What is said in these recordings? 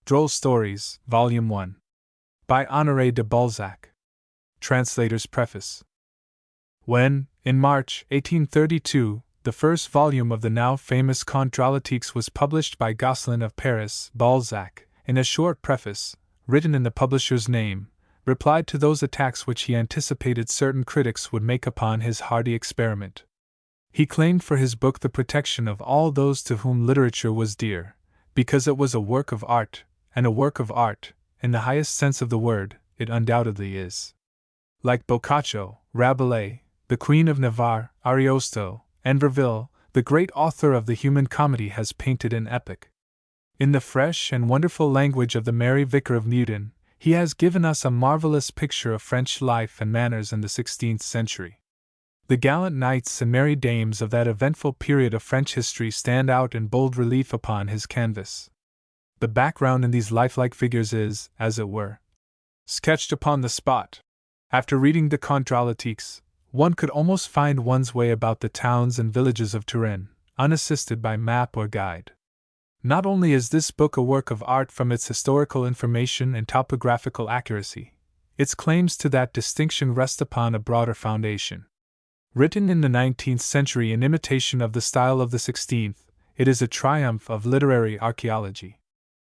Droll Stories, Volume 1. By Honore de Balzac. Translator's Preface. When, in March 1832, the first volume of the now famous Contes Drolatiques was published by Gosselin of Paris, Balzac, in a short preface, written in the publisher's name, replied to those attacks which he anticipated certain critics would make upon his hardy experiment. He claimed for his book the protection of all those to whom literature was dear, because it was a work of art, and a work of art, in the highest sense of the word, it undoubtedly is. Like Boccaccio, Rabelais, the Queen of Navarre, Ariosto, and Virgil, the great author of the human comedy has painted an epic. In the fresh and wonderful language of the merry Vicar of Meudon, he has given us a marvelous picture of French life and manners in the 16th century. The gallant knights and merry dames of that eventful period of French history stand out in bold relief upon his canvas. The background in these lifelike figures is, as it were, sketched upon the spot. After reading the Contes Drolatiques, one could almost find one's way about the towns and villages of Touraine, unassisted by map or guide. Not only is this book a work of art from its historical information and topographical accuracy, its claims to that distinction rest upon a broader foundation. Written in the 19th century in imitation of the style of the 16th, it is a triumph of literary archaeology.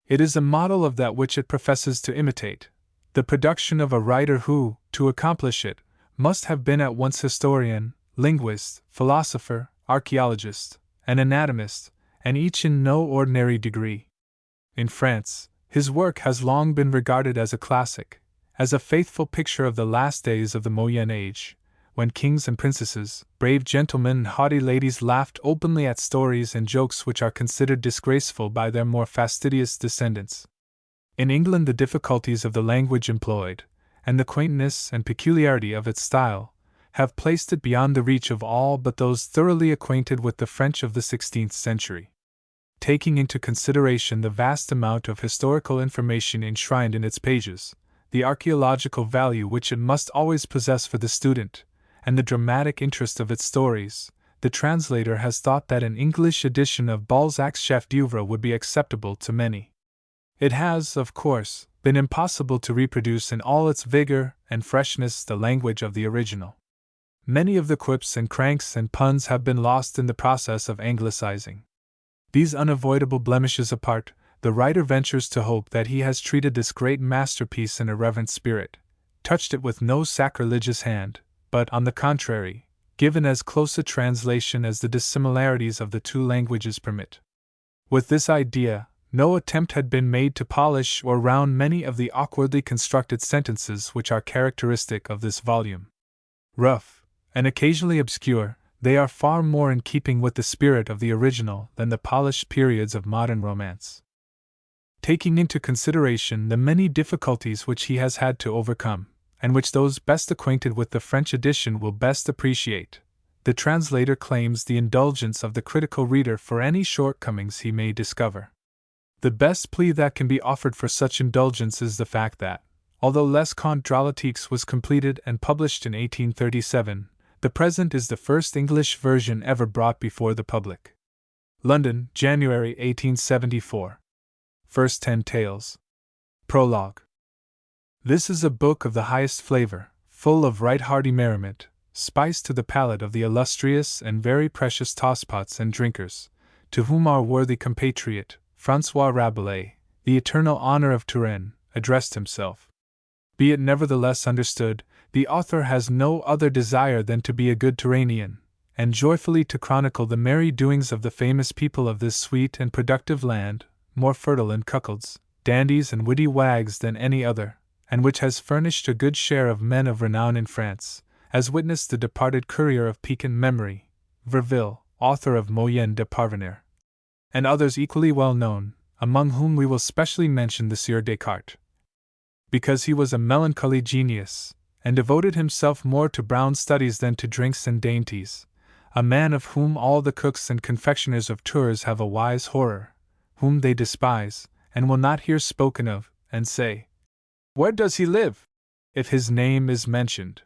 It is a model of that which it professes to imitate, the production of a writer who, to accomplish it, must have been at once historian, linguist, philosopher, archaeologist, and anatomist, and each in no ordinary degree. In France, his work has long been regarded as a classic, as a faithful picture of the last days of the Moyen Age, when kings and princesses, brave gentlemen and haughty ladies laughed openly at stories and jokes which are considered disgraceful by their more fastidious descendants. In England, the difficulties of the language employed, and the quaintness and peculiarity of its style, have placed it beyond the reach of all but those thoroughly acquainted with the French of the 16th century. Taking into consideration the vast amount of historical information enshrined in its pages, the archaeological value which it must always possess for the student, and the dramatic interest of its stories, the translator has thought that an English edition of Balzac's chef d'oeuvre would be acceptable to many. It has, of course, been impossible to reproduce in all its vigor and freshness the language of the original. Many of the quips and cranks and puns have been lost in the process of anglicizing. These unavoidable blemishes apart, the writer ventures to hope that he has treated this great masterpiece in a reverent spirit, touched it with no sacrilegious hand, but, on the contrary, given as close a translation as the dissimilarities of the two languages permit. With this idea, no attempt had been made to polish or round many of the awkwardly constructed sentences which are characteristic of this volume. Rough, and occasionally obscure, they are far more in keeping with the spirit of the original than the polished periods of modern romance. Taking into consideration the many difficulties which he has had to overcome, and which those best acquainted with the French edition will best appreciate, the translator claims the indulgence of the critical reader for any shortcomings he may discover. The best plea that can be offered for such indulgence is the fact that, although Les Contes Drolatiques was completed and published in 1837, the present is the first English version ever brought before the public. London, January 1874. First 10 Tales. Prologue. This is a book of the highest flavor, full of right hearty merriment, spice to the palate of the illustrious and very precious tosspots and drinkers, to whom our worthy compatriot, François Rabelais, the eternal honor of Touraine, addressed himself. Be it nevertheless understood, the author has no other desire than to be a good Tourainian, and joyfully to chronicle the merry doings of the famous people of this sweet and productive land, more fertile in cuckolds, dandies and witty wags than any other, and which has furnished a good share of men of renown in France, as witnessed the departed courier of piquant memory, Virgil, author of Moyen de Parvenir, and others equally well known, among whom we will specially mention the Sieur Descartes, because he was a melancholy genius, and devoted himself more to brown studies than to drinks and dainties, a man of whom all the cooks and confectioners of Tours have a wise horror, whom they despise, and will not hear spoken of, and say, "Where does he live?" if his name is mentioned.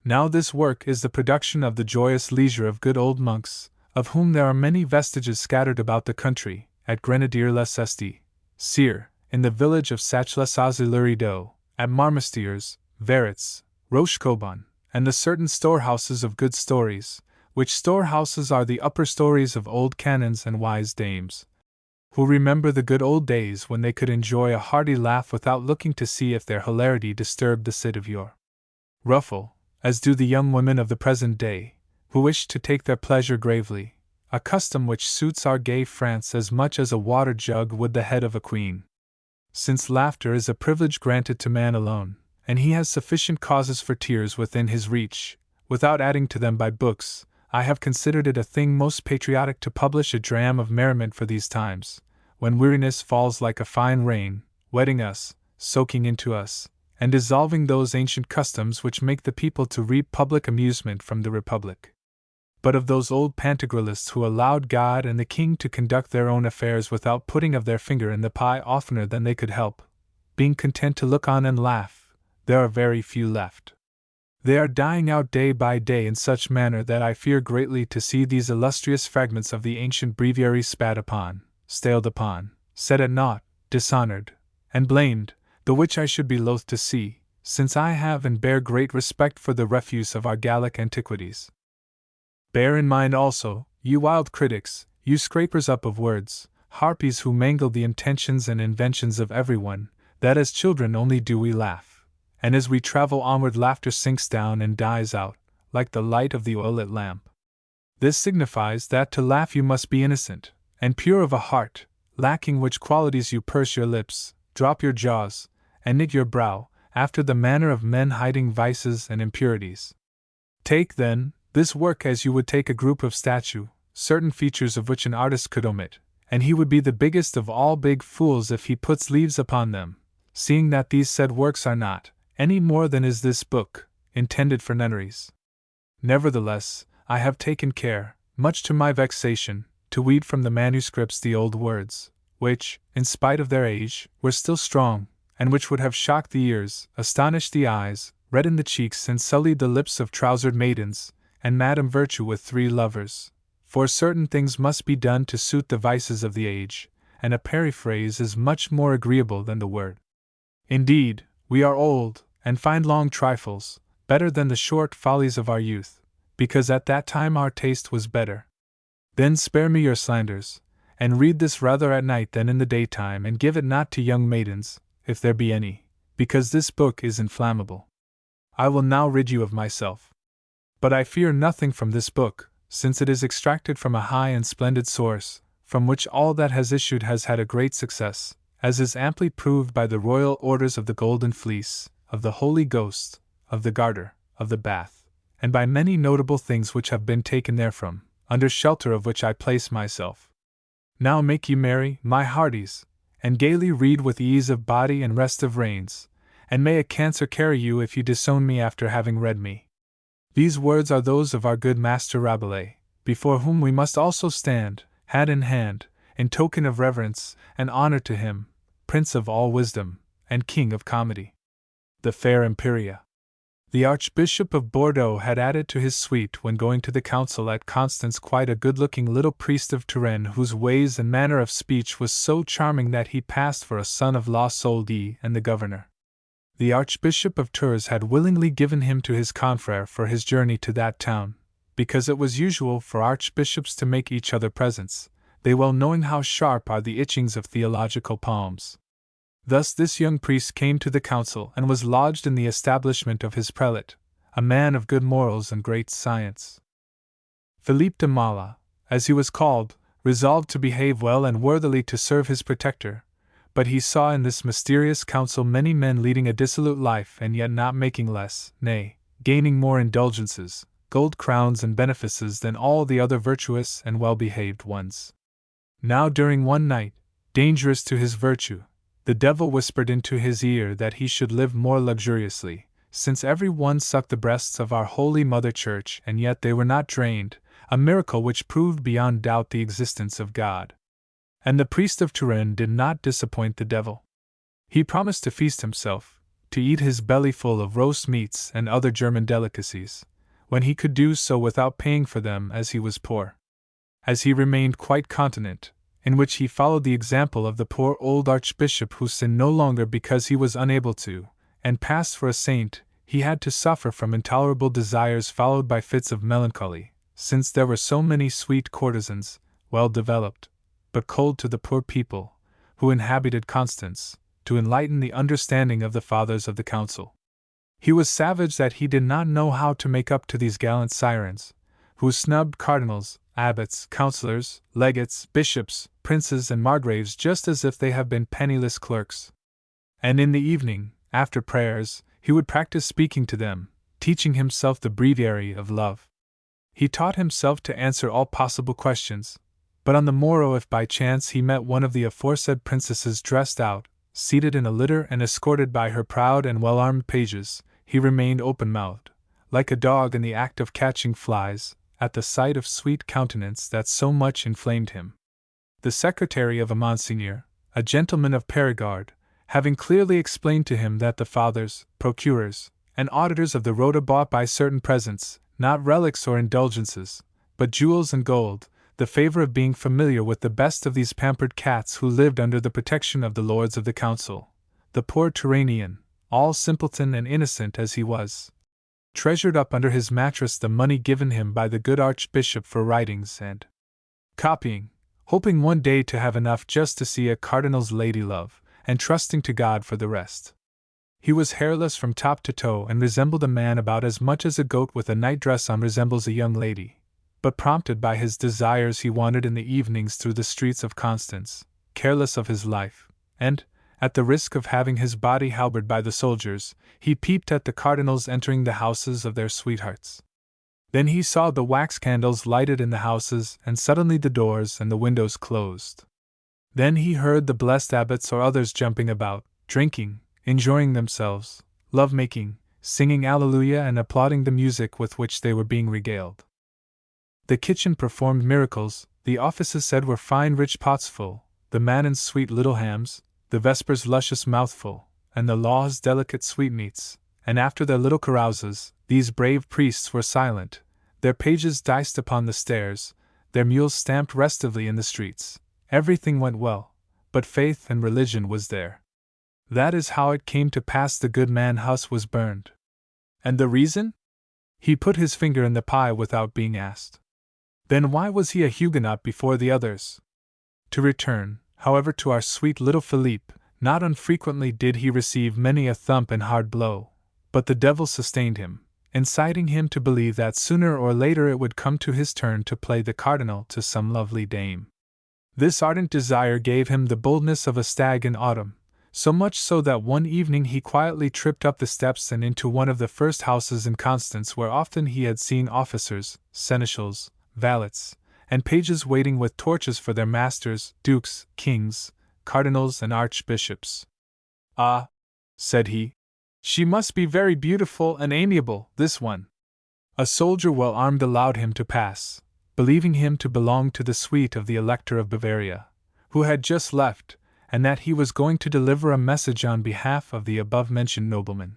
Now this work is the production of the joyous leisure of good old monks, of whom there are many vestiges scattered about the country, at Grenadier-les-Esties, Cire, in the village of Sachles-aux-Lurideaux, at Marmostiers, Verrets, Rochecoban, and the certain storehouses of good stories, which storehouses are the upper stories of old canons and wise dames, who remember the good old days when they could enjoy a hearty laugh without looking to see if their hilarity disturbed the cit of yore. Ruffle, as do the young women of the present day, who wish to take their pleasure gravely, a custom which suits our gay France as much as a water jug would the head of a queen. Since laughter is a privilege granted to man alone, and he has sufficient causes for tears within his reach, without adding to them by books, I have considered it a thing most patriotic to publish a dram of merriment for these times, when weariness falls like a fine rain, wetting us, soaking into us, and dissolving those ancient customs which make the people to reap public amusement from the Republic. But of those old Pantagruelists who allowed God and the King to conduct their own affairs without putting of their finger in the pie oftener than they could help, being content to look on and laugh, there are very few left. They are dying out day by day in such manner that I fear greatly to see these illustrious fragments of the ancient breviary spat upon, staled upon, set at naught, dishonored, and blamed, the which I should be loath to see, since I have and bear great respect for the refuse of our Gallic antiquities. Bear in mind also, you wild critics, you scrapers up of words, harpies who mangle the intentions and inventions of everyone, that as children only do we laugh, and as we travel onward laughter sinks down and dies out, like the light of the oil-lit lamp. This signifies that to laugh you must be innocent, and pure of a heart, lacking which qualities you purse your lips, drop your jaws, and knit your brow, after the manner of men hiding vices and impurities. Take, then, this work as you would take a group of statue, certain features of which an artist could omit, and he would be the biggest of all big fools if he puts leaves upon them, seeing that these said works are not, any more than is this book, intended for nunneries. Nevertheless, I have taken care, much to my vexation, to weed from the manuscripts the old words, which, in spite of their age, were still strong, and which would have shocked the ears, astonished the eyes, reddened the cheeks, and sullied the lips of trousered maidens, and Madame Virtue with 3 lovers. For certain things must be done to suit the vices of the age, and a periphrase is much more agreeable than the word. Indeed, we are old, and find long trifles better than the short follies of our youth, because at that time our taste was better. Then spare me your slanders, and read this rather at night than in the daytime, and give it not to young maidens, if there be any, because this book is inflammable. I will now rid you of myself. But I fear nothing from this book, since it is extracted from a high and splendid source, from which all that has issued has had a great success, as is amply proved by the royal orders of the Golden Fleece, of the Holy Ghost, of the Garter, of the Bath, and by many notable things which have been taken therefrom, under shelter of which I place myself. Now make you merry, my hearties, and gaily read with ease of body and rest of reins, and may a cancer carry you if you disown me after having read me. These words are those of our good master Rabelais, before whom we must also stand, hand in hand, in token of reverence and honor to him, Prince of all wisdom, and King of comedy. The fair Imperia. The Archbishop of Bordeaux had added to his suite when going to the council at Constance quite a good-looking little priest of Touraine whose ways and manner of speech was so charming that he passed for a son of La Soldie and the governor. The Archbishop of Tours had willingly given him to his confrère for his journey to that town, because it was usual for archbishops to make each other presents, they well knowing how sharp are the itchings of theological palms. Thus this young priest came to the council and was lodged in the establishment of his prelate, a man of good morals and great science. Philippe de Mala, as he was called, resolved to behave well and worthily to serve his protector, but he saw in this mysterious council many men leading a dissolute life and yet not making less, nay, gaining more indulgences, gold crowns and benefices than all the other virtuous and well-behaved ones. Now during one night, dangerous to his virtue, the devil whispered into his ear that he should live more luxuriously, since every one sucked the breasts of our Holy Mother Church and yet they were not drained, a miracle which proved beyond doubt the existence of God. And the priest of Touraine did not disappoint the devil. He promised to feast himself, to eat his belly full of roast meats and other German delicacies, when he could do so without paying for them as he was poor. As he remained quite continent, in which he followed the example of the poor old archbishop who sinned no longer because he was unable to, and passed for a saint. He had to suffer from intolerable desires followed by fits of melancholy, since there were so many sweet courtesans, well developed, but cold to the poor people, who inhabited Constance, to enlighten the understanding of the fathers of the council. He was savage that he did not know how to make up to these gallant sirens, who snubbed cardinals, abbots, councillors, legates, bishops, princes, and margraves just as if they had been penniless clerks. And in the evening, after prayers, he would practice speaking to them, teaching himself the breviary of love. He taught himself to answer all possible questions, but on the morrow, if by chance he met one of the aforesaid princesses dressed out, seated in a litter and escorted by her proud and well-armed pages, he remained open-mouthed, like a dog in the act of catching flies, at the sight of sweet countenance that so much inflamed him. The secretary of a Monsignor, a gentleman of Perigord, having clearly explained to him that the fathers, procurers, and auditors of the rota bought by certain presents, not relics or indulgences, but jewels and gold, the favor of being familiar with the best of these pampered cats who lived under the protection of the lords of the council, the poor Turanian, all simpleton and innocent as he was, treasured up under his mattress the money given him by the good archbishop for writings and copying, hoping one day to have enough just to see a cardinal's lady love, and trusting to God for the rest. He was hairless from top to toe and resembled a man about as much as a goat with a night-dress on resembles a young lady, but prompted by his desires he wandered in the evenings through the streets of Constance, careless of his life, and, at the risk of having his body halbered by the soldiers, he peeped at the cardinals entering the houses of their sweethearts. Then he saw the wax candles lighted in the houses and suddenly the doors and the windows closed. Then he heard the blessed abbots or others jumping about, drinking, enjoying themselves, love-making, singing Alleluia and applauding the music with which they were being regaled. The kitchen performed miracles, the offices said were fine rich pots full, the mannins sweet little hams, the vespers luscious mouthful, and the laws delicate sweetmeats, and after their little carouses, these brave priests were silent, their pages diced upon the stairs, their mules stamped restively in the streets. Everything went well, but faith and religion was there. That is how it came to pass the good man Huss was burned. And the reason? He put his finger in the pie without being asked. Then why was he a Huguenot before the others? To return, however, to our sweet little Philippe, not unfrequently did he receive many a thump and hard blow, but the devil sustained him, inciting him to believe that sooner or later it would come to his turn to play the cardinal to some lovely dame. This ardent desire gave him the boldness of a stag in autumn, so much so that one evening he quietly tripped up the steps and into one of the first houses in Constance where often he had seen officers, seneschals, valets, and pages waiting with torches for their masters, dukes, kings, cardinals, and archbishops. "Ah," said he, "she must be very beautiful and amiable, this one." A soldier well armed allowed him to pass, believing him to belong to the suite of the Elector of Bavaria, who had just left, and that he was going to deliver a message on behalf of the above-mentioned nobleman.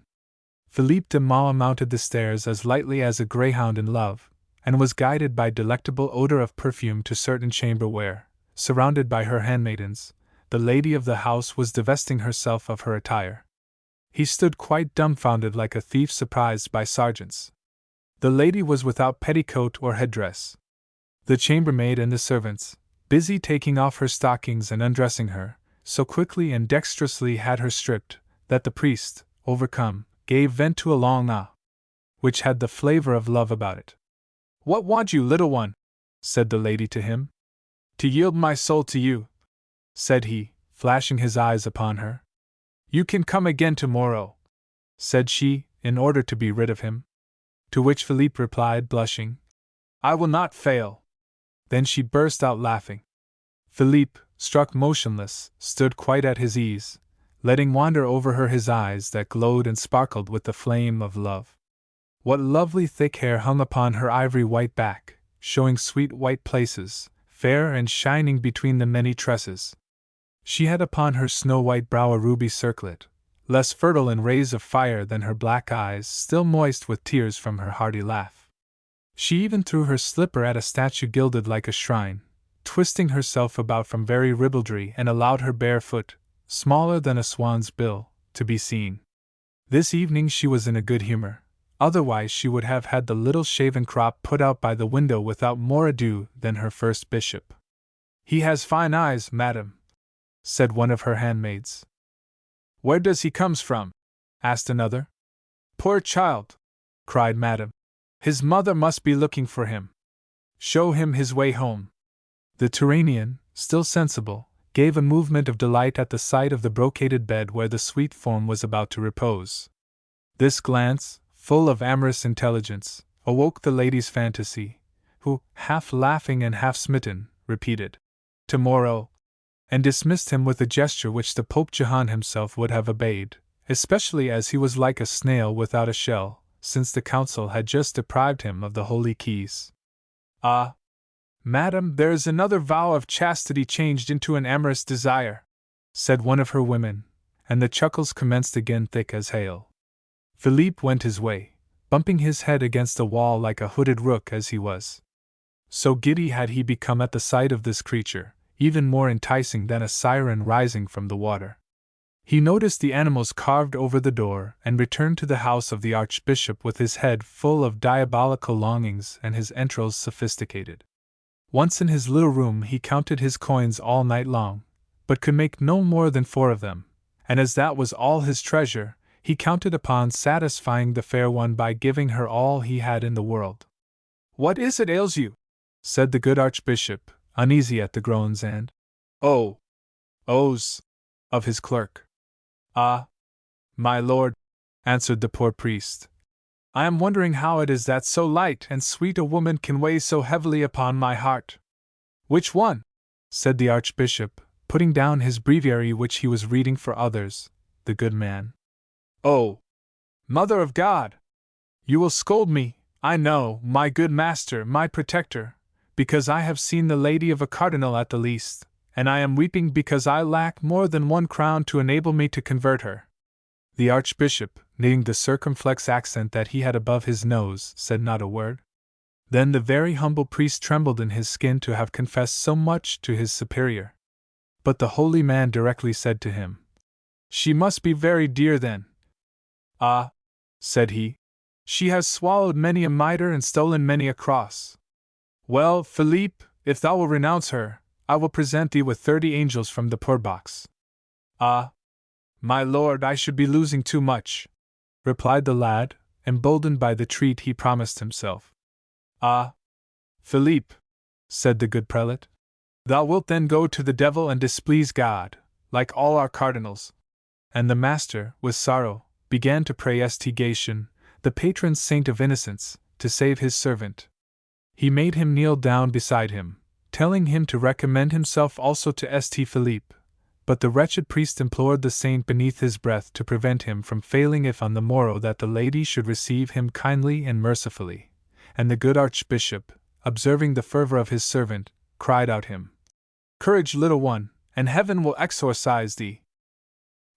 Philippe de Maille mounted the stairs as lightly as a greyhound in love, and was guided by delectable odor of perfume to certain chamber where, surrounded by her handmaidens, the lady of the house was divesting herself of her attire. He stood quite dumbfounded like a thief surprised by sergeants. The lady was without petticoat or headdress. The chambermaid and the servants, busy taking off her stockings and undressing her, so quickly and dexterously had her stripped, that the priest, overcome, gave vent to a long ah, which had the flavor of love about it. "What want you, little one?" said the lady to him. "To yield my soul to you," said he, flashing his eyes upon her. "You can come again tomorrow," said she, in order to be rid of him. To which Philippe replied, blushing, "I will not fail." Then she burst out laughing. Philippe, struck motionless, stood quite at his ease, letting wander over her his eyes that glowed and sparkled with the flame of love. What lovely thick hair hung upon her ivory white back, showing sweet white places, fair and shining between the many tresses. She had upon her snow-white brow a ruby circlet, less fertile in rays of fire than her black eyes, still moist with tears from her hearty laugh. She even threw her slipper at a statue gilded like a shrine, twisting herself about from very ribaldry, and allowed her bare foot, smaller than a swan's bill, to be seen. This evening she was in a good humor, otherwise she would have had the little shaven crop put out by the window without more ado than her first bishop. "He has fine eyes, madam," said one of her handmaids. "Where does he comes from?" asked another. "Poor child!" cried madam. "His mother must be looking for him. Show him his way home." The Turanian, still sensible, gave a movement of delight at the sight of the brocaded bed where the sweet form was about to repose. This glance, full of amorous intelligence, awoke the lady's fantasy, who, half laughing and half smitten, repeated, "Tomorrow," and dismissed him with a gesture which the Pope Johann himself would have obeyed, especially as he was like a snail without a shell, since the council had just deprived him of the holy keys. "Ah, madam, there is another vow of chastity changed into an amorous desire," said one of her women, and the chuckles commenced again thick as hail. Philippe went his way, bumping his head against the wall like a hooded rook as he was. So giddy had he become at the sight of this creature, even more enticing than a siren rising from the water. He noticed the animals carved over the door and returned to the house of the Archbishop with his head full of diabolical longings and his entrails sophisticated. Once in his little room he counted his coins all night long, but could make no more than 4 of them, and as that was all his treasure, he counted upon satisfying the fair one by giving her all he had in the world. "What is it ails you?" said the good Archbishop, uneasy at the groans and ohs of his clerk. "Ah, my lord," answered the poor priest, "I am wondering how it is that so light and sweet a woman can weigh so heavily upon my heart." "Which one?" said the Archbishop, putting down his breviary which he was reading for others, the good man. "Oh, Mother of God! You will scold me, I know, my good master, my protector, because I have seen the lady of a cardinal at the least, and I am weeping because I lack more than 1 crown to enable me to convert her." The Archbishop, knitting the circumflex accent that he had above his nose, said not a word. Then the very humble priest trembled in his skin to have confessed so much to his superior. But the holy man directly said to him, "She must be very dear then." "Ah," said he, "she has swallowed many a mitre and stolen many a cross. Well, Philippe, if thou wilt renounce her, I will present thee with 30 angels from the poor box." "Ah, my lord, I should be losing too much," replied the lad, emboldened by the treat he promised himself. "Ah, Philippe," said the good prelate, "thou wilt then go to the devil and displease God, like all our cardinals." And the master, with sorrow, began to pray Estigation, the patron saint of innocence, to save his servant. He made him kneel down beside him, telling him to recommend himself also to St. Philippe, but the wretched priest implored the saint beneath his breath to prevent him from failing if on the morrow that the lady should receive him kindly and mercifully, and the good Archbishop, observing the fervor of his servant, cried out him, "Courage, little one, and heaven will exorcise thee."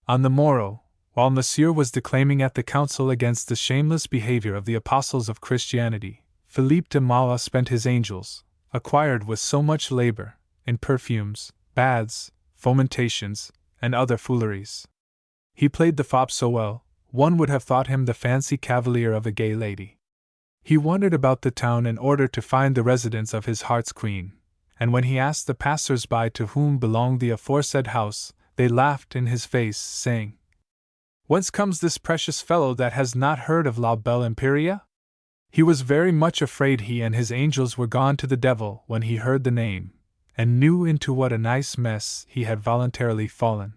On the morrow, while Monsieur was declaiming at the council against the shameless behavior of the apostles of Christianity, Philippe de Mala spent his angels, acquired with so much labor, in perfumes, baths, fomentations, and other fooleries. He played the fop so well, one would have thought him the fancy cavalier of a gay lady. He wandered about the town in order to find the residence of his heart's queen, and when he asked the passers-by to whom belonged the aforesaid house, they laughed in his face, saying, "Whence comes this precious fellow that has not heard of La Belle Imperia?" He was very much afraid he and his angels were gone to the devil when he heard the name, and knew into what a nice mess he had voluntarily fallen.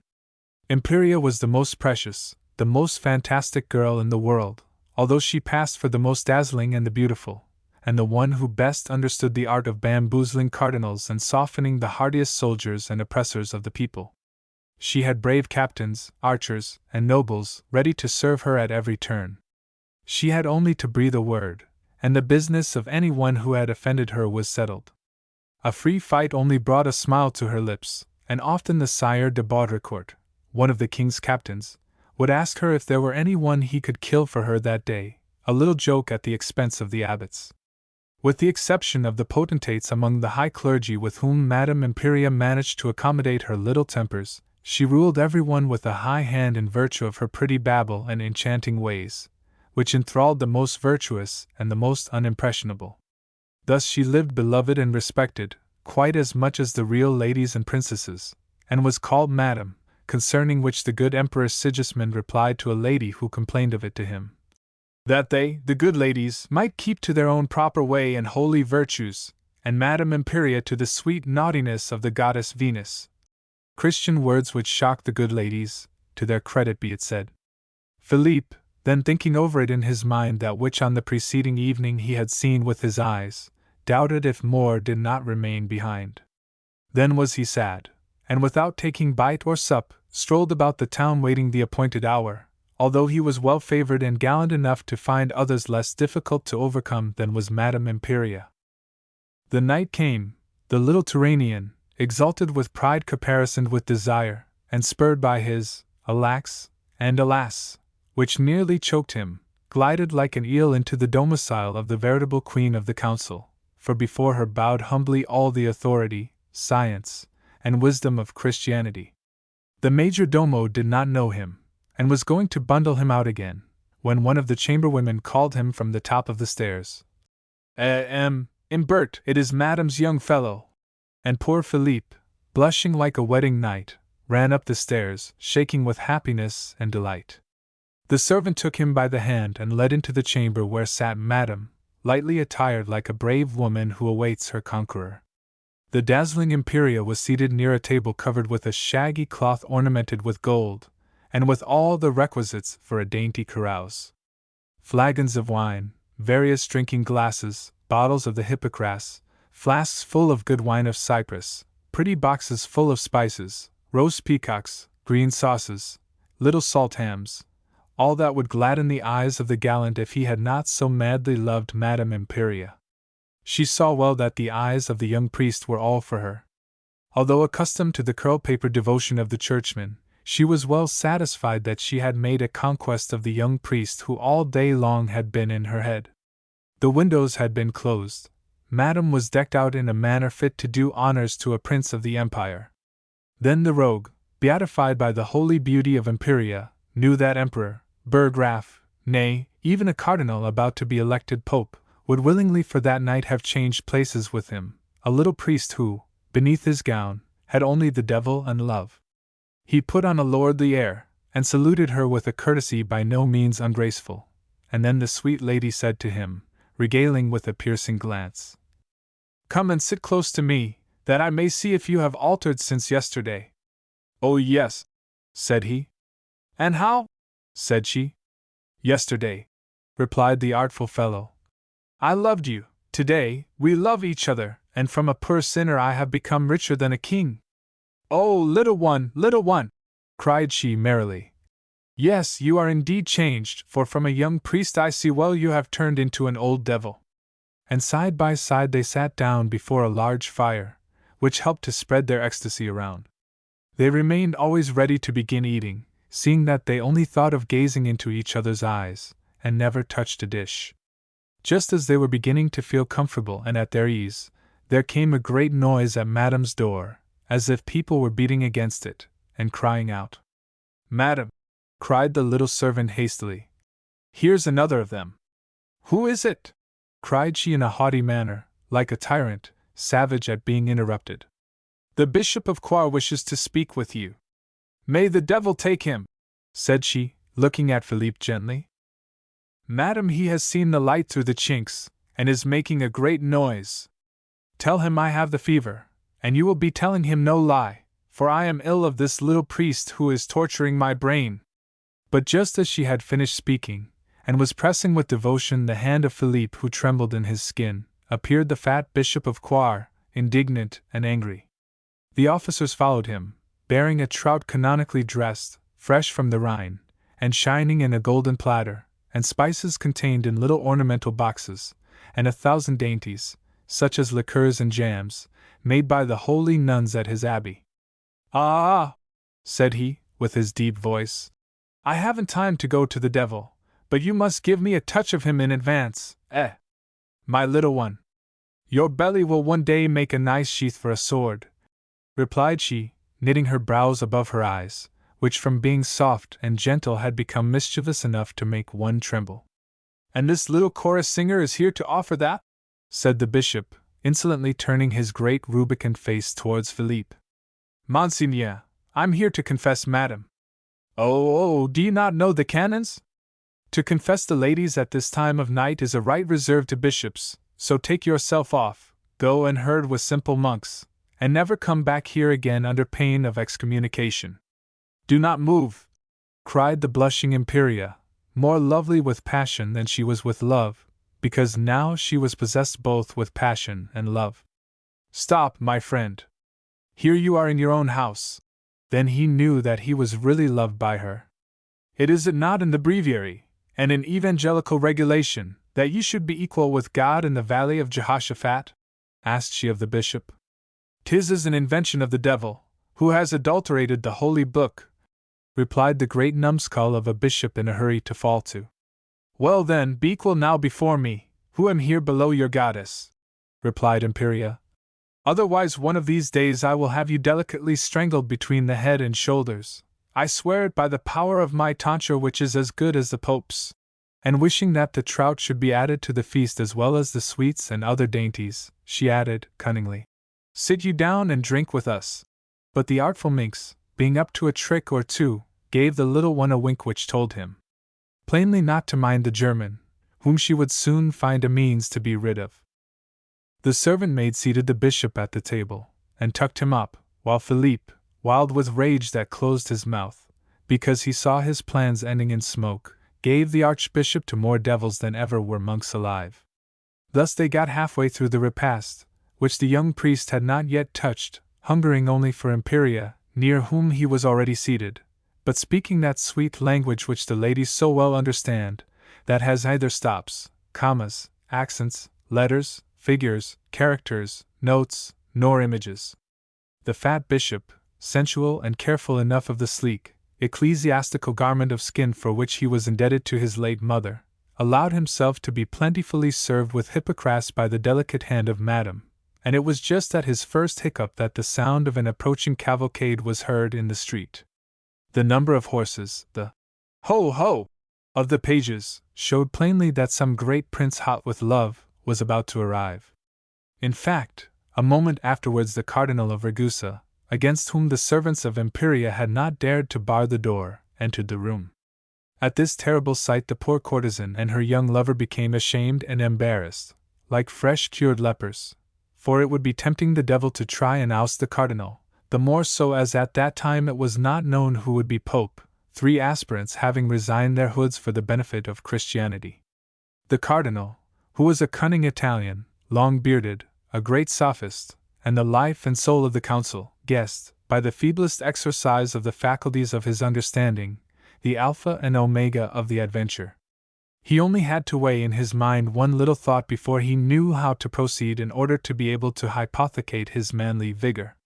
Imperia was the most precious, the most fantastic girl in the world, although she passed for the most dazzling and the beautiful, and the one who best understood the art of bamboozling cardinals and softening the hardiest soldiers and oppressors of the people. She had brave captains, archers, and nobles ready to serve her at every turn. She had only to breathe a word, and the business of any one who had offended her was settled. A free fight only brought a smile to her lips, and often the Sire de Baudricourt, one of the king's captains, would ask her if there were any one he could kill for her that day, a little joke at the expense of the abbots. With the exception of the potentates among the high clergy with whom Madame Imperia managed to accommodate her little tempers, she ruled everyone with a high hand in virtue of her pretty babble and enchanting ways, which enthralled the most virtuous and the most unimpressionable. Thus she lived beloved and respected, quite as much as the real ladies and princesses, and was called Madame, concerning which the good Emperor Sigismund replied to a lady who complained of it to him, that they, the good ladies, might keep to their own proper way and holy virtues, and Madame Imperia to the sweet naughtiness of the goddess Venus. Christian words which shocked the good ladies, to their credit be it said. Philippe, then thinking over it in his mind that which on the preceding evening he had seen with his eyes, doubted if more did not remain behind. Then was he sad, and without taking bite or sup, strolled about the town waiting the appointed hour, although he was well favored and gallant enough to find others less difficult to overcome than was Madame Imperia. The night came, the little Turanian, exalted with pride caparisoned with desire, and spurred by his, alax, and alas, which nearly choked him, glided like an eel into the domicile of the veritable queen of the council, for before her bowed humbly all the authority, science, and wisdom of Christianity. The major domo did not know him, and was going to bundle him out again, when one of the chamberwomen called him from the top of the stairs. Imbert, it is Madame's young fellow. And poor Philippe, blushing like a wedding night, ran up the stairs, shaking with happiness and delight. The servant took him by the hand and led into the chamber where sat Madame, lightly attired like a brave woman who awaits her conqueror. The dazzling Imperia was seated near a table covered with a shaggy cloth ornamented with gold, and with all the requisites for a dainty carouse. Flagons of wine, various drinking glasses, bottles of the Hippocras, flasks full of good wine of Cyprus, pretty boxes full of spices, roast peacocks, green sauces, little salt hams, all that would gladden the eyes of the gallant if he had not so madly loved Madame Imperia. She saw well that the eyes of the young priest were all for her. Although accustomed to the curl-paper devotion of the churchman, she was well satisfied that she had made a conquest of the young priest who all day long had been in her head. The windows had been closed. Madame was decked out in a manner fit to do honors to a prince of the empire. Then the rogue, beatified by the holy beauty of Imperia, knew that emperor, burgraf, nay, even a cardinal about to be elected pope, would willingly for that night have changed places with him, a little priest who, beneath his gown, had only the devil and love. He put on a lordly air, and saluted her with a courtesy by no means ungraceful, and then the sweet lady said to him, regaling with a piercing glance, "Come and sit close to me, that I may see if you have altered since yesterday." "Oh yes," said he. "And how?" said she. "Yesterday," replied the artful fellow, "I loved you. Today, we love each other, and from a poor sinner I have become richer than a king." "Oh, little one, cried she merrily. "Yes, you are indeed changed, for from a young priest I see well you have turned into an old devil." And side by side they sat down before a large fire, which helped to spread their ecstasy around. They remained always ready to begin eating, seeing that they only thought of gazing into each other's eyes, and never touched a dish. Just as they were beginning to feel comfortable and at their ease, there came a great noise at Madame's door, as if people were beating against it, and crying out. "Madame!" cried the little servant hastily. "Here's another of them." "Who is it?" cried she in a haughty manner, like a tyrant, savage at being interrupted. "The Bishop of Coire wishes to speak with you." "May the devil take him!" said she, looking at Philippe gently. "Madame, he has seen the light through the chinks, and is making a great noise. Tell him I have the fever, and you will be telling him no lie, for I am ill of this little priest who is torturing my brain." But just as she had finished speaking, and was pressing with devotion the hand of Philippe who trembled in his skin, appeared the fat Bishop of Coire, indignant and angry. The officers followed him, bearing a trout canonically dressed, fresh from the Rhine, and shining in a golden platter, and spices contained in little ornamental boxes, and 1,000 dainties, such as liqueurs and jams, made by the holy nuns at his abbey. "Ah!" said he, with his deep voice. "I haven't time to go to the devil, but you must give me a touch of him in advance, my little one," Your belly will one day make a nice sheath for a sword, replied she, knitting her brows above her eyes, which from being soft and gentle had become mischievous enough to make one tremble. And this little chorus singer is here to offer that? Said the bishop, insolently turning his great rubicund face towards Philippe. Monseigneur, I'm here to confess madam. Oh, do you not know the canons? To confess the ladies at this time of night is a right reserved to bishops, so take yourself off, go and herd with simple monks, and never come back here again under pain of excommunication. Do not move, cried the blushing Imperia, more lovely with passion than she was with love, because now she was possessed both with passion and love. Stop, my friend. Here you are in your own house. Then he knew that he was really loved by her. Is it not in the breviary, and in evangelical regulation, that you should be equal with God in the valley of Jehoshaphat? Asked she of the bishop. 'Tis an invention of the devil, who has adulterated the holy book, replied the great numbskull of a bishop in a hurry to fall to. Well then, be equal now before me, who am here below your goddess, replied Imperia. Otherwise one of these days I will have you delicately strangled between the head and shoulders. I swear it by the power of my tonsure, which is as good as the Pope's. And wishing that the trout should be added to the feast as well as the sweets and other dainties, she added, cunningly, sit you down and drink with us. But the artful minx, being up to a trick or two, gave the little one a wink which told him plainly not to mind the German, whom she would soon find a means to be rid of. The servant maid seated the bishop at the table, and tucked him up, while Philippe, wild with rage that closed his mouth, because he saw his plans ending in smoke, gave the archbishop to more devils than ever were monks alive. Thus they got halfway through the repast, which the young priest had not yet touched, hungering only for Imperia, near whom he was already seated, but speaking that sweet language which the ladies so well understand, that has neither stops, commas, accents, letters, figures, characters, notes, nor images. The fat bishop, sensual and careful enough of the sleek, ecclesiastical garment of skin for which he was indebted to his late mother, allowed himself to be plentifully served with hippocras by the delicate hand of Madame, and it was just at his first hiccup that the sound of an approaching cavalcade was heard in the street. The number of horses, the ho-ho of the pages, showed plainly that some great prince hot with love was about to arrive. In fact, a moment afterwards the Cardinal of Ragusa, against whom the servants of Imperia had not dared to bar the door, entered the room. At this terrible sight the poor courtesan and her young lover became ashamed and embarrassed, like fresh-cured lepers, for it would be tempting the devil to try and oust the cardinal, the more so as at that time it was not known who would be pope, 3 aspirants having resigned their hoods for the benefit of Christianity. The cardinal, who was a cunning Italian, long-bearded, a great sophist, and the life and soul of the council, guessed, by the feeblest exercise of the faculties of his understanding, the alpha and omega of the adventure. He only had to weigh in his mind one little thought before he knew how to proceed in order to be able to hypothecate his manly vigor.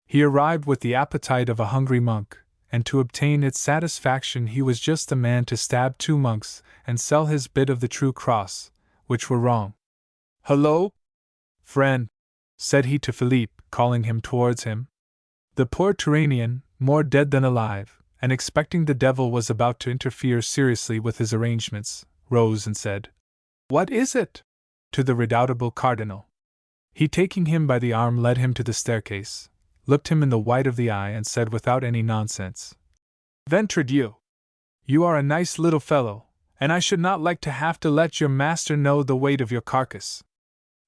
He arrived with the appetite of a hungry monk, and to obtain its satisfaction he was just the man to stab 2 monks and sell his bit of the true cross, which were wrong. "Hullo, friend," said he to Philippe, calling him towards him. The poor Turanian, more dead than alive, and expecting the devil was about to interfere seriously with his arrangements, rose and said, "What is it?" to the redoubtable cardinal. He, taking him by the arm, led him to the staircase, looked him in the white of the eye, and said without any nonsense, "Ventre Dieu! You are a nice little fellow, and I should not like to have to let your master know the weight of your carcass.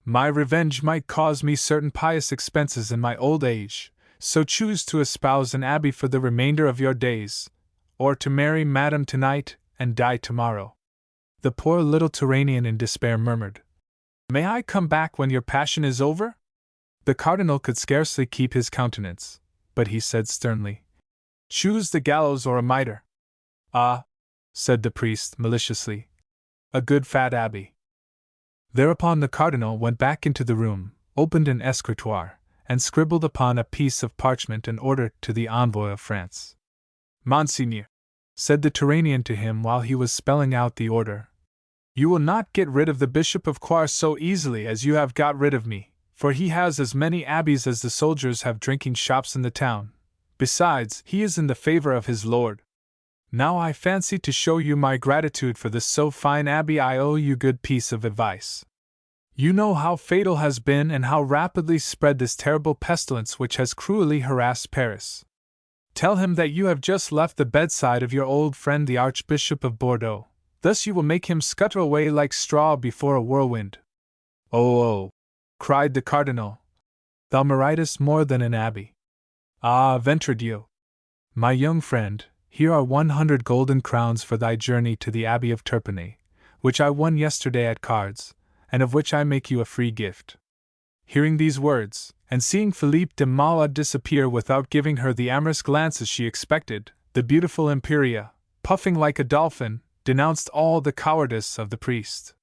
My revenge might cause me certain pious expenses in my old age, so choose to espouse an abbey for the remainder of your days, or to marry Madame tonight and die tomorrow." The poor little Turanian in despair murmured, "May I come back when your passion is over?" The cardinal could scarcely keep his countenance, but he said sternly, "Choose the gallows or a mitre." "Ah," said the priest maliciously, "a good fat abbey." Thereupon the cardinal went back into the room, opened an escritoire, and scribbled upon a piece of parchment an order to the envoy of France. "Monseigneur," said the Turanian to him while he was spelling out the order, You will not get rid of the Bishop of Coire so easily as you have got rid of me, for he has as many abbeys as the soldiers have drinking shops in the town. Besides, he is in the favor of his lord. Now I fancy to show you my gratitude for this so fine abbey I owe you good piece of advice. You know how fatal has been and how rapidly spread this terrible pestilence which has cruelly harassed Paris. Tell him that you have just left the bedside of your old friend the Archbishop of Bordeaux. Thus you will make him scutter away like straw before a whirlwind. Oh, cried the Cardinal. Thou meritest more than an abbey. Ah, ventre Dieu! My young friend, here are 100 golden crowns for thy journey to the Abbey of Turpinay, which I won yesterday at cards, and of which I make you a free gift. Hearing these words, and seeing Philippe de Mallat disappear without giving her the amorous glances she expected, the beautiful Imperia, puffing like a dolphin, denounced all the cowardice of the priest.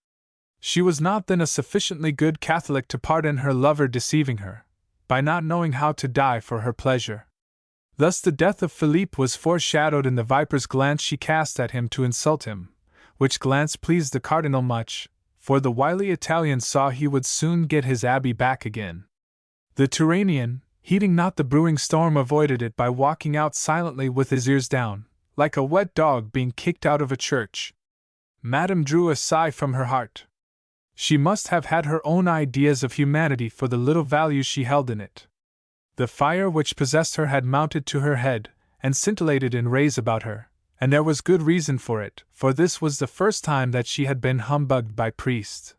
She was not then a sufficiently good Catholic to pardon her lover deceiving her, by not knowing how to die for her pleasure. Thus the death of Philippe was foreshadowed in the viper's glance she cast at him to insult him, which glance pleased the Cardinal much, for the wily Italian saw he would soon get his abbey back again. The Turanian, heeding not the brewing storm, avoided it by walking out silently with his ears down, like a wet dog being kicked out of a church. Madame drew a sigh from her heart. She must have had her own ideas of humanity for the little value she held in it. The fire which possessed her had mounted to her head, and scintillated in rays about her, and there was good reason for it, for this was the first time that she had been humbugged by priests.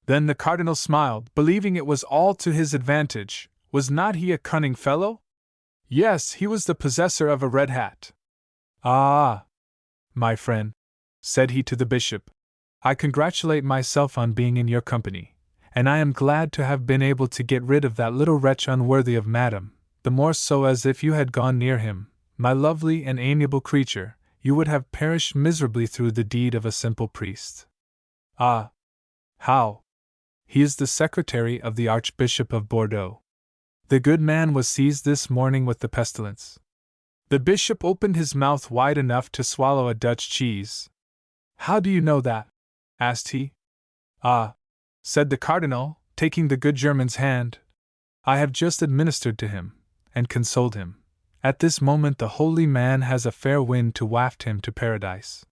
Then the Cardinal smiled, believing it was all to his advantage. Was not he a cunning fellow? Yes, he was the possessor of a red hat. Ah, my friend, said he to the bishop, I congratulate myself on being in your company, and I am glad to have been able to get rid of that little wretch unworthy of madam, the more so as if you had gone near him, my lovely and amiable creature, you would have perished miserably through the deed of a simple priest. Ah! How? He is the secretary of the Archbishop of Bordeaux. The good man was seized this morning with the pestilence. The bishop opened his mouth wide enough to swallow a Dutch cheese. How do you know that? Asked he. Ah, said the Cardinal, taking the good German's hand. I have just administered to him, and consoled him. At this moment the holy man has a fair wind to waft him to paradise.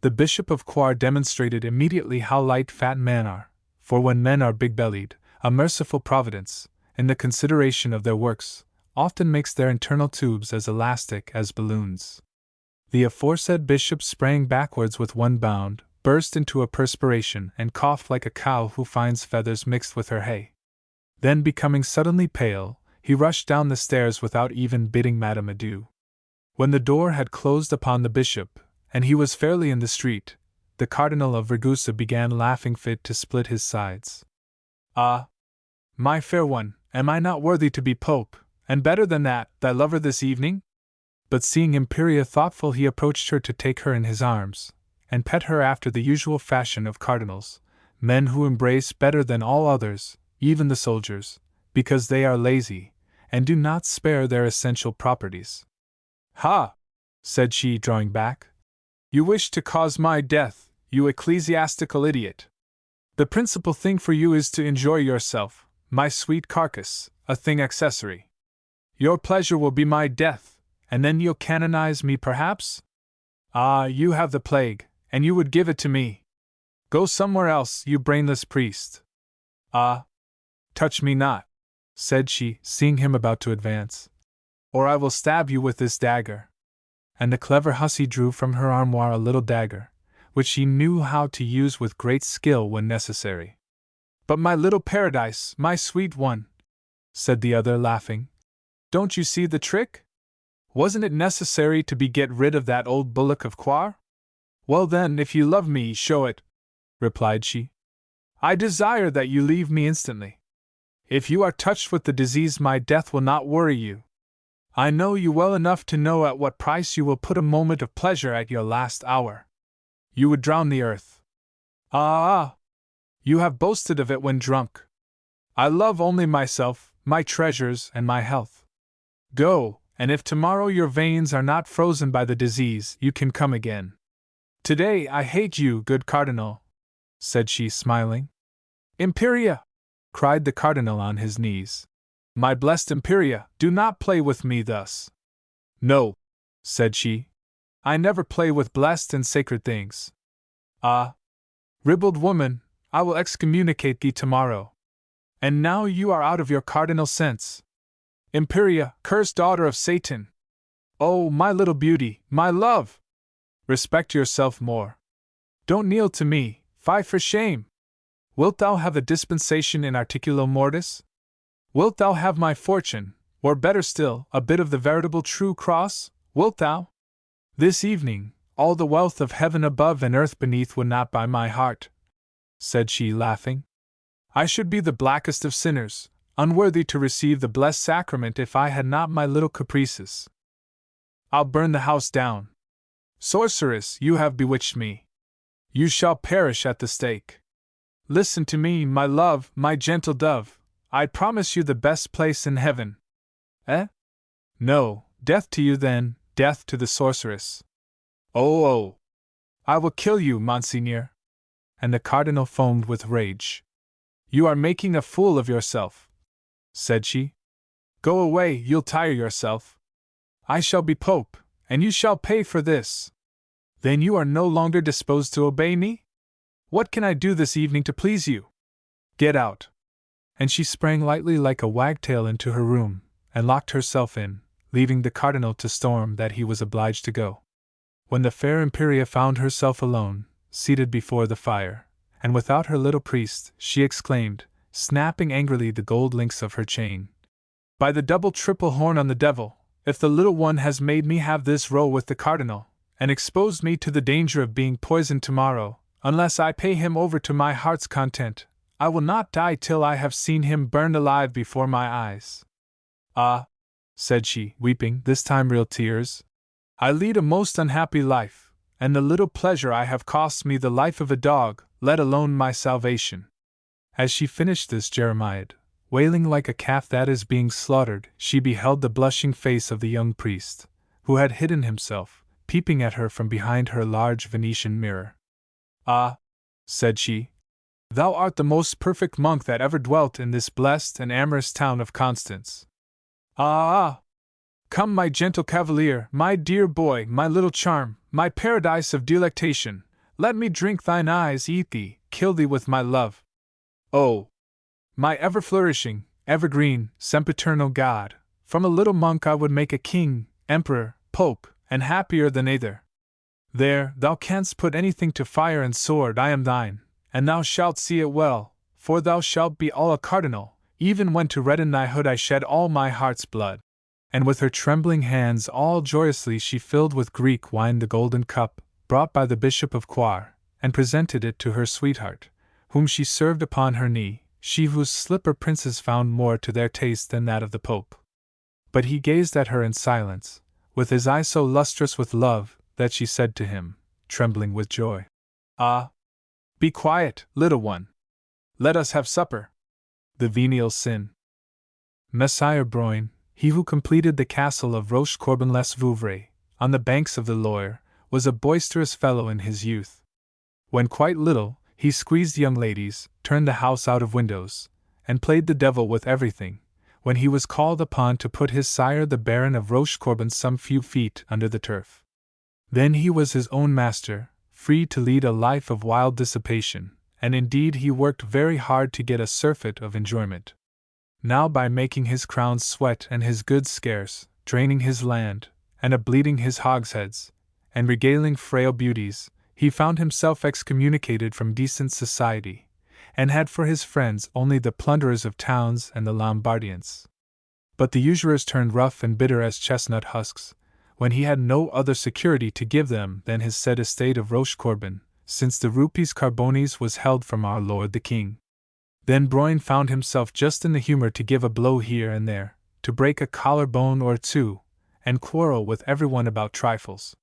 The Bishop of Coire demonstrated immediately how light fat men are, for when men are big-bellied, a merciful providence, in the consideration of their works, often makes their internal tubes as elastic as balloons. The aforesaid bishop sprang backwards with one bound, burst into a perspiration, and coughed like a cow who finds feathers mixed with her hay. Then, becoming suddenly pale, he rushed down the stairs without even bidding Madame adieu. When the door had closed upon the bishop, and he was fairly in the street, the Cardinal of Ragusa began laughing fit to split his sides. Ah, my fair one, am I not worthy to be Pope, and better than that, thy lover this evening? But seeing Imperia thoughtful, he approached her to take her in his arms, and pet her after the usual fashion of cardinals, men who embrace better than all others, even the soldiers, because they are lazy, and do not spare their essential properties. Ha! said she, drawing back. You wish to cause my death, you ecclesiastical idiot. The principal thing for you is to enjoy yourself, my sweet carcass, a thing accessory. Your pleasure will be my death, and then you'll canonize me perhaps? Ah, you have the plague, and you would give it to me. Go somewhere else, you brainless priest. Ah, touch me not, said she, seeing him about to advance, or I will stab you with this dagger. And the clever hussy drew from her armoire a little dagger, which she knew how to use with great skill when necessary. But my little Paradise, my sweet one, said the other, laughing, don't you see the trick? Wasn't it necessary to get rid of that old bullock of Coire? Well then, if you love me, show it, replied she. I desire that you leave me instantly. If you are touched with the disease, my death will not worry you. I know you well enough to know at what price you will put a moment of pleasure at your last hour. You would drown the earth. Ah! You have boasted of it when drunk. I love only myself, my treasures, and my health. Go, and if tomorrow your veins are not frozen by the disease, you can come again. Today I hate you, good Cardinal, said she, smiling. Imperia! Cried the cardinal on his knees. My blessed Imperia, do not play with me thus. No, said she. I never play with blessed and sacred things. Ah! Ribald woman, I will excommunicate thee tomorrow. And now you are out of your cardinal sense. Imperia, cursed daughter of Satan! Oh, my little beauty, my love! Respect yourself more. Don't kneel to me, fie for shame! Wilt thou have a dispensation in articulo mortis? Wilt thou have my fortune, or better still, a bit of the veritable true cross? Wilt thou? This evening, all the wealth of heaven above and earth beneath would not buy my heart, said she, laughing. I should be the blackest of sinners, unworthy to receive the blessed sacrament if I had not my little caprices. I'll burn the house down. Sorceress, you have bewitched me. You shall perish at the stake. Listen to me, my love, my gentle dove. I promise you the best place in heaven. Eh? No, death to you then, death to the sorceress. Oh! I will kill you, Monseigneur. And the cardinal foamed with rage. You are making a fool of yourself, said she. Go away, you'll tire yourself. I shall be Pope, and you shall pay for this. Then you are no longer disposed to obey me? What can I do this evening to please you? Get out. And she sprang lightly like a wagtail into her room, and locked herself in, leaving the cardinal to storm that he was obliged to go. When the fair Imperia found herself alone, seated before the fire, and without her little priest, she exclaimed, snapping angrily the gold links of her chain. By the double triple horn on the devil, if the little one has made me have this row with the cardinal, and exposed me to the danger of being poisoned tomorrow, unless I pay him over to my heart's content, I will not die till I have seen him burned alive before my eyes. Ah, said she, weeping, this time real tears. I lead a most unhappy life, and the little pleasure I have cost me the life of a dog, let alone my salvation. As she finished this Jeremiad, wailing like a calf that is being slaughtered, she beheld the blushing face of the young priest, who had hidden himself, peeping at her from behind her large Venetian mirror. Ah, said she, thou art the most perfect monk that ever dwelt in this blessed and amorous town of Constance. Ah! Come, my gentle cavalier, my dear boy, my little charm, my paradise of delectation, let me drink thine eyes, eat thee, kill thee with my love. Oh! My ever-flourishing, evergreen, sempiternal God, from a little monk I would make a king, emperor, pope, and happier than either. There, thou canst put anything to fire and sword, I am thine, and thou shalt see it well, for thou shalt be all a cardinal, even when to redden thy hood I shed all my heart's blood. And with her trembling hands all joyously she filled with Greek wine the golden cup, brought by the Bishop of Coire, and presented it to her sweetheart, whom she served upon her knee, she whose slipper princes found more to their taste than that of the Pope. But he gazed at her in silence, with his eyes so lustrous with love, that she said to him, trembling with joy, Ah! Be quiet, little one. Let us have supper. The venial sin. Messire Broyne, he who completed the castle of Rochecorbin-les-Vouvray, on the banks of the Loire, was a boisterous fellow in his youth. When quite little, he squeezed young ladies, turned the house out of windows, and played the devil with everything, when he was called upon to put his sire the Baron of Rochecorbin some few feet under the turf. Then he was his own master, free to lead a life of wild dissipation, and indeed he worked very hard to get a surfeit of enjoyment. Now by making his crown sweat and his goods scarce, draining his land, and bleeding his hogsheads, and regaling frail beauties, he found himself excommunicated from decent society, and had for his friends only the plunderers of towns and the Lombardians. But the usurers turned rough and bitter as chestnut husks, when he had no other security to give them than his said estate of Rochecorbin, since the rupees carbones was held from our lord the king. Then Broyne found himself just in the humor to give a blow here and there, to break a collar-bone or two, and quarrel with everyone about trifles.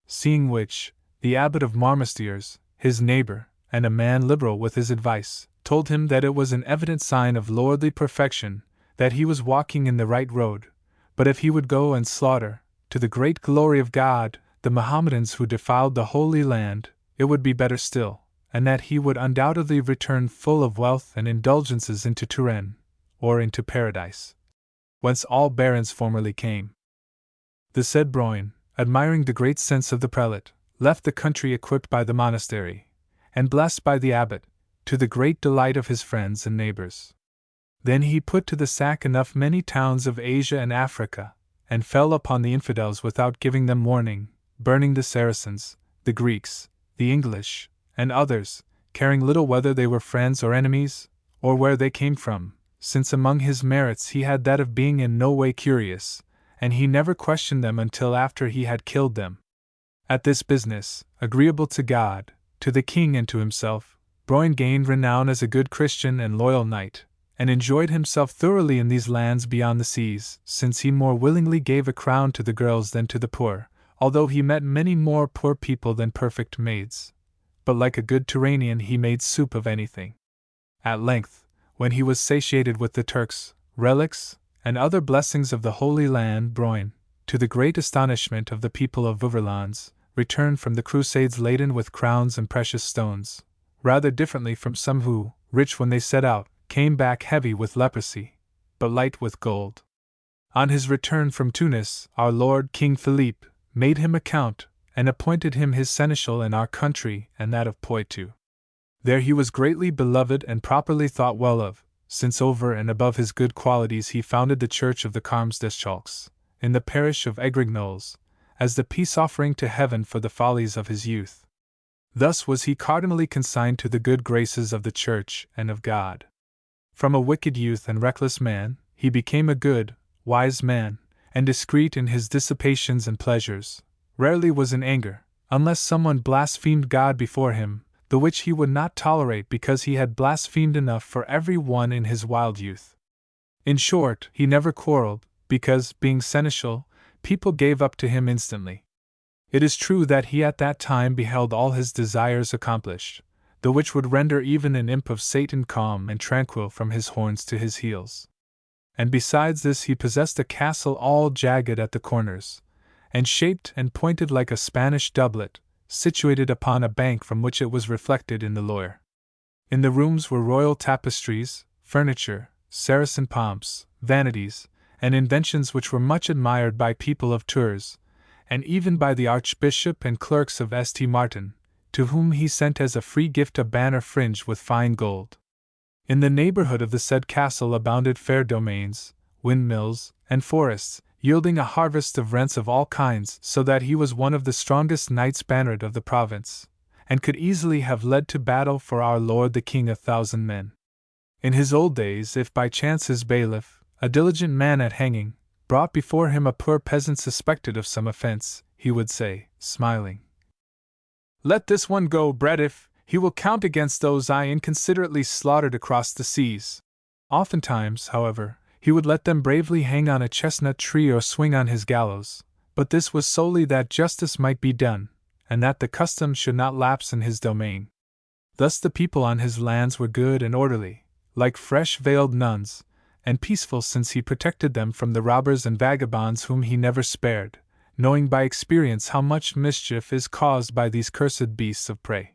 Seeing which, the abbot of Marmostiers, his neighbor, and a man liberal with his advice, told him that it was an evident sign of lordly perfection, that he was walking in the right road, but if he would go and slaughter, to the great glory of God, the Mohammedans who defiled the Holy Land, it would be better still, and that he would undoubtedly return full of wealth and indulgences into Touraine, or into Paradise, whence all barons formerly came. The said Broin, admiring the great sense of the prelate, left the country equipped by the monastery, and blessed by the abbot, to the great delight of his friends and neighbors. Then he put to the sack enough many towns of Asia and Africa, and fell upon the infidels without giving them warning, burning the Saracens, the Greeks, the English, and others, caring little whether they were friends or enemies, or where they came from, since among his merits he had that of being in no way curious, and he never questioned them until after he had killed them. At this business, agreeable to God, to the king and to himself, Broin gained renown as a good Christian and loyal knight, and enjoyed himself thoroughly in these lands beyond the seas, since he more willingly gave a crown to the girls than to the poor, although he met many more poor people than perfect maids. But like a good Turanian he made soup of anything. At length, when he was satiated with the Turks, relics, and other blessings of the Holy Land, Broin, to the great astonishment of the people of Vouverlans, returned from the Crusades laden with crowns and precious stones, rather differently from some who, rich when they set out, came back heavy with leprosy, but light with gold. On his return from Tunis, our Lord King Philippe made him a count, and appointed him his seneschal in our country and that of Poitou. There he was greatly beloved and properly thought well of, since over and above his good qualities he founded the church of the Carmes Deschalks, in the parish of Aigrignolles, as the peace offering to heaven for the follies of his youth. Thus was he cardinally consigned to the good graces of the church and of God. From a wicked youth and reckless man, he became a good, wise man, and discreet in his dissipations and pleasures, rarely was in anger, unless someone blasphemed God before him, the which he would not tolerate because he had blasphemed enough for every one in his wild youth. In short, he never quarreled, because, being seneschal, people gave up to him instantly. It is true that he at that time beheld all his desires accomplished, the which would render even an imp of Satan calm and tranquil from his horns to his heels. And besides this he possessed a castle all jagged at the corners, and shaped and pointed like a Spanish doublet, situated upon a bank from which it was reflected in the Loire. In the rooms were royal tapestries, furniture, Saracen pomps, vanities, and inventions which were much admired by people of Tours, and even by the archbishop and clerks of St. Martin, to whom he sent as a free gift a banner fringed with fine gold. In the neighborhood of the said castle abounded fair domains, windmills, and forests, yielding a harvest of rents of all kinds, so that he was one of the strongest knights banneret of the province, and could easily have led to battle for our lord the king 1,000 men. In his old days, if by chance his bailiff, a diligent man at hanging, brought before him a poor peasant suspected of some offense, he would say, smiling, "Let this one go, Brediff, he will count against those I inconsiderately slaughtered across the seas." Oftentimes, however, he would let them bravely hang on a chestnut tree or swing on his gallows, but this was solely that justice might be done, and that the custom should not lapse in his domain. Thus the people on his lands were good and orderly, like fresh veiled nuns, and peaceful since he protected them from the robbers and vagabonds whom he never spared, knowing by experience how much mischief is caused by these cursed beasts of prey.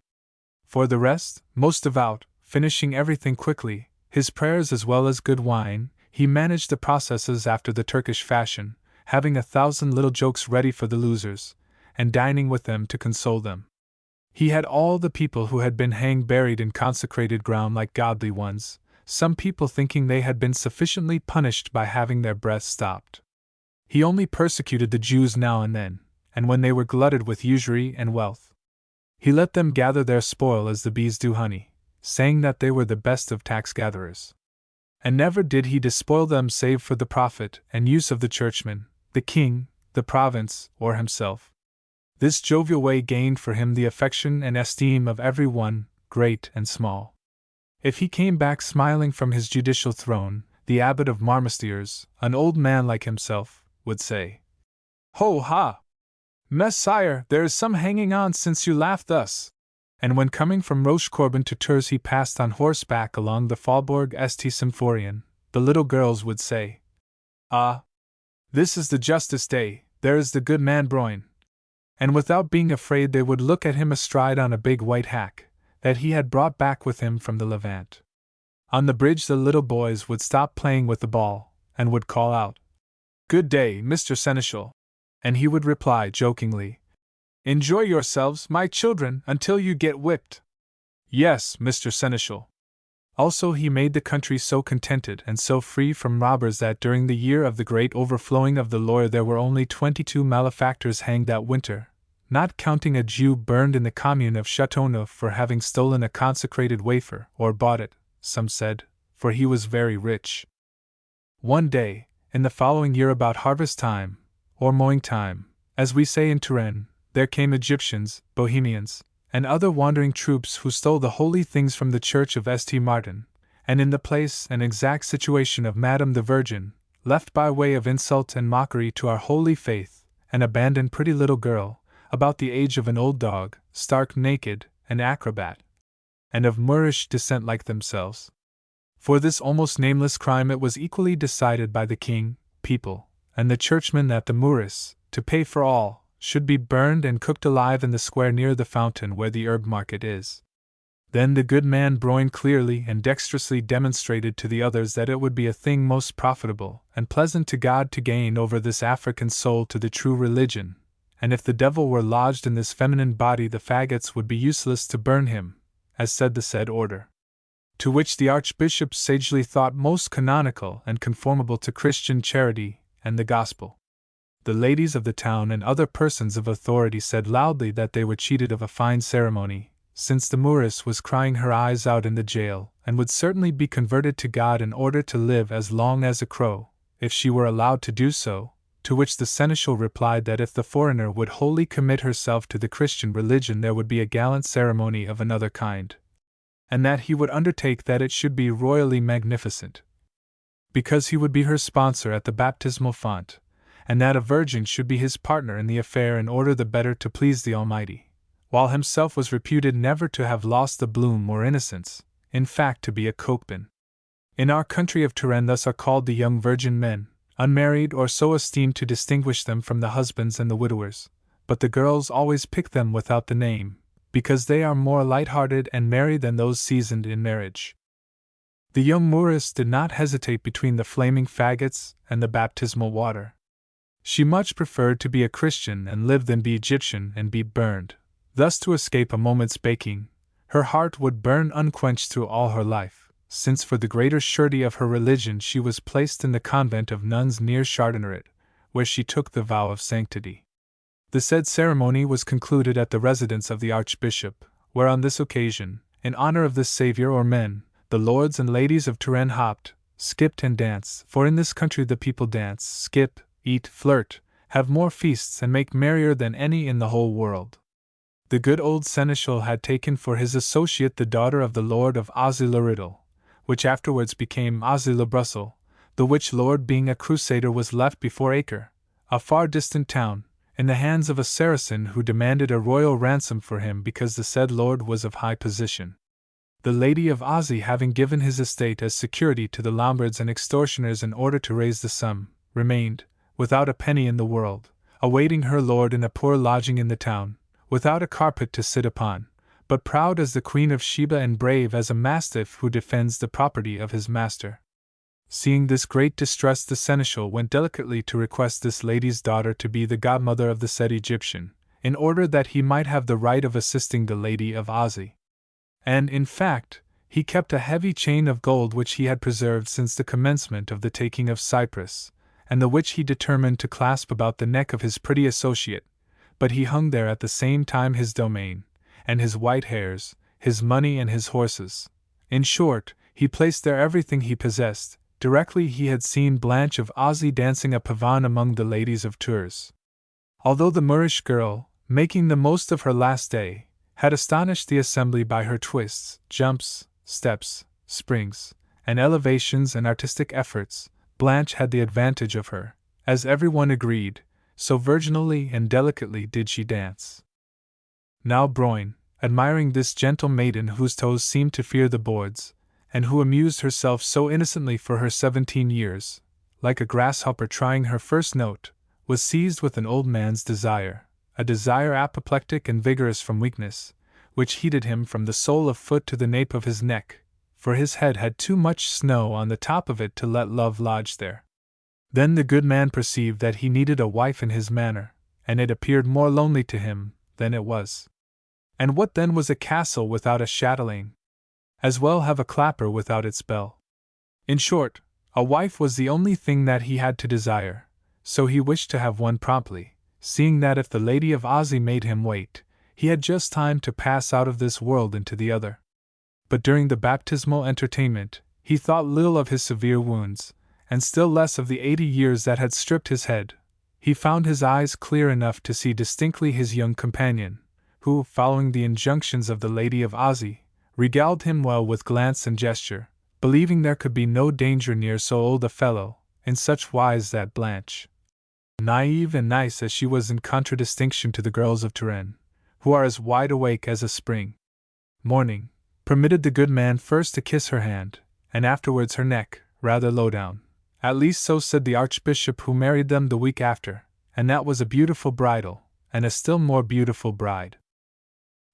For the rest, most devout, finishing everything quickly, his prayers as well as good wine, he managed the processes after the Turkish fashion, having 1,000 little jokes ready for the losers, and dining with them to console them. He had all the people who had been hanged buried in consecrated ground like godly ones, some people thinking they had been sufficiently punished by having their breath stopped. He only persecuted the Jews now and then, and when they were glutted with usury and wealth. He let them gather their spoil as the bees do honey, saying that they were the best of tax-gatherers. And never did he despoil them save for the profit and use of the churchman, the king, the province, or himself. This jovial way gained for him the affection and esteem of every one, great and small. If he came back smiling from his judicial throne, the abbot of Marmostiers, an old man like himself, would say, "Ho ha! Messire, there is some hanging on since you laugh thus." And when coming from Rochecorbin to Tours he passed on horseback along the Faubourg St. Symphorien, the little girls would say, "Ah! This is the Justice Day, there is the good man Broin." And without being afraid they would look at him astride on a big white hack, that he had brought back with him from the Levant. On the bridge the little boys would stop playing with the ball, and would call out, "Good day, Mr. Seneschal," and he would reply jokingly, "Enjoy yourselves, my children, until you get whipped." "Yes, Mr. Seneschal." Also, he made the country so contented and so free from robbers that during the year of the great overflowing of the Loire there were only 22 malefactors hanged that winter, not counting a Jew burned in the commune of Châteauneuf for having stolen a consecrated wafer, or bought it, some said, for he was very rich. One day, in the following year about harvest time, or mowing time, as we say in Touraine, there came Egyptians, Bohemians, and other wandering troops who stole the holy things from the church of St. Martin, and in the place and exact situation of Madame the Virgin, left by way of insult and mockery to our holy faith, an abandoned pretty little girl, about the age of an old dog, stark naked, an acrobat, and of Moorish descent like themselves. For this almost nameless crime it was equally decided by the king, people, and the churchmen that the Moorish, to pay for all, should be burned and cooked alive in the square near the fountain where the herb market is. Then the good man Broyne clearly and dexterously demonstrated to the others that it would be a thing most profitable and pleasant to God to gain over this African soul to the true religion, and if the devil were lodged in this feminine body the faggots would be useless to burn him, as said the said order. To which the Archbishop sagely thought most canonical and conformable to Christian charity and the gospel. The ladies of the town and other persons of authority said loudly that they were cheated of a fine ceremony, since the Moorish was crying her eyes out in the jail, and would certainly be converted to God in order to live as long as a crow, if she were allowed to do so, to which the seneschal replied that if the foreigner would wholly commit herself to the Christian religion there would be a gallant ceremony of another kind, and that he would undertake that it should be royally magnificent, because he would be her sponsor at the baptismal font, and that a virgin should be his partner in the affair in order the better to please the Almighty, while himself was reputed never to have lost the bloom or innocence, in fact to be a Coquebin. In our country of Touraine thus are called the young virgin men, unmarried or so esteemed to distinguish them from the husbands and the widowers, but the girls always pick them without the name, because they are more light-hearted and merry than those seasoned in marriage. The young Moorish did not hesitate between the flaming faggots and the baptismal water. She much preferred to be a Christian and live than be Egyptian and be burned, thus to escape a moment's baking. Her heart would burn unquenched through all her life, since for the greater surety of her religion she was placed in the convent of nuns near Chardonneret, where she took the vow of sanctity. The said ceremony was concluded at the residence of the Archbishop, where on this occasion, in honor of this Saviour or men, the lords and ladies of Touraine hopped, skipped and danced, for in this country the people dance, skip, eat, flirt, have more feasts and make merrier than any in the whole world. The good old seneschal had taken for his associate the daughter of the lord of Auzy-le-Riddle, which afterwards became Auzy-le-Brussels, the which lord being a crusader was left before Acre, a far distant town, in the hands of a Saracen who demanded a royal ransom for him because the said lord was of high position. The lady of Auzy having given his estate as security to the Lombards and extortioners in order to raise the sum, remained, without a penny in the world, awaiting her lord in a poor lodging in the town, without a carpet to sit upon, but proud as the Queen of Sheba and brave as a mastiff who defends the property of his master. Seeing this great distress the seneschal went delicately to request this lady's daughter to be the godmother of the said Egyptian, in order that he might have the right of assisting the lady of Auzy. And, in fact, he kept a heavy chain of gold which he had preserved since the commencement of the taking of Cyprus, and the which he determined to clasp about the neck of his pretty associate, but he hung there at the same time his domain, and his white hairs, his money and his horses. In short, he placed there everything he possessed, directly he had seen Blanche of Auzy dancing a pavane among the ladies of Tours. Although the Moorish girl, making the most of her last day, had astonished the assembly by her twists, jumps, steps, springs, and elevations and artistic efforts, Blanche had the advantage of her, as everyone agreed, so virginally and delicately did she dance. Now Broyne, admiring this gentle maiden whose toes seemed to fear the boards, and who amused herself so innocently for her 17 years, like a grasshopper trying her first note, was seized with an old man's desire, a desire apoplectic and vigorous from weakness, which heated him from the sole of foot to the nape of his neck, for his head had too much snow on the top of it to let love lodge there. Then the good man perceived that he needed a wife in his manner, and it appeared more lonely to him than it was. And what then was a castle without a chatelaine? As well have a clapper without its bell. In short, a wife was the only thing that he had to desire, so he wished to have one promptly, seeing that if the Lady of Ozzy made him wait, he had just time to pass out of this world into the other. But during the baptismal entertainment, he thought little of his severe wounds, and still less of the 80 years that had stripped his head. He found his eyes clear enough to see distinctly his young companion, who, following the injunctions of the Lady of Ozzy, regaled him well with glance and gesture, believing there could be no danger near so old a fellow, in such wise that Blanche, naive and nice as she was in contradistinction to the girls of Touraine, who are as wide awake as a spring morning, permitted the good man first to kiss her hand, and afterwards her neck, rather low down. At least so said the archbishop who married them the week after, and that was a beautiful bridal, and a still more beautiful bride.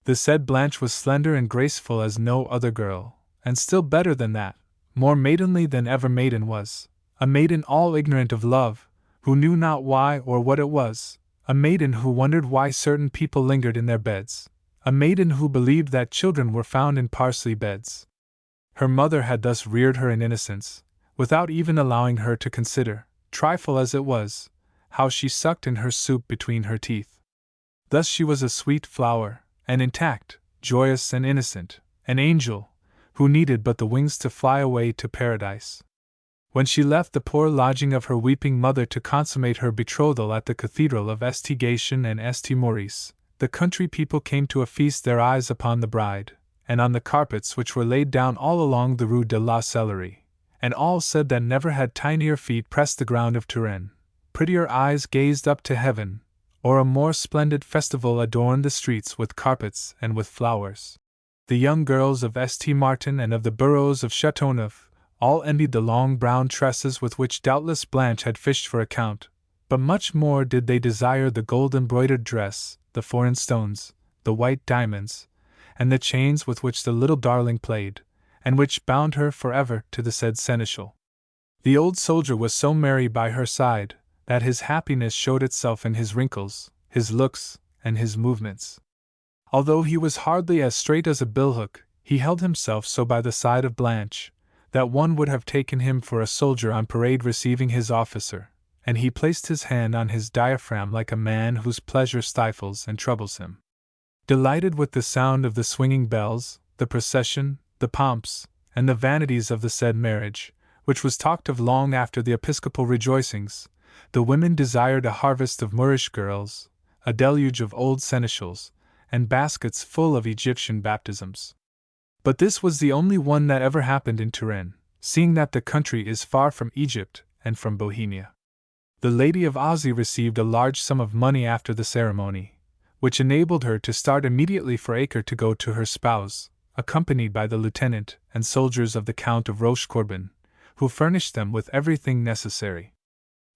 The said Blanche was slender and graceful as no other girl, and still better than that, more maidenly than ever maiden was, a maiden all ignorant of love, who knew not why or what it was, a maiden who wondered why certain people lingered in their beds, a maiden who believed that children were found in parsley beds. Her mother had thus reared her in innocence, without even allowing her to consider, trifle as it was, how she sucked in her soup between her teeth. Thus she was a sweet flower, and intact, joyous and innocent, an angel, who needed but the wings to fly away to paradise. When she left the poor lodging of her weeping mother to consummate her betrothal at the cathedral of St. Gatien and St. Maurice, the country people came to feast their eyes upon the bride, and on the carpets which were laid down all along the Rue de la Sellerie, and all said that never had tinier feet pressed the ground of Touraine, prettier eyes gazed up to heaven, or a more splendid festival adorned the streets with carpets and with flowers. The young girls of St. Martin and of the boroughs of Châteauneuf all envied the long brown tresses with which doubtless Blanche had fished for account, but much more did they desire the gold-embroidered dress, the foreign stones, the white diamonds, and the chains with which the little darling played, and which bound her forever to the said seneschal. The old soldier was so merry by her side, that his happiness showed itself in his wrinkles, his looks, and his movements. Although he was hardly as straight as a billhook, he held himself so by the side of Blanche, that one would have taken him for a soldier on parade receiving his officer, and he placed his hand on his diaphragm like a man whose pleasure stifles and troubles him. Delighted with the sound of the swinging bells, the procession, the pomps, and the vanities of the said marriage, which was talked of long after the episcopal rejoicings, the women desired a harvest of Moorish girls, a deluge of old seneschals, and baskets full of Egyptian baptisms. But this was the only one that ever happened in Touraine, seeing that the country is far from Egypt and from Bohemia. The Lady of Ozzy received a large sum of money after the ceremony, which enabled her to start immediately for Acre to go to her spouse, accompanied by the lieutenant and soldiers of the Count of Rochecorbin, who furnished them with everything necessary.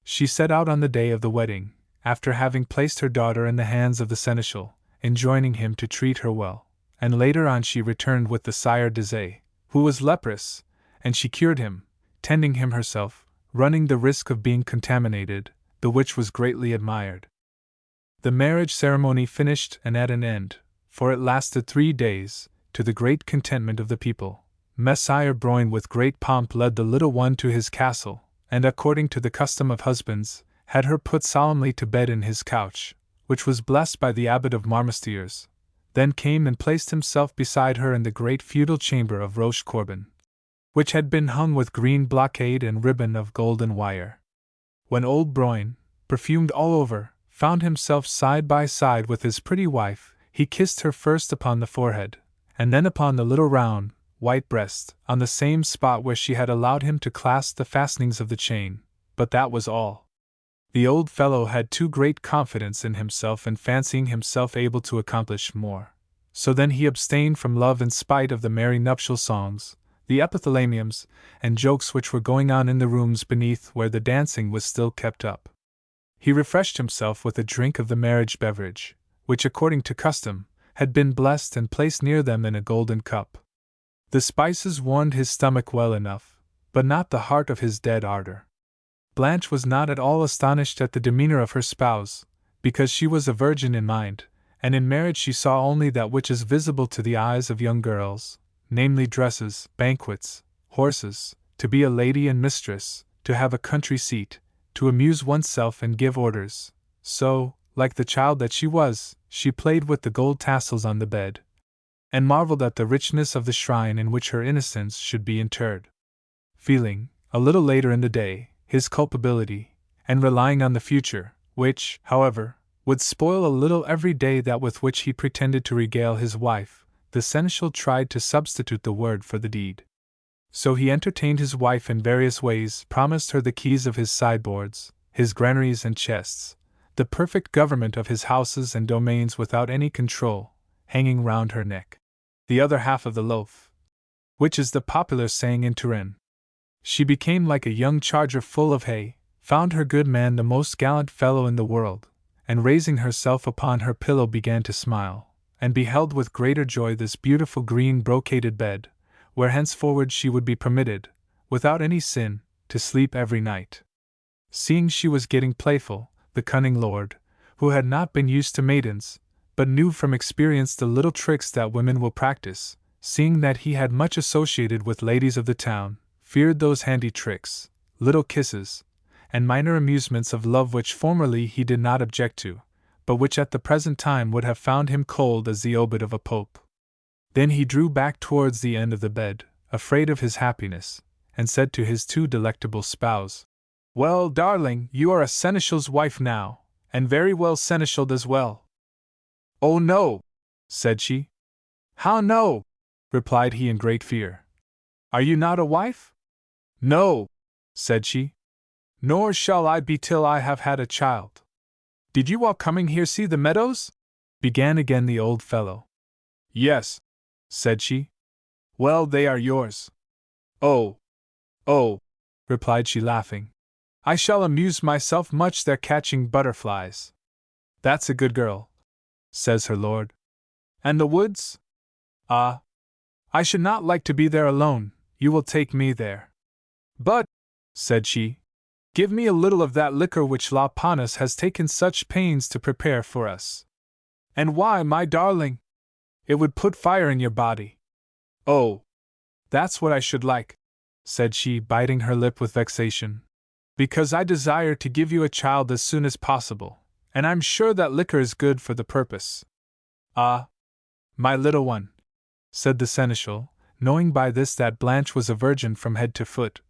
She set out on the day of the wedding, after having placed her daughter in the hands of the seneschal, enjoining him to treat her well, and later on she returned with the Sire Dezay, who was leprous, and she cured him, tending him herself, running the risk of being contaminated, the which was greatly admired. The marriage ceremony finished and at an end, for it lasted 3 days, to the great contentment of the people. Messire Broyne with great pomp led the little one to his castle, and according to the custom of husbands, had her put solemnly to bed in his couch, which was blessed by the abbot of Marmostiers, then came and placed himself beside her in the great feudal chamber of Rochecorbin, which had been hung with green brocade and ribbon of golden wire. When old Broyne, perfumed all over, found himself side by side with his pretty wife, he kissed her first upon the forehead, and then upon the little round, white breast, on the same spot where she had allowed him to clasp the fastenings of the chain, but that was all. The old fellow had too great confidence in himself and fancying himself able to accomplish more. So then he abstained from love in spite of the merry nuptial songs, the epithalamiums, and jokes which were going on in the rooms beneath where the dancing was still kept up. He refreshed himself with a drink of the marriage beverage, which according to custom, had been blessed and placed near them in a golden cup. The spices warmed his stomach well enough, but not the heart of his dead ardor. Blanche was not at all astonished at the demeanor of her spouse, because she was a virgin in mind, and in marriage she saw only that which is visible to the eyes of young girls, namely dresses, banquets, horses, to be a lady and mistress, to have a country seat, to amuse oneself and give orders. So, like the child that she was, she played with the gold tassels on the bed, and marveled at the richness of the shrine in which her innocence should be interred. Feeling, a little later in the day, his culpability, and relying on the future, which, however, would spoil a little every day that with which he pretended to regale his wife, the seneschal tried to substitute the word for the deed. So he entertained his wife in various ways, promised her the keys of his sideboards, his granaries and chests, the perfect government of his houses and domains without any control, hanging round her neck the other half of the loaf, which is the popular saying in Turin. She became like a young charger full of hay, found her good man the most gallant fellow in the world, and raising herself upon her pillow began to smile, and beheld with greater joy this beautiful green brocaded bed, where henceforward she would be permitted, without any sin, to sleep every night. Seeing she was getting playful, the cunning lord, who had not been used to maidens, but knew from experience the little tricks that women will practice, seeing that he had much associated with ladies of the town, feared those handy tricks, little kisses, and minor amusements of love which formerly he did not object to, but which at the present time would have found him cold as the obit of a pope. Then he drew back towards the end of the bed, afraid of his happiness, and said to his too delectable spouse, "Well, darling, you are a seneschal's wife now, and very well seneschaled as well." "Oh no," said she. "How no?" replied he in great fear. "Are you not a wife?" "No," said she. "Nor shall I be till I have had a child." "Did you while coming here see the meadows?" began again the old fellow. "Yes," said she. "Well, they are yours." "Oh, oh," replied she laughing. "I shall amuse myself much there catching butterflies." "That's a good girl," says her lord. "And the woods?" "Ah, I should not like to be there alone, you will take me there." "But," said she, "give me a little of that liquor which La Panus has taken such pains to prepare for us." "And why, my darling?" "It would put fire in your body." "Oh, that's what I should like," said she, biting her lip with vexation. "Because I desire to give you a child as soon as possible, and I'm sure that liquor is good for the purpose." "Ah, my little one," said the seneschal, knowing by this that Blanche was a virgin from head to foot,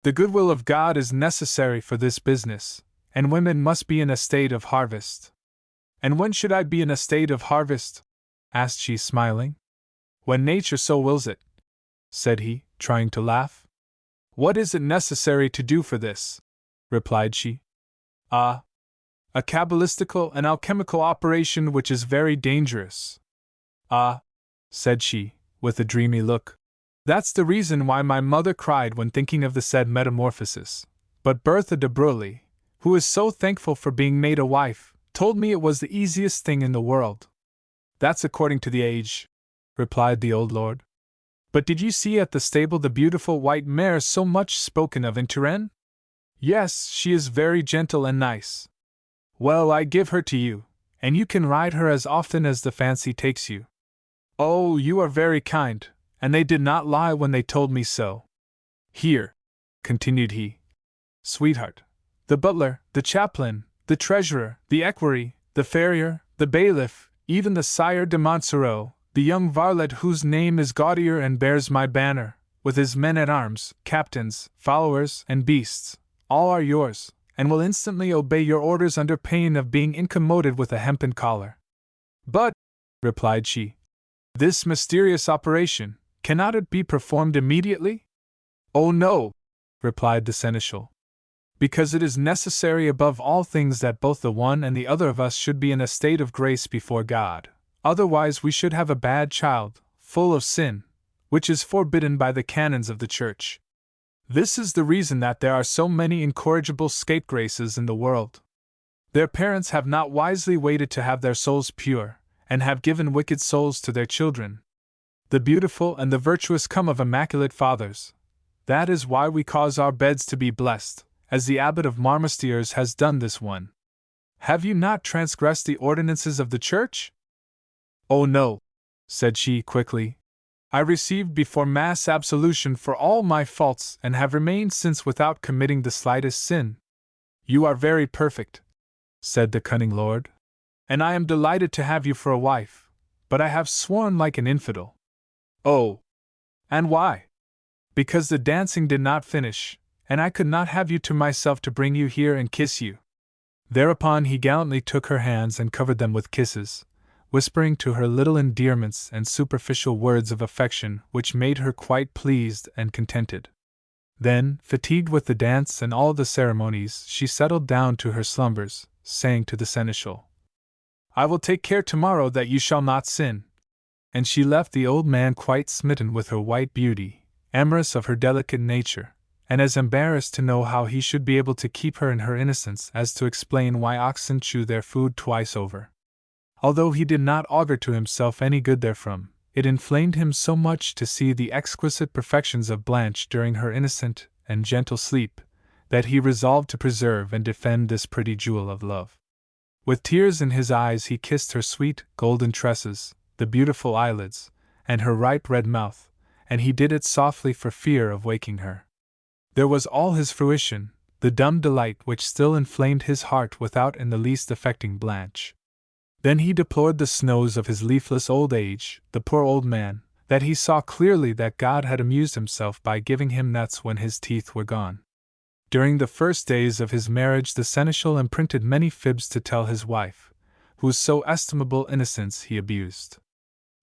"the goodwill of God is necessary for this business, and women must be in a state of harvest." "And when should I be in a state of harvest?" asked she, smiling. "When nature so wills it," said he, trying to laugh. "What is it necessary to do for this?" replied she. "Ah, a cabalistical and alchemical operation which is very dangerous." "Ah," said she, with a dreamy look, "that's the reason why my mother cried when thinking of the said metamorphosis. But Bertha de Broglie, who is so thankful for being made a wife, told me it was the easiest thing in the world." "That's according to the age," replied the old lord. "But did you see at the stable the beautiful white mare so much spoken of in Turin?" "Yes, she is very gentle and nice." "Well, I give her to you, and you can ride her as often as the fancy takes you." "Oh, you are very kind, and they did not lie when they told me so. Here," continued he, "sweetheart, the butler, the chaplain, the treasurer, the equerry, the farrier, the bailiff, even the Sire de Montsoreau, the young varlet whose name is Gaudier and bears my banner, with his men-at-arms, captains, followers, and beasts, all are yours, and will instantly obey your orders under pain of being incommoded with a hempen collar." "But," replied she, "this mysterious operation, cannot it be performed immediately?" "Oh no," replied the seneschal, "because it is necessary above all things that both the one and the other of us should be in a state of grace before God, otherwise we should have a bad child, full of sin, which is forbidden by the canons of the Church. This is the reason that there are so many incorrigible scapegraces in the world. Their parents have not wisely waited to have their souls pure, and have given wicked souls to their children. The beautiful and the virtuous come of immaculate fathers. That is why we cause our beds to be blessed, as the abbot of Marmostiers has done this one. Have you not transgressed the ordinances of the church? Oh no, said she quickly. I received before Mass absolution for all my faults and have remained since without committing the slightest sin. You are very perfect, said the cunning lord, and I am delighted to have you for a wife, but I have sworn like an infidel. Oh! And why? Because the dancing did not finish, and I could not have you to myself to bring you here and kiss you. Thereupon he gallantly took her hands and covered them with kisses, whispering to her little endearments and superficial words of affection which made her quite pleased and contented. Then, fatigued with the dance and all the ceremonies, she settled down to her slumbers, saying to the seneschal, I will take care tomorrow that you shall not sin. And she left the old man quite smitten with her white beauty, amorous of her delicate nature, and as embarrassed to know how he should be able to keep her in her innocence as to explain why oxen chew their food twice over. Although he did not augur to himself any good therefrom, it inflamed him so much to see the exquisite perfections of Blanche during her innocent and gentle sleep, that he resolved to preserve and defend this pretty jewel of love. With tears in his eyes he kissed her sweet, golden tresses, the beautiful eyelids, and her ripe red mouth, and he did it softly for fear of waking her. There was all his fruition, the dumb delight which still inflamed his heart without in the least affecting Blanche. Then he deplored the snows of his leafless old age, the poor old man, that he saw clearly that God had amused himself by giving him nuts when his teeth were gone. During the first days of his marriage the seneschal imprinted many fibs to tell his wife, whose so estimable innocence he abused.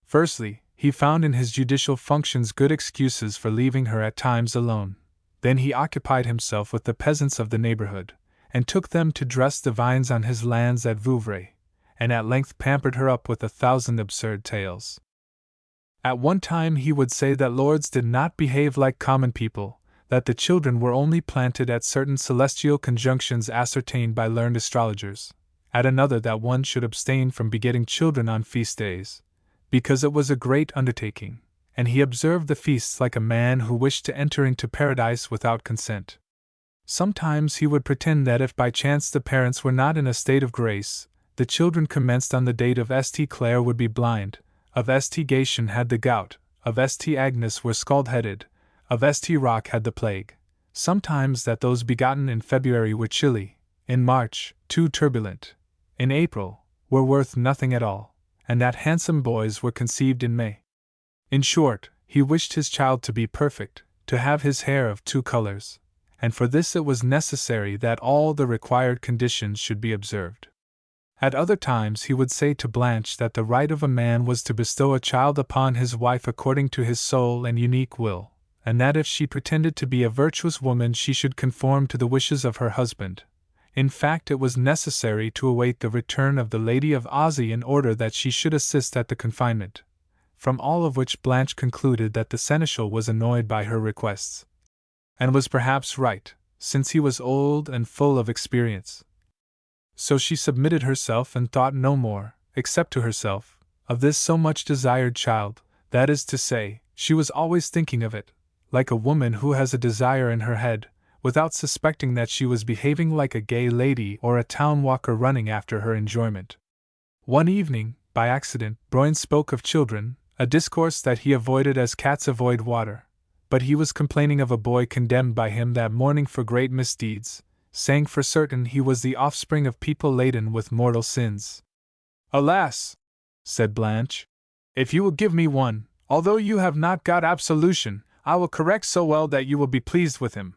Firstly, he found in his judicial functions good excuses for leaving her at times alone. Then he occupied himself with the peasants of the neighborhood, and took them to dress the vines on his lands at Vouvray, and at length pampered her up with 1,000 absurd tales. At one time he would say that lords did not behave like common people, that the children were only planted at certain celestial conjunctions ascertained by learned astrologers, at another that one should abstain from begetting children on feast days, because it was a great undertaking, and he observed the feasts like a man who wished to enter into paradise without consent. Sometimes he would pretend that if by chance the parents were not in a state of grace, the children commenced on the date of St. Claire would be blind, of St. Gatian had the gout, of St. Agnes were scald-headed, of St. Roch had the plague. Sometimes that those begotten in February were chilly, in March, too turbulent, in April, were worth nothing at all, and that handsome boys were conceived in May. In short, he wished his child to be perfect, to have his hair of 2 colors, and for this it was necessary that all the required conditions should be observed. At other times he would say to Blanche that the right of a man was to bestow a child upon his wife according to his sole and unique will, and that if she pretended to be a virtuous woman she should conform to the wishes of her husband. In fact, it was necessary to await the return of the Lady of Ozzy in order that she should assist at the confinement, from all of which Blanche concluded that the seneschal was annoyed by her requests. And was perhaps right, since he was old and full of experience. So she submitted herself and thought no more, except to herself, of this so much desired child, that is to say, she was always thinking of it, like a woman who has a desire in her head, without suspecting that she was behaving like a gay lady or a town walker running after her enjoyment. One evening, by accident, Bruin spoke of children, a discourse that he avoided as cats avoid water, but he was complaining of a boy condemned by him that morning for great misdeeds, saying for certain he was the offspring of people laden with mortal sins. Alas, said Blanche, if you will give me one, although you have not got absolution, I will correct so well that you will be pleased with him.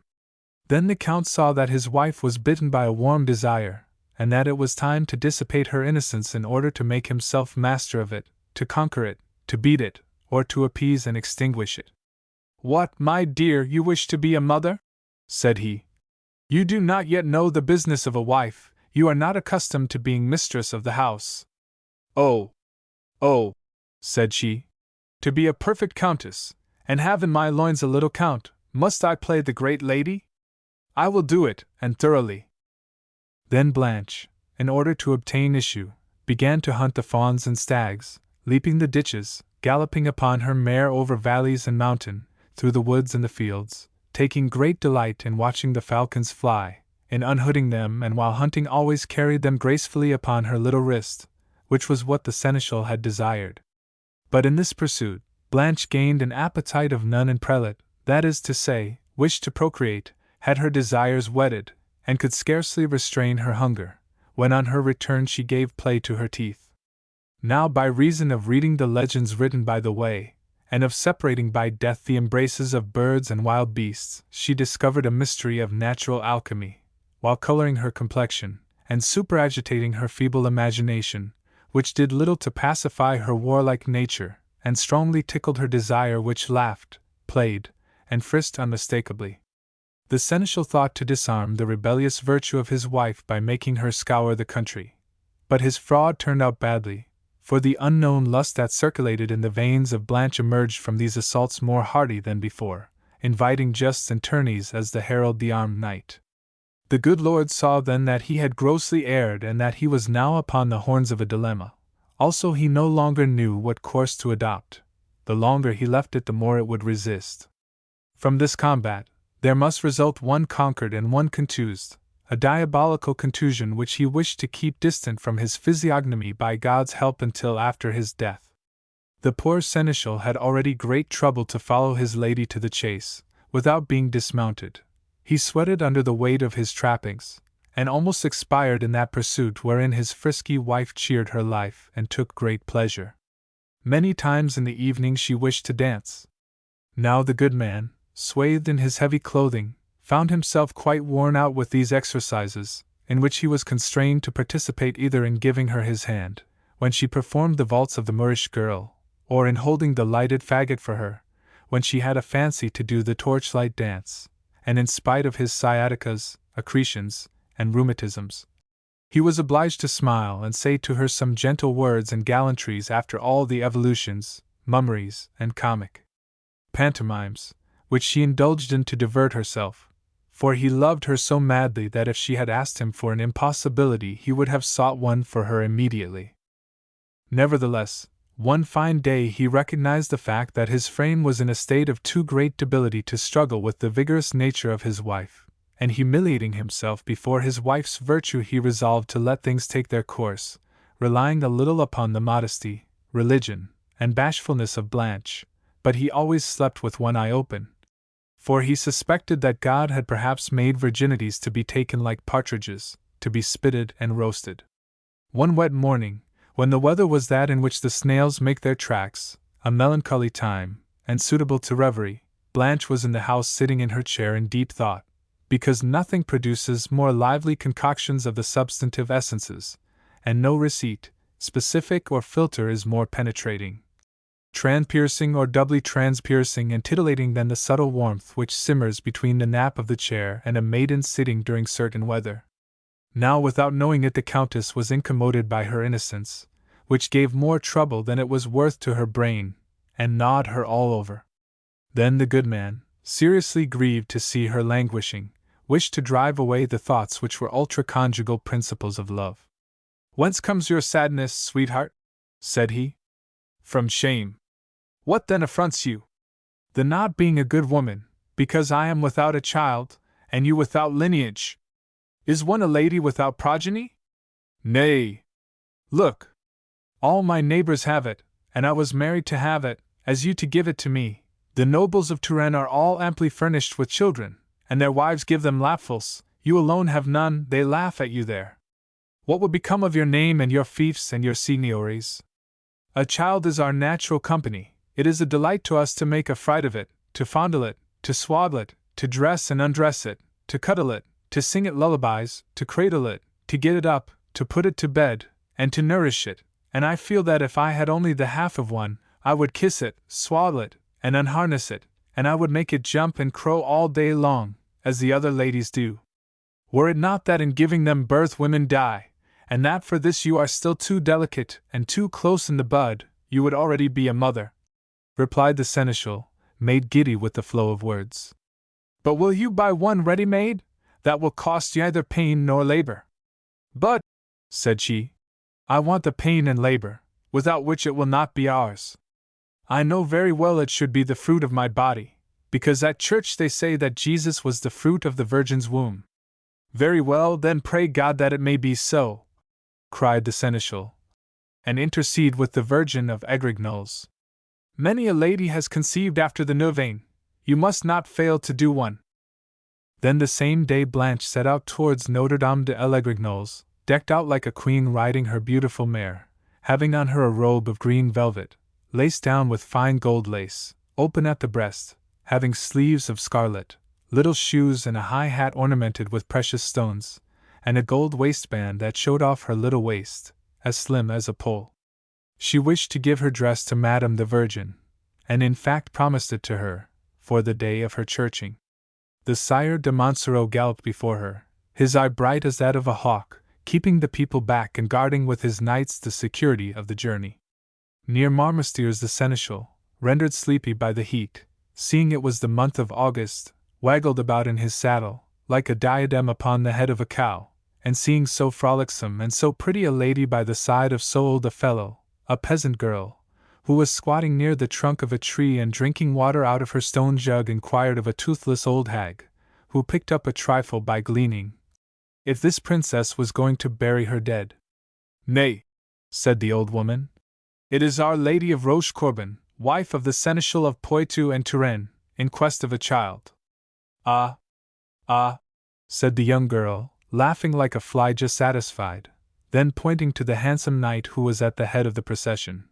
Then the Count saw that his wife was bitten by a warm desire, and that it was time to dissipate her innocence in order to make himself master of it, to conquer it, to beat it, or to appease and extinguish it. What, my dear, you wish to be a mother? Said he. You do not yet know the business of a wife, you are not accustomed to being mistress of the house. Oh, said she, to be a perfect countess, and have in my loins a little count, must I play the great lady? I will do it, and thoroughly. Then Blanche, in order to obtain issue, began to hunt the fawns and stags, leaping the ditches, galloping upon her mare over valleys and mountain, through the woods and the fields, taking great delight in watching the falcons fly, in unhooding them, and while hunting always carried them gracefully upon her little wrist, which was what the seneschal had desired. But in this pursuit, Blanche gained an appetite of nun and prelate, that is to say, wished to procreate, had her desires whetted, and could scarcely restrain her hunger, when on her return she gave play to her teeth. Now, by reason of reading the legends written by the way, and of separating by death the embraces of birds and wild beasts, she discovered a mystery of natural alchemy, while coloring her complexion, and superagitating her feeble imagination, which did little to pacify her warlike nature, and strongly tickled her desire, which laughed, played, and frisked unmistakably. The seneschal thought to disarm the rebellious virtue of his wife by making her scour the country. But his fraud turned out badly, for the unknown lust that circulated in the veins of Blanche emerged from these assaults more hearty than before, inviting justs and tourneys as the herald the armed knight. The good lord saw then that he had grossly erred and that he was now upon the horns of a dilemma. Also he no longer knew what course to adopt. The longer he left it, the more it would resist. From this combat, there must result one conquered and one contused, a diabolical contusion which he wished to keep distant from his physiognomy by God's help until after his death. The poor seneschal had already great trouble to follow his lady to the chase, without being dismounted. He sweated under the weight of his trappings, and almost expired in that pursuit wherein his frisky wife cheered her life and took great pleasure. Many times in the evening she wished to dance. Now the good man, swathed in his heavy clothing, found himself quite worn out with these exercises, in which he was constrained to participate either in giving her his hand, when she performed the waltz of the Moorish girl, or in holding the lighted faggot for her, when she had a fancy to do the torchlight dance, and in spite of his sciaticas, accretions, and rheumatisms, he was obliged to smile and say to her some gentle words and gallantries after all the evolutions, mummeries, and comic pantomimes, which she indulged in to divert herself, for he loved her so madly that if she had asked him for an impossibility he would have sought one for her immediately. Nevertheless, one fine day he recognized the fact that his frame was in a state of too great debility to struggle with the vigorous nature of his wife, and humiliating himself before his wife's virtue he resolved to let things take their course, relying a little upon the modesty, religion, and bashfulness of Blanche, but he always slept with one eye open, for he suspected that God had perhaps made virginities to be taken like partridges, to be spitted and roasted. One wet morning, when the weather was that in which the snails make their tracks, a melancholy time, and suitable to reverie, Blanche was in the house sitting in her chair in deep thought, because nothing produces more lively concoctions of the substantive essences, and no receipt, specific or filter, is more penetrating, transpiercing or doubly transpiercing and titillating than the subtle warmth which simmers between the nap of the chair and a maiden sitting during certain weather. Now, without knowing it, the Countess was incommoded by her innocence, which gave more trouble than it was worth to her brain, and gnawed her all over. Then the good man, seriously grieved to see her languishing, wished to drive away the thoughts which were ultra-conjugal principles of love. "Whence comes your sadness, sweetheart?" said he. "From shame." "What then affronts you?" "The not being a good woman, because I am without a child, and you without lineage. Is one a lady without progeny? Nay. Look. All my neighbors have it, and I was married to have it, as you to give it to me. The nobles of Touraine are all amply furnished with children, and their wives give them lapfuls. You alone have none, they laugh at you there. What would become of your name and your fiefs and your seigniories? A child is our natural company. It is a delight to us to make a fright of it, to fondle it, to swaddle it, to dress and undress it, to cuddle it, to sing it lullabies, to cradle it, to get it up, to put it to bed, and to nourish it, and I feel that if I had only the half of one, I would kiss it, swaddle it, and unharness it, and I would make it jump and crow all day long, as the other ladies do. Were it not that in giving them birth women die, and that for this you are still too delicate and too close in the bud, you would already be a mother," replied the seneschal, made giddy with the flow of words. "But will you buy one ready-made? That will cost neither pain nor labor." "But," said she, I want the pain and labor, without which it will not be ours. I know very well it should be the fruit of my body, because at church they say that Jesus was the fruit of the Virgin's womb. Very well, then pray God that it may be so, cried the seneschal, and intercede with the Virgin of Egrignols. Many a lady has conceived after the neuvaine. You must not fail to do one. Then the same day Blanche set out towards Notre Dame de l'Egrignols, decked out like a queen riding her beautiful mare, having on her a robe of green velvet, laced down with fine gold lace, open at the breast, having sleeves of scarlet, little shoes and a high hat ornamented with precious stones, and a gold waistband that showed off her little waist, as slim as a pole. She wished to give her dress to Madame the Virgin, and in fact promised it to her, for the day of her churching. The Sire de Montsoreau galloped before her, his eye bright as that of a hawk, keeping the people back and guarding with his knights the security of the journey. Near Marmostiers the seneschal, rendered sleepy by the heat, seeing it was the month of August, waggled about in his saddle, like a diadem upon the head of a cow, and seeing so frolicsome and so pretty a lady by the side of so old a fellow, a peasant girl, who was squatting near the trunk of a tree and drinking water out of her stone jug, inquired of a toothless old hag, who picked up a trifle by gleaning, if this princess was going to bury her dead. Nay, said the old woman, it is Our Lady of Rochecorbin, wife of the Seneschal of Poitou and Touraine, in quest of a child. Ah, said the young girl, laughing like a fly just satisfied, then pointing to the handsome knight who was at the head of the procession.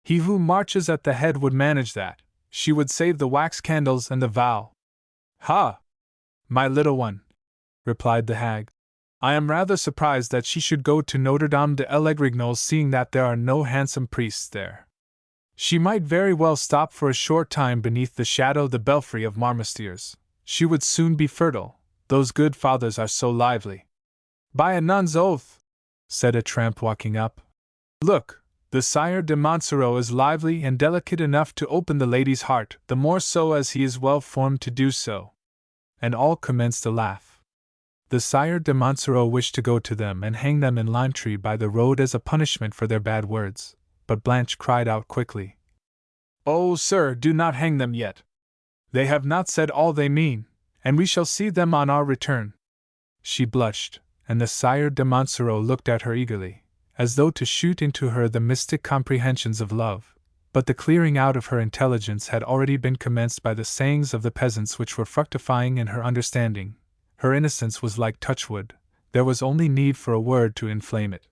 He who marches at the head would manage that. She would save the wax candles and the vow. Ha! My little one, replied the hag. I am rather surprised that she should go to Notre Dame de l'Egrignols, seeing that there are no handsome priests there. She might very well stop for a short time beneath the shadow of the belfry of Marmostiers. She would soon be fertile, those good fathers are so lively. By a nun's oath, said a tramp walking up. Look, the Sire de Montsoreau is lively and delicate enough to open the lady's heart, the more so as he is well formed to do so. And all commenced to laugh. The Sire de Montsoreau wished to go to them and hang them in lime tree by the road as a punishment for their bad words, but Blanche cried out quickly, Oh, sir, do not hang them yet. They have not said all they mean, and we shall see them on our return. She blushed, and the Sire de Montsoreau looked at her eagerly, as though to shoot into her the mystic comprehensions of love, but the clearing out of her intelligence had already been commenced by the sayings of the peasants which were fructifying in her understanding. Her innocence was like touchwood, there was only need for a word to inflame it.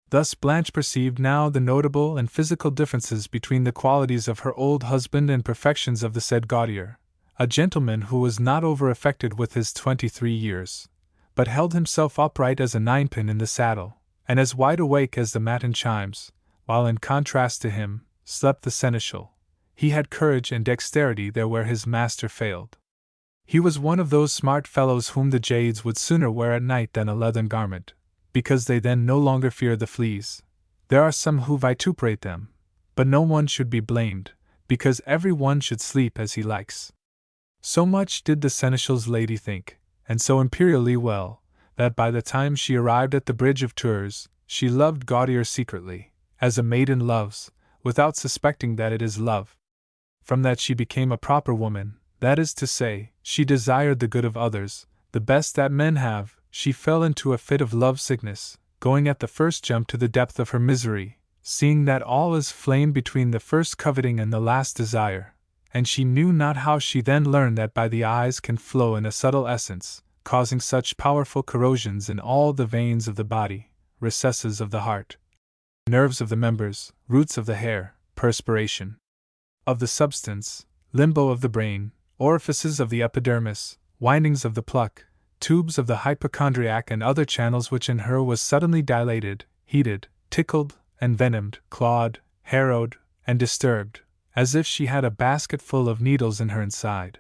Thus Blanche perceived now the notable and physical differences between the qualities of her old husband and perfections of the said Gaudier, a gentleman who was not over-affected with his 23 years, but held himself upright as a ninepin in the saddle, and as wide awake as the matin chimes, while in contrast to him, slept the seneschal. He had courage and dexterity there where his master failed. He was one of those smart fellows whom the jades would sooner wear at night than a leathern garment, because they then no longer fear the fleas. There are some who vituperate them, but no one should be blamed, because every one should sleep as he likes. So much did the seneschal's lady think, and so imperially well, that by the time she arrived at the bridge of Tours, she loved Gaudier secretly, as a maiden loves, without suspecting that it is love. From that she became a proper woman, that is to say, she desired the good of others, the best that men have. She fell into a fit of love-sickness, going at the first jump to the depth of her misery, seeing that all is flame between the first coveting and the last desire, and she knew not how. She then learned that by the eyes can flow in a subtle essence, causing such powerful corrosions in all the veins of the body, recesses of the heart, nerves of the members, roots of the hair, perspiration of the substance, limbo of the brain, orifices of the epidermis, windings of the pluck, tubes of the hypochondriac, and other channels which in her was suddenly dilated, heated, tickled, envenomed, clawed, harrowed, and disturbed, as if she had a basket full of needles in her inside.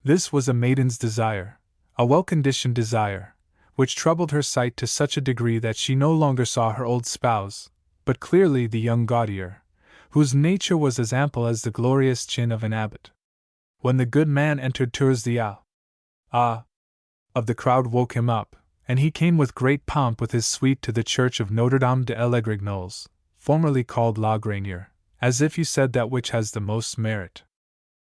This was a maiden's desire, a well-conditioned desire, which troubled her sight to such a degree that she no longer saw her old spouse, but clearly the young Gaudier, whose nature was as ample as the glorious chin of an abbot. When the good man entered Tours, the of the crowd woke him up, and he came with great pomp with his suite to the church of Notre Dame de l'Agrignoles, formerly called La Grenier, as if you said that which has the most merit.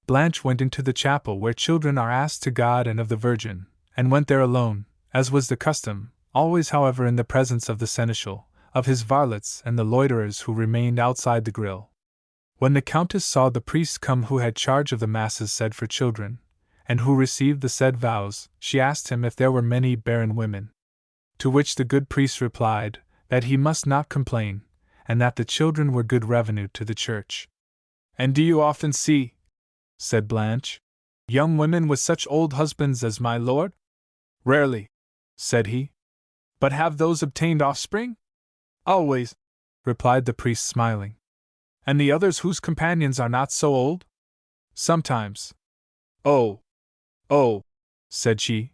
Blanche went into the chapel where children are asked to God and of the Virgin, and went there alone, as was the custom, always however in the presence of the seneschal, of his varlets and the loiterers who remained outside the grille. When the Countess saw the priest come who had charge of the masses said for children, and who received the said vows, she asked him if there were many barren women. To which the good priest replied, that he must not complain, and that the children were good revenue to the church. And do you often see, said Blanche, young women with such old husbands as my lord? Rarely, said he. But have those obtained offspring? Always, replied the priest smiling. And the others whose companions are not so old? Sometimes. Oh, said she.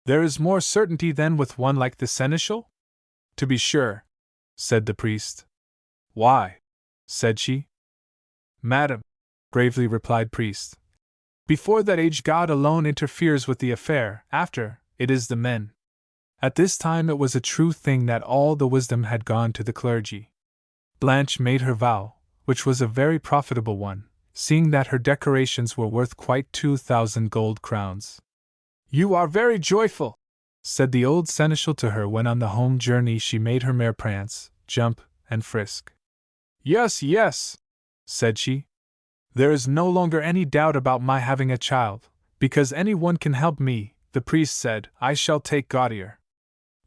There is more certainty than with one like the seneschal? To be sure, said the priest. Why? Said she. Madam, gravely replied priest, before that age God alone interferes with the affair, after, it is the men. At this time it was a true thing that all the wisdom had gone to the clergy. Blanche made her vow, which was a very profitable one, seeing that her decorations were worth quite 2,000 gold crowns. You are very joyful, said the old seneschal to her when on the home journey she made her mare prance, jump, and frisk. Yes, said she. There is no longer any doubt about my having a child, because any one can help me, the priest said. I shall take Gaudier.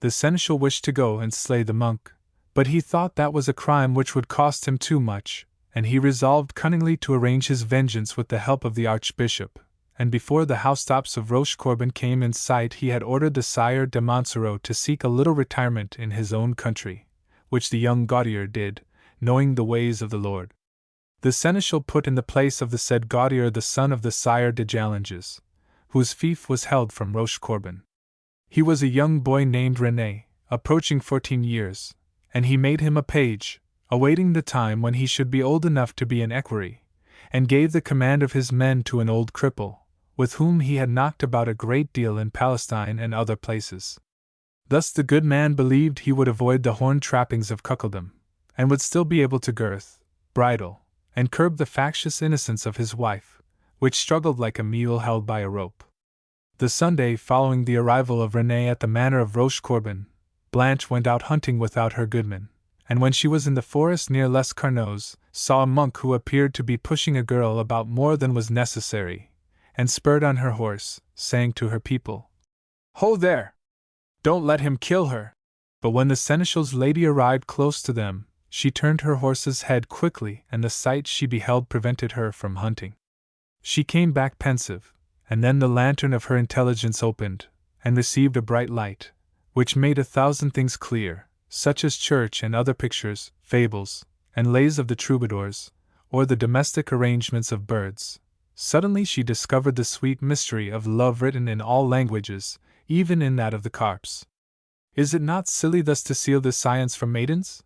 The seneschal wished to go and slay the monk, but he thought that was a crime which would cost him too much, and he resolved cunningly to arrange his vengeance with the help of the archbishop, and before the housetops of Rochecorbin came in sight he had ordered the Sire de Montsoreau to seek a little retirement in his own country, which the young Gaudier did, knowing the ways of the Lord. The seneschal put in the place of the said Gaudier the son of the Sire de Jallanges, whose fief was held from Rochecorbin. He was a young boy named René, approaching 14 years, and he made him a page, awaiting the time when he should be old enough to be an equerry, and gave the command of his men to an old cripple, with whom he had knocked about a great deal in Palestine and other places. Thus the good man believed he would avoid the horned trappings of cuckoldom, and would still be able to girth, bridle, and curb the factious innocence of his wife, which struggled like a mule held by a rope. The Sunday following the arrival of René at the manor of Rochecorbin, Blanche went out hunting without her goodman, and when she was in the forest near Les Carnots, saw a monk who appeared to be pushing a girl about more than was necessary, and spurred on her horse, saying to her people, "Ho there! Don't let him kill her!" But when the seneschal's lady arrived close to them, she turned her horse's head quickly, and the sight she beheld prevented her from hunting. She came back pensive, and then the lantern of her intelligence opened, and received a bright light, which made 1,000 things clear, such as church and other pictures, fables, and lays of the troubadours, or the domestic arrangements of birds. Suddenly she discovered the sweet mystery of love written in all languages, even in that of the carps. Is it not silly thus to seal this science from maidens?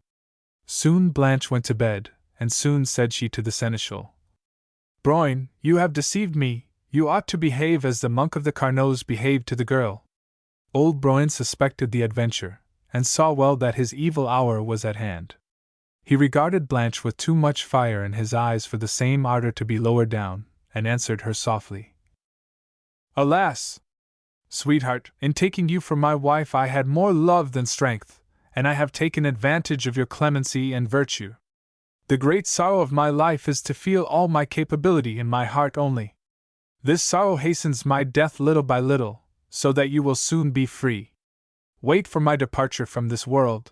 Soon Blanche went to bed, and soon said she to the seneschal, "Broin, you have deceived me, you ought to behave as the monk of the Carnots behaved to the girl." Old Broin suspected the adventure, and saw well that his evil hour was at hand. He regarded Blanche with too much fire in his eyes for the same ardor to be lowered down, and answered her softly, "Alas! Sweetheart, in taking you for my wife I had more love than strength, and I have taken advantage of your clemency and virtue. The great sorrow of my life is to feel all my capability in my heart only. This sorrow hastens my death little by little, so that you will soon be free. Wait for my departure from this world.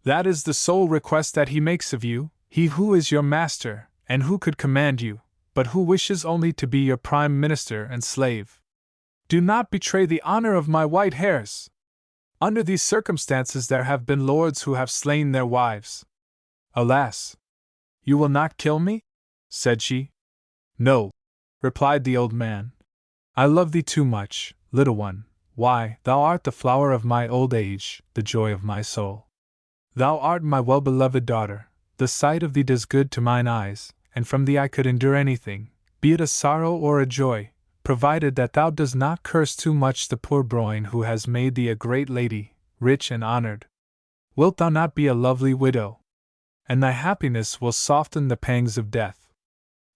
That is the sole request that he makes of you, he who is your master, and who could command you, but who wishes only to be your prime minister and slave. Do not betray the honor of my white hairs. Under these circumstances there have been lords who have slain their wives. Alas! You will not kill me?" said she. "No," replied the old man. "I love thee too much, little one. Why, thou art the flower of my old age, the joy of my soul. Thou art my well-beloved daughter, the sight of thee does good to mine eyes, and from thee I could endure anything, be it a sorrow or a joy, provided that thou dost not curse too much the poor Broin who has made thee a great lady, rich and honored? Wilt thou not be a lovely widow? And thy happiness will soften the pangs of death.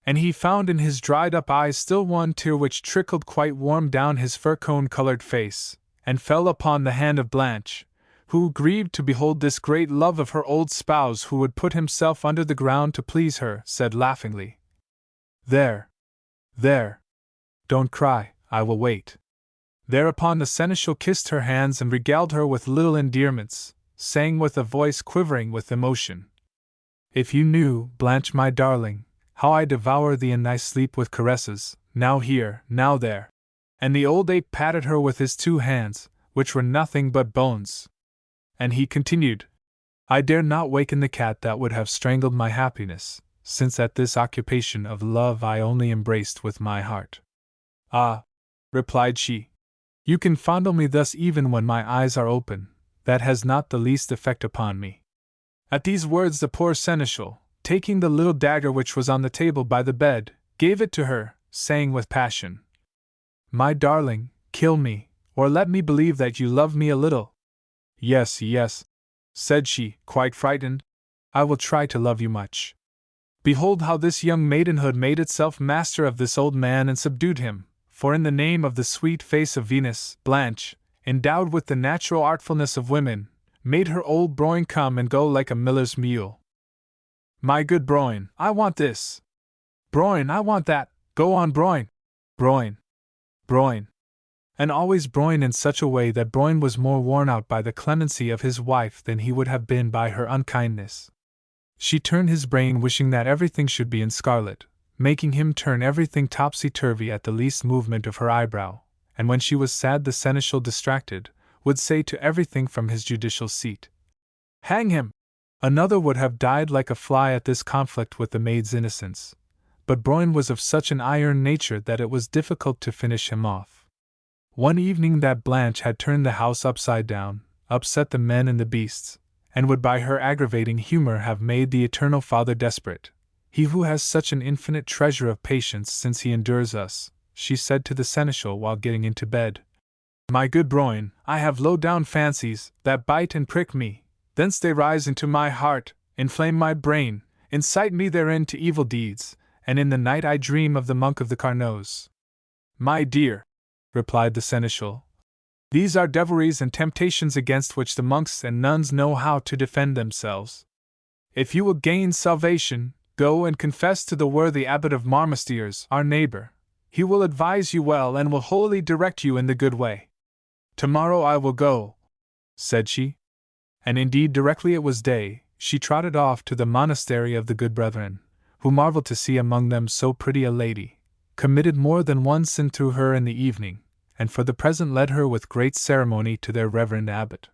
And he found in his dried-up eyes still one tear which trickled quite warm down his fur-cone-colored face, and fell upon the hand of Blanche, who grieved to behold this great love of her old spouse who would put himself under the ground to please her, said laughingly, There! There! Don't cry, I will wait. Thereupon the seneschal kissed her hands and regaled her with little endearments, saying with a voice quivering with emotion, If you knew, Blanche my darling, how I devour thee in thy sleep with caresses, now here, now there. And the old ape patted her with his 2 hands, which were nothing but bones. And he continued, I dare not waken the cat that would have strangled my happiness, since at this occupation of love I only embraced with my heart. Ah, replied she, you can fondle me thus even when my eyes are open, that has not the least effect upon me. At these words the poor seneschal, taking the little dagger which was on the table by the bed, gave it to her, saying with passion, My darling, kill me, or let me believe that you love me a little. Yes, yes, said she, quite frightened, I will try to love you much. Behold how this young maidenhood made itself master of this old man and subdued him, for in the name of the sweet face of Venus, Blanche, endowed with the natural artfulness of women, made her old Broin come and go like a miller's mule. My good Broin, I want this. Broin, I want that. Go on, Broin. Broin. Broin. And always Broin in such a way that Broin was more worn out by the clemency of his wife than he would have been by her unkindness. She turned his brain wishing that everything should be in scarlet, making him turn everything topsy-turvy at the least movement of her eyebrow, and when she was sad the seneschal distracted, would say to everything from his judicial seat, Hang him! Another would have died like a fly at this conflict with the maid's innocence, but Broin was of such an iron nature that it was difficult to finish him off. One evening that Blanche had turned the house upside down, upset the men and the beasts, and would by her aggravating humor have made the Eternal Father desperate, he who has such an infinite treasure of patience since he endures us, she said to the seneschal while getting into bed, My good Broin, I have low-down fancies that bite and prick me. Thence they rise into my heart, inflame my brain, incite me therein to evil deeds, and in the night I dream of the monk of the Carnoz. My dear, replied the seneschal, these are devilries and temptations against which the monks and nuns know how to defend themselves. If you will gain salvation, go and confess to the worthy abbot of Marmostiers, our neighbor. He will advise you well and will wholly direct you in the good way. Tomorrow I will go, said she. And indeed directly it was day, she trotted off to the monastery of the good brethren, who marveled to see among them so pretty a lady, committed more than one sin through her in the evening, and for the present led her with great ceremony to their reverend abbot.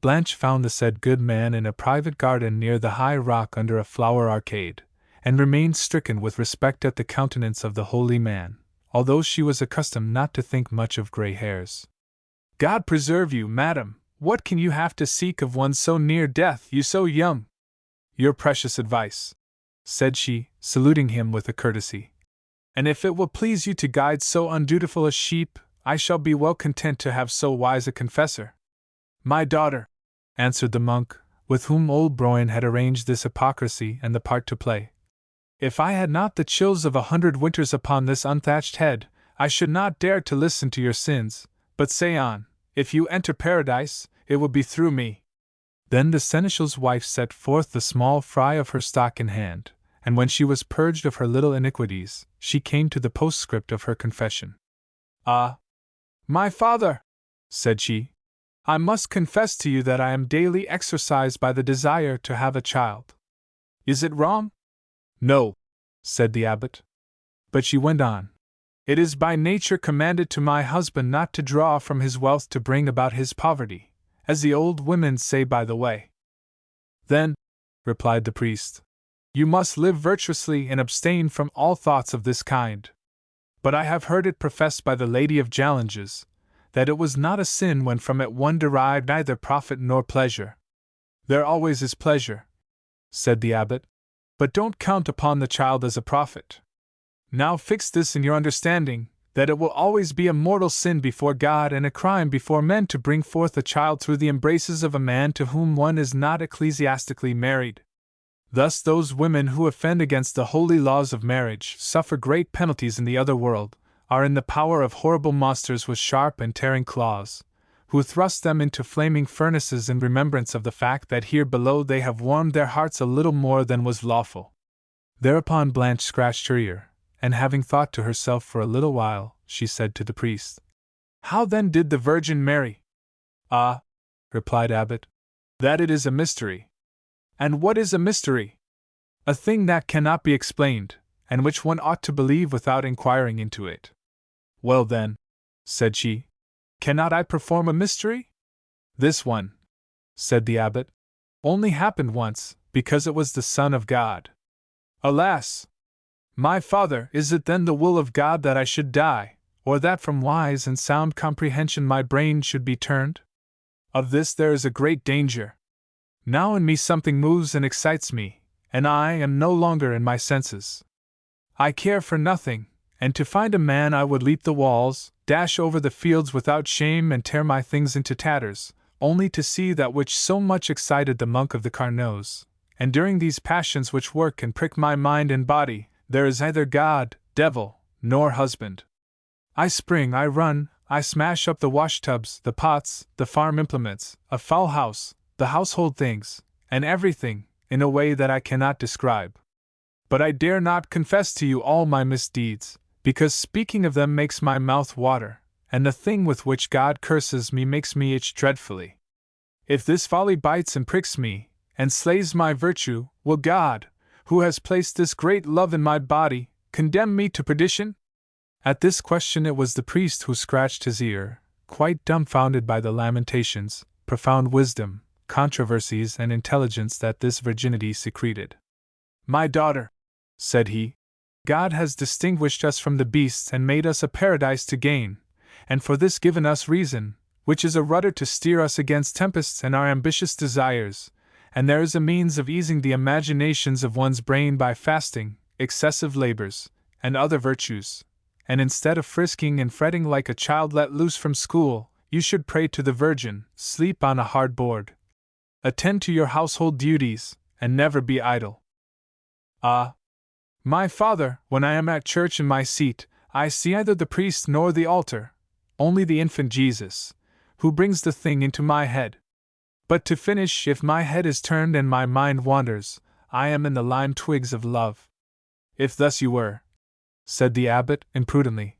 Blanche found the said good man in a private garden near the high rock under a flower arcade, and remained stricken with respect at the countenance of the holy man, although she was accustomed not to think much of grey hairs. God preserve you, madam! What can you have to seek of one so near death, you so young? Your precious advice, said she, saluting him with a courtesy. And if it will please you to guide so undutiful a sheep, I shall be well content to have so wise a confessor. My daughter, answered the monk, with whom old Broin had arranged this hypocrisy and the part to play. If I had not the chills of 100 winters upon this unthatched head, I should not dare to listen to your sins, but say on. If you enter paradise, it will be through me. Then the seneschal's wife set forth the small fry of her stock in hand, and when she was purged of her little iniquities, she came to the postscript of her confession. Ah, my father, said she, I must confess to you that I am daily exercised by the desire to have a child. Is it wrong? No, said the abbot. But she went on. It is by nature commanded to my husband not to draw from his wealth to bring about his poverty, as the old women say by the way. Then, replied the priest, you must live virtuously and abstain from all thoughts of this kind. But I have heard it professed by the Lady of Jallanges, that it was not a sin when from it one derived neither profit nor pleasure. There always is pleasure, said the abbot, but don't count upon the child as a profit. Now fix this in your understanding, that it will always be a mortal sin before God and a crime before men to bring forth a child through the embraces of a man to whom one is not ecclesiastically married. Thus those women who offend against the holy laws of marriage suffer great penalties in the other world, are in the power of horrible monsters with sharp and tearing claws, who thrust them into flaming furnaces in remembrance of the fact that here below they have warmed their hearts a little more than was lawful. Thereupon Blanche scratched her ear, and having thought to herself for a little while, she said to the priest, "How then did the Virgin Mary?" "Ah," replied Abbot, "that it is a mystery." "And what is a mystery?" "A thing that cannot be explained, and which one ought to believe without inquiring into it." "Well then," said she, "cannot I perform a mystery?" "This one," said the abbot, "only happened once, because it was the Son of God." "Alas! My father, is it then the will of God that I should die, or that from wise and sound comprehension my brain should be turned? Of this there is a great danger. Now in me something moves and excites me, and I am no longer in my senses. I care for nothing, and to find a man I would leap the walls, dash over the fields without shame and tear my things into tatters, only to see that which so much excited the monk of the Carnots. And during these passions which work and prick my mind and body, there is neither God, devil, nor husband. I spring, I run, I smash up the washtubs, the pots, the farm implements, a fowl house, the household things, and everything, in a way that I cannot describe. But I dare not confess to you all my misdeeds, because speaking of them makes my mouth water, and the thing with which God curses me makes me itch dreadfully. If this folly bites and pricks me, and slays my virtue, will God, who has placed this great love in my body, condemn me to perdition?" At this question it was the priest who scratched his ear, quite dumbfounded by the lamentations, profound wisdom, controversies, and intelligence that this virginity secreted. "My daughter," said he, "God has distinguished us from the beasts and made us a paradise to gain, and for this given us reason, which is a rudder to steer us against tempests and our ambitious desires, and there is a means of easing the imaginations of one's brain by fasting, excessive labors, and other virtues, and instead of frisking and fretting like a child let loose from school, you should pray to the Virgin, sleep on a hard board, attend to your household duties, and never be idle." "Ah, my father, when I am at church in my seat, I see neither the priest nor the altar, only the infant Jesus, who brings the thing into my head. But to finish, if my head is turned and my mind wanders, I am in the lime twigs of love." "If thus you were," said the abbot imprudently,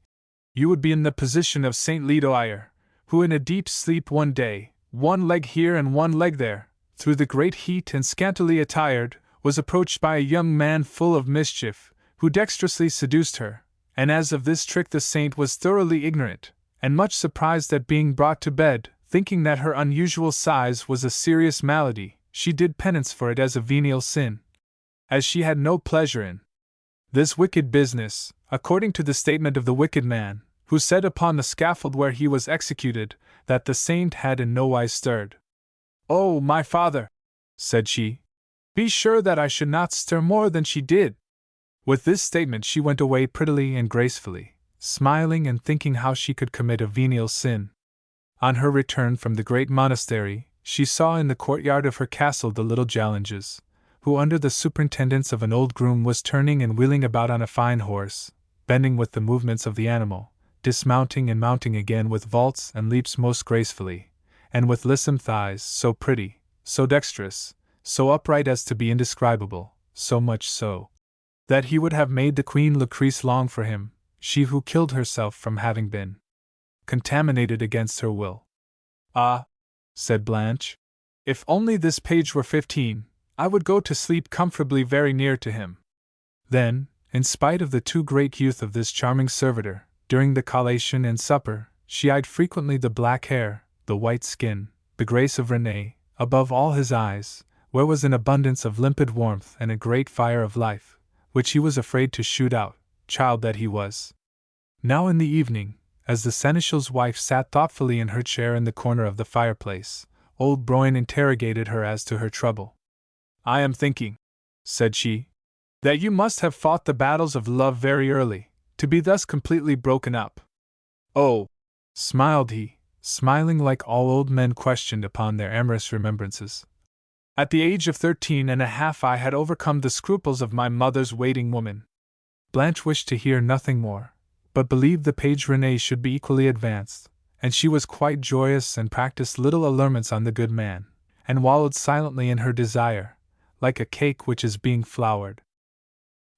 "you would be in the position of Saint Ledoire, who in a deep sleep one day, one leg here and one leg there, through the great heat and scantily attired, was approached by a young man full of mischief, who dexterously seduced her, and as of this trick the saint was thoroughly ignorant, and much surprised at being brought to bed, thinking that her unusual size was a serious malady, she did penance for it as a venial sin, as she had no pleasure in this wicked business, according to the statement of the wicked man, who said upon the scaffold where he was executed, that the saint had in no wise stirred. "Oh, my father," said she, "be sure that I should not stir more than she did." With this statement she went away prettily and gracefully, smiling and thinking how she could commit a venial sin. On her return from the great monastery, she saw in the courtyard of her castle the little Jallanges, who under the superintendence of an old groom was turning and wheeling about on a fine horse, bending with the movements of the animal, dismounting and mounting again with vaults and leaps most gracefully, and with lissom thighs so pretty, so dexterous, so upright as to be indescribable, so much so that he would have made the Queen Lucrece long for him, she who killed herself from having been contaminated against her will. "Ah," said Blanche, "if only this page were 15, I would go to sleep comfortably very near to him." Then, in spite of the too great youth of this charming servitor, during the collation and supper, she eyed frequently the black hair, the white skin, the grace of René, above all his eyes, where was an abundance of limpid warmth and a great fire of life, which he was afraid to shoot out, child that he was. Now in the evening, as the seneschal's wife sat thoughtfully in her chair in the corner of the fireplace, old Broyne interrogated her as to her trouble. "I am thinking," said she, "that you must have fought the battles of love very early, to be thus completely broken up." Oh! Smiled he, smiling like all old men questioned upon their amorous remembrances. At the age of 13 and a half I had overcome the scruples of my mother's waiting woman. Blanche wished to hear nothing more, but believed the page Renee should be equally advanced, and she was quite joyous and practiced little allurements on the good man, and wallowed silently in her desire, like a cake which is being floured.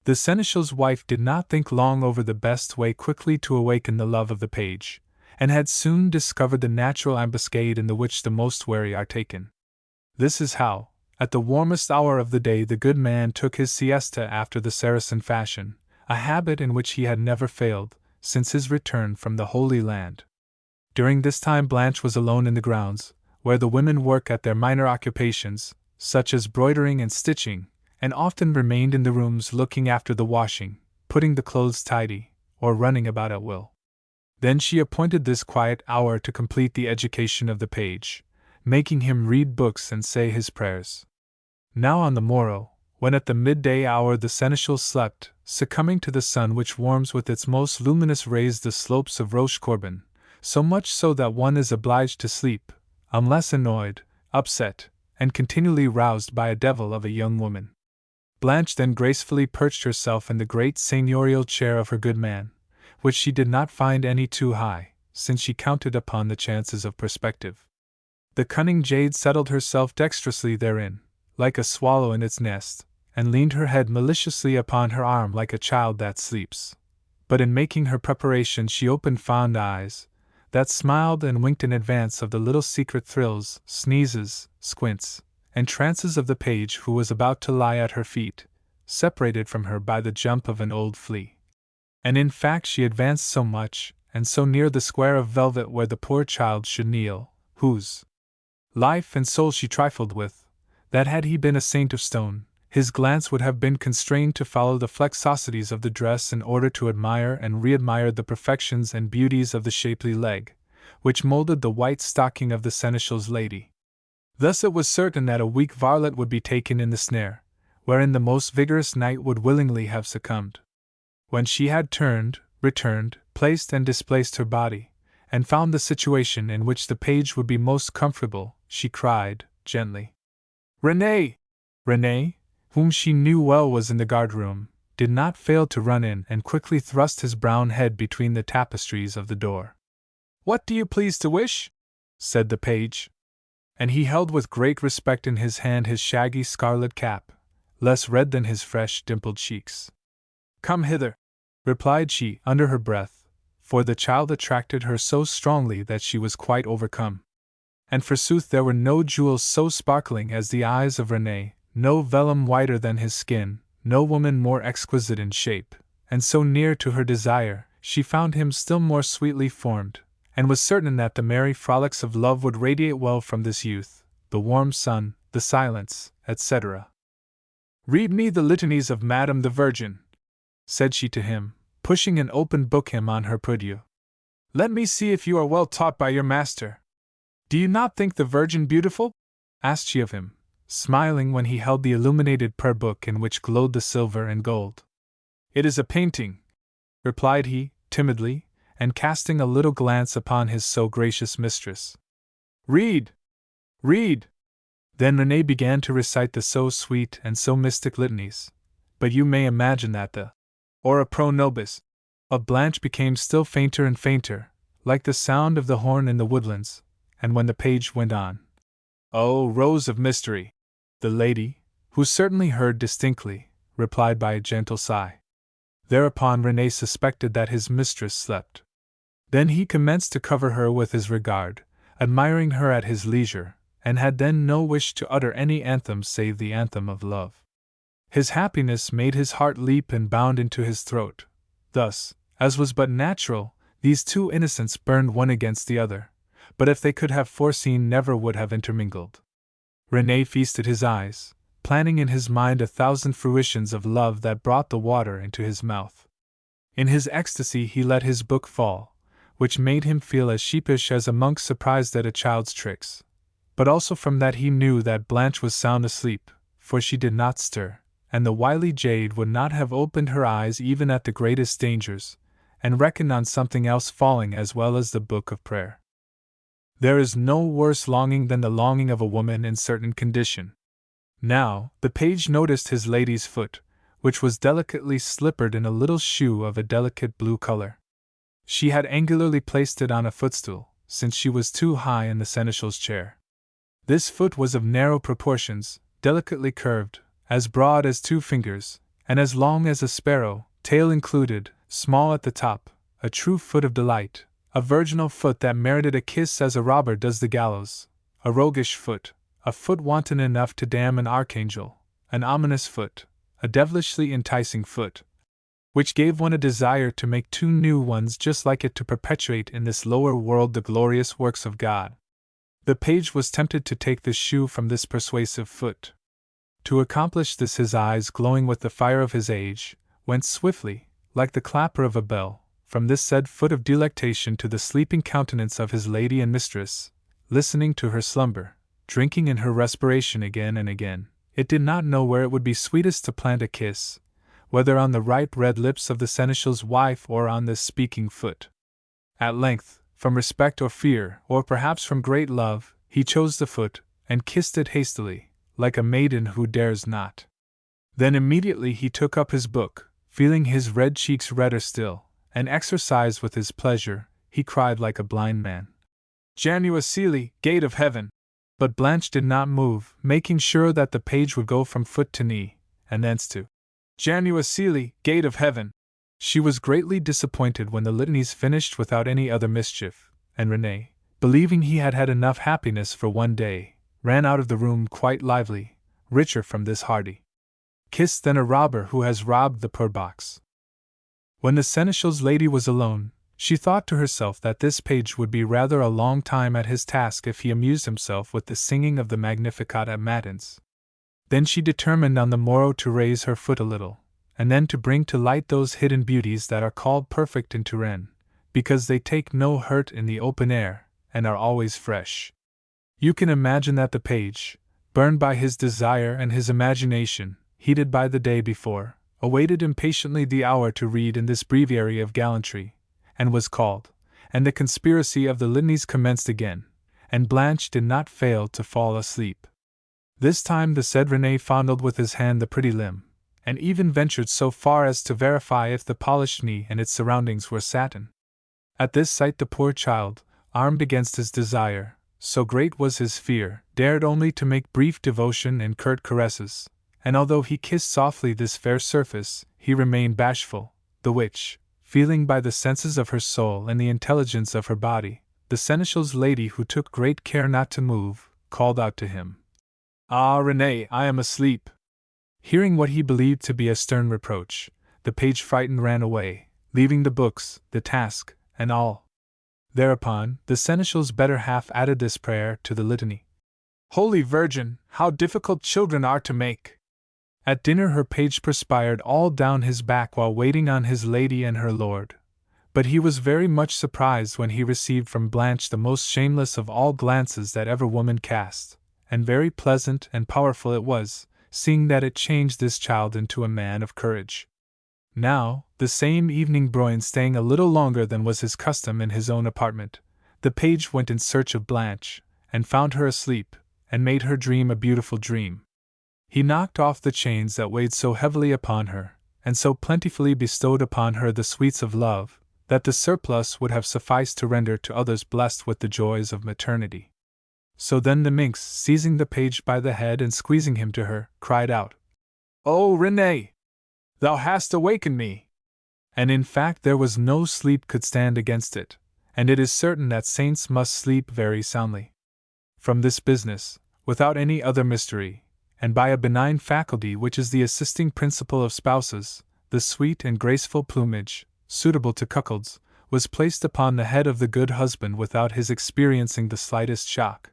The seneschal's wife did not think long over the best way quickly to awaken the love of the page, and had soon discovered the natural ambuscade in the which the most wary are taken. This is how, at the warmest hour of the day, the good man took his siesta after the Saracen fashion, a habit in which he had never failed since his return from the Holy Land. During this time Blanche was alone in the grounds, where the women work at their minor occupations, such as broidering and stitching, and often remained in the rooms looking after the washing, putting the clothes tidy, or running about at will. Then she appointed this quiet hour to complete the education of the page, making him read books and say his prayers. Now on the morrow, when at the midday hour the seneschal slept, succumbing to the sun which warms with its most luminous rays the slopes of Roche Corbin, so much so that one is obliged to sleep, unless annoyed, upset, and continually roused by a devil of a young woman. Blanche then gracefully perched herself in the great seigneurial chair of her good man, which she did not find any too high, since she counted upon the chances of perspective. The cunning jade settled herself dexterously therein, like a swallow in its nest, and leaned her head maliciously upon her arm like a child that sleeps. But in making her preparation she opened fond eyes, that smiled and winked in advance of the little secret thrills, sneezes, squints, and trances of the page who was about to lie at her feet, separated from her by the jump of an old flea. And in fact she advanced so much, and so near the square of velvet where the poor child should kneel, whose life and soul she trifled with, that had he been a saint of stone, his glance would have been constrained to follow the flexosities of the dress in order to admire and re-admire the perfections and beauties of the shapely leg, which molded the white stocking of the seneschal's lady. Thus it was certain that a weak varlet would be taken in the snare, wherein the most vigorous knight would willingly have succumbed. When she had turned, returned, placed and displaced her body, and found the situation in which the page would be most comfortable, she cried, gently, "Renee!" Renee, whom she knew well was in the guard-room, did not fail to run in and quickly thrust his brown head between the tapestries of the door. "What do you please to wish?" said the page. And he held with great respect in his hand his shaggy scarlet cap, less red than his fresh dimpled cheeks. "Come hither," replied she under her breath, for the child attracted her so strongly that she was quite overcome. And forsooth there were no jewels so sparkling as the eyes of Renee, no vellum whiter than his skin, no woman more exquisite in shape, and so near to her desire, she found him still more sweetly formed, and was certain that the merry frolics of love would radiate well from this youth, the warm sun, the silence, etc. "Read me the litanies of Madame the Virgin," said she to him, pushing an open book him on her prie-dieu. "Let me see if you are well taught by your master. Do you not think the Virgin beautiful?" asked she of him, smiling when he held the illuminated prayer book in which glowed the silver and gold. "It is a painting," replied he, timidly, and casting a little glance upon his so gracious mistress. "Read! Read!" Then Renee began to recite the so sweet and so mystic litanies, but you may imagine that the ora pro nobis of Blanche became still fainter and fainter, like the sound of the horn in the woodlands, and when the page went on, "Oh, rose of mystery," the lady, who certainly heard distinctly, replied by a gentle sigh. Thereupon Renee suspected that his mistress slept. Then he commenced to cover her with his regard, admiring her at his leisure, and had then no wish to utter any anthem save the anthem of love. His happiness made his heart leap and bound into his throat. Thus, as was but natural, these two innocents burned one against the other, but if they could have foreseen never would have intermingled. Renee feasted his eyes, planning in his mind 1,000 fruitions of love that brought the water into his mouth. In his ecstasy he let his book fall, which made him feel as sheepish as a monk surprised at a child's tricks. But also from that he knew that Blanche was sound asleep, for she did not stir, and the wily jade would not have opened her eyes even at the greatest dangers, and reckoned on something else falling as well as the book of prayer. There is no worse longing than the longing of a woman in certain condition. Now, the page noticed his lady's foot, which was delicately slippered in a little shoe of a delicate blue color. She had angularly placed it on a footstool, since she was too high in the seneschal's chair. This foot was of narrow proportions, delicately curved, as broad as 2 fingers, and as long as a sparrow, tail included, small at the top, a true foot of delight, a virginal foot that merited a kiss as a robber does the gallows, a roguish foot, a foot wanton enough to damn an archangel, an ominous foot, a devilishly enticing foot, which gave one a desire to make 2 new ones just like it to perpetuate in this lower world the glorious works of God. The page was tempted to take the shoe from this persuasive foot. To accomplish this, his eyes, glowing with the fire of his age, went swiftly, like the clapper of a bell, from this said foot of delectation to the sleeping countenance of his lady and mistress, listening to her slumber, drinking in her respiration again and again. It did not know where it would be sweetest to plant a kiss, whether on the ripe red lips of the seneschal's wife or on this speaking foot. At length, from respect or fear, or perhaps from great love, he chose the foot, and kissed it hastily, like a maiden who dares not. Then immediately he took up his book, feeling his red cheeks redder still, and exercised with his pleasure, he cried like a blind man, "Janua Caeli, gate of heaven!" But Blanche did not move, making sure that the page would go from foot to knee, and thence to "Janua Caeli, gate of heaven!" She was greatly disappointed when the litanies finished without any other mischief, and René, believing he had had enough happiness for one day, ran out of the room quite lively, richer from this hearty kiss than a robber who has robbed the poor box. When the seneschal's lady was alone, she thought to herself that this page would be rather a long time at his task if he amused himself with the singing of the Magnificat at matins. Then she determined on the morrow to raise her foot a little, and then to bring to light those hidden beauties that are called perfect in Touraine, because they take no hurt in the open air, and are always fresh. You can imagine that the page, burned by his desire and his imagination, heated by the day before, awaited impatiently the hour to read in this breviary of gallantry, and was called, and the conspiracy of the litanies commenced again, and Blanche did not fail to fall asleep. This time the said René fondled with his hand the pretty limb, and even ventured so far as to verify if the polished knee and its surroundings were satin. At this sight the poor child, armed against his desire, so great was his fear, dared only to make brief devotion and curt caresses, and although he kissed softly this fair surface, he remained bashful, the which, feeling by the senses of her soul and the intelligence of her body, the seneschal's lady, who took great care not to move, called out to him, "Ah, René, I am asleep." Hearing what he believed to be a stern reproach, the page frightened ran away, leaving the books, the task, and all. Thereupon, the seneschal's better half added this prayer to the litany: "Holy Virgin, how difficult children are to make!" At dinner her page perspired all down his back while waiting on his lady and her lord, but he was very much surprised when he received from Blanche the most shameless of all glances that ever woman cast, and very pleasant and powerful it was, seeing that it changed this child into a man of courage. Now, the same evening, Broyne staying a little longer than was his custom in his own apartment, the page went in search of Blanche, and found her asleep, and made her dream a beautiful dream. He knocked off the chains that weighed so heavily upon her, and so plentifully bestowed upon her the sweets of love, that the surplus would have sufficed to render to others blessed with the joys of maternity. So then the minx, seizing the page by the head and squeezing him to her, cried out, "Oh, René! Thou hast awakened me!" And in fact there was no sleep could stand against it, and it is certain that saints must sleep very soundly. From this business, without any other mystery, and by a benign faculty which is the assisting principle of spouses, the sweet and graceful plumage, suitable to cuckolds, was placed upon the head of the good husband without his experiencing the slightest shock.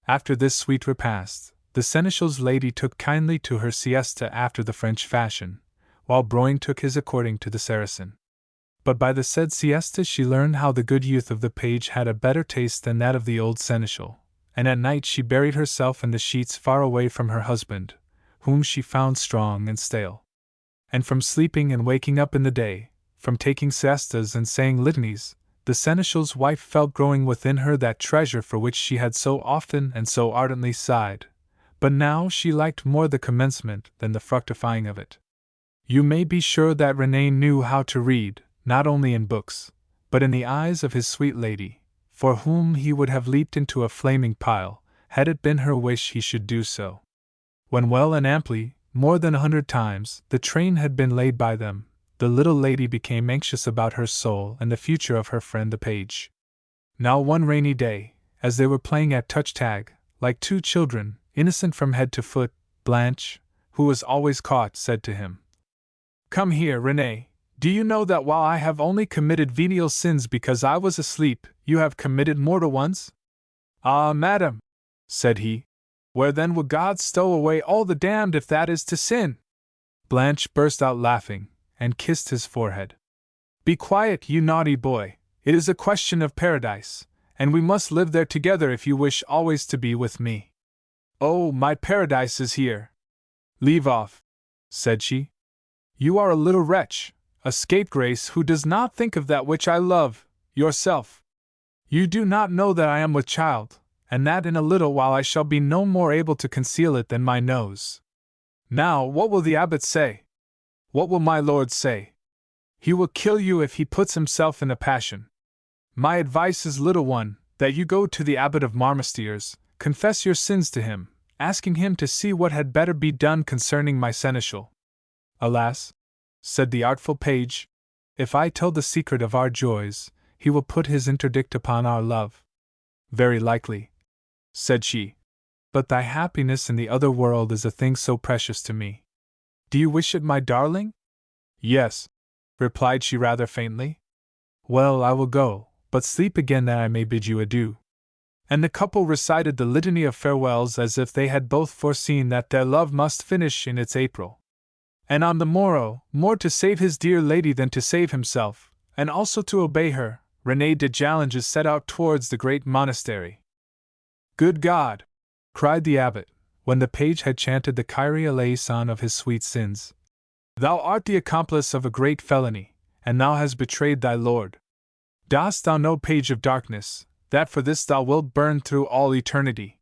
After this sweet repast, the seneschal's lady took kindly to her siesta after the French fashion, while Broyne took his according to the Saracen. But by the said siesta she learned how the good youth of the page had a better taste than that of the old seneschal, and at night she buried herself in the sheets far away from her husband, whom she found strong and stale. And from sleeping and waking up in the day, from taking siestas and saying litanies, the seneschal's wife felt growing within her that treasure for which she had so often and so ardently sighed, but now she liked more the commencement than the fructifying of it. You may be sure that René knew how to read, not only in books, but in the eyes of his sweet lady, for whom he would have leaped into a flaming pile, had it been her wish he should do so. When well and amply, more than 100 times, the train had been laid by them, the little lady became anxious about her soul and the future of her friend the page. Now one rainy day, as they were playing at touch-tag, like two children, innocent from head to foot, Blanche, who was always caught, said to him, "Come here, René. Do you know that while I have only committed venial sins because I was asleep, you have committed mortal ones?" "Ah, madam," said he, "where then will God stow away all the damned if that is to sin?" Blanche burst out laughing, and kissed his forehead. "Be quiet, you naughty boy, it is a question of paradise, and we must live there together if you wish always to be with me." "Oh, my paradise is here." "Leave off," said she. "You are a little wretch, a scapegrace who does not think of that which I love, yourself. You do not know that I am with child, and that in a little while I shall be no more able to conceal it than my nose. Now, what will the abbot say? What will my lord say? He will kill you if he puts himself in a passion. My advice is, little one, that you go to the abbot of Marmostiers, confess your sins to him, asking him to see what had better be done concerning my seneschal." "Alas," said the artful page, "if I tell the secret of our joys, he will put his interdict upon our love." "Very likely," said she, "but thy happiness in the other world is a thing so precious to me." "Do you wish it, my darling?" "Yes," replied she rather faintly. "Well, I will go, but sleep again that I may bid you adieu." And the couple recited the litany of farewells as if they had both foreseen that their love must finish in its April. And on the morrow, more to save his dear lady than to save himself, and also to obey her, René de Jallanges set out towards the great monastery. "Good God!" cried the abbot, when the page had chanted the Kyrie eleison of his sweet sins. "Thou art the accomplice of a great felony, and thou hast betrayed thy lord. Dost thou know, page of darkness, that for this thou wilt burn through all eternity?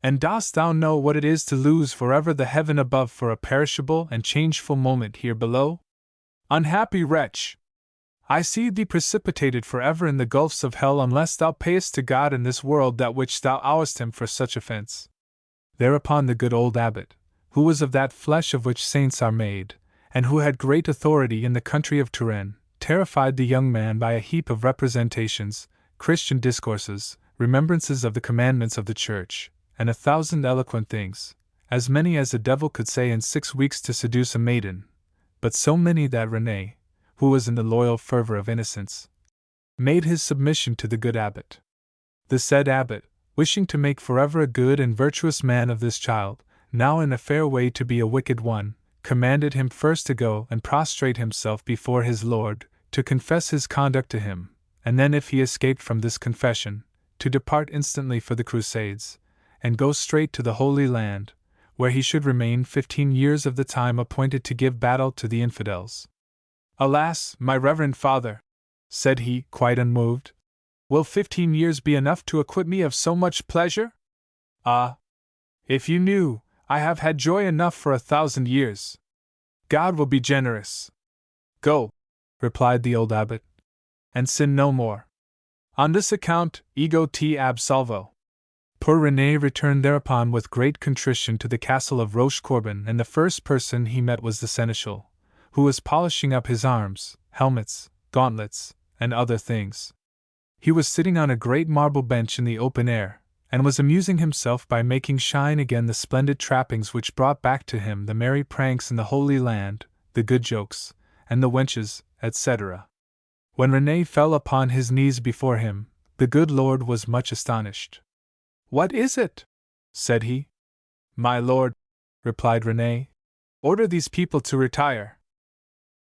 And dost thou know what it is to lose forever the heaven above for a perishable and changeful moment here below? Unhappy wretch! I see thee precipitated forever in the gulfs of hell unless thou payest to God in this world that which thou owest him for such offense." Thereupon the good old abbot, who was of that flesh of which saints are made, and who had great authority in the country of Touraine, terrified the young man by a heap of representations, Christian discourses, remembrances of the commandments of the Church, and 1,000 eloquent things, as many as the devil could say in 6 weeks to seduce a maiden, but so many that René, who was in the loyal fervor of innocence, made his submission to the good abbot. The said abbot, wishing to make forever a good and virtuous man of this child, now in a fair way to be a wicked one, commanded him first to go and prostrate himself before his lord, to confess his conduct to him, and then, if he escaped from this confession, to depart instantly for the Crusades, and go straight to the Holy Land, where he should remain 15 years of the time appointed to give battle to the infidels. "Alas, my reverend father," said he, quite unmoved, "will 15 years be enough to acquit me of so much pleasure? Ah! If you knew, I have had joy enough for 1,000 years. God will be generous." "Go," replied the old abbot, "and sin no more. On this account, ego te absolvo." Poor René returned thereupon with great contrition to the castle of Rochecorbin, and the first person he met was the seneschal, who was polishing up his arms, helmets, gauntlets, and other things. He was sitting on a great marble bench in the open air, and was amusing himself by making shine again the splendid trappings which brought back to him the merry pranks in the Holy Land, the good jokes, and the wenches, etc. When René fell upon his knees before him, the good lord was much astonished. "What is it?" said he. "My lord," replied René, "order these people to retire."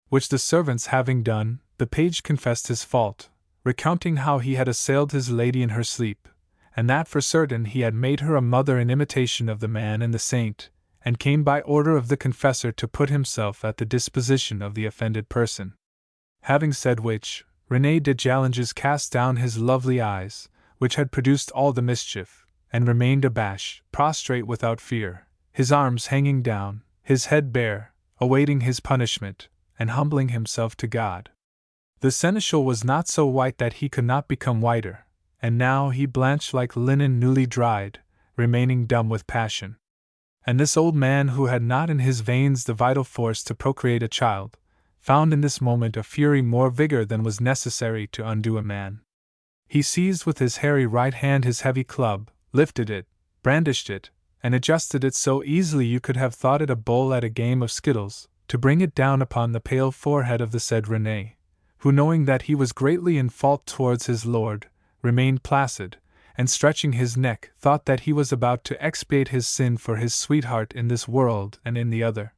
Which the servants having done, the page confessed his fault, recounting how he had assailed his lady in her sleep, and that for certain he had made her a mother in imitation of the man and the saint, and came by order of the confessor to put himself at the disposition of the offended person. Having said which, René de Jallinges cast down his lovely eyes, which had produced all the mischief, and remained abashed, prostrate without fear, his arms hanging down, his head bare, awaiting his punishment, and humbling himself to God. The seneschal was not so white that he could not become whiter, and now he blanched like linen newly dried, remaining dumb with passion. And this old man, who had not in his veins the vital force to procreate a child, found in this moment a fury more vigor than was necessary to undo a man. He seized with his hairy right hand his heavy club, lifted it, brandished it, and adjusted it so easily you could have thought it a bull at a game of skittles, to bring it down upon the pale forehead of the said René, who, knowing that he was greatly in fault towards his lord, remained placid, and stretching his neck, thought that he was about to expiate his sin for his sweetheart in this world and in the other.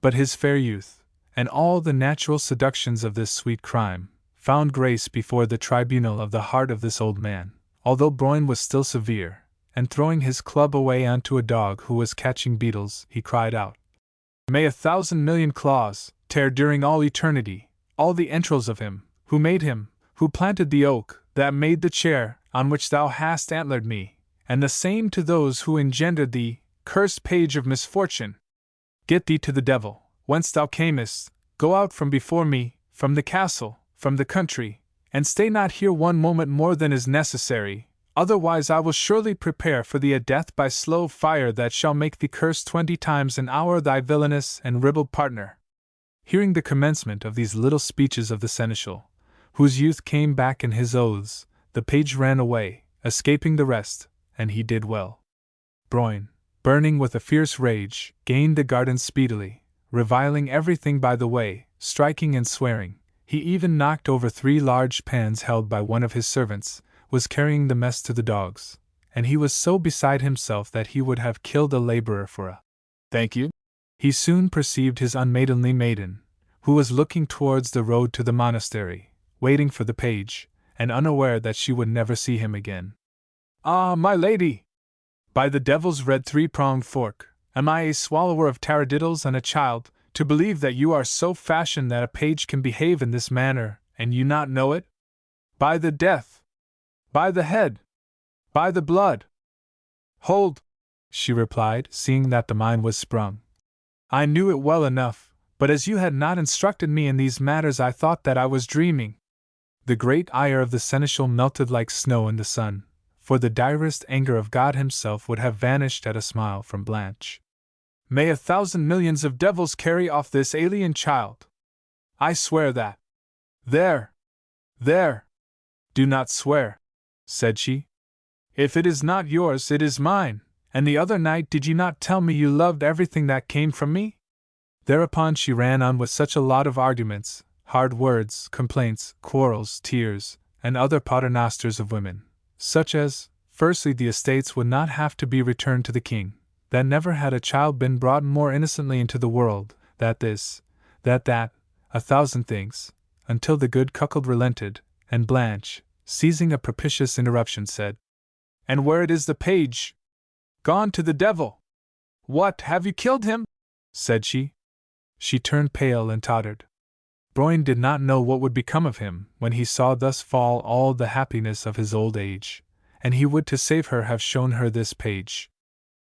But his fair youth, and all the natural seductions of this sweet crime, found grace before the tribunal of the heart of this old man, although Broyne was still severe, and throwing his club away onto a dog who was catching beetles, he cried out, "May 1,000,000,000 claws tear during all eternity all the entrails of him, who made him, who planted the oak, that made the chair, on which thou hast antlered me, and the same to those who engendered thee, cursed page of misfortune! Get thee to the devil, whence thou camest, go out from before me, from the castle, from the country, and stay not here one moment more than is necessary, otherwise I will surely prepare for thee a death by slow fire that shall make thee curse 20 times an hour thy villainous and ribald partner." Hearing the commencement of these little speeches of the seneschal, whose youth came back in his oaths, the page ran away, escaping the rest, and he did well. Broyne, burning with a fierce rage, gained the garden speedily, reviling everything by the way, striking and swearing. He even knocked over 3 large pans held by one of his servants, was carrying the mess to the dogs, and he was so beside himself that he would have killed a laborer for a "thank you." He soon perceived his unmaidenly maiden, who was looking towards the road to the monastery, waiting for the page, and unaware that she would never see him again. "Ah, my lady! By the devil's red 3-pronged fork, am I a swallower of taradiddles and a child, to believe that you are so fashioned that a page can behave in this manner, and you not know it? By the death! By the head! By the blood!" "Hold!" she replied, seeing that the mine was sprung. "I knew it well enough, but as you had not instructed me in these matters I thought that I was dreaming." The great ire of the seneschal melted like snow in the sun, for the direst anger of God himself would have vanished at a smile from Blanche. "May 1,000,000,000 of devils carry off this alien child! I swear that—" "There! There! Do not swear," said she. "If it is not yours, it is mine, and the other night did you not tell me you loved everything that came from me?" Thereupon she ran on with such a lot of arguments, hard words, complaints, quarrels, tears, and other paternosters of women, such as, firstly, the estates would not have to be returned to the king, that never had a child been brought more innocently into the world, that this, that, 1,000 things, until the good cuckold relented, and Blanche, seizing a propitious interruption, said, "And where it is the page? Gone to the devil! What, have you killed him?" said she. She turned pale and tottered. Broyne did not know what would become of him when he saw thus fall all the happiness of his old age, and he would to save her have shown her this page.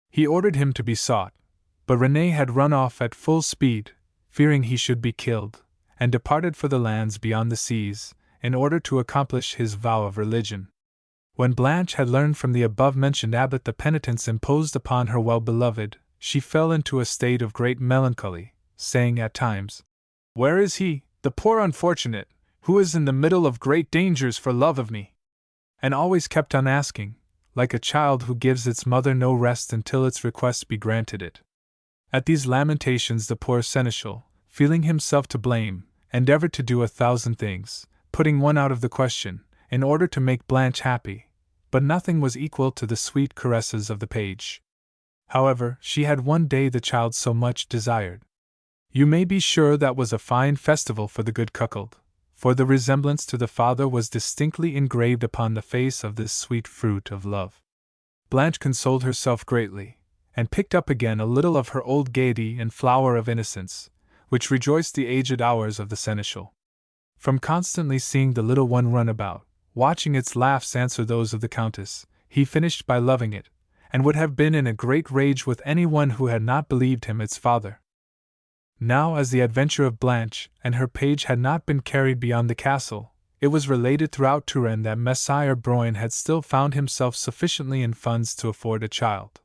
He ordered him to be sought, but René had run off at full speed, fearing he should be killed, and departed for the lands beyond the seas, in order to accomplish his vow of religion. When Blanche had learned from the above-mentioned abbot the penitence imposed upon her well-beloved, she fell into a state of great melancholy, saying at times, "Where is he, the poor unfortunate, who is in the middle of great dangers for love of me?" And always kept on asking, like a child who gives its mother no rest until its request be granted it. At these lamentations the poor seneschal, feeling himself to blame, endeavored to do 1,000 things, putting one out of the question, in order to make Blanche happy, but nothing was equal to the sweet caresses of the page. However, she had one day the child so much desired. You may be sure that was a fine festival for the good cuckold, for the resemblance to the father was distinctly engraved upon the face of this sweet fruit of love. Blanche consoled herself greatly, and picked up again a little of her old gaiety and flower of innocence, which rejoiced the aged hours of the seneschal. From constantly seeing the little one run about, watching its laughs answer those of the Countess, he finished by loving it, and would have been in a great rage with anyone who had not believed him its father. Now, as the adventure of Blanche and her page had not been carried beyond the castle, it was related throughout Touraine that Messire Broyne had still found himself sufficiently in funds to afford a child.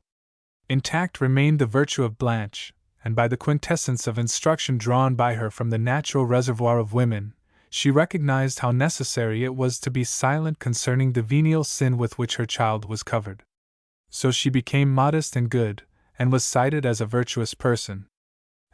Intact remained the virtue of Blanche, and by the quintessence of instruction drawn by her from the natural reservoir of women, she recognized how necessary it was to be silent concerning the venial sin with which her child was covered. So she became modest and good, and was cited as a virtuous person.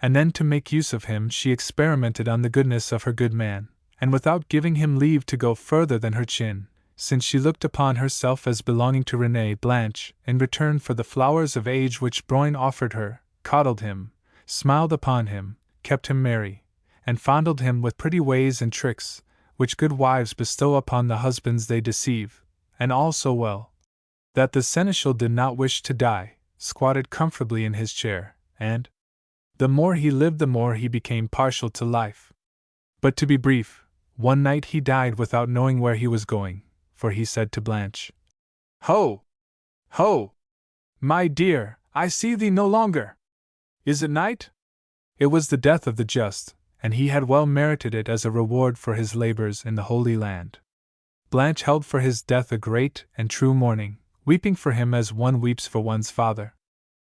And then, to make use of him, she experimented on the goodness of her good man, and without giving him leave to go further than her chin, since she looked upon herself as belonging to Renée Blanche, in return for the flowers of age which Broyne offered her, coddled him, smiled upon him, kept him merry, and fondled him with pretty ways and tricks, which good wives bestow upon the husbands they deceive, and all so well, that the seneschal did not wish to die, squatted comfortably in his chair, and the more he lived the more he became partial to life. But to be brief, one night he died without knowing where he was going, for he said to Blanche, "Ho! Ho! My dear, I see thee no longer. Is it night?" It was the death of the just, and he had well merited it as a reward for his labors in the Holy Land. Blanche held for his death a great and true mourning, weeping for him as one weeps for one's father.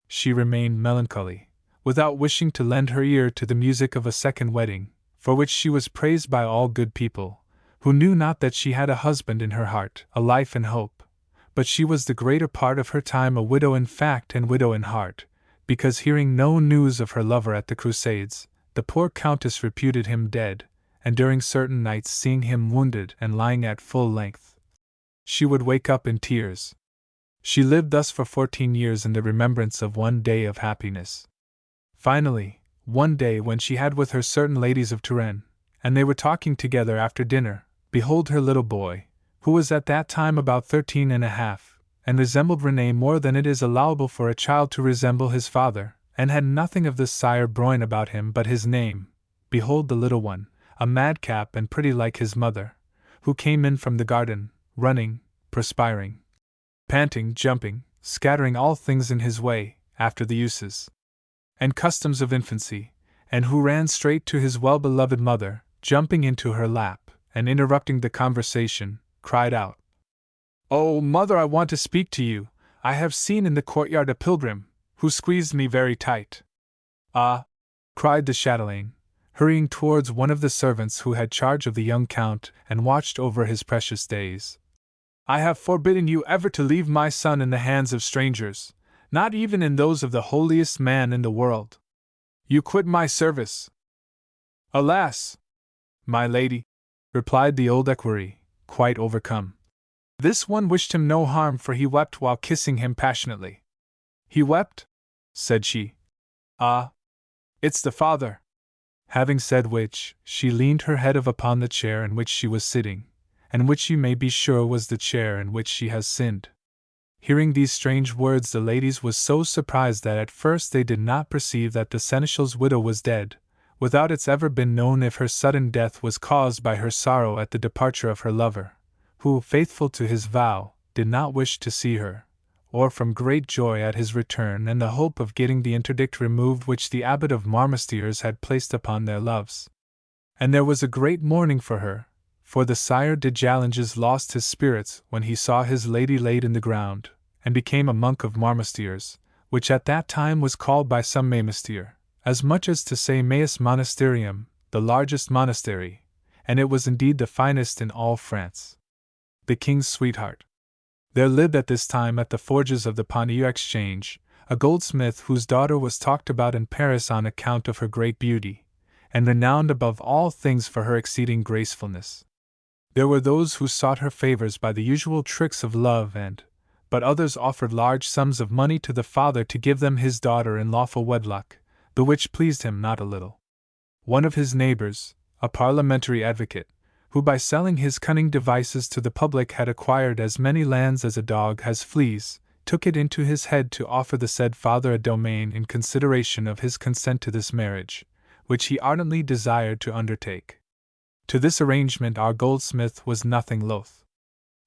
She remained melancholy, without wishing to lend her ear to the music of a second wedding, for which she was praised by all good people, who knew not that she had a husband in her heart, a life and hope, but she was the greater part of her time a widow in fact and widow in heart, because hearing no news of her lover at the Crusades, the poor Countess reputed him dead, and during certain nights seeing him wounded and lying at full length, she would wake up in tears. She lived thus for 14 years in the remembrance of one day of happiness. Finally, one day when she had with her certain ladies of Touraine, and they were talking together after dinner, behold her little boy, who was at that time about 13 and a half, and resembled Renée more than it is allowable for a child to resemble his father, and had nothing of the Sire Broyne about him but his name. Behold the little one, a madcap and pretty like his mother, who came in from the garden, running, perspiring, panting, jumping, scattering all things in his way, after the uses and customs of infancy, and who ran straight to his well-beloved mother, jumping into her lap, and interrupting the conversation, cried out, "Oh, mother, I want to speak to you. I have seen in the courtyard a pilgrim, who squeezed me very tight." "Ah!" cried the chatelaine, hurrying towards one of the servants who had charge of the young count and watched over his precious days. "I have forbidden you ever to leave my son in the hands of strangers, not even in those of the holiest man in the world. You quit my service." "Alas! my lady," replied the old equerry, quite overcome. "This one wished him no harm, for he wept while kissing him passionately." "He wept?" said she. "Ah! It's the father." Having said which, she leaned her head upon the chair in which she was sitting, and which you may be sure was the chair in which she has sinned. Hearing these strange words, the ladies was so surprised that at first they did not perceive that the seneschal's widow was dead, without its ever been known if her sudden death was caused by her sorrow at the departure of her lover, who, faithful to his vow, did not wish to see her, or from great joy at his return and the hope of getting the interdict removed which the abbot of Marmostiers had placed upon their loves. And there was a great mourning for her, for the Sire de Jallinges lost his spirits when he saw his lady laid in the ground, and became a monk of Marmostiers, which at that time was called by some Mamistier, as much as to say Maus Monasterium, the largest monastery, and it was indeed the finest in all France. The king's sweetheart. There lived at this time at the forges of the Pontier Exchange, a goldsmith whose daughter was talked about in Paris on account of her great beauty, and renowned above all things for her exceeding gracefulness. There were those who sought her favors by the usual tricks of love but others offered large sums of money to the father to give them his daughter in lawful wedlock, the which pleased him not a little. One of his neighbors, a parliamentary advocate, who by selling his cunning devices to the public had acquired as many lands as a dog has fleas, took it into his head to offer the said father a domain in consideration of his consent to this marriage, which he ardently desired to undertake. To this arrangement our goldsmith was nothing loath.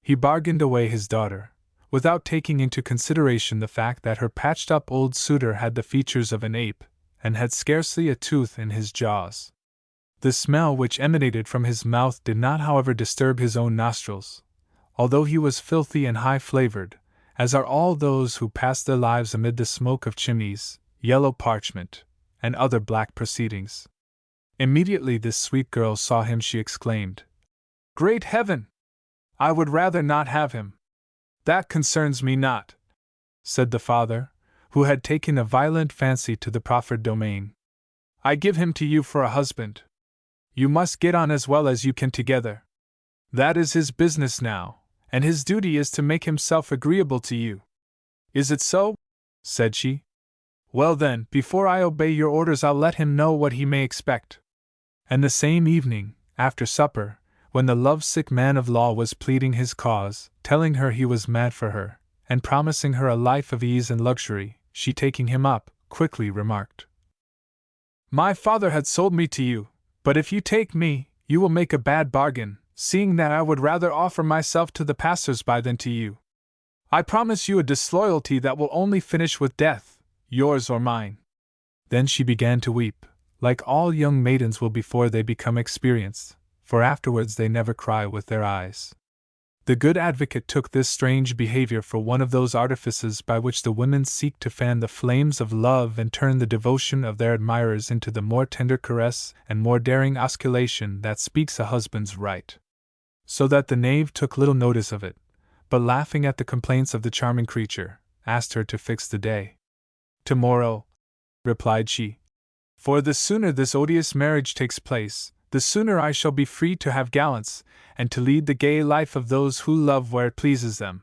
He bargained away his daughter, without taking into consideration the fact that her patched-up old suitor had the features of an ape, and had scarcely a tooth in his jaws. The smell which emanated from his mouth did not, however, disturb his own nostrils, although he was filthy and high-flavored, as are all those who pass their lives amid the smoke of chimneys, yellow parchment, and other black proceedings. Immediately this sweet girl saw him, she exclaimed, "Great heaven! I would rather not have him." "That concerns me not," said the father, who had taken a violent fancy to the proffered domain. "I give him to you for a husband. You must get on as well as you can together. That is his business now, and his duty is to make himself agreeable to you." "Is it so?" said she. "Well then, before I obey your orders I'll let him know what he may expect." And the same evening, after supper, when the lovesick man of law was pleading his cause, telling her he was mad for her, and promising her a life of ease and luxury, she, taking him up, quickly remarked, "My father had sold me to you, but if you take me, you will make a bad bargain, seeing that I would rather offer myself to the passers-by than to you. I promise you a disloyalty that will only finish with death, yours or mine." Then she began to weep, like all young maidens will before they become experienced, for afterwards they never cry with their eyes. The good advocate took this strange behavior for one of those artifices by which the women seek to fan the flames of love and turn the devotion of their admirers into the more tender caress and more daring osculation that speaks a husband's right. So that the knave took little notice of it, but laughing at the complaints of the charming creature, asked her to fix the day. "Tomorrow," replied she, "for the sooner this odious marriage takes place, the sooner I shall be free to have gallants, and to lead the gay life of those who love where it pleases them."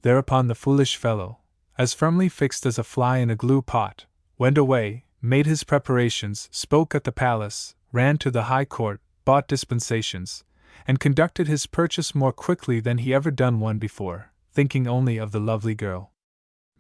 Thereupon the foolish fellow, as firmly fixed as a fly in a glue pot, went away, made his preparations, spoke at the palace, ran to the high court, bought dispensations, and conducted his purchase more quickly than he ever done one before, thinking only of the lovely girl.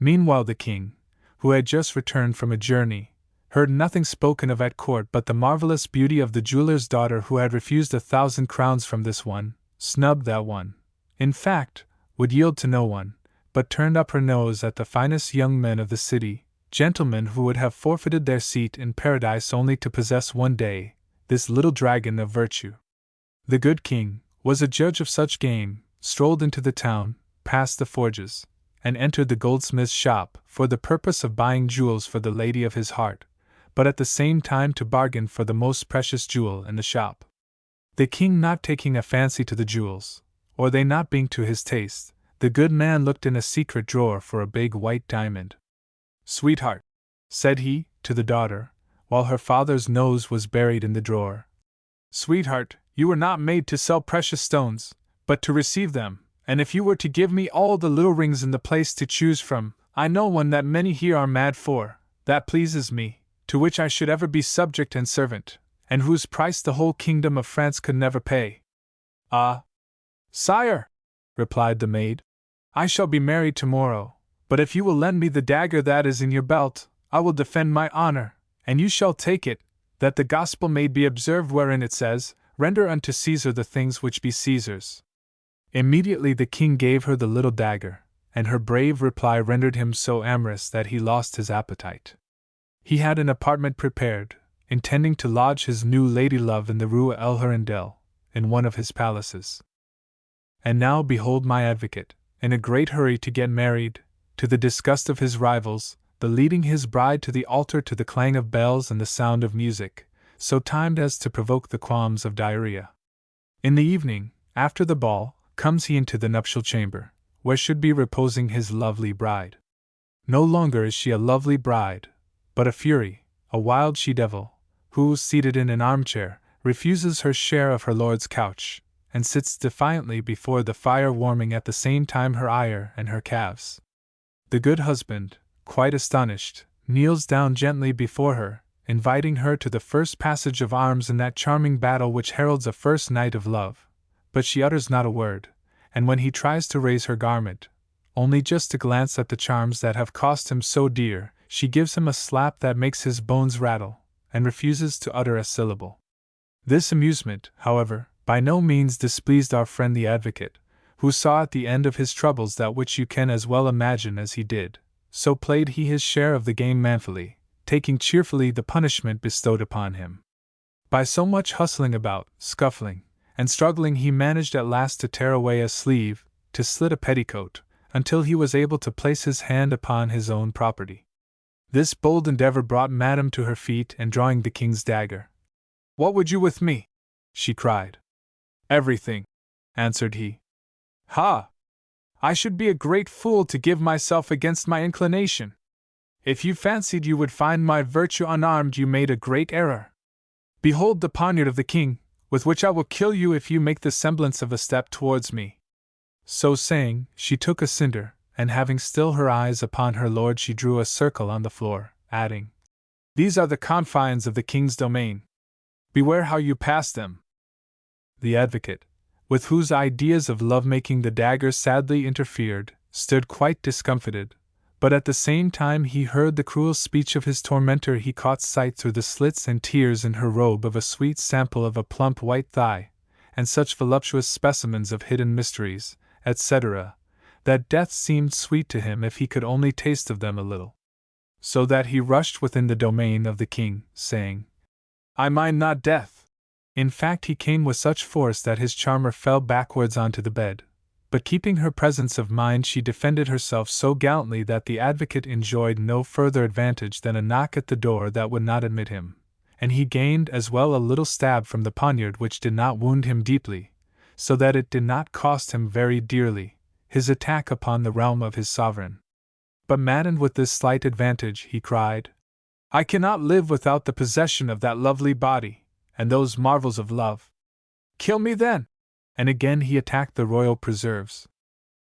Meanwhile the king, who had just returned from a journey, heard nothing spoken of at court but the marvelous beauty of the jeweller's daughter, who had refused 1,000 crowns from this one, snubbed that one, in fact, would yield to no one, but turned up her nose at the finest young men of the city, gentlemen who would have forfeited their seat in paradise only to possess one day this little dragon of virtue. The good king was a judge of such game, strolled into the town, passed the forges, and entered the goldsmith's shop for the purpose of buying jewels for the lady of his heart, but at the same time to bargain for the most precious jewel in the shop. The king not taking a fancy to the jewels, or they not being to his taste, the good man looked in a secret drawer for a big white diamond. "Sweetheart," said he, to the daughter, while her father's nose was buried in the drawer, "Sweetheart, you were not made to sell precious stones, but to receive them, and if you were to give me all the little rings in the place to choose from, I know one that many here are mad for, that pleases me, to which I should ever be subject and servant, and whose price the whole kingdom of France could never pay." "Ah, sire," replied the maid, "I shall be married tomorrow, but if you will lend me the dagger that is in your belt, I will defend my honor, and you shall take it, that the gospel may be observed wherein it says, 'Render unto Caesar the things which be Caesar's.'" Immediately the king gave her the little dagger, and her brave reply rendered him so amorous that he lost his appetite. He had an apartment prepared, intending to lodge his new lady-love in the Rue El Hirondelle, in one of his palaces. And now behold my advocate, in a great hurry to get married, to the disgust of his rivals, the leading his bride to the altar to the clang of bells and the sound of music, so timed as to provoke the qualms of diarrhea. In the evening, after the ball, comes he into the nuptial chamber, where should be reposing his lovely bride. No longer is she a lovely bride, but a fury, a wild she-devil, who, seated in an armchair, refuses her share of her lord's couch, and sits defiantly before the fire, warming at the same time her ire and her calves. The good husband, quite astonished, kneels down gently before her, inviting her to the first passage of arms in that charming battle which heralds a first night of love, but she utters not a word, and when he tries to raise her garment, only just to glance at the charms that have cost him so dear, she gives him a slap that makes his bones rattle, and refuses to utter a syllable. This amusement, however, by no means displeased our friend the advocate, who saw at the end of his troubles that which you can as well imagine as he did, so played he his share of the game manfully, taking cheerfully the punishment bestowed upon him. By so much hustling about, scuffling, and struggling he managed at last to tear away a sleeve, to slit a petticoat, until he was able to place his hand upon his own property. This bold endeavor brought Madame to her feet, and drawing the king's dagger, "What would you with me?" she cried. "Everything," answered he. "Ha! I should be a great fool to give myself against my inclination. If you fancied you would find my virtue unarmed, you made a great error. Behold the poniard of the king, with which I will kill you if you make the semblance of a step towards me." So saying, she took a cinder, and having still her eyes upon her lord, she drew a circle on the floor, adding, "These are the confines of the king's domain. Beware how you pass them." The advocate, with whose ideas of love-making the dagger sadly interfered, stood quite discomfited, but at the same time he heard the cruel speech of his tormentor. He caught sight through the slits and tears in her robe of a sweet sample of a plump white thigh, and such voluptuous specimens of hidden mysteries, etc., that death seemed sweet to him if he could only taste of them a little. So that he rushed within the domain of the king, saying, "I mind not death." In fact, he came with such force that his charmer fell backwards onto the bed, but keeping her presence of mind, she defended herself so gallantly that the advocate enjoyed no further advantage than a knock at the door that would not admit him, and he gained as well a little stab from the poniard which did not wound him deeply, so that it did not cost him very dearly, his attack upon the realm of his sovereign. But maddened with this slight advantage, he cried, "I cannot live without the possession of that lovely body, and those marvels of love. Kill me then!" And again he attacked the royal preserves.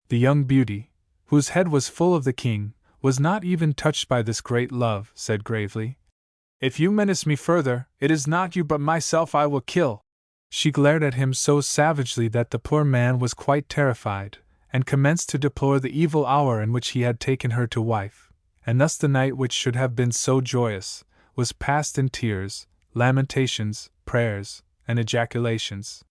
The young beauty, whose head was full of the king, was not even touched by this great love, said gravely, "If you menace me further, it is not you but myself I will kill." She glared at him so savagely that the poor man was quite terrified, and commenced to deplore the evil hour in which he had taken her to wife, and thus the night which should have been so joyous, was passed in tears, lamentations, prayers, and ejaculations.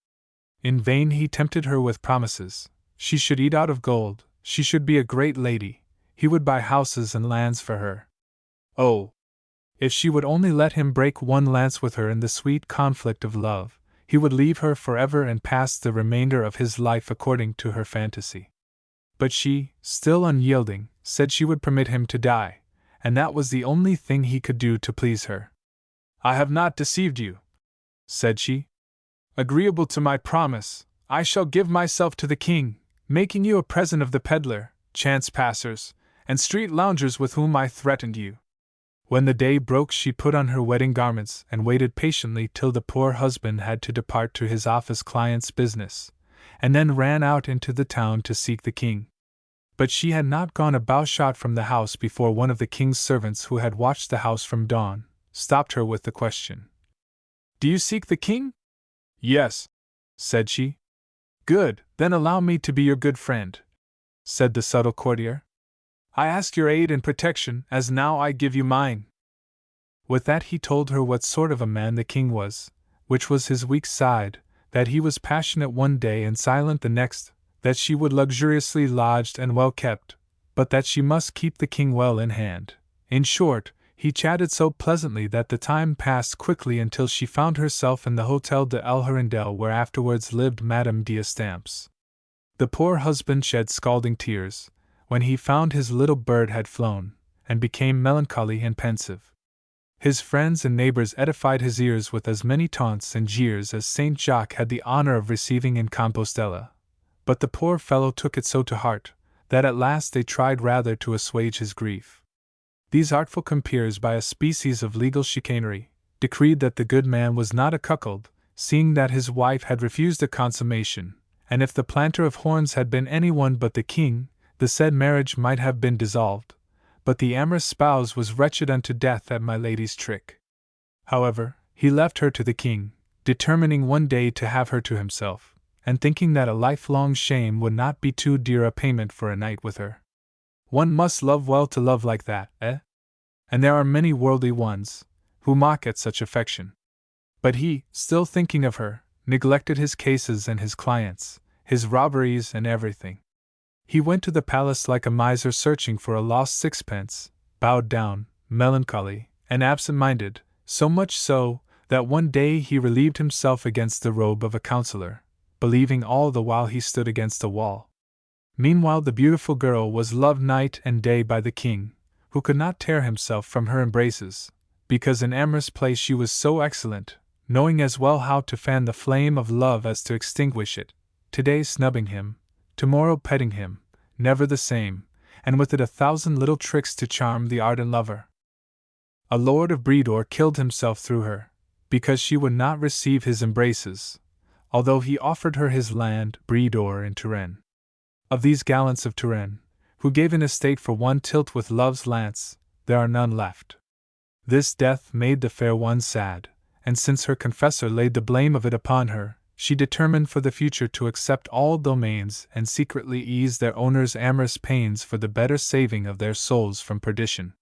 In vain he tempted her with promises. She should eat out of gold, she should be a great lady, he would buy houses and lands for her. Oh! If she would only let him break one lance with her in the sweet conflict of love, he would leave her forever and pass the remainder of his life according to her fantasy. But she, still unyielding, said she would permit him to die, and that was the only thing he could do to please her. "I have not deceived you," said she. "Agreeable to my promise, I shall give myself to the king, making you a present of the peddler, chance passers, and street loungers with whom I threatened you." When the day broke, she put on her wedding garments and waited patiently till the poor husband had to depart to his office client's business, and then ran out into the town to seek the king. But she had not gone a bowshot from the house before one of the king's servants, who had watched the house from dawn, stopped her with the question, "Do you seek the king?" "Yes," said she. "Good, then allow me to be your good friend," said the subtle courtier. "I ask your aid and protection, as now I give you mine." With that he told her what sort of a man the king was, which was his weak side, that he was passionate one day and silent the next, that she would luxuriously lodged and well kept, but that she must keep the king well in hand. In short, he chatted so pleasantly that the time passed quickly until she found herself in the Hotel de El Hirondelle, where afterwards lived Madame d'Estampes. The poor husband shed scalding tears, when he found his little bird had flown, and became melancholy and pensive. His friends and neighbors edified his ears with as many taunts and jeers as Saint Jacques had the honor of receiving in Compostela, but the poor fellow took it so to heart, that at last they tried rather to assuage his grief. These artful compeers, by a species of legal chicanery, decreed that the good man was not a cuckold, seeing that his wife had refused a consummation, and if the planter of horns had been anyone but the king, the said marriage might have been dissolved, but the amorous spouse was wretched unto death at my lady's trick. However, he left her to the king, determining one day to have her to himself, and thinking that a lifelong shame would not be too dear a payment for a night with her. One must love well to love like that, eh? And there are many worldly ones who mock at such affection. But he, still thinking of her, neglected his cases and his clients, his robberies and everything. He went to the palace like a miser searching for a lost sixpence, bowed down, melancholy, and absent-minded, so much so, that one day he relieved himself against the robe of a counsellor, believing all the while he stood against a wall. Meanwhile the beautiful girl was loved night and day by the king, who could not tear himself from her embraces, because in amorous play she was so excellent, knowing as well how to fan the flame of love as to extinguish it, today snubbing him, tomorrow petting him, never the same, and with it 1,000 little tricks to charm the ardent lover. A lord of Bredor killed himself through her, because she would not receive his embraces, although he offered her his land, Bredor in Touraine. Of these gallants of Touraine, who gave an estate for one tilt with love's lance, there are none left. This death made the fair one sad, and since her confessor laid the blame of it upon her, she determined for the future to accept all domains and secretly ease their owners' amorous pains for the better saving of their souls from perdition.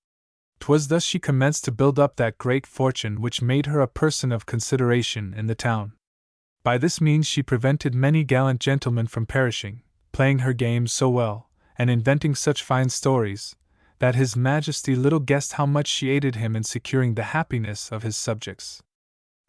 'Twas thus she commenced to build up that great fortune which made her a person of consideration in the town. By this means she prevented many gallant gentlemen from perishing, playing her games so well, and inventing such fine stories, that His Majesty little guessed how much she aided him in securing the happiness of his subjects.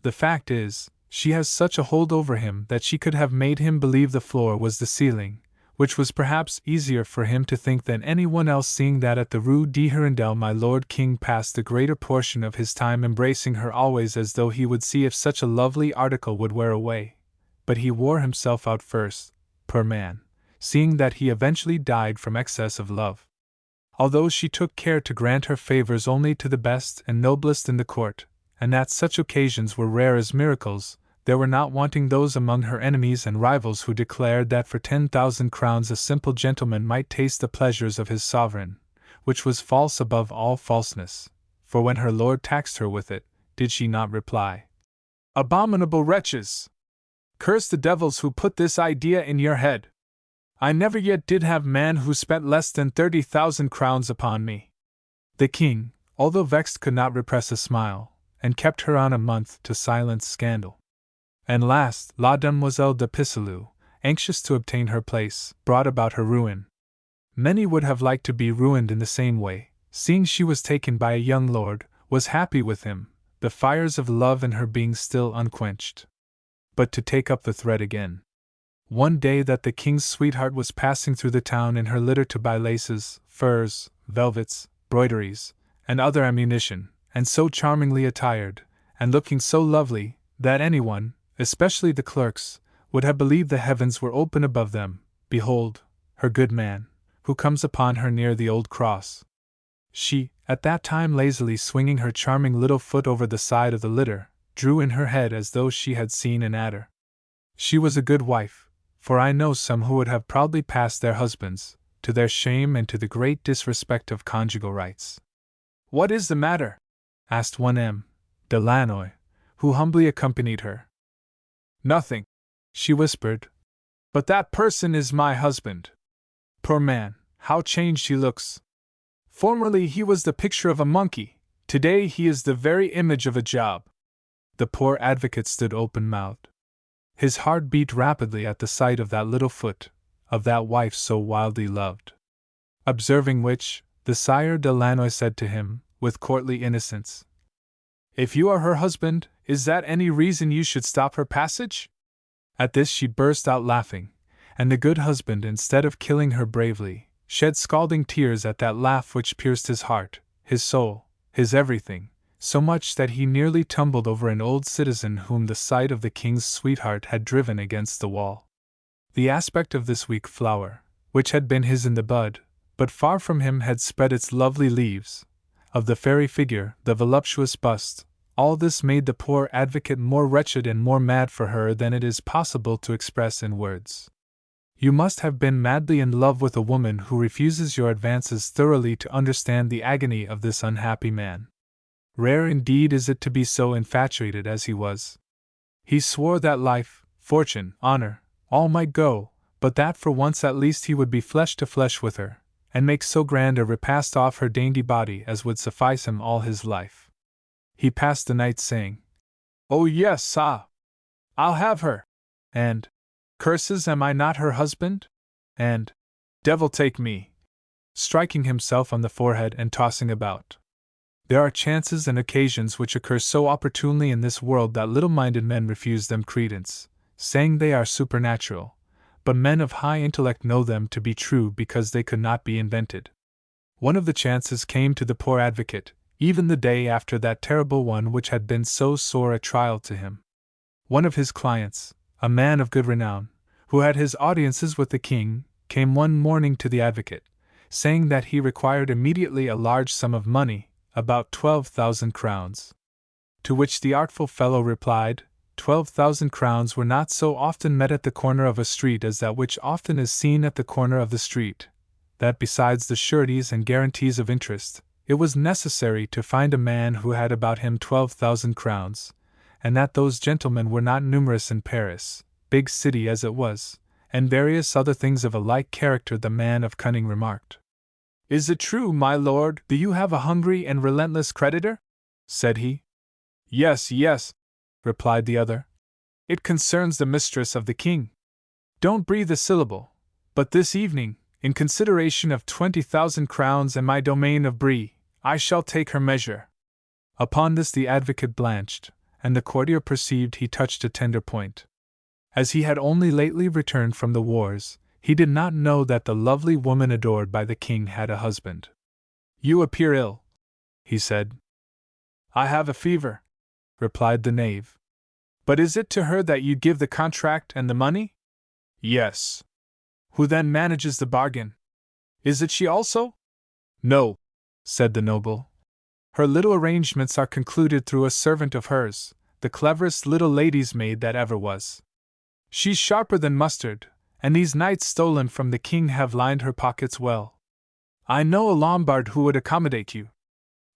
The fact is, she has such a hold over him that she could have made him believe the floor was the ceiling, which was perhaps easier for him to think than anyone else, seeing that at the Rue de Hirondelle my Lord King passed the greater portion of his time embracing her always as though he would see if such a lovely article would wear away. But he wore himself out first, poor man, seeing that he eventually died from excess of love. Although she took care to grant her favors only to the best and noblest in the court, and that such occasions were rare as miracles, there were not wanting those among her enemies and rivals who declared that for 10,000 crowns a simple gentleman might taste the pleasures of his sovereign, which was false above all falseness, for when her lord taxed her with it, did she not reply, "Abominable wretches! Curse the devils who put this idea in your head! I never yet did have man who spent less than 30,000 crowns upon me." The king, although vexed, could not repress a smile, and kept her on a month to silence scandal. And last, La Demoiselle de Pisseleu, anxious to obtain her place, brought about her ruin. Many would have liked to be ruined in the same way, seeing she was taken by a young lord, was happy with him, the fires of love in her being still unquenched. But to take up the thread again. One day that the king's sweetheart was passing through the town in her litter to buy laces, furs, velvets, broideries, and other ammunition, and so charmingly attired, and looking so lovely, that anyone, especially the clerks, would have believed the heavens were open above them, behold, her good man, who comes upon her near the old cross. She, at that time lazily swinging her charming little foot over the side of the litter, drew in her head as though she had seen an adder. She was a good wife, for I know some who would have proudly passed their husbands, to their shame and to the great disrespect of conjugal rights. "What is the matter?" asked one M. de Lannoy, who humbly accompanied her. "Nothing," she whispered. "But that person is my husband. Poor man, how changed he looks! Formerly he was the picture of a monkey, today he is the very image of a job." The poor advocate stood open-mouthed. His heart beat rapidly at the sight of that little foot, of that wife so wildly loved. Observing which, the Sire de Lannoy said to him, with courtly innocence, "If you are her husband, is that any reason you should stop her passage?" At this she burst out laughing, and the good husband, instead of killing her bravely, shed scalding tears at that laugh which pierced his heart, his soul, his everything, so much that he nearly tumbled over an old citizen whom the sight of the king's sweetheart had driven against the wall. The aspect of this weak flower, which had been his in the bud, but far from him had spread its lovely leaves, of the fairy figure, the voluptuous bust, all this made the poor advocate more wretched and more mad for her than it is possible to express in words. You must have been madly in love with a woman who refuses your advances thoroughly to understand the agony of this unhappy man. Rare indeed is it to be so infatuated as he was. He swore that life, fortune, honor, all might go, but that for once at least he would be flesh to flesh with her, and make so grand a repast off her dainty body as would suffice him all his life. He passed the night saying, Oh yes, I'll have her. And, curses, am I not her husband? And, devil take me, striking himself on the forehead and tossing about. There are chances and occasions which occur so opportunely in this world that little-minded men refuse them credence, saying they are supernatural, but men of high intellect know them to be true because they could not be invented. One of the chances came to the poor advocate, even the day after that terrible one which had been so sore a trial to him. One of his clients, a man of good renown, who had his audiences with the king, came one morning to the advocate, saying that he required immediately a large sum of money, about 12,000 crowns. To which the artful fellow replied, 12,000 crowns were not so often met at the corner of a street as that which often is seen at the corner of the street, that besides the sureties and guarantees of interest, it was necessary to find a man who had about him 12,000 crowns, and that those gentlemen were not numerous in Paris, big city as it was, and various other things of a like character. The man of cunning remarked, "Is it true, my lord, that you have a hungry and relentless creditor?" said he. "Yes, yes," replied the other. "It concerns the mistress of the king. Don't breathe a syllable, but this evening, in consideration of 20,000 crowns and my domain of Brie, I shall take her measure." Upon this the advocate blanched, and the courtier perceived he touched a tender point. As he had only lately returned from the wars, he did not know that the lovely woman adored by the king had a husband. "You appear ill," he said. "I have a fever," replied the knave. "But is it to her that you give the contract and the money?" "Yes." "Who then manages the bargain? Is it she also?" "No," said the noble. "Her little arrangements are concluded through a servant of hers, the cleverest little lady's maid that ever was. She's sharper than mustard, and these nights stolen from the king have lined her pockets well. I know a Lombard who would accommodate you.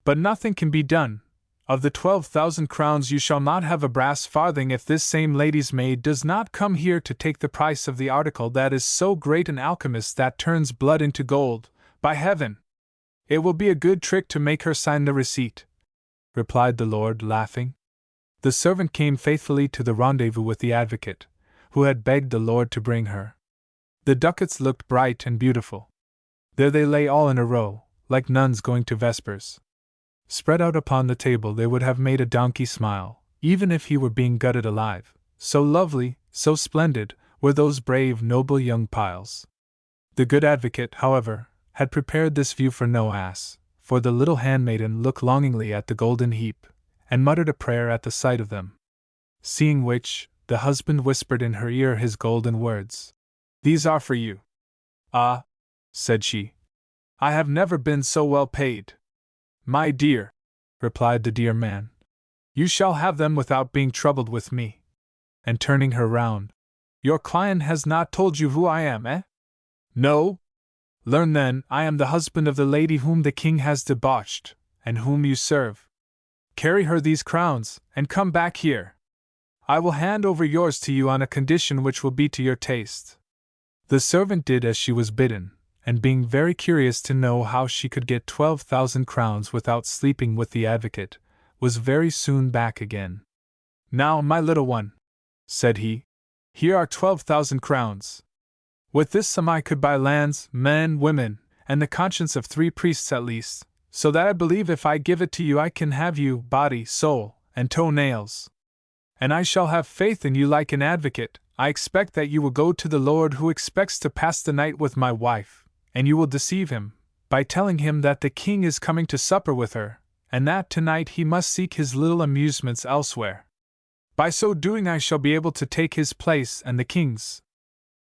But nothing can be done. Of the 12,000 crowns you shall not have a brass farthing if this same lady's maid does not come here to take the price of the article that is so great an alchemist that turns blood into gold. By heaven! It will be a good trick to make her sign the receipt," replied the lord, laughing. The servant came faithfully to the rendezvous with the advocate, who had begged the lord to bring her. The ducats looked bright and beautiful. There they lay all in a row, like nuns going to vespers. Spread out upon the table they would have made a donkey smile, even if he were being gutted alive, so lovely, so splendid, were those brave, noble young piles. The good advocate, however, had prepared this view for no ass, for the little handmaiden looked longingly at the golden heap, and muttered a prayer at the sight of them. Seeing which, the husband whispered in her ear his golden words. "These are for you." "Ah," said she, "I have never been so well paid." "My dear," replied the dear man, "you shall have them without being troubled with me." And turning her round, "Your client has not told you who I am, eh?" "No." "Learn then, I am the husband of the lady whom the king has debauched, and whom you serve. Carry her these crowns, and come back here. I will hand over yours to you on a condition which will be to your taste." The servant did as she was bidden, and being very curious to know how she could get 12,000 crowns without sleeping with the advocate, was very soon back again. "Now, my little one," said he, "here are 12,000 crowns. With this sum I could buy lands, men, women, and the conscience of 3 priests at least, so that I believe if I give it to you I can have you, body, soul, and toe-nails. And I shall have faith in you like an advocate. I expect that you will go to the lord who expects to pass the night with my wife, and you will deceive him, by telling him that the king is coming to supper with her, and that tonight he must seek his little amusements elsewhere. By so doing I shall be able to take his place and the king's."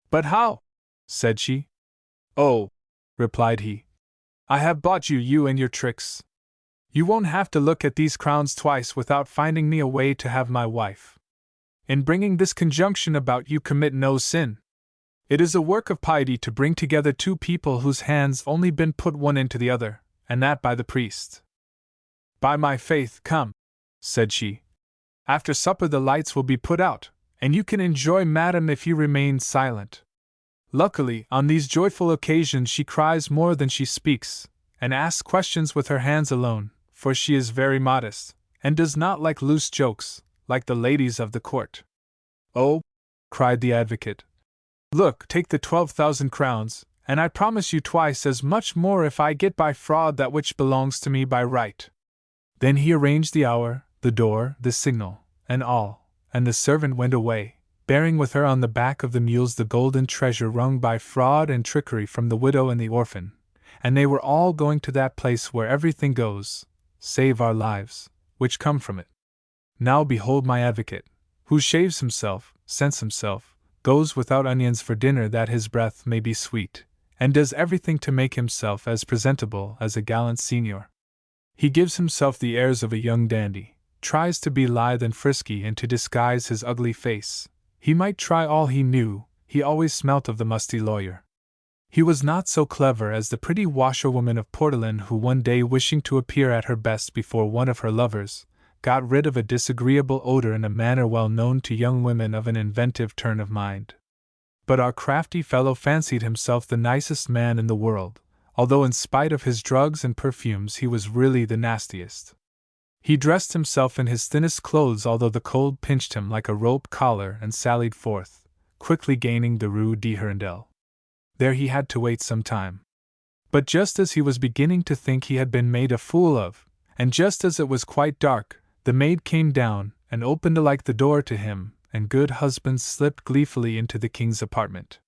"But how?" said she. "Oh," replied he, "I have bought you, you and your tricks. You won't have to look at these crowns twice without finding me a way to have my wife. In bringing this conjunction about you commit no sin. It is a work of piety to bring together 2 people whose hands only been put one into the other, and that by the priest." "By my faith, come," said she. "After supper the lights will be put out, and you can enjoy madam if you remain silent." Luckily, on these joyful occasions she cries more than she speaks, and asks questions with her hands alone, for she is very modest, and does not like loose jokes, like the ladies of the court. Oh, cried the advocate. Look, take the 12,000 crowns, and I promise you twice as much more if I get by fraud that which belongs to me by right. Then he arranged the hour, the door, the signal, and all, and the servant went away, bearing with her on the back of the mules the golden treasure wrung by fraud and trickery from the widow and the orphan, and they were all going to that place where everything goes, save our lives, which come from it. Now behold my advocate, who shaves himself, scents himself, goes without onions for dinner that his breath may be sweet, and does everything to make himself as presentable as a gallant senior. He gives himself the airs of a young dandy, tries to be lithe and frisky and to disguise his ugly face. He might try all he knew, he always smelt of the musty lawyer. He was not so clever as the pretty washerwoman of Portland who one day, wishing to appear at her best before one of her lovers, got rid of a disagreeable odor in a manner well known to young women of an inventive turn of mind. But our crafty fellow fancied himself the nicest man in the world, although in spite of his drugs and perfumes he was really the nastiest. He dressed himself in his thinnest clothes although the cold pinched him like a rope collar and sallied forth, quickly gaining the Rue de Hirondelle. There he had to wait some time. But just as he was beginning to think he had been made a fool of, and just as it was quite dark, the maid came down and opened alike the door to him, and good husband slipped gleefully into the king's apartment.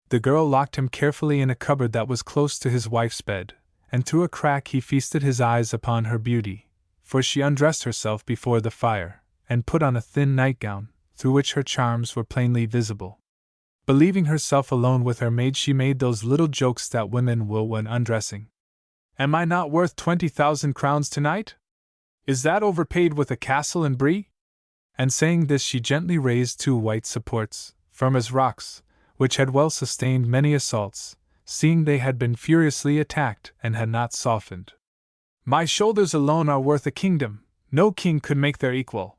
The girl locked him carefully in a cupboard that was close to his wife's bed, and through a crack he feasted his eyes upon her beauty, for she undressed herself before the fire, and put on a thin nightgown, through which her charms were plainly visible. Believing herself alone with her maid, she made those little jokes that women will when undressing. Am I not worth 20,000 crowns tonight? Is that overpaid with a castle in Brie? And saying this she gently raised two white supports, firm as rocks, which had well sustained many assaults, seeing they had been furiously attacked and had not softened. My shoulders alone are worth a kingdom, no king could make their equal.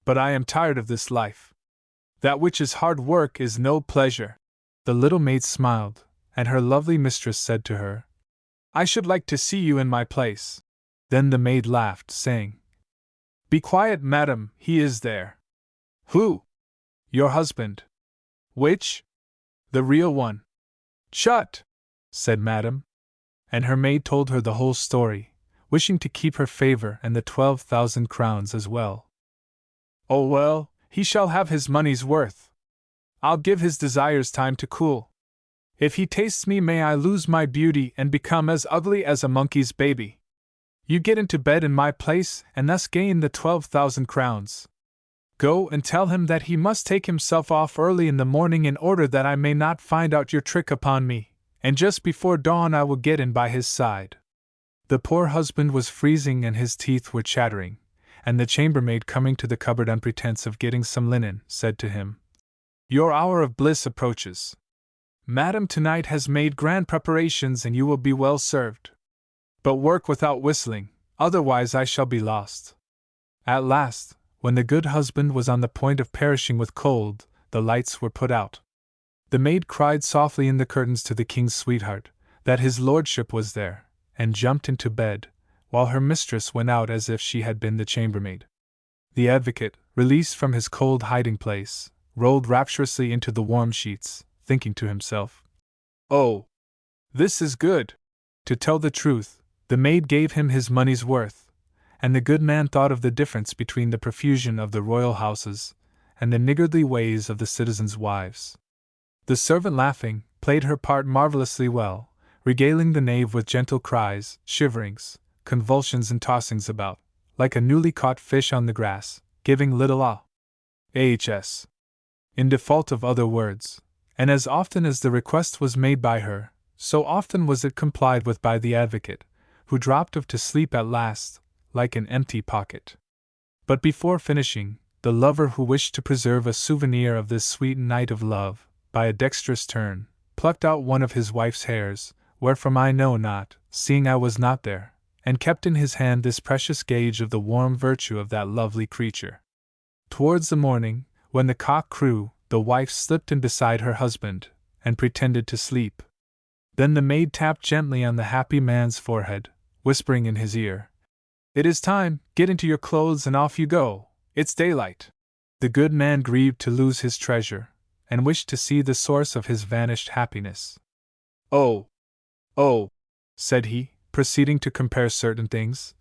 But I am tired of this life. That which is hard work is no pleasure. The little maid smiled, and her lovely mistress said to her, I should like to see you in my place. Then the maid laughed, saying, Be quiet, madam, he is there. Who? Your husband. Which? The real one. Chut! Said madam. And her maid told her the whole story, wishing to keep her favor and the 12,000 crowns as well. Oh well, he shall have his money's worth. I'll give his desires time to cool. If he tastes me, may I lose my beauty and become as ugly as a monkey's baby. You get into bed in my place and thus gain the 12,000 crowns. Go and tell him that he must take himself off early in the morning in order that I may not find out your trick upon me, and just before dawn I will get in by his side. The poor husband was freezing and his teeth were chattering, and the chambermaid, coming to the cupboard on pretence of getting some linen, said to him, Your hour of bliss approaches. Madam tonight has made grand preparations and you will be well served. But work without whistling, otherwise I shall be lost. At last, when the good husband was on the point of perishing with cold, the lights were put out. The maid cried softly in the curtains to the king's sweetheart that his lordship was there, and jumped into bed, while her mistress went out as if she had been the chambermaid. The advocate, released from his cold hiding-place, rolled rapturously into the warm sheets, thinking to himself, Oh, this is good! To tell the truth, the maid gave him his money's worth, and the good man thought of the difference between the profusion of the royal houses and the niggardly ways of the citizens' wives. The servant, laughing, played her part marvelously well, regaling the knave with gentle cries, shiverings, convulsions and tossings about, like a newly caught fish on the grass, giving little ahs. In default of other words, and as often as the request was made by her, so often was it complied with by the advocate, who dropped off to sleep at last, like an empty pocket. But before finishing, the lover, who wished to preserve a souvenir of this sweet night of love, by a dexterous turn, plucked out one of his wife's hairs, wherefrom I know not, seeing I was not there, and kept in his hand this precious gauge of the warm virtue of that lovely creature. Towards the morning, when the cock crew, the wife slipped in beside her husband, and pretended to sleep. Then the maid tapped gently on the happy man's forehead, whispering in his ear, It is time, get into your clothes and off you go, It's daylight. The good man grieved to lose his treasure, and wished to see the source of his vanished happiness. Oh! Oh! Said he, proceeding to compare certain things.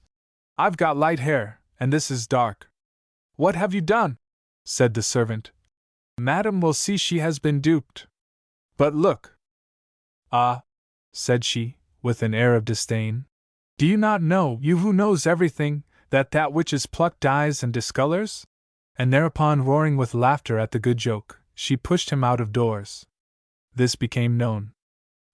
I've got light hair, and this is dark. What have you done? Said the servant. Madam will see she has been duped. But look! Ah! Said she, with an air of disdain. Do you not know, you who knows everything, that which is plucked dies and discolors? And thereupon, roaring with laughter at the good joke, she pushed him out of doors. This became known.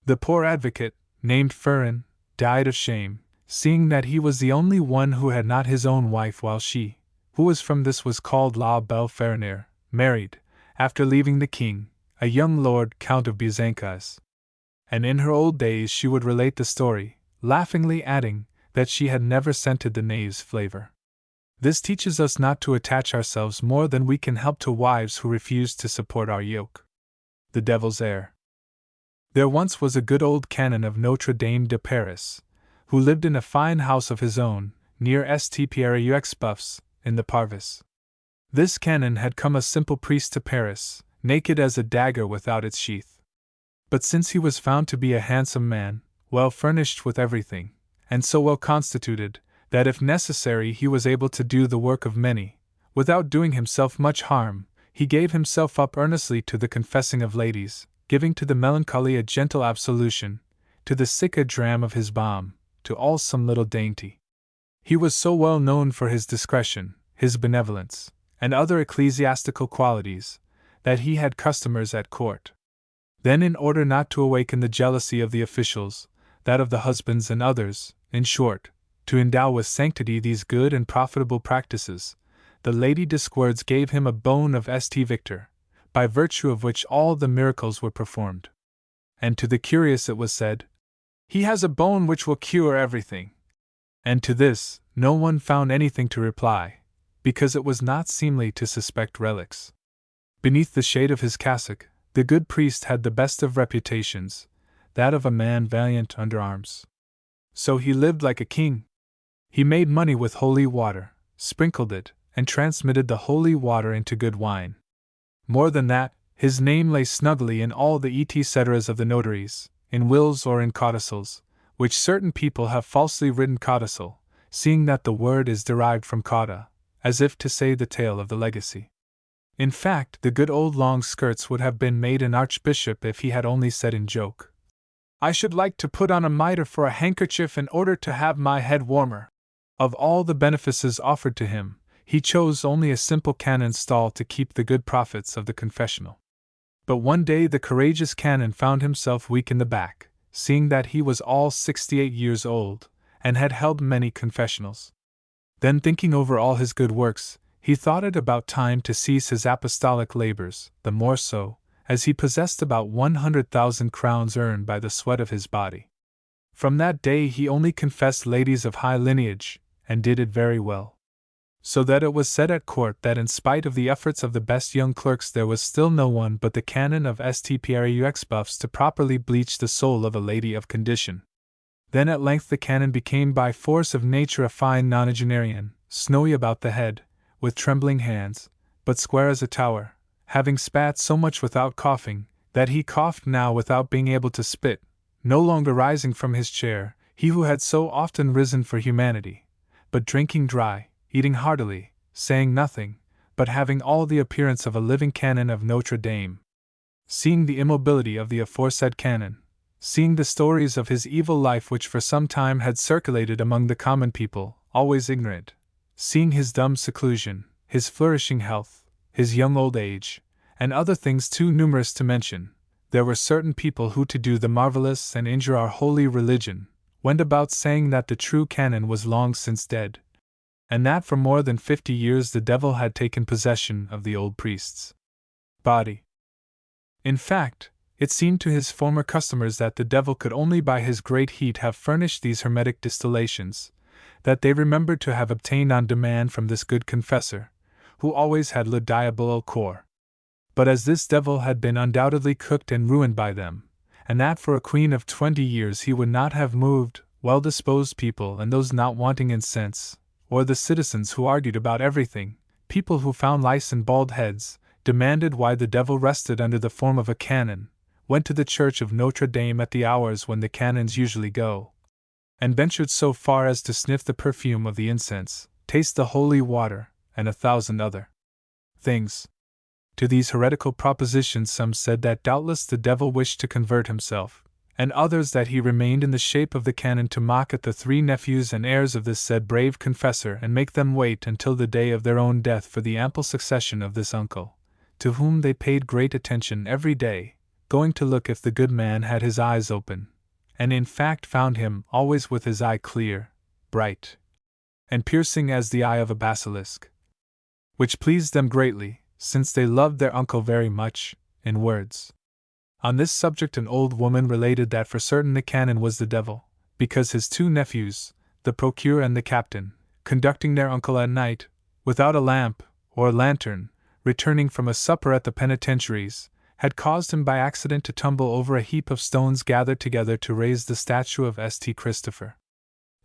The poor advocate, named Furin, died of shame, seeing that he was the only one who had not his own wife, while she, who was from this was called La Belle Ferronnière, married, after leaving the king, a young lord Count of Buzancas. And in her old days she would relate the story, laughingly adding that she had never scented the knave's flavor. This teaches us not to attach ourselves more than we can help to wives who refuse to support our yoke. The Devil's Heir. There once was a good old canon of Notre Dame de Paris, who lived in a fine house of his own, near St. Pierre-aux-Buffs, in the Parvis. This canon had come a simple priest to Paris, naked as a dagger without its sheath. But since he was found to be a handsome man, well furnished with everything, and so well constituted, that if necessary he was able to do the work of many, without doing himself much harm, he gave himself up earnestly to the confessing of ladies, giving to the melancholy a gentle absolution, to the sick a dram of his balm, to all some little dainty. He was so well known for his discretion, his benevolence, and other ecclesiastical qualities, that he had customers at court. Then, in order not to awaken the jealousy of the officials, that of the husbands and others, in short, to endow with sanctity these good and profitable practices, the Lady Discords gave him a bone of St. Victor, by virtue of which all the miracles were performed. And to the curious it was said, "He has a bone which will cure everything." And to this, no one found anything to reply, because it was not seemly to suspect relics. Beneath the shade of his cassock, the good priest had the best of reputations, that of a man valiant under arms. So he lived like a king. He made money with holy water, sprinkled it, and transmitted the holy water into good wine. More than that, his name lay snugly in all the et-ceteras of the notaries, in wills or in codicils, which certain people have falsely written codicil, seeing that the word is derived from coda, as if to say the tale of the legacy. In fact, the good old long skirts would have been made an archbishop if he had only said in joke, "I should like to put on a mitre for a handkerchief in order to have my head warmer." Of all the benefices offered to him, he chose only a simple canon's stall to keep the good profits of the confessional. But one day the courageous canon found himself weak in the back, seeing that he was all 68 years old, and had held many confessionals. Then, thinking over all his good works, he thought it about time to cease his apostolic labors, the more so, as he possessed about 100,000 crowns earned by the sweat of his body. From that day he only confessed ladies of high lineage, and did it very well. So that it was said at court that in spite of the efforts of the best young clerks there was still no one but the canon of St. Pierre-aux-Buffs to properly bleach the soul of a lady of condition. Then at length the canon became by force of nature a fine nonagenarian, snowy about the head, with trembling hands, but square as a tower, having spat so much without coughing, that he coughed now without being able to spit, no longer rising from his chair, he who had so often risen for humanity, but drinking dry, eating heartily, saying nothing, but having all the appearance of a living canon of Notre Dame. Seeing the immobility of the aforesaid canon, seeing the stories of his evil life which for some time had circulated among the common people, always ignorant, seeing his dumb seclusion, his flourishing health, his young old age, and other things too numerous to mention, there were certain people who, to do the marvelous and injure our holy religion, went about saying that the true canon was long since dead, and that for more than 50 years the devil had taken possession of the old priest's body. In fact, it seemed to his former customers that the devil could only by his great heat have furnished these hermetic distillations, that they remembered to have obtained on demand from this good confessor, who always had le diable au corps. But as this devil had been undoubtedly cooked and ruined by them, and that for a queen of 20 years he would not have moved well-disposed people and those not wanting in sense, or the citizens who argued about everything, people who found lice and bald heads, demanded why the devil rested under the form of a canon, went to the church of Notre Dame at the hours when the canons usually go, and ventured so far as to sniff the perfume of the incense, taste the holy water, and 1,000 other things. To these heretical propositions some said that doubtless the devil wished to convert himself, and others that he remained in the shape of the canon to mock at the 3 nephews and heirs of this said brave confessor and make them wait until the day of their own death for the ample succession of this uncle, to whom they paid great attention every day, going to look if the good man had his eyes open, and in fact found him always with his eye clear, bright, and piercing as the eye of a basilisk, which pleased them greatly, since they loved their uncle very much, in words. On this subject an old woman related that for certain the canon was the devil, because his 2 nephews, the procureur and the captain, conducting their uncle at night, without a lamp or lantern, returning from a supper at the penitentiaries, had caused him by accident to tumble over a heap of stones gathered together to raise the statue of St. Christopher.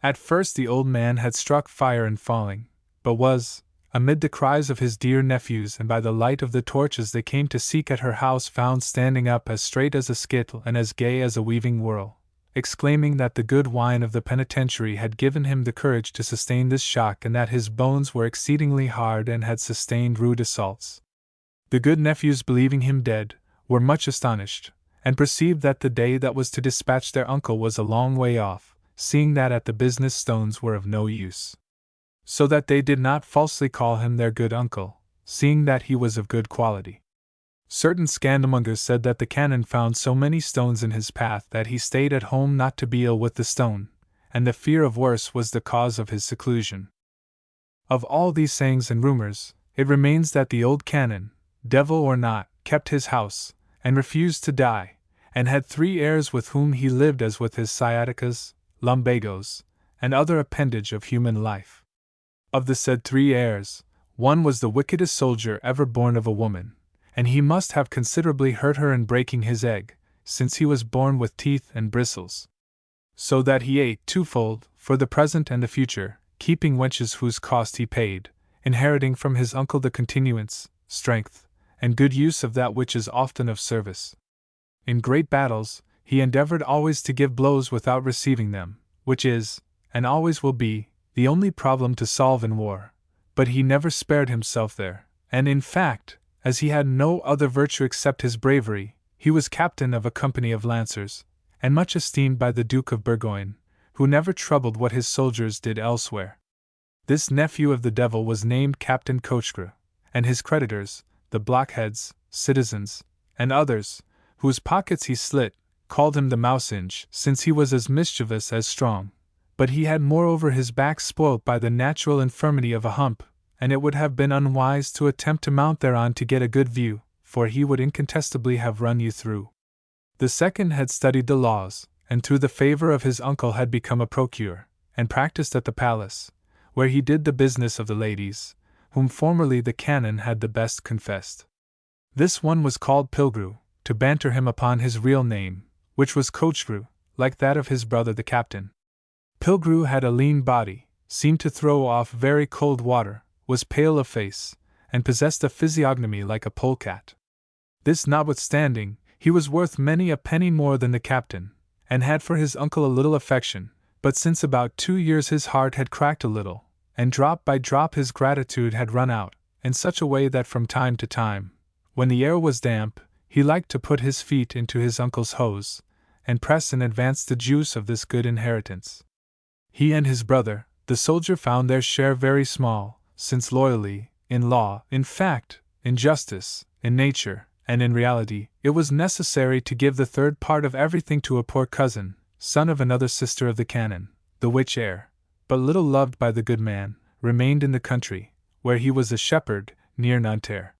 At first the old man had struck fire in falling, but was, amid the cries of his dear nephews and by the light of the torches they came to seek at her house, found standing up as straight as a skittle and as gay as a weaving whirl, exclaiming that the good wine of the penitentiary had given him the courage to sustain this shock and that his bones were exceedingly hard and had sustained rude assaults. The good nephews, believing him dead, were much astonished, and perceived that the day that was to dispatch their uncle was a long way off, seeing that at the business stones were of no use. So that they did not falsely call him their good uncle, seeing that he was of good quality. Certain scandalmongers said that the canon found so many stones in his path that he stayed at home not to be ill with the stone, and the fear of worse was the cause of his seclusion. Of all these sayings and rumors, it remains that the old canon, devil or not, kept his house, and refused to die, and had 3 heirs with whom he lived as with his sciaticas, lumbagos, and other appendage of human life. Of the said 3 heirs, one was the wickedest soldier ever born of a woman, and he must have considerably hurt her in breaking his egg, since he was born with teeth and bristles. So that he ate twofold, for the present and the future, keeping wenches whose cost he paid, inheriting from his uncle the continuance, strength, and good use of that which is often of service. In great battles, he endeavored always to give blows without receiving them, which is, and always will be, the only problem to solve in war, but he never spared himself there, and in fact, as he had no other virtue except his bravery, he was captain of a company of lancers, and much esteemed by the Duke of Burgoyne, who never troubled what his soldiers did elsewhere. This nephew of the devil was named Captain Cochegru, and his creditors, the blockheads, citizens, and others, whose pockets he slit, called him the Mousinge, since he was as mischievous as strong. But he had moreover his back spoilt by the natural infirmity of a hump, and it would have been unwise to attempt to mount thereon to get a good view, for he would incontestably have run you through. The second had studied the laws, and through the favor of his uncle had become a procureur, and practiced at the palace, where he did the business of the ladies, whom formerly the canon had the best confessed. This one was called Pilgrew, to banter him upon his real name, which was Cochegru, like that of his brother the captain. Pilgrew had a lean body, seemed to throw off very cold water, was pale of face, and possessed a physiognomy like a polecat. This notwithstanding, he was worth many a penny more than the captain, and had for his uncle a little affection, but since about 2 years his heart had cracked a little, and drop by drop his gratitude had run out, in such a way that from time to time, when the air was damp, he liked to put his feet into his uncle's hose, and press in advance the juice of this good inheritance. He and his brother, the soldier, found their share very small, since loyally, in law, in fact, in justice, in nature, and in reality, it was necessary to give the 3rd part of everything to a poor cousin, son of another sister of the canon, the which heir, but little loved by the good man, remained in the country, where he was a shepherd, near Nanterre.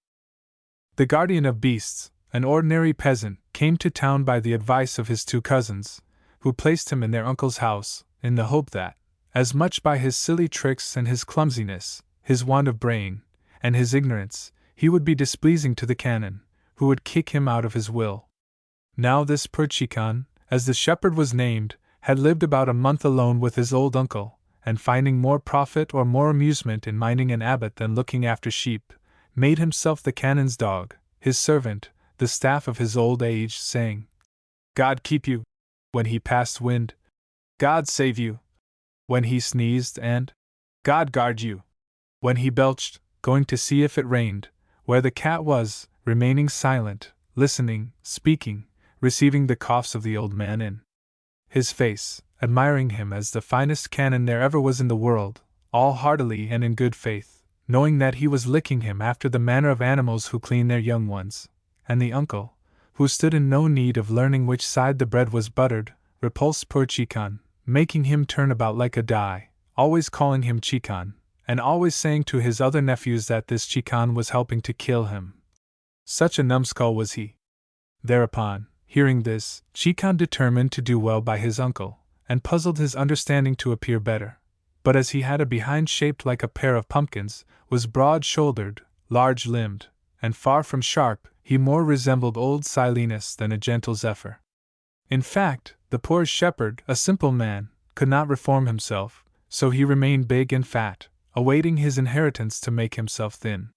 The guardian of beasts, an ordinary peasant, came to town by the advice of his 2 cousins, who placed him in their uncle's house, in the hope that, as much by his silly tricks and his clumsiness, his want of brain, and his ignorance, he would be displeasing to the canon, who would kick him out of his will. Now this Perchican, as the shepherd was named, had lived about a month alone with his old uncle, and finding more profit or more amusement in minding an abbot than looking after sheep, made himself the canon's dog, his servant, the staff of his old age, saying, "God keep you," when he passed wind, "God save you," when he sneezed, and "God guard you," when he belched, going to see if it rained, where the cat was, remaining silent, listening, speaking, receiving the coughs of the old man in his face, admiring him as the finest canon there ever was in the world, all heartily and in good faith, knowing that he was licking him after the manner of animals who clean their young ones, and the uncle, who stood in no need of learning which side the bread was buttered, repulsed poor Chikan, making him turn about like a die, always calling him Chikan, and always saying to his other nephews that this Chikan was helping to kill him. Such a numbskull was he. Thereupon, hearing this, Chikan determined to do well by his uncle, and puzzled his understanding to appear better. But as he had a behind shaped like a pair of pumpkins, was broad-shouldered, large-limbed, and far from sharp, he more resembled old Silenus than a gentle Zephyr. In fact, the poor shepherd, a simple man, could not reform himself, so he remained big and fat, awaiting his inheritance to make himself thin.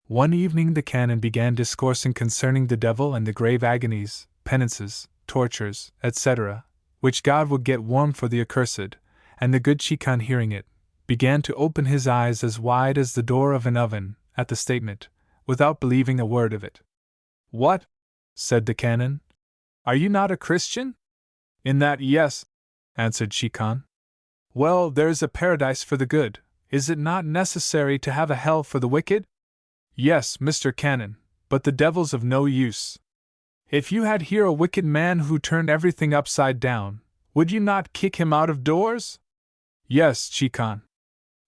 One evening the canon began discoursing concerning the devil and the grave agonies, penances, tortures, etc., which God would get warm for the accursed, and the good Chikan, hearing it, began to open his eyes as wide as the door of an oven, at the statement, without believing a word of it. "What?" said the canon. "Are you not a Christian?" "In that, yes," answered Chikan. "Well, there's a paradise for the good. Is it not necessary to have a hell for the wicked?" "Yes, Mr. Canon, but the devil's of no use. If you had here a wicked man who turned everything upside down, would you not kick him out of doors?" "Yes, Chikan."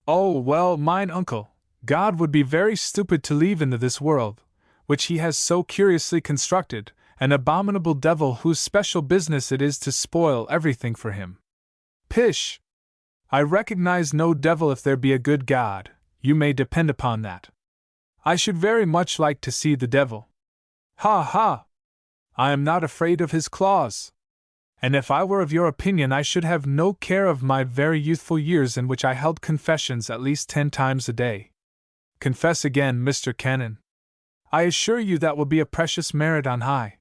"Oh, well, mine uncle, God would be very stupid to leave into this world, which he has so curiously constructed, an abominable devil whose special business it is to spoil everything for him." "Pish! I recognize no devil if there be a good God, you may depend upon that. I should very much like to see the devil. Ha ha! I am not afraid of his claws. And if I were of your opinion, I should have no care of my very youthful years in which I held confessions at least 10 times a day. Confess again, Mr. Canon. I assure you that will be a precious merit on high."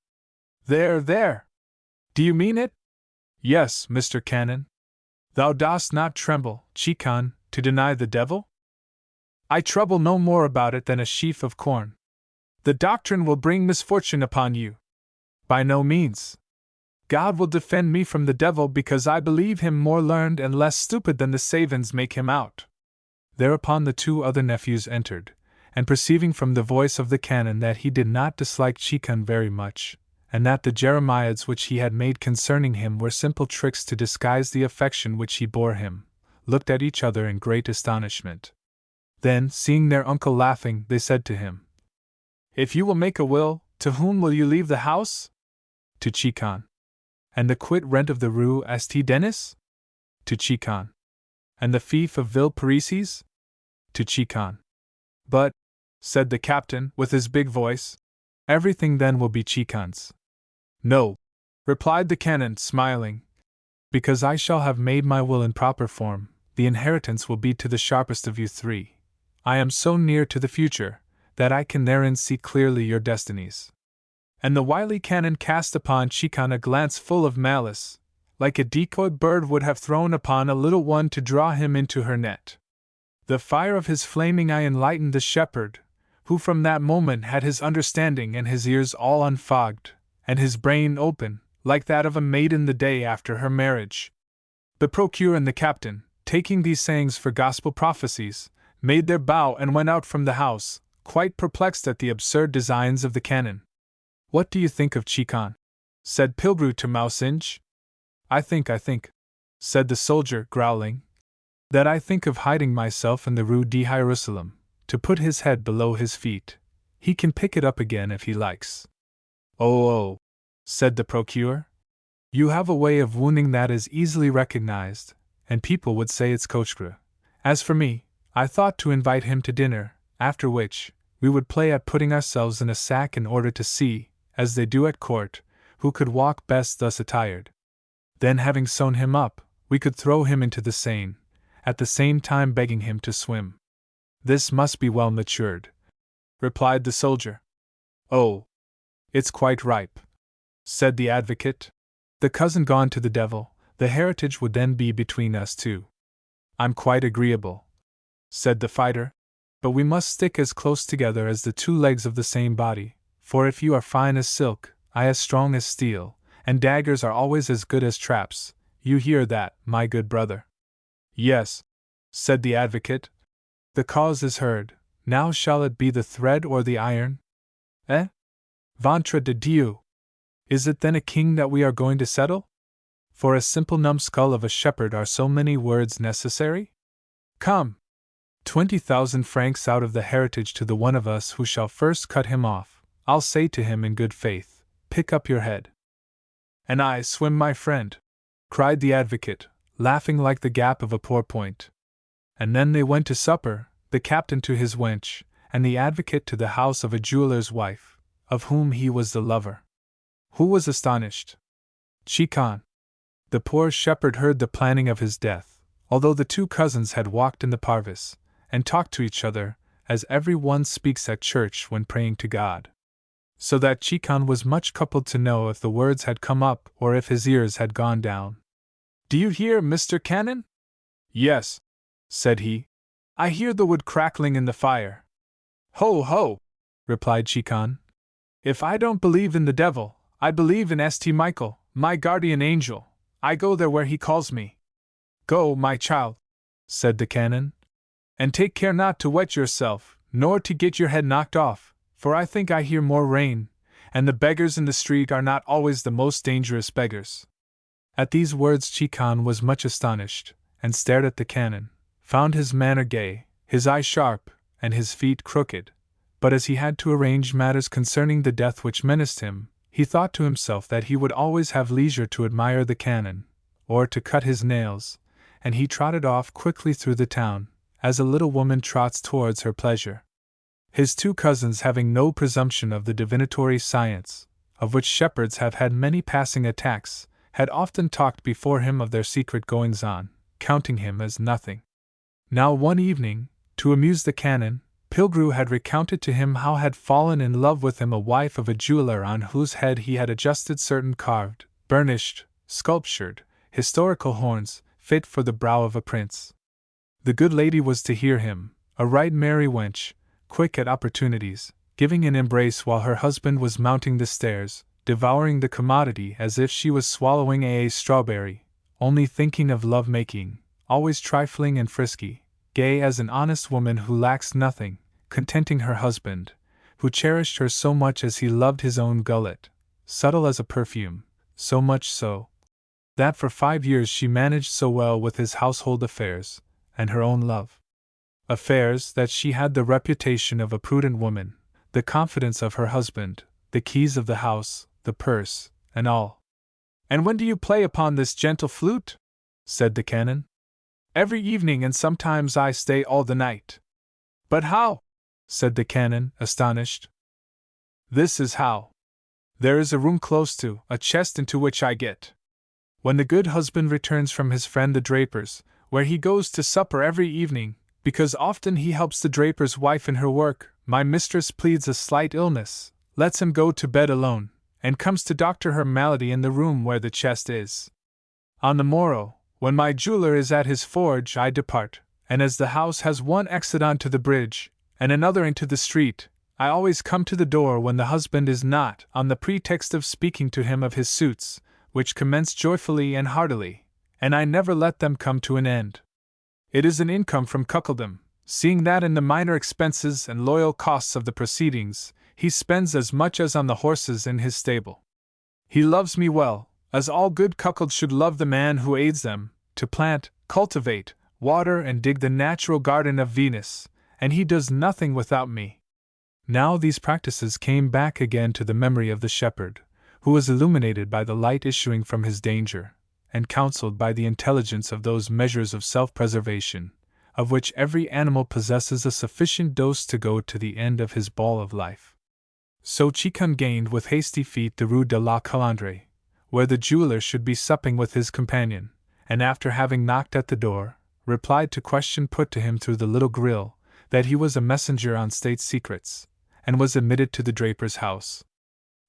"There, there! Do you mean it?" "Yes, Mr. Canon. Thou dost not tremble, Chikan, to deny the devil?" "I trouble no more about it than a sheaf of corn. The doctrine will bring misfortune upon you." "By no means. God will defend me from the devil because I believe him more learned and less stupid than the Savans make him out." Thereupon the 2 other nephews entered, and perceiving from the voice of the canon that he did not dislike Chikan very much, and that the jeremiads which he had made concerning him were simple tricks to disguise the affection which he bore him, looked at each other in great astonishment. Then, seeing their uncle laughing, they said to him, "If you will make a will, to whom will you leave the house?" "To Chikan." "And the quit rent of the Rue St. Denis?" "To Chikan." "And the fief of Villeparisis?" "To Chikan." "But," said the captain, with his big voice, "everything then will be Chikan's." "No," replied the canon, smiling, "because I shall have made my will in proper form, the inheritance will be to the sharpest of you 3. I am so near to the future, that I can therein see clearly your destinies." And the wily canon cast upon Chikan a glance full of malice, like a decoy bird would have thrown upon a little one to draw him into her net. The fire of his flaming eye enlightened the shepherd, who from that moment had his understanding and his ears all unfogged, and his brain open, like that of a maiden the day after her marriage. The procureur and the captain, taking these sayings for gospel prophecies, made their bow and went out from the house, quite perplexed at the absurd designs of the canon. "What do you think of Chikan?" said Pilgrew to Mousinge. I think, said the soldier, growling, "that I think of hiding myself in the Rue de Jerusalem, to put his head below his feet. He can pick it up again if he likes." Oh, said the procureur. "You have a way of wounding that is easily recognized, and people would say it's cochre. As for me, I thought to invite him to dinner, after which, we would play at putting ourselves in a sack in order to see, as they do at court, who could walk best thus attired. Then, having sewn him up, we could throw him into the Seine, at the same time begging him to swim. "This must be well matured," replied the soldier. "Oh, it's quite ripe," said the advocate. "The cousin gone to the devil, the heritage would then be between us two." "I'm quite agreeable," said the fighter, "but we must stick as close together as the two legs of the same body, for if you are fine as silk, I as strong as steel, and daggers are always as good as traps. You hear that, my good brother?" "Yes," said the advocate. "The cause is heard. Now shall it be the thread or the iron?" "Eh? Ventre de Dieu! Is it then a king that we are going to settle? For a simple numbskull of a shepherd are so many words necessary? Come! 20,000 francs out of the heritage to the one of us who shall first cut him off. I'll say to him in good faith, pick up your head." "And I swim, my friend," cried the advocate, laughing like the gap of a pourpoint. And then they went to supper, the captain to his wench, and the advocate to the house of a jeweller's wife, of whom he was the lover. Who was astonished? Chicon. The poor shepherd heard the planning of his death, although the two cousins had walked in the parvis, and talked to each other, as every one speaks at church when praying to God. So that Chicon was much coupled to know if the words had come up or if his ears had gone down. "Do you hear, Mr. Canon?" "Yes," said he. "I hear the wood crackling in the fire." "Ho, ho!" replied Chicon. "If I don't believe in the devil, I believe in St. Michael, my guardian angel. I go there where he calls me." "Go, my child," said the canon, "and take care not to wet yourself, nor to get your head knocked off, for I think I hear more rain, and the beggars in the street are not always the most dangerous beggars." At these words Chicon was much astonished, and stared at the canon, found his manner gay, his eye sharp, and his feet crooked. But as he had to arrange matters concerning the death which menaced him, he thought to himself that he would always have leisure to admire the canon, or to cut his nails, and he trotted off quickly through the town, as a little woman trots towards her pleasure. His two cousins, having no presumption of the divinatory science, of which shepherds have had many passing attacks, had often talked before him of their secret goings-on, counting him as nothing. Now one evening, to amuse the canon, Pilgrew had recounted to him how had fallen in love with him a wife of a jeweler on whose head he had adjusted certain carved, burnished, sculptured, historical horns, fit for the brow of a prince. The good lady was to hear him, a right merry wench, quick at opportunities, giving an embrace while her husband was mounting the stairs, devouring the commodity as if she was swallowing a strawberry, only thinking of love-making, always trifling and frisky, gay as an honest woman who lacks nothing, contenting her husband, who cherished her so much as he loved his own gullet, subtle as a perfume, so much so that for 5 years she managed so well with his household affairs, and her own love affairs, that she had the reputation of a prudent woman, the confidence of her husband, the keys of the house, the purse, and all. "And when do you play upon this gentle flute?" said the canon. "Every evening, and sometimes I stay all the night." "But how?" said the canon, astonished. "This is how. There is a room close to, a chest into which I get. When the good husband returns from his friend the draper's, where he goes to supper every evening, because often he helps the draper's wife in her work, my mistress pleads a slight illness, lets him go to bed alone, and comes to doctor her malady in the room where the chest is. On the morrow, when my jeweler is at his forge, I depart, and as the house has one exit onto the bridge, and another into the street, I always come to the door when the husband is not, on the pretext of speaking to him of his suits, which commence joyfully and heartily, and I never let them come to an end. It is an income from cuckoldom, seeing that in the minor expenses and loyal costs of the proceedings, he spends as much as on the horses in his stable. He loves me well, as all good cuckolds should love the man who aids them, to plant, cultivate, water and dig the natural garden of Venus, and he does nothing without me." Now these practices came back again to the memory of the shepherd, who was illuminated by the light issuing from his danger, and counseled by the intelligence of those measures of self-preservation, of which every animal possesses a sufficient dose to go to the end of his ball of life. So Chicon gained with hasty feet the Rue de la Calandre, where the jeweler should be supping with his companion, and after having knocked at the door, replied to question put to him through the little grill, that he was a messenger on state secrets, and was admitted to the draper's house.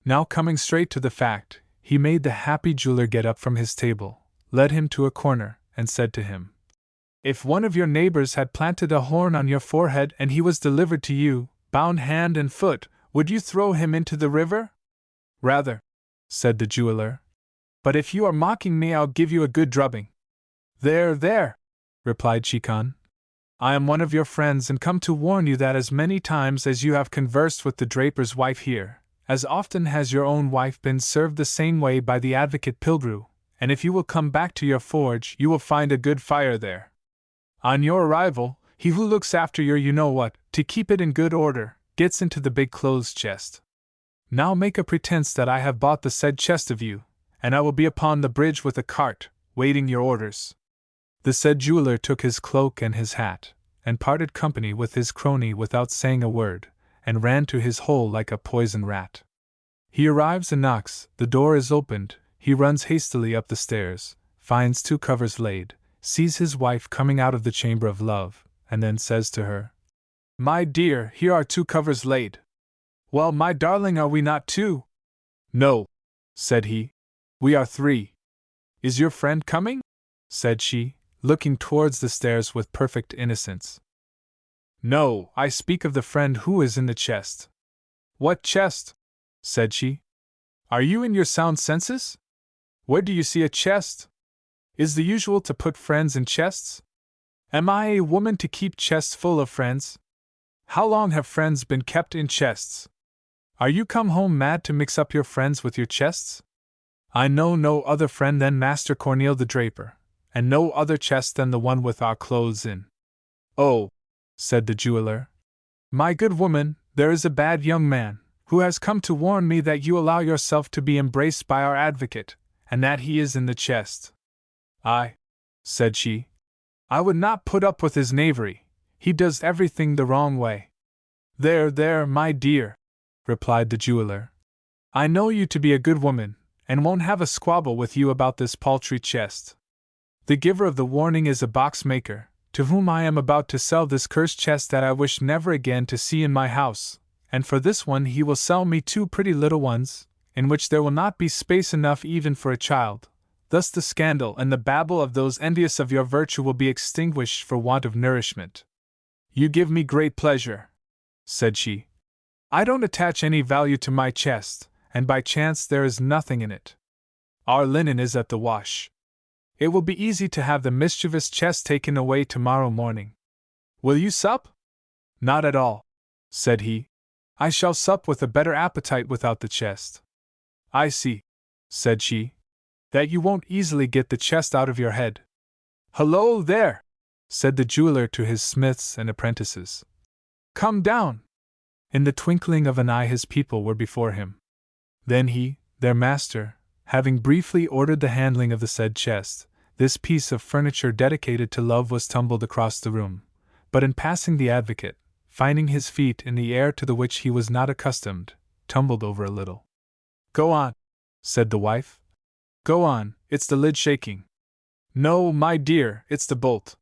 Now coming straight to the fact, he made the happy jeweler get up from his table, led him to a corner, and said to him, "If one of your neighbors had planted a horn on your forehead and he was delivered to you, bound hand and foot, would you throw him into the river?" "Rather," said the jeweler. "But if you are mocking me, I'll give you a good drubbing." "There, there," replied Chikon. "I am one of your friends and come to warn you that as many times as you have conversed with the draper's wife here, as often has your own wife been served the same way by the advocate Pilgrew, and if you will come back to your forge, you will find a good fire there. On your arrival, he who looks after your you-know-what, to keep it in good order, gets into the big clothes chest. Now make a pretense that I have bought the said chest of you, and I will be upon the bridge with a cart, waiting your orders." The said jeweler took his cloak and his hat, and parted company with his crony without saying a word, and ran to his hole like a poisoned rat. He arrives and knocks, the door is opened, he runs hastily up the stairs, finds 2 covers laid, sees his wife coming out of the chamber of love, and then says to her, "My dear, here are 2 covers laid." "Well, my darling, are we not 2? "No," said he, "we are 3. "Is your friend coming?" said she, looking towards the stairs with perfect innocence. "No, I speak of the friend who is in the chest." "What chest?" said she. "Are you in your sound senses? Where do you see a chest? Is the usual to put friends in chests? Am I a woman to keep chests full of friends? How long have friends been kept in chests? Are you come home mad to mix up your friends with your chests? I know no other friend than Master Cornel the draper, and no other chest than the one with our clothes in." "Oh," said the jeweler, "my good woman, there is a bad young man, who has come to warn me that you allow yourself to be embraced by our advocate, and that he is in the chest." "I," said she, "I would not put up with his knavery, he does everything the wrong way." "There, there, my dear," replied the jeweler, "I know you to be a good woman, and won't have a squabble with you about this paltry chest. The giver of the warning is a box-maker, to whom I am about to sell this cursed chest that I wish never again to see in my house, and for this one he will sell me 2 pretty little ones, in which there will not be space enough even for a child. Thus the scandal and the babble of those envious of your virtue will be extinguished for want of nourishment." "You give me great pleasure," said she. "I don't attach any value to my chest, and by chance there is nothing in it. Our linen is at the wash. It will be easy to have the mischievous chest taken away tomorrow morning. Will you sup?" "Not at all," said he. "I shall sup with a better appetite without the chest." "I see," said she, "that you won't easily get the chest out of your head." "Hullo there!" said the jeweler to his smiths and apprentices. "Come down!" In the twinkling of an eye his people were before him. Then he, their master, having briefly ordered the handling of the said chest, this piece of furniture dedicated to love was tumbled across the room, but in passing the advocate, finding his feet in the air to the which he was not accustomed, tumbled over a little. "Go on," said the wife. "Go on, it's the lid shaking." "No, my dear, it's the bolt."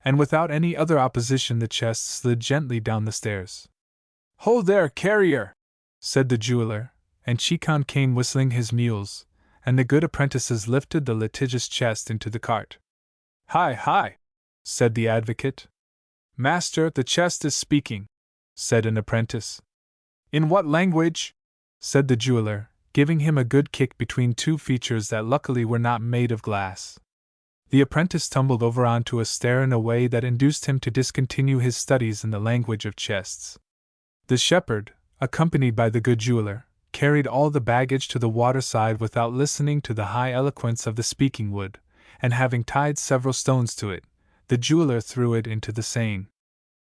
And without any other opposition the chest slid gently down the stairs. "Ho there, carrier!" said the jeweler, and Chikon came whistling his mules, and the good apprentices lifted the litigious chest into the cart. "Hi, hi!" said the advocate. "Master, the chest is speaking," said an apprentice. "In what language?" said the jeweler, giving him a good kick between 2 features that luckily were not made of glass. The apprentice tumbled over onto a stair in a way that induced him to discontinue his studies in the language of chests. The shepherd, accompanied by the good jeweler, carried all the baggage to the waterside without listening to the high eloquence of the speaking wood, and having tied several stones to it, the jeweler threw it into the Seine.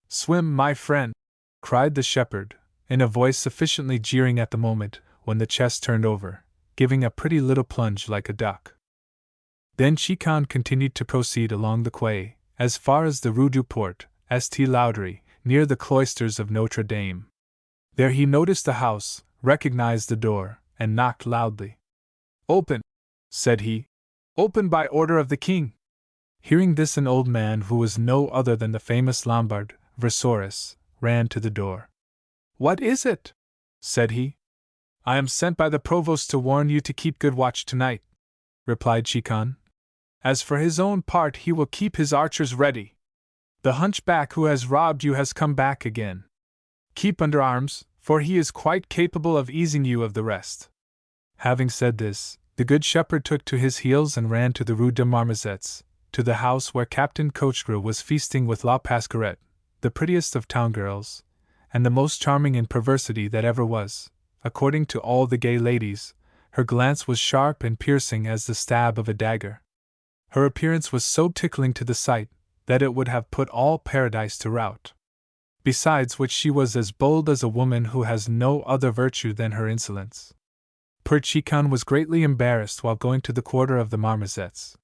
"Swim, my friend!" cried the shepherd, in a voice sufficiently jeering at the moment when the chest turned over, giving a pretty little plunge like a duck. Then Chikon continued to proceed along the quay, as far as the Rue du Port, St. Laudry, near the cloisters of Notre Dame. There he noticed the house, recognized the door, and knocked loudly. "Open," said he. "Open by order of the king." Hearing this, an old man who was no other than the famous Lombard, Versoris, ran to the door. "What is it?" said he. "I am sent by the provost to warn you to keep good watch tonight," replied Chicon. "As for his own part, he will keep his archers ready. The hunchback who has robbed you has come back again. Keep under arms, for he is quite capable of easing you of the rest." Having said this, the good shepherd took to his heels and ran to the Rue de Marmozets, to the house where Captain Cochereau was feasting with La Pasquerette, the prettiest of town girls, and the most charming in perversity that ever was. According to all the gay ladies, her glance was sharp and piercing as the stab of a dagger. Her appearance was so tickling to the sight that it would have put all paradise to rout. Besides which, she was as bold as a woman who has no other virtue than her insolence. Poor Chicon was greatly embarrassed while going to the quarter of the Marmozets.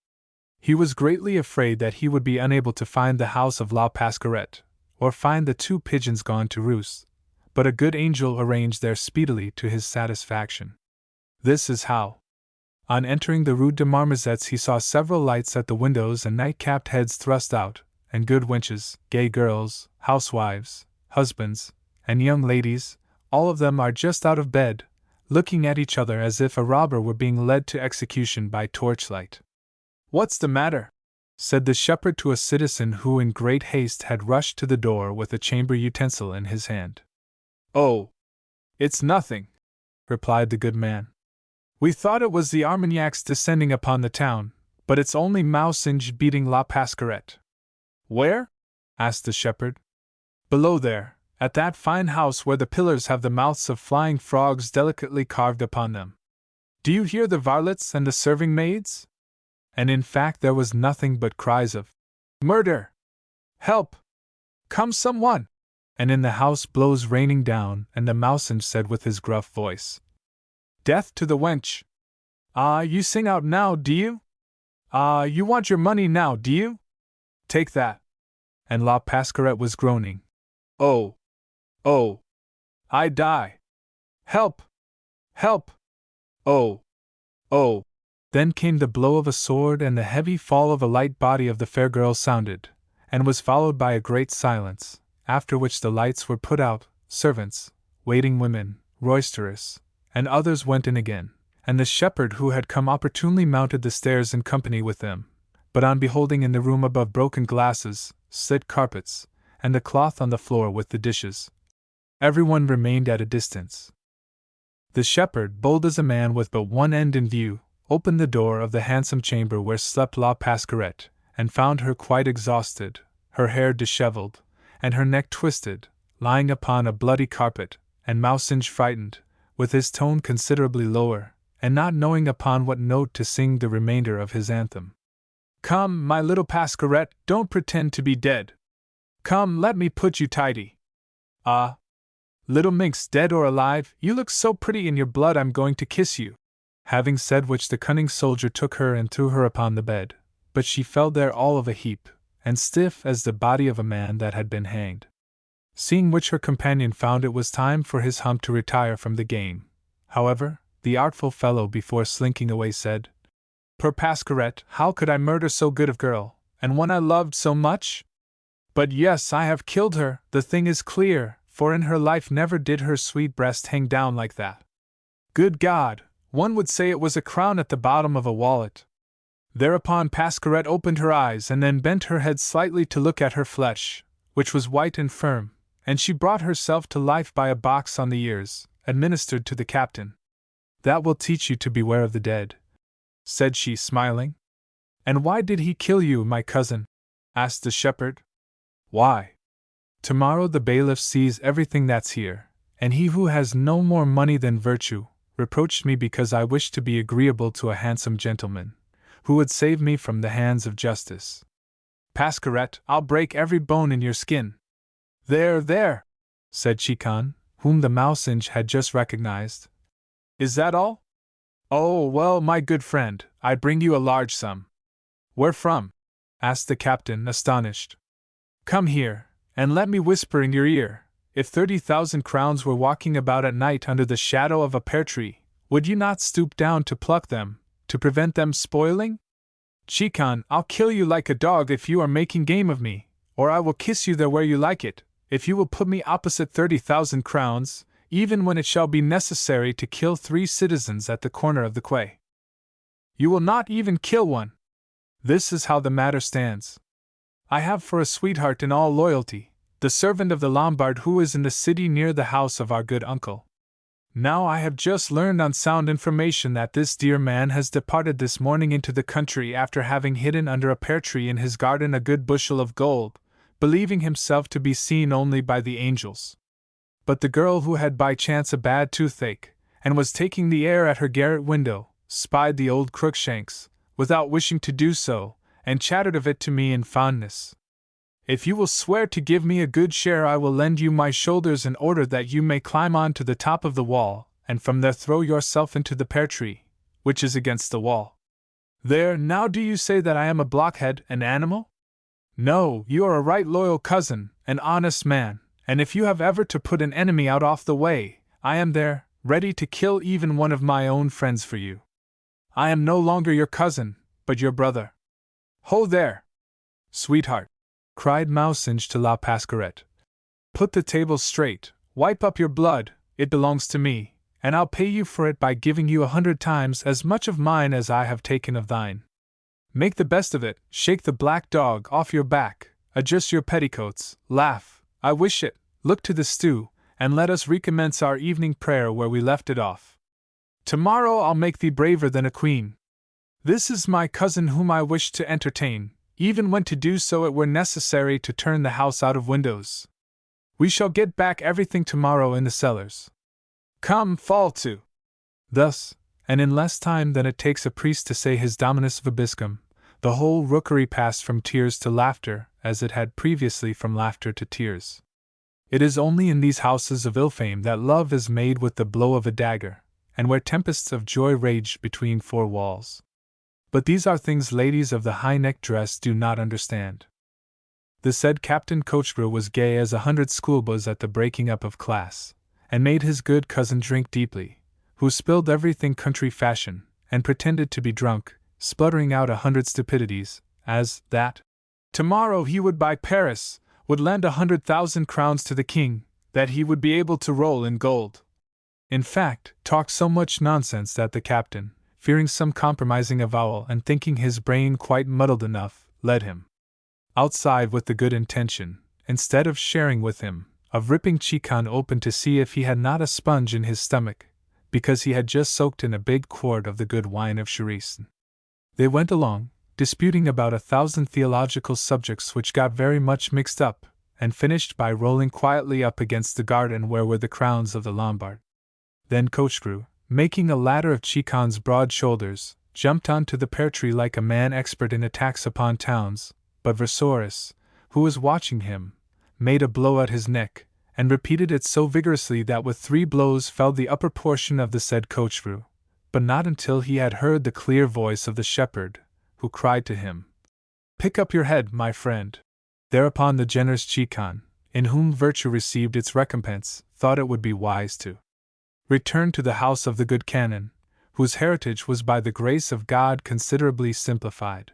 He was greatly afraid that he would be unable to find the house of La Pasquerette, or find the 2 pigeons gone to roost, but a good angel arranged there speedily to his satisfaction. This is how. On entering the Rue de Marmozets, he saw several lights at the windows and night-capped heads thrust out, and good wenches, gay girls, housewives, husbands, and young ladies, all of them are just out of bed, looking at each other as if a robber were being led to execution by torchlight. "What's the matter?" said the shepherd to a citizen who in great haste had rushed to the door with a chamber utensil in his hand. "Oh, it's nothing," replied the good man. "We thought it was the Armagnacs descending upon the town, but it's only Mousinge beating La Pasquerette." "Where?" asked the shepherd. "Below there, at that fine house where the pillars have the mouths of flying frogs delicately carved upon them. Do you hear the varlets and the serving maids?" And in fact there was nothing but cries of "Murder! Help! Come someone!" And in the house blows raining down, and the Mousinge said with his gruff voice, "Death to the wench! Ah, you sing out now, do you? Ah, you want your money now, do you? Take that." And La Pasquerette was groaning, "Oh! Oh! I die! Help! Help! Oh! Oh!" Then came the blow of a sword, and the heavy fall of a light body of the fair girl sounded, and was followed by a great silence, after which the lights were put out, servants, waiting women, roisterers, and others went in again, and the shepherd who had come opportunely mounted the stairs in company with them, but on beholding in the room above broken glasses, slit carpets, and the cloth on the floor with the dishes, everyone remained at a distance. The shepherd, bold as a man with but one end in view, opened the door of the handsome chamber where slept La Pasquerette, and found her quite exhausted, her hair disheveled, and her neck twisted, lying upon a bloody carpet, and Mousinge frightened, with his tone considerably lower, and not knowing upon what note to sing the remainder of his anthem. "Come, my little Pasquerette, don't pretend to be dead. Come, let me put you tidy. Ah, little minx, dead or alive, you look so pretty in your blood, I'm going to kiss you." Having said which, the cunning soldier took her and threw her upon the bed, but she fell there all of a heap, and stiff as the body of a man that had been hanged. Seeing which, her companion found it was time for his hump to retire from the game. However, the artful fellow, before slinking away, said, "Poor Pasquerette, how could I murder so good a girl, and one I loved so much? But yes, I have killed her, the thing is clear, for in her life never did her sweet breast hang down like that. Good God! One would say it was a crown at the bottom of a wallet." Thereupon Pasquerette opened her eyes and then bent her head slightly to look at her flesh, which was white and firm, and she brought herself to life by a box on the ears, administered to the captain. "That will teach you to beware of the dead," said she, smiling. "And why did he kill you, my cousin?" asked the shepherd. "Why? Tomorrow the bailiff sees everything that's here, and he who has no more money than virtue reproached me because I wished to be agreeable to a handsome gentleman, who would save me from the hands of justice. Pasquerette, I'll break every bone in your skin." "There, there," said Chicon, whom the Mousinge had just recognized. "Is that all? Oh, well, my good friend, I bring you a large sum." "Where from?" asked the captain, astonished. "Come here, and let me whisper in your ear. If 30,000 crowns were walking about at night under the shadow of a pear tree, would you not stoop down to pluck them, to prevent them spoiling? Chikan, I'll kill you like a dog if you are making game of me, or I will kiss you there where you like it, if you will put me opposite 30,000 crowns, even when it shall be necessary to kill 3 citizens at the corner of the quay. You will not even kill one. This is how the matter stands. I have for a sweetheart in all loyalty, the servant of the Lombard who is in the city near the house of our good uncle. Now I have just learned on sound information that this dear man has departed this morning into the country after having hidden under a pear tree in his garden a good bushel of gold, believing himself to be seen only by the angels. But the girl who had by chance a bad toothache, and was taking the air at her garret window, spied the old Crookshanks, without wishing to do so, and chattered of it to me in fondness. If you will swear to give me a good share, I will lend you my shoulders in order that you may climb on to the top of the wall, and from there throw yourself into the pear tree, which is against the wall. There, now do you say that I am a blockhead, an animal? No, you are a right loyal cousin, an honest man, and if you have ever to put an enemy out off the way, I am there, ready to kill even one of my own friends for you. I am no longer your cousin, but your brother. Ho there! Sweetheart, cried Mousinge to La Pasquerette. Put the table straight, wipe up your blood, it belongs to me, and I'll pay you for it by giving you 100 times as much of mine as I have taken of thine. Make the best of it, shake the black dog off your back, adjust your petticoats, laugh, I wish it, look to the stew, and let us recommence our evening prayer where we left it off. Tomorrow I'll make thee braver than a queen. This is my cousin whom I wish to entertain, even when to do so it were necessary to turn the house out of windows. We shall get back everything tomorrow in the cellars. Come, fall to. Thus, and in less time than it takes a priest to say his Dominus Vobiscum, the whole rookery passed from tears to laughter, as it had previously from laughter to tears. It is only in these houses of ill fame that love is made with the blow of a dagger, and where tempests of joy rage between 4 walls. But these are things ladies of the high-necked dress do not understand. The said Captain Coachbrough was gay as 100 schoolboys at the breaking up of class, and made his good cousin drink deeply, who spilled everything country fashion, and pretended to be drunk, spluttering out 100 stupidities, as that tomorrow he would buy Paris, would lend 100,000 crowns to the king, that he would be able to roll in gold. In fact, talked so much nonsense that the captain, fearing some compromising avowal and thinking his brain quite muddled enough, led him outside with the good intention, instead of sharing with him, of ripping Chikan open to see if he had not a sponge in his stomach, because he had just soaked in a big quart of the good wine of Charisse. They went along, disputing about 1,000 theological subjects which got very much mixed up, and finished by rolling quietly up against the garden where were the crowns of the Lombard. Then Coachbrough, making a ladder of Chikan's broad shoulders, jumped on to the pear tree like a man expert in attacks upon towns, but Versoris, who was watching him, made a blow at his neck, and repeated it so vigorously that with 3 blows fell the upper portion of the said Coachbrough, but not until he had heard the clear voice of the shepherd, who cried to him, "Pick up your head, my friend." Thereupon the generous Chikan, in whom virtue received its recompense, thought it would be wise to return to the house of the good canon, whose heritage was by the grace of God considerably simplified.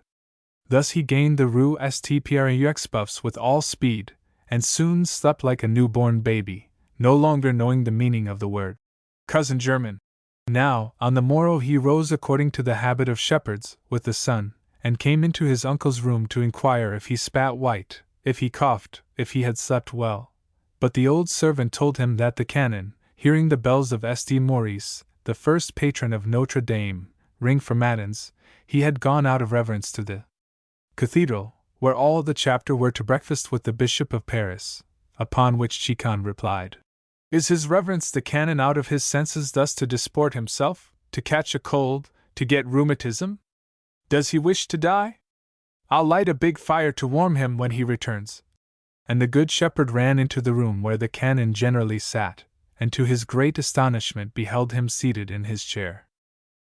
Thus he gained the Rue St. Pierre-Exbuffs with all speed, and soon slept like a newborn baby, no longer knowing the meaning of the word cousin german. Now, on the morrow he rose according to the habit of shepherds, with the sun, and came into his uncle's room to inquire if he spat white, if he coughed, if he had slept well. But the old servant told him that the canon, hearing the bells of St. Maurice, the first patron of Notre Dame, ring for matins, he had gone out of reverence to the cathedral, where all the chapter were to breakfast with the Bishop of Paris, upon which Chikan replied, "Is his reverence the canon out of his senses thus to disport himself, to catch a cold, to get rheumatism? Does he wish to die? I'll light a big fire to warm him when he returns." And the good shepherd ran into the room where the canon generally sat, and to his great astonishment beheld him seated in his chair.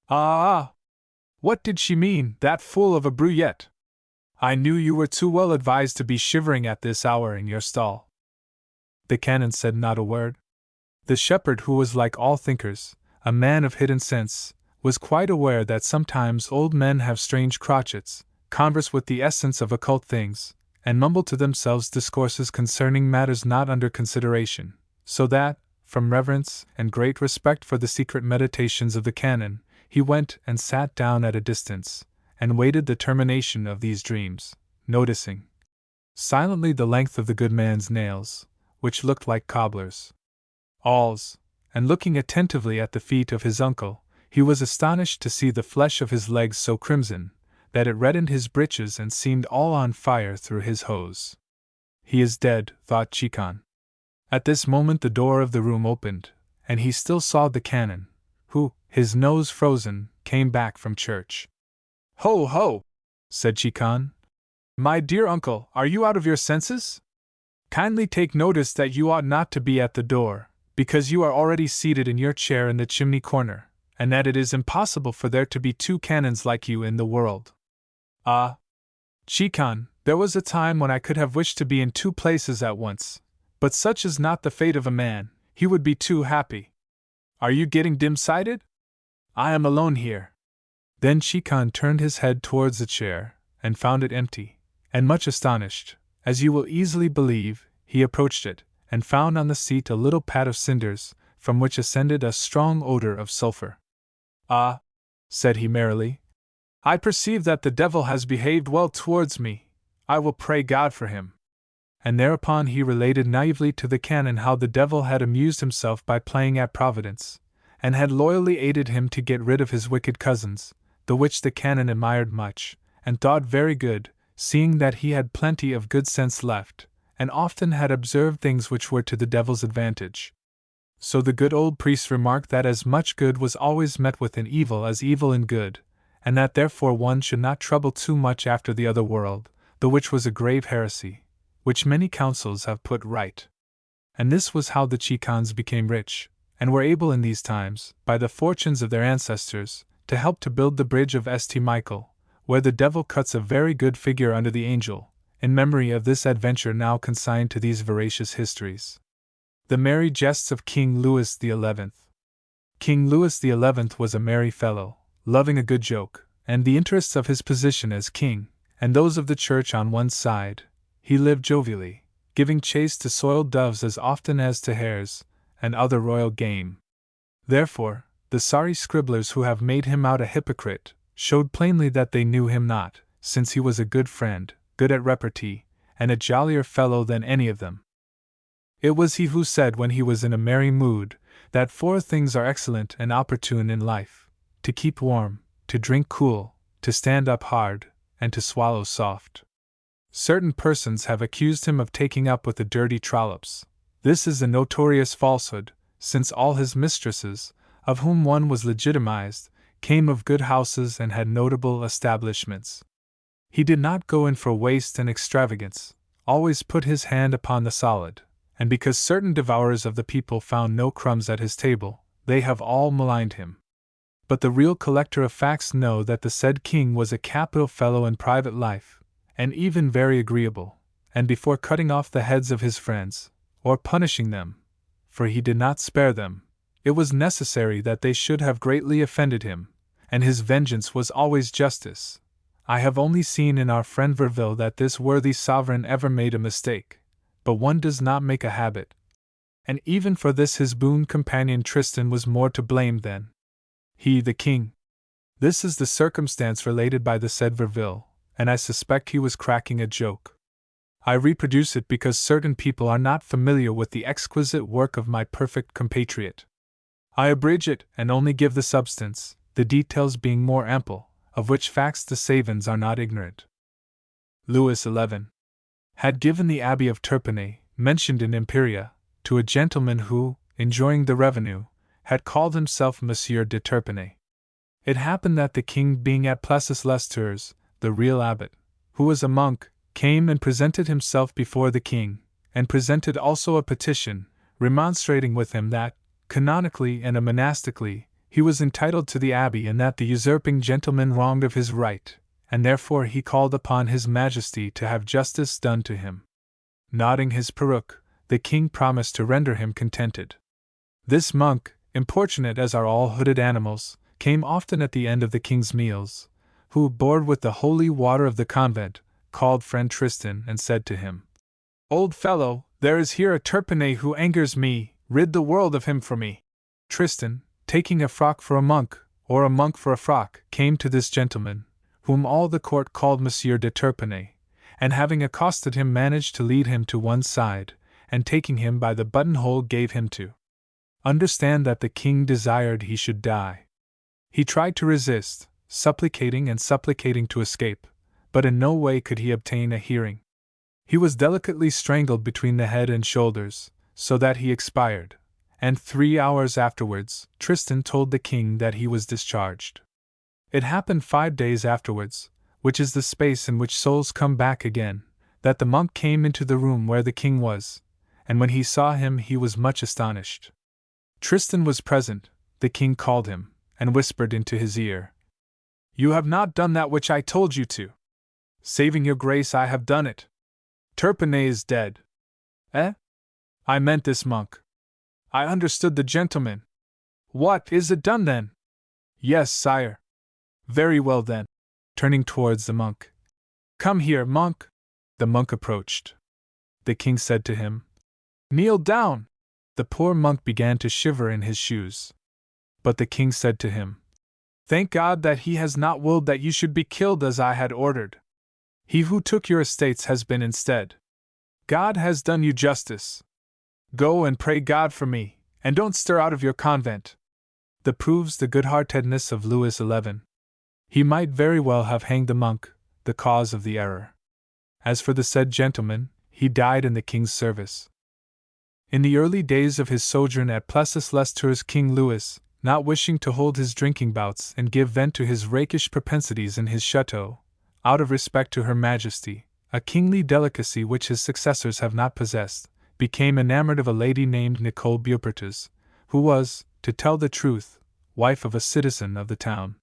"Ah! What did she mean, that fool of a Bruyette? I knew you were too well advised to be shivering at this hour in your stall." The canon said not a word. The shepherd, who was like all thinkers, a man of hidden sense, was quite aware that sometimes old men have strange crotchets, converse with the essence of occult things, and mumble to themselves discourses concerning matters not under consideration, so that, from reverence and great respect for the secret meditations of the canon, he went and sat down at a distance, and waited the termination of these dreams, noticing silently the length of the good man's nails, which looked like cobblers' awls, and looking attentively at the feet of his uncle, he was astonished to see the flesh of his legs so crimson, that it reddened his breeches and seemed all on fire through his hose. He is dead, thought Chicon. At this moment the door of the room opened, and he still saw the canon, who, his nose frozen, came back from church. "Ho, ho!" said Chicon. "My dear uncle, are you out of your senses? Kindly take notice that you ought not to be at the door, because you are already seated in your chair in the chimney corner, and that it is impossible for there to be two canons like you in the world." "Ah, Chicon, there was a time when I could have wished to be in two places at once, but such is not the fate of a man, he would be too happy. Are you getting dim-sighted? I am alone here." Then Chicon turned his head towards the chair, and found it empty, and much astonished, as you will easily believe, he approached it, and found on the seat a little pat of cinders, from which ascended a strong odor of sulphur. "Ah," said he merrily, "I perceive that the devil has behaved well towards me. I will pray God for him." And thereupon he related naively to the canon how the devil had amused himself by playing at Providence, and had loyally aided him to get rid of his wicked cousins, the which the canon admired much, and thought very good, seeing that he had plenty of good sense left, and often had observed things which were to the devil's advantage. So the good old priest remarked that as much good was always met with in evil as evil in good, and that therefore one should not trouble too much after the other world, the which was a grave heresy, which many councils have put right. And this was how the Chicons became rich, and were able in these times, by the fortunes of their ancestors, to help to build the bridge of St. Michael, where the devil cuts a very good figure under the angel, in memory of this adventure now consigned to these veracious histories. The merry jests of King Louis XI. King Louis XI was a merry fellow, loving a good joke, and the interests of his position as king, and those of the church on one side, he lived jovially, giving chase to soiled doves as often as to hares, and other royal game. Therefore, the sorry scribblers who have made him out a hypocrite, showed plainly that they knew him not, since he was a good friend, good at repartee, and a jollier fellow than any of them. It was he who said when he was in a merry mood, that four things are excellent and opportune in life: to keep warm, to drink cool, to stand up hard, and to swallow soft. Certain persons have accused him of taking up with the dirty trollops. This is a notorious falsehood, since all his mistresses, of whom one was legitimized, came of good houses and had notable establishments. He did not go in for waste and extravagance, always put his hand upon the solid, and because certain devourers of the people found no crumbs at his table, they have all maligned him. But the real collector of facts know that the said king was a capital fellow in private life, and even very agreeable, and before cutting off the heads of his friends, or punishing them, for he did not spare them, it was necessary that they should have greatly offended him, and his vengeance was always justice. I have only seen in our friend Verville that this worthy sovereign ever made a mistake, but one does not make a habit, and even for this his boon companion Tristan was more to blame than he, the king. This is the circumstance related by the said Verville, and I suspect he was cracking a joke. I reproduce it because certain people are not familiar with the exquisite work of my perfect compatriot. I abridge it and only give the substance, the details being more ample, of which facts the savans are not ignorant. Louis XI had given the Abbey of Turpinay, mentioned in Imperia, to a gentleman who, enjoying the revenue, had called himself Monsieur de Turpinay. It happened that the king, being at Plessis-les-Tours, the real abbot, who was a monk, came and presented himself before the king, and presented also a petition, remonstrating with him that, canonically and monastically, he was entitled to the abbey and that the usurping gentleman wronged of his right, and therefore he called upon his majesty to have justice done to him. Nodding his peruke, the king promised to render him contented. This monk, importunate as are all hooded animals, came often at the end of the king's meals, who, bored with the holy water of the convent, called friend Tristan and said to him, "Old fellow, there is here a Turpinay who angers me, rid the world of him for me." Tristan, taking a frock for a monk, or a monk for a frock, came to this gentleman, whom all the court called Monsieur de Turpinay, and having accosted him managed to lead him to one side, and taking him by the buttonhole gave him to understand that the king desired he should die. He tried to resist, supplicating and supplicating to escape, but in no way could he obtain a hearing. He was delicately strangled between the head and shoulders, so that he expired, and 3 hours afterwards Tristan told the king that he was discharged. It happened 5 days afterwards, which is the space in which souls come back again, that the monk came into the room where the king was, and when he saw him he was much astonished. Tristan was present. The king called him, and whispered into his ear, "You have not done that which I told you to." "Saving your grace, I have done it. Turpinay is dead." "Eh? I meant this monk." "I understood the gentleman." "What, is it done then?" "Yes, sire." "Very well then." Turning towards the monk, "Come here, monk." The monk approached. The king said to him, "Kneel down." The poor monk began to shiver in his shoes. But the king said to him, "Thank God that he has not willed that you should be killed as I had ordered. He who took your estates has been instead. God has done you justice. Go and pray God for me, and don't stir out of your convent." That proves the good-heartedness of Louis XI. He might very well have hanged the monk, the cause of the error. As for the said gentleman, he died in the king's service. In the early days of his sojourn at Plessis-les-Tours, King Louis, not wishing to hold his drinking bouts and give vent to his rakish propensities in his chateau, out of respect to Her Majesty, a kingly delicacy which his successors have not possessed, became enamored of a lady named Nicole Beaupertuis, who was, to tell the truth, wife of a citizen of the town.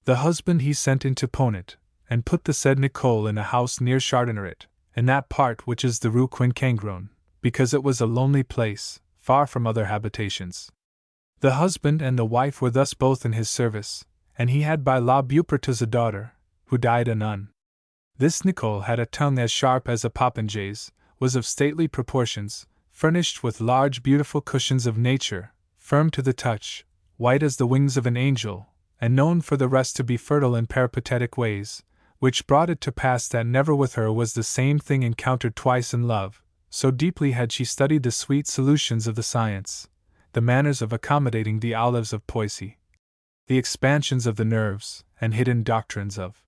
The husband he sent into Ponant, and put the said Nicole in a house near Chardonneret, in that part which is the Rue Quincangron, because it was a lonely place, far from other habitations. The husband and the wife were thus both in his service, and he had by La Beaupertuis a daughter, who died a nun. This Nicole had a tongue as sharp as a popinjay's, was of stately proportions, furnished with large beautiful cushions of nature, firm to the touch, white as the wings of an angel, and known for the rest to be fertile in peripatetic ways, which brought it to pass that never with her was the same thing encountered twice in love, so deeply had she studied the sweet solutions of the science, the manners of accommodating the olives of Poissy, the expansions of the nerves, and hidden doctrines of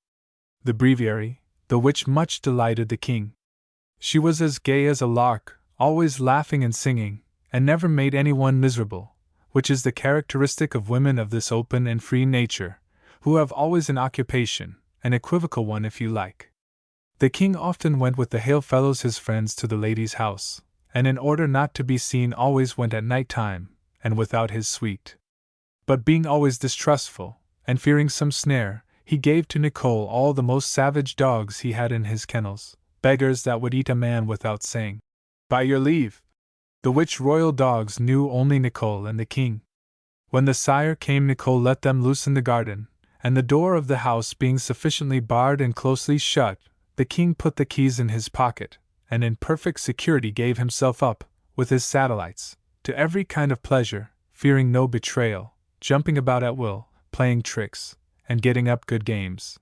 the breviary, the which much delighted the king. She was as gay as a lark, always laughing and singing, and never made anyone miserable, which is the characteristic of women of this open and free nature, who have always an occupation, an equivocal one if you like. The king often went with the hail fellows his friends to the lady's house, and in order not to be seen always went at night time, and without his suite. But being always distrustful, and fearing some snare, he gave to Nicole all the most savage dogs he had in his kennels, beggars that would eat a man without saying, "By your leave," the which royal dogs knew only Nicole and the king. When the sire came, Nicole let them loose in the garden, and the door of the house being sufficiently barred and closely shut, the king put the keys in his pocket, and in perfect security gave himself up, with his satellites, to every kind of pleasure, fearing no betrayal, jumping about at will, playing tricks, and getting up good games.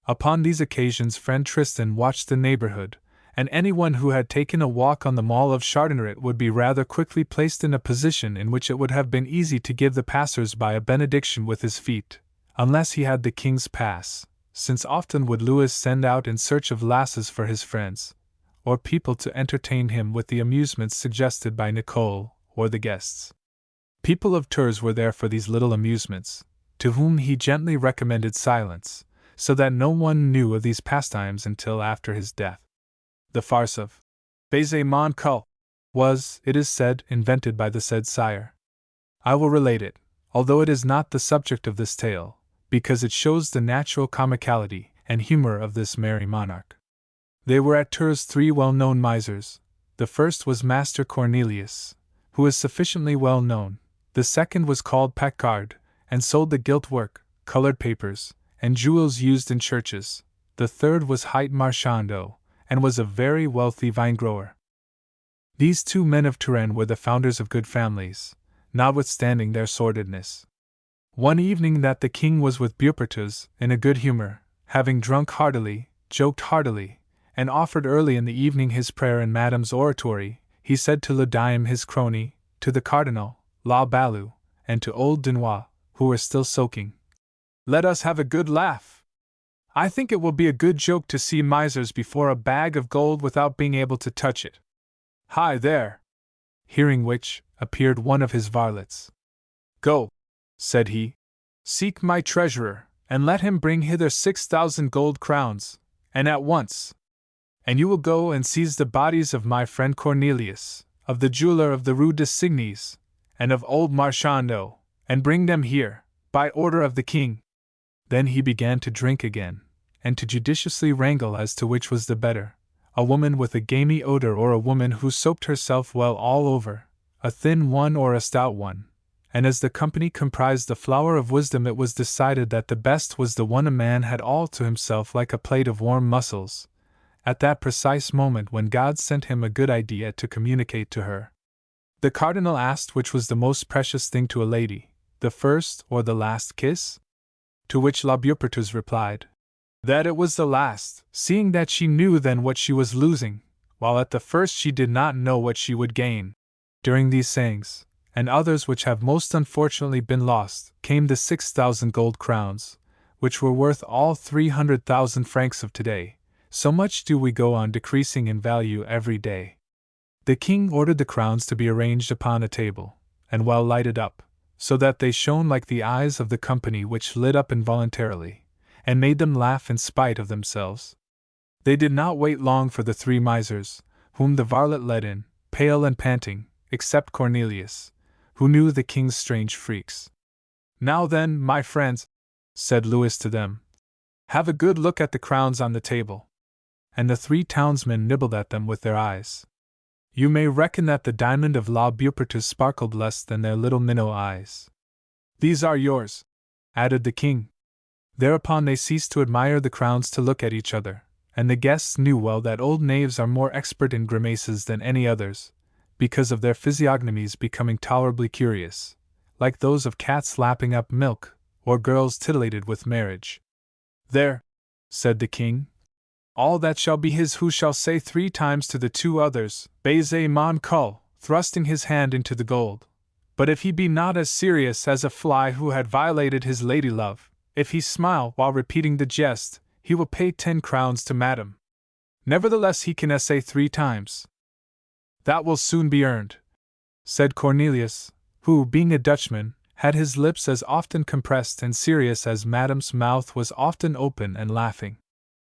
Upon these occasions friend Tristan watched the neighborhood, and anyone who had taken a walk on the Mall of Chardonneret would be rather quickly placed in a position in which it would have been easy to give the passers-by a benediction with his feet, unless he had the king's pass, since often would Louis send out in search of lasses for his friends, or people to entertain him with the amusements suggested by Nicole or the guests. People of Tours were there for these little amusements, to whom he gently recommended silence, so that no one knew of these pastimes until after his death. The farce of Baiser mon cul was, it is said, invented by the said sire. I will relate it, although it is not the subject of this tale, because it shows the natural comicality and humor of this merry monarch. There were at Tours 3 well-known misers. The first was Master Cornelius, who is sufficiently well known. The second was called Paccard, and sold the gilt work, colored papers, and jewels used in churches. The third was hight Marchando, and was a very wealthy vine-grower. These 2 men of Touraine were the founders of good families, notwithstanding their sordidness. One evening that the king was with Beaupertuis, in a good humor, having drunk heartily, joked heartily, and offered early in the evening his prayer in Madame's oratory, he said to Le Dime his crony, to the Cardinal, La Balue, and to old Dunois, who were still soaking, "Let us have a good laugh. I think it will be a good joke to see misers before a bag of gold without being able to touch it. Hi there!" Hearing which, appeared one of his varlets. "Go," said he, "seek my treasurer, and let him bring hither 6,000 gold crowns, and at once. And you will go and seize the bodies of my friend Cornelius, of the jeweler of the Rue des Cygnes, and of old Marchando, and bring them here, by order of the king." Then he began to drink again, and to judiciously wrangle as to which was the better, a woman with a gamey odor or a woman who soaped herself well all over, a thin one or a stout one, and as the company comprised the flower of wisdom it was decided that the best was the one a man had all to himself like a plate of warm mussels, at that precise moment when God sent him a good idea to communicate to her. The cardinal asked which was the most precious thing to a lady, the first or the last kiss? To which La Beaupertuis replied, that it was the last, seeing that she knew then what she was losing, while at the first she did not know what she would gain. During these sayings, and others which have most unfortunately been lost, came the 6,000 gold crowns, which were worth all 300,000 francs of today. So much do we go on decreasing in value every day. The king ordered the crowns to be arranged upon a table, and well lighted up, so that they shone like the eyes of the company, which lit up involuntarily, and made them laugh in spite of themselves. They did not wait long for the 3 misers, whom the varlet led in, pale and panting, except Cornelius, who knew the king's strange freaks. "Now then, my friends," said Louis to them, "have a good look at the crowns on the table." And the 3 townsmen nibbled at them with their eyes. You may reckon that the diamond of La Beaupertuis sparkled less than their little minnow eyes. "These are yours," added the king. Thereupon they ceased to admire the crowns to look at each other, and the guests knew well that old knaves are more expert in grimaces than any others, because of their physiognomies becoming tolerably curious, like those of cats lapping up milk, or girls titillated with marriage. "There," said the king, "all that shall be his who shall say 3 times to the 2 others, Baiser mon cul, thrusting his hand into the gold. But if he be not as serious as a fly who had violated his lady love, if he smile while repeating the jest, he will pay 10 crowns to madam. Nevertheless he can essay 3 times. That will soon be earned," said Cornelius, who, being a Dutchman, had his lips as often compressed and serious as madame's mouth was often open and laughing.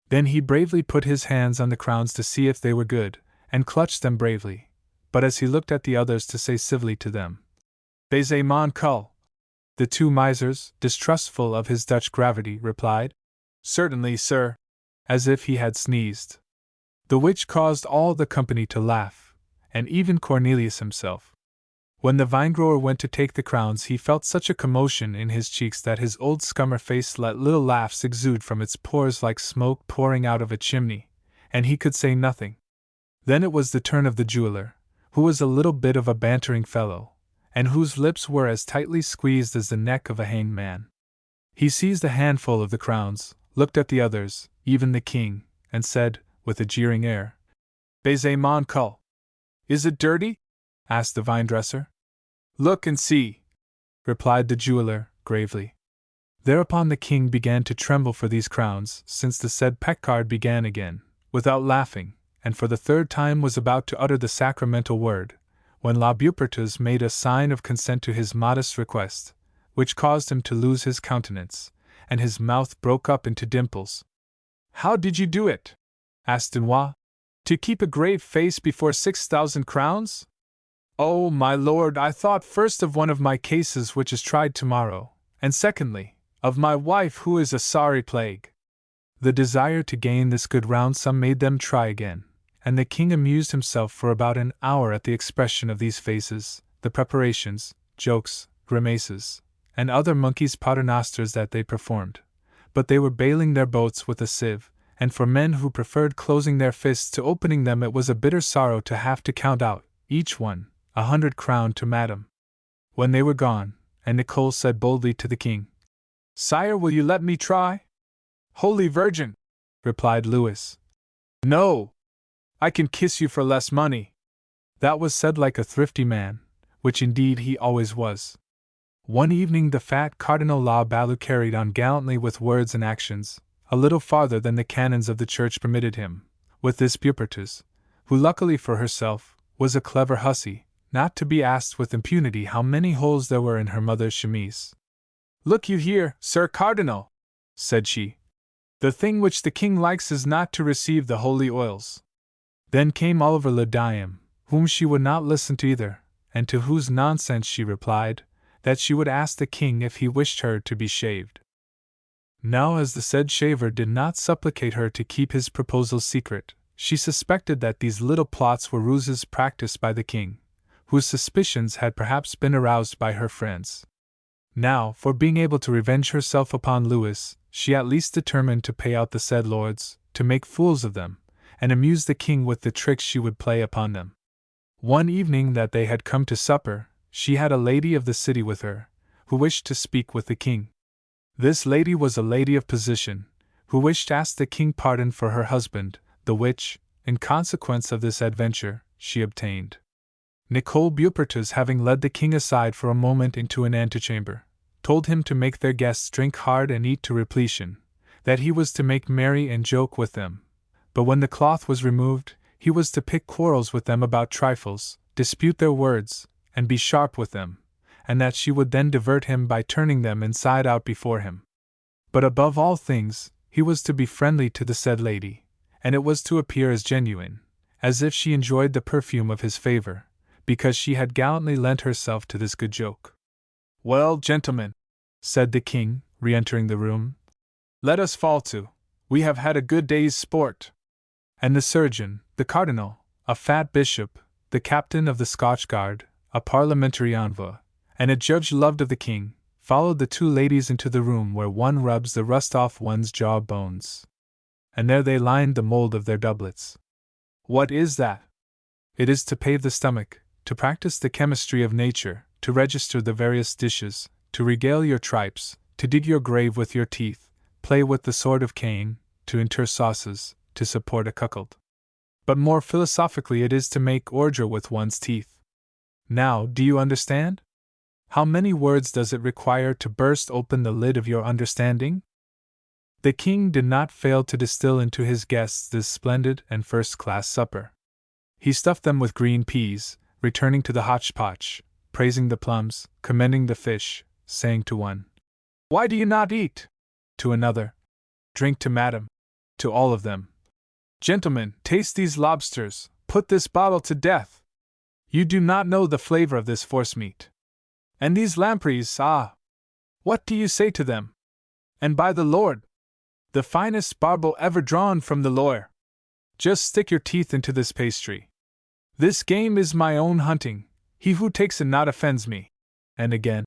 Then he bravely put his hands on the crowns to see if they were good, and clutched them bravely, but as he looked at the others to say civilly to them, "Baiser mon cul," the 2 misers, distrustful of his Dutch gravity, replied, "Certainly, sir," as if he had sneezed. The which caused all the company to laugh, and even Cornelius himself. When the vine-grower went to take the crowns he felt such a commotion in his cheeks that his old scummer face let little laughs exude from its pores like smoke pouring out of a chimney, and he could say nothing. Then it was the turn of the jeweler, who was a little bit of a bantering fellow, and whose lips were as tightly squeezed as the neck of a hanged man. He seized a handful of the crowns, looked at the others, even the king, and said, with a jeering air, "Baiser mon cul." "Is it dirty?" asked the vine-dresser. "Look and see," replied the jeweler, gravely. Thereupon the king began to tremble for these crowns, since the said Pecard began again, without laughing, and for the 3rd time was about to utter the sacramental word, when La Beaupertuis made a sign of consent to his modest request, which caused him to lose his countenance, and his mouth broke up into dimples. "How did you do it?" asked Dunois. "To keep a grave face before 6,000 crowns? Oh, my lord, I thought first of one of my cases which is tried tomorrow, and secondly, of my wife who is a sorry plague." The desire to gain this good round sum made them try again, and the king amused himself for about an hour at the expression of these faces, the preparations, jokes, grimaces, and other monkey's paternosters that they performed, but they were bailing their boats with a sieve, and for men who preferred closing their fists to opening them it was a bitter sorrow to have to count out, each one, 100 crown to Madame. When they were gone, and Nicole said boldly to the king, "Sire, will you let me try?" "Holy Virgin!" replied Louis. "No! I can kiss you for less money." That was said like a thrifty man, which indeed he always was. One evening the fat Cardinal La Balue carried on gallantly with words and actions, a little farther than the canons of the church permitted him, with this Beaupertuis, who luckily for herself, was a clever hussy, not to be asked with impunity how many holes there were in her mother's chemise. "Look you here, Sir Cardinal," said she. "The thing which the king likes is not to receive the holy oils." Then came Oliver le Diem, whom she would not listen to either, and to whose nonsense she replied, that she would ask the king if he wished her to be shaved. Now as the said shaver did not supplicate her to keep his proposal secret, she suspected that these little plots were ruses practiced by the king, whose suspicions had perhaps been aroused by her friends. Now, for being able to revenge herself upon Louis, she at least determined to pay out the said lords, to make fools of them, and amuse the king with the tricks she would play upon them. One evening that they had come to supper, she had a lady of the city with her, who wished to speak with the king. This lady was a lady of position, who wished to ask the king pardon for her husband, the which, in consequence of this adventure, she obtained. Nicole Beaupertuis, having led the king aside for a moment into an antechamber, told him to make their guests drink hard and eat to repletion, that he was to make merry and joke with them, but when the cloth was removed, he was to pick quarrels with them about trifles, dispute their words, and be sharp with them, and that she would then divert him by turning them inside out before him. But above all things, he was to be friendly to the said lady, and it was to appear as genuine, as if she enjoyed the perfume of his favor, because she had gallantly lent herself to this good joke. "Well, gentlemen," said the king, re-entering the room, "let us fall to. We have had a good day's sport." And the surgeon, the cardinal, a fat bishop, the captain of the Scotch Guard, a parliamentary envoy, and a judge loved of the king, followed the two ladies into the room where one rubs the rust off one's jaw bones. And there they lined the mold of their doublets. What is that? It is to pave the stomach, to practice the chemistry of nature, to register the various dishes, to regale your tripes, to dig your grave with your teeth, play with the sword of Cain, to inter sauces, to support a cuckold. But more philosophically it is to make ordure with one's teeth. Now, do you understand? How many words does it require to burst open the lid of your understanding? The king did not fail to distill into his guests this splendid and first-class supper. He stuffed them with green peas, returning to the hotchpotch, praising the plums, commending the fish, saying to one, "Why do you not eat?" To another, "Drink to madam." To all of them, "Gentlemen, taste these lobsters, put this bottle to death. You do not know the flavor of this forcemeat. And these lampreys, ah! What do you say to them? And by the Lord! The finest barbel ever drawn from the Loire. Just stick your teeth into this pastry. This game is my own hunting, he who takes it not offends me." And again,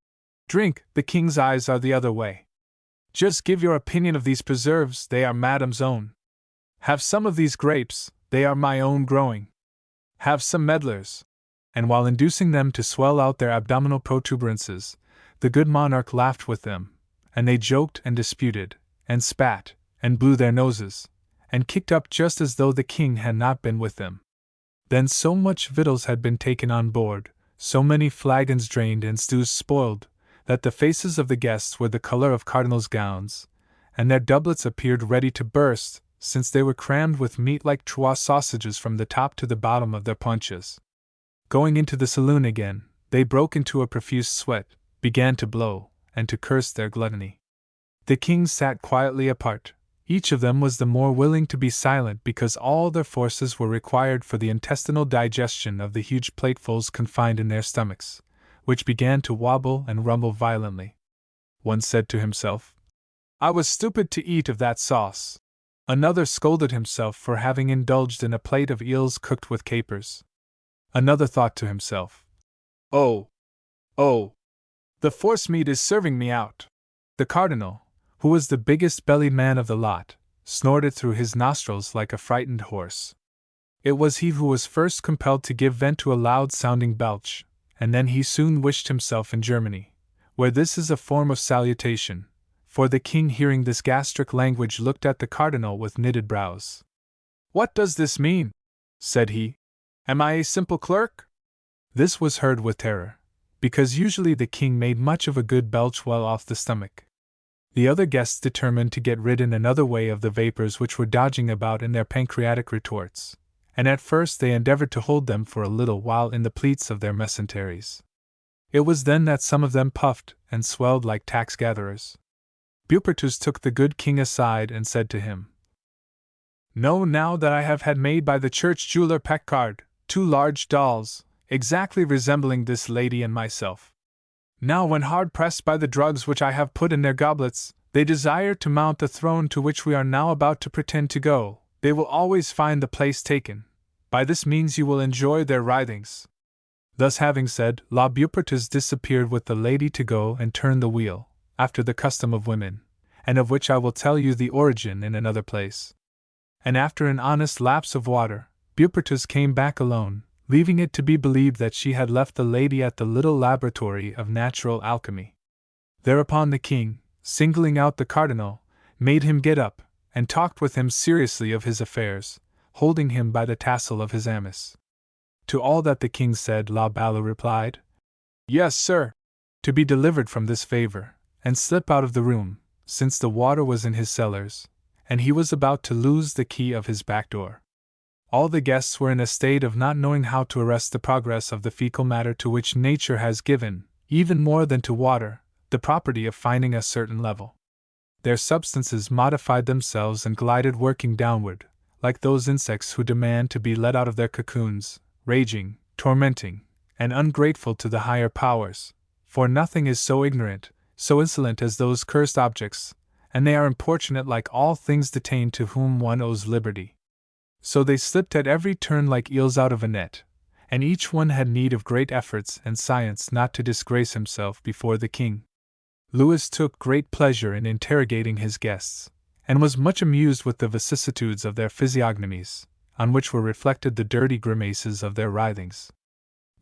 "Drink, the king's eyes are the other way. Just give your opinion of these preserves, they are madame's own. Have some of these grapes, they are my own growing. Have some medlars." And while inducing them to swell out their abdominal protuberances, the good monarch laughed with them, and they joked and disputed, and spat, and blew their noses, and kicked up just as though the king had not been with them. Then so much victuals had been taken on board, so many flagons drained and stews spoiled, that the faces of the guests were the color of cardinals' gowns, and their doublets appeared ready to burst, since they were crammed with meat like Troyes sausages from the top to the bottom of their paunches. Going into the saloon again, they broke into a profuse sweat, began to blow, and to curse their gluttony. The king sat quietly apart. Each of them was the more willing to be silent because all their forces were required for the intestinal digestion of the huge platefuls confined in their stomachs, which began to wobble and rumble violently. One said to himself, "I was stupid to eat of that sauce." Another scolded himself for having indulged in a plate of eels cooked with capers. Another thought to himself, Oh! The forcemeat is serving me out." The cardinal, who was the biggest-bellied man of the lot, snorted through his nostrils like a frightened horse. It was he who was first compelled to give vent to a loud-sounding belch, and then he soon wished himself in Germany, where this is a form of salutation, for the king, hearing this gastric language, looked at the cardinal with knitted brows. "What does this mean?" said he. "Am I a simple clerk?" This was heard with terror, because usually the king made much of a good belch well off the stomach. The other guests determined to get rid in another way of the vapors which were dodging about in their pancreatic retorts, and at first they endeavored to hold them for a little while in the pleats of their mesenteries. It was then that some of them puffed and swelled like tax-gatherers. Bupertus took the good king aside and said to him, "Know now that I have had made by the church jeweler Paccard 2 large dolls, exactly resembling this lady and myself. Now, when hard pressed by the drugs which I have put in their goblets, they desire to mount the throne to which we are now about to pretend to go, they will always find the place taken. By this means you will enjoy their writhings." Thus having said, La Bupertus disappeared with the lady to go and turn the wheel, after the custom of women, and of which I will tell you the origin in another place. And after an honest lapse of water, Bupertus came back alone, leaving it to be believed that she had left the lady at the little laboratory of natural alchemy. Thereupon the king, singling out the cardinal, made him get up, and talked with him seriously of his affairs, holding him by the tassel of his amice. To all that the king said, La Ballou replied, "Yes, sir," to be delivered from this favor, and slip out of the room, since the water was in his cellars, and he was about to lose the key of his back door. All the guests were in a state of not knowing how to arrest the progress of the fecal matter to which nature has given, even more than to water, the property of finding a certain level. Their substances modified themselves and glided working downward, like those insects who demand to be let out of their cocoons, raging, tormenting, and ungrateful to the higher powers, for nothing is so ignorant, so insolent as those cursed objects, and they are importunate like all things detained to whom one owes liberty. So they slipped at every turn like eels out of a net, and each one had need of great efforts and science not to disgrace himself before the king. Louis took great pleasure in interrogating his guests, and was much amused with the vicissitudes of their physiognomies, on which were reflected the dirty grimaces of their writhings.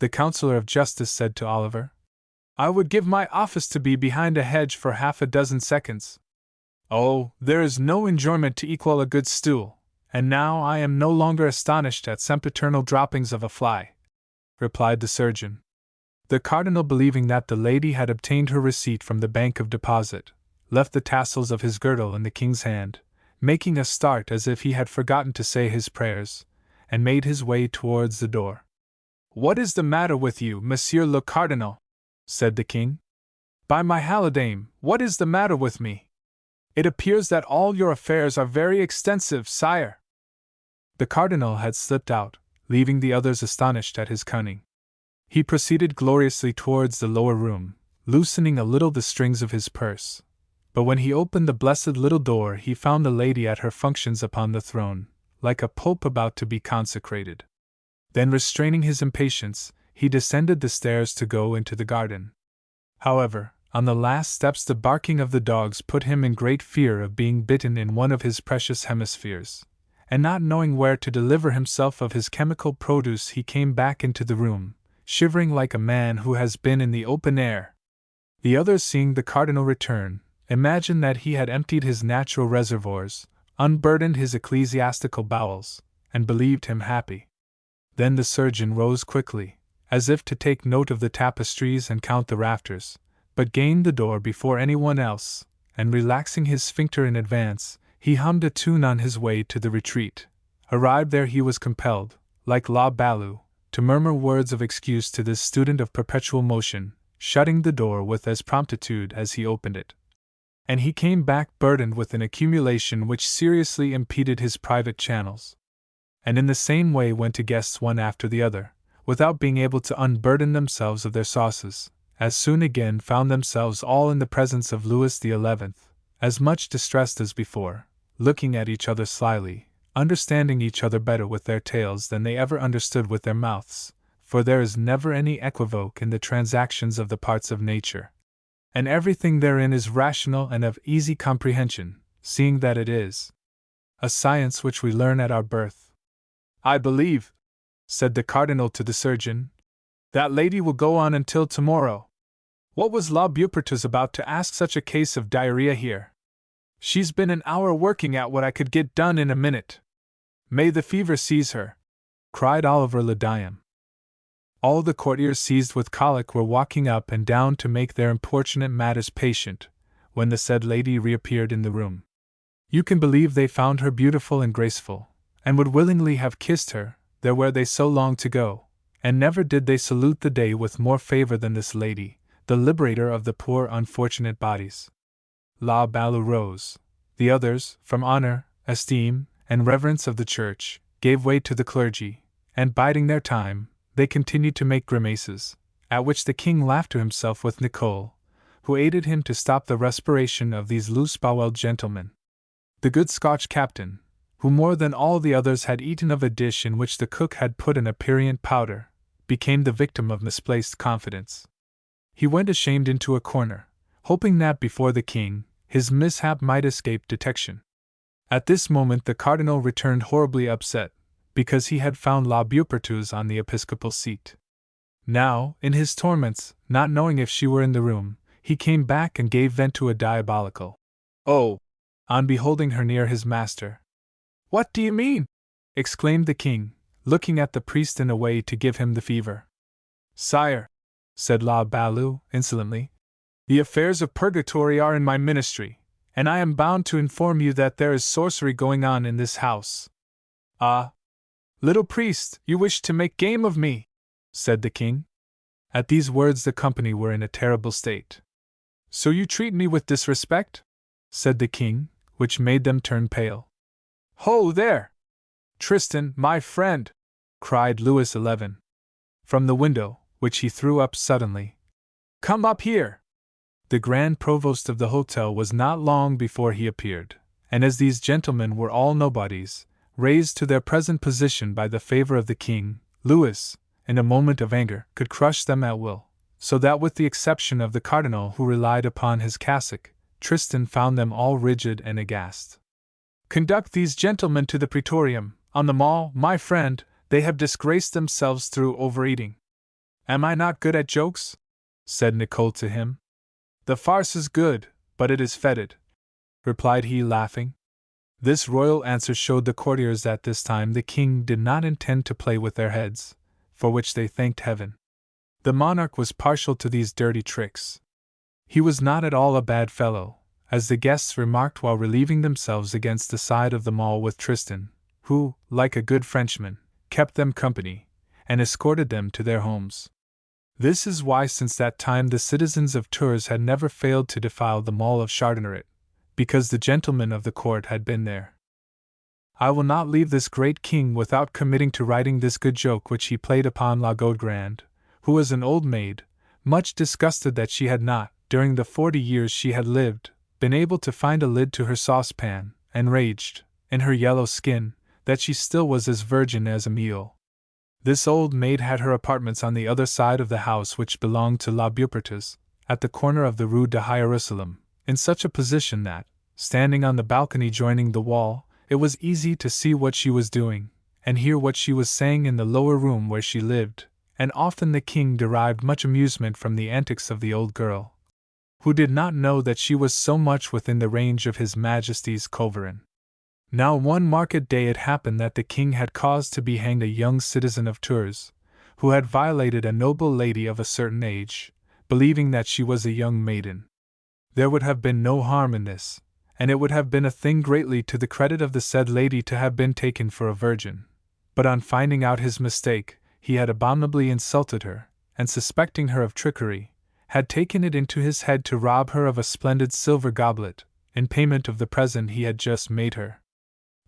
The counsellor of justice said to Oliver, "I would give my office to be behind a hedge for 6 seconds. Oh, there is no enjoyment to equal a good stool, and now I am no longer astonished at sempiternal droppings of a fly," replied the surgeon. The cardinal, believing that the lady had obtained her receipt from the bank of deposit, left the tassels of his girdle in the king's hand, making a start as if he had forgotten to say his prayers, and made his way towards the door. "What is the matter with you, Monsieur le Cardinal?" said the king. "By my halidame, what is the matter with me? It appears that all your affairs are very extensive, sire." The cardinal had slipped out, leaving the others astonished at his cunning. He proceeded gloriously towards the lower room, loosening a little the strings of his purse. But when he opened the blessed little door, he found the lady at her functions upon the throne, like a pope about to be consecrated. Then, restraining his impatience, he descended the stairs to go into the garden. However, on the last steps the barking of the dogs put him in great fear of being bitten in one of his precious hemispheres, and not knowing where to deliver himself of his chemical produce, he came back into the room, shivering like a man who has been in the open air. The others, seeing the cardinal return, imagined that he had emptied his natural reservoirs, unburdened his ecclesiastical bowels, and believed him happy. Then the surgeon rose quickly, as if to take note of the tapestries and count the rafters, but gained the door before anyone else, and relaxing his sphincter in advance, he hummed a tune on his way to the retreat. Arrived there, he was compelled, like La Ballou, to murmur words of excuse to this student of perpetual motion, shutting the door with as promptitude as he opened it. And he came back burdened with an accumulation which seriously impeded his private channels. And in the same way went to guests one after the other, without being able to unburden themselves of their sauces, as soon again found themselves all in the presence of Louis XI, as much distressed as before, looking at each other slyly, understanding each other better with their tails than they ever understood with their mouths, for there is never any equivoque in the transactions of the parts of nature. and everything therein is rational and of easy comprehension, seeing that it is a science which we learn at our birth. I believe, said the cardinal to the surgeon, that lady will go on until tomorrow. What was La Beaupertuis about to ask such a case of diarrhea here? She's been an hour working at what I could get done in a minute. May the fever seize her, cried Oliver le Dime. All the courtiers seized with colic were walking up and down to make their importunate matters patient, when the said lady reappeared in the room. You can believe they found her beautiful and graceful, and would willingly have kissed her, there where they so longed to go, and never did they salute the day with more favor than this lady, the liberator of the poor unfortunate bodies. La Balou rose. The others, from honor, esteem, and reverence of the church, gave way to the clergy, and biding their time, they continued to make grimaces, at which the king laughed to himself with Nicole, who aided him to stop the respiration of these loose-bowelled gentlemen. The good Scotch captain, who more than all the others had eaten of a dish in which the cook had put an aperient powder, became the victim of misplaced confidence. He went ashamed into a corner, hoping that before the king, his mishap might escape detection. At this moment the cardinal returned horribly upset, because he had found La Beaupertuis on the episcopal seat. Now, in his torments, not knowing if she were in the room, he came back and gave vent to a diabolical "Oh!" on beholding her near his master. "What do you mean?" exclaimed the king, looking at the priest in a way to give him the fever. "Sire," said La Balou, insolently, "the affairs of purgatory are in my ministry, and I am bound to inform you that there is sorcery going on in this house." "Ah! Little priest, you wish to make game of me," said the king. At these words the company were in a terrible state. "So you treat me with disrespect?" said the king, which made them turn pale. "Ho there! Tristan, my friend!" cried Louis XI. from the window, which he threw up suddenly. "Come up here!" The Grand Provost of the hotel was not long before he appeared, and as these gentlemen were all nobodies, raised to their present position by the favor of the king, Louis, in a moment of anger, could crush them at will, so that with the exception of the cardinal who relied upon his cassock, Tristan found them all rigid and aghast. "Conduct these gentlemen to the praetorium, on the Mall, my friend, they have disgraced themselves through overeating." "Am I not good at jokes?" said Nicole to him. "The farce is good, but it is fetid," replied he, laughing. This royal answer showed the courtiers that this time the king did not intend to play with their heads, for which they thanked heaven. The monarch was partial to these dirty tricks. He was not at all a bad fellow, as the guests remarked while relieving themselves against the side of the Mall with Tristan, who, like a good Frenchman, kept them company, and escorted them to their homes. This is why since that time the citizens of Tours had never failed to defile the Mall of Chardonneret, because the gentlemen of the court had been there. I will not leave this great king without committing to writing this good joke which he played upon La Gaudegrande, who was an old maid, much disgusted that she had not, during the 40 years she had lived, been able to find a lid to her saucepan, and raged, in her yellow skin, that she still was as virgin as a mule. This old maid had her apartments on the other side of the house which belonged to La Beaupertuis, at the corner of the Rue de Hierusalem, in such a position that, standing on the balcony joining the wall, it was easy to see what she was doing, and hear what she was saying in the lower room where she lived, and often the king derived much amusement from the antics of the old girl, who did not know that she was so much within the range of His Majesty's culverin. Now one market day it happened that the king had caused to be hanged a young citizen of Tours, who had violated a noble lady of a certain age, believing that she was a young maiden. There would have been no harm in this, and it would have been a thing greatly to the credit of the said lady to have been taken for a virgin. But on finding out his mistake, he had abominably insulted her, and suspecting her of trickery, had taken it into his head to rob her of a splendid silver goblet, in payment of the present he had just made her.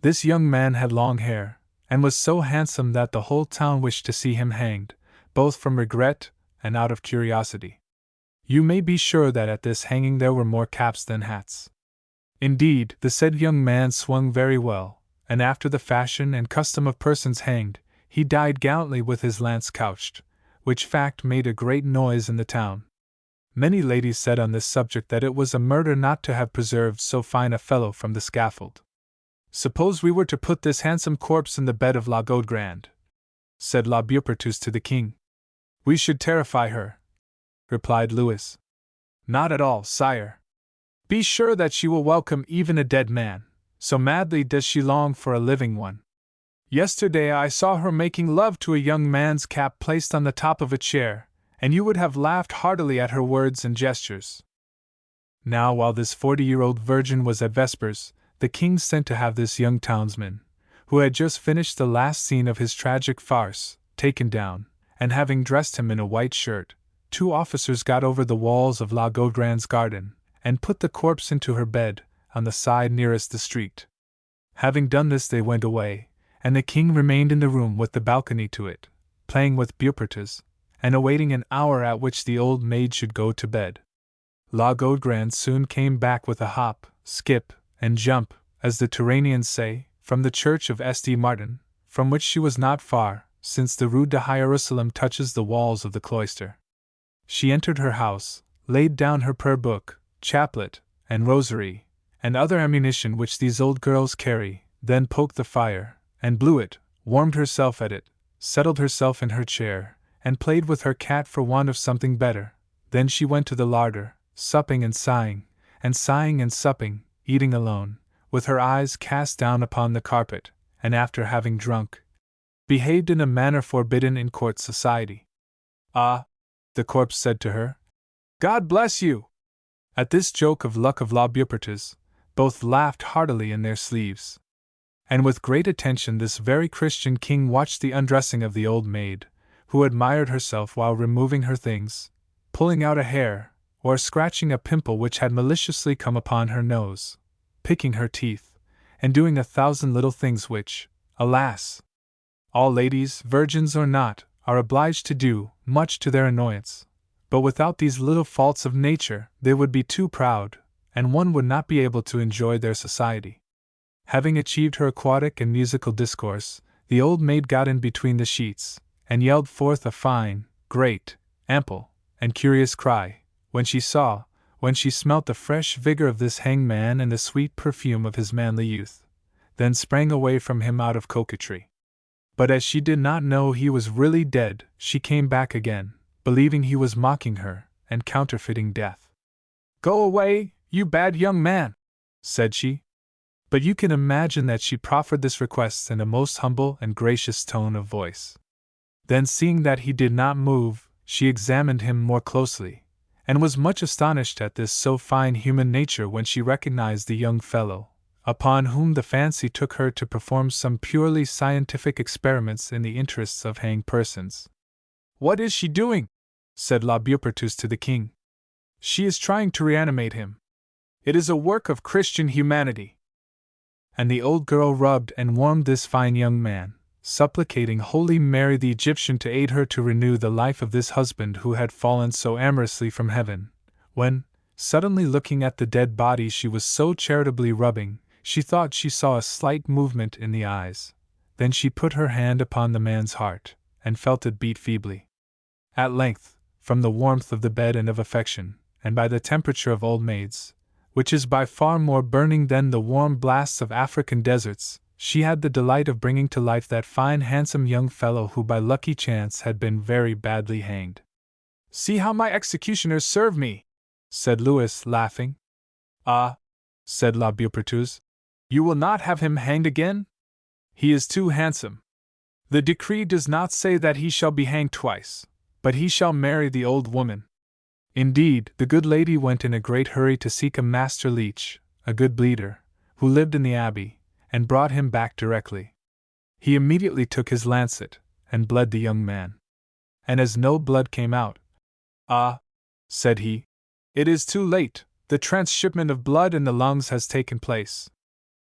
This young man had long hair, and was so handsome that the whole town wished to see him hanged, both from regret and out of curiosity. You may be sure that at this hanging there were more caps than hats. Indeed, the said young man swung very well, and after the fashion and custom of persons hanged, he died gallantly with his lance couched, which fact made a great noise in the town. Many ladies said on this subject that it was a murder not to have preserved so fine a fellow from the scaffold. Suppose we were to put this handsome corpse in the bed of La Gaudegrande, said La Beaupertuis to the king. We should terrify her, replied Louis. Not at all, sire. Be sure that she will welcome even a dead man, so madly does she long for a living one. Yesterday I saw her making love to a young man's cap placed on the top of a chair, and you would have laughed heartily at her words and gestures. Now, while this 40-year-old virgin was at vespers, the king sent to have this young townsman, who had just finished the last scene of his tragic farce, taken down, and having dressed him in a white shirt, 2 officers got over the walls of La Gaudrande's garden, and put the corpse into her bed, on the side nearest the street. Having done this they went away, and the king remained in the room with the balcony to it, playing with Beaupertuis, and awaiting an hour at which the old maid should go to bed. La Gaudegrande soon came back with a hop, skip, and jump, as the Turanians say, from the church of St. Martin, from which she was not far, since the Rue de Hierusalem touches the walls of the cloister. She entered her house, laid down her prayer book, chaplet, and rosary, and other ammunition which these old girls carry, then poked the fire, and blew it, warmed herself at it, settled herself in her chair, and played with her cat for want of something better. Then she went to the larder, supping and sighing and supping, eating alone, with her eyes cast down upon the carpet, and after having drunk, behaved in a manner forbidden in court society. Ah, the corpse said to her, God bless you! At this joke of luck of La Beaupertuis, both laughed heartily in their sleeves. And with great attention this very Christian king watched the undressing of the old maid, who admired herself while removing her things, pulling out a hair, or scratching a pimple which had maliciously come upon her nose, picking her teeth, and doing 1,000 little things which, alas! all ladies, virgins or not, are obliged to do, much to their annoyance. But without these little faults of nature, they would be too proud, and one would not be able to enjoy their society. Having achieved her aquatic and musical discourse, the old maid got in between the sheets, and yelled forth a fine, great, ample, and curious cry, when she smelt the fresh vigor of this hanged man and the sweet perfume of his manly youth, then sprang away from him out of coquetry. But as she did not know he was really dead, she came back again, believing he was mocking her, and counterfeiting death. Go away, you bad young man, said she. But you can imagine that she proffered this request in a most humble and gracious tone of voice. Then, seeing that he did not move, she examined him more closely, and was much astonished at this so fine human nature when she recognized the young fellow, upon whom the fancy took her to perform some purely scientific experiments in the interests of hanged persons. What is she doing? Said La Beaupertuis to the king. She is trying to reanimate him. It is a work of Christian humanity. And the old girl rubbed and warmed this fine young man, supplicating Holy Mary the Egyptian to aid her to renew the life of this husband who had fallen so amorously from heaven, when, suddenly looking at the dead body she was so charitably rubbing, she thought she saw a slight movement in the eyes. Then she put her hand upon the man's heart, and felt it beat feebly. At length, from the warmth of the bed and of affection, and by the temperature of old maids, which is by far more burning than the warm blasts of African deserts, she had the delight of bringing to life that fine handsome young fellow who by lucky chance had been very badly hanged. See how my executioners serve me, said Louis, laughing. Ah, said La Beaupertuis, you will not have him hanged again? He is too handsome. The decree does not say that he shall be hanged twice, but he shall marry the old woman. Indeed, the good lady went in a great hurry to seek a master leech, a good bleeder, who lived in the abbey, and brought him back directly. He immediately took his lancet, and bled the young man. And as no blood came out, Ah, said he, it is too late, the transshipment of blood in the lungs has taken place.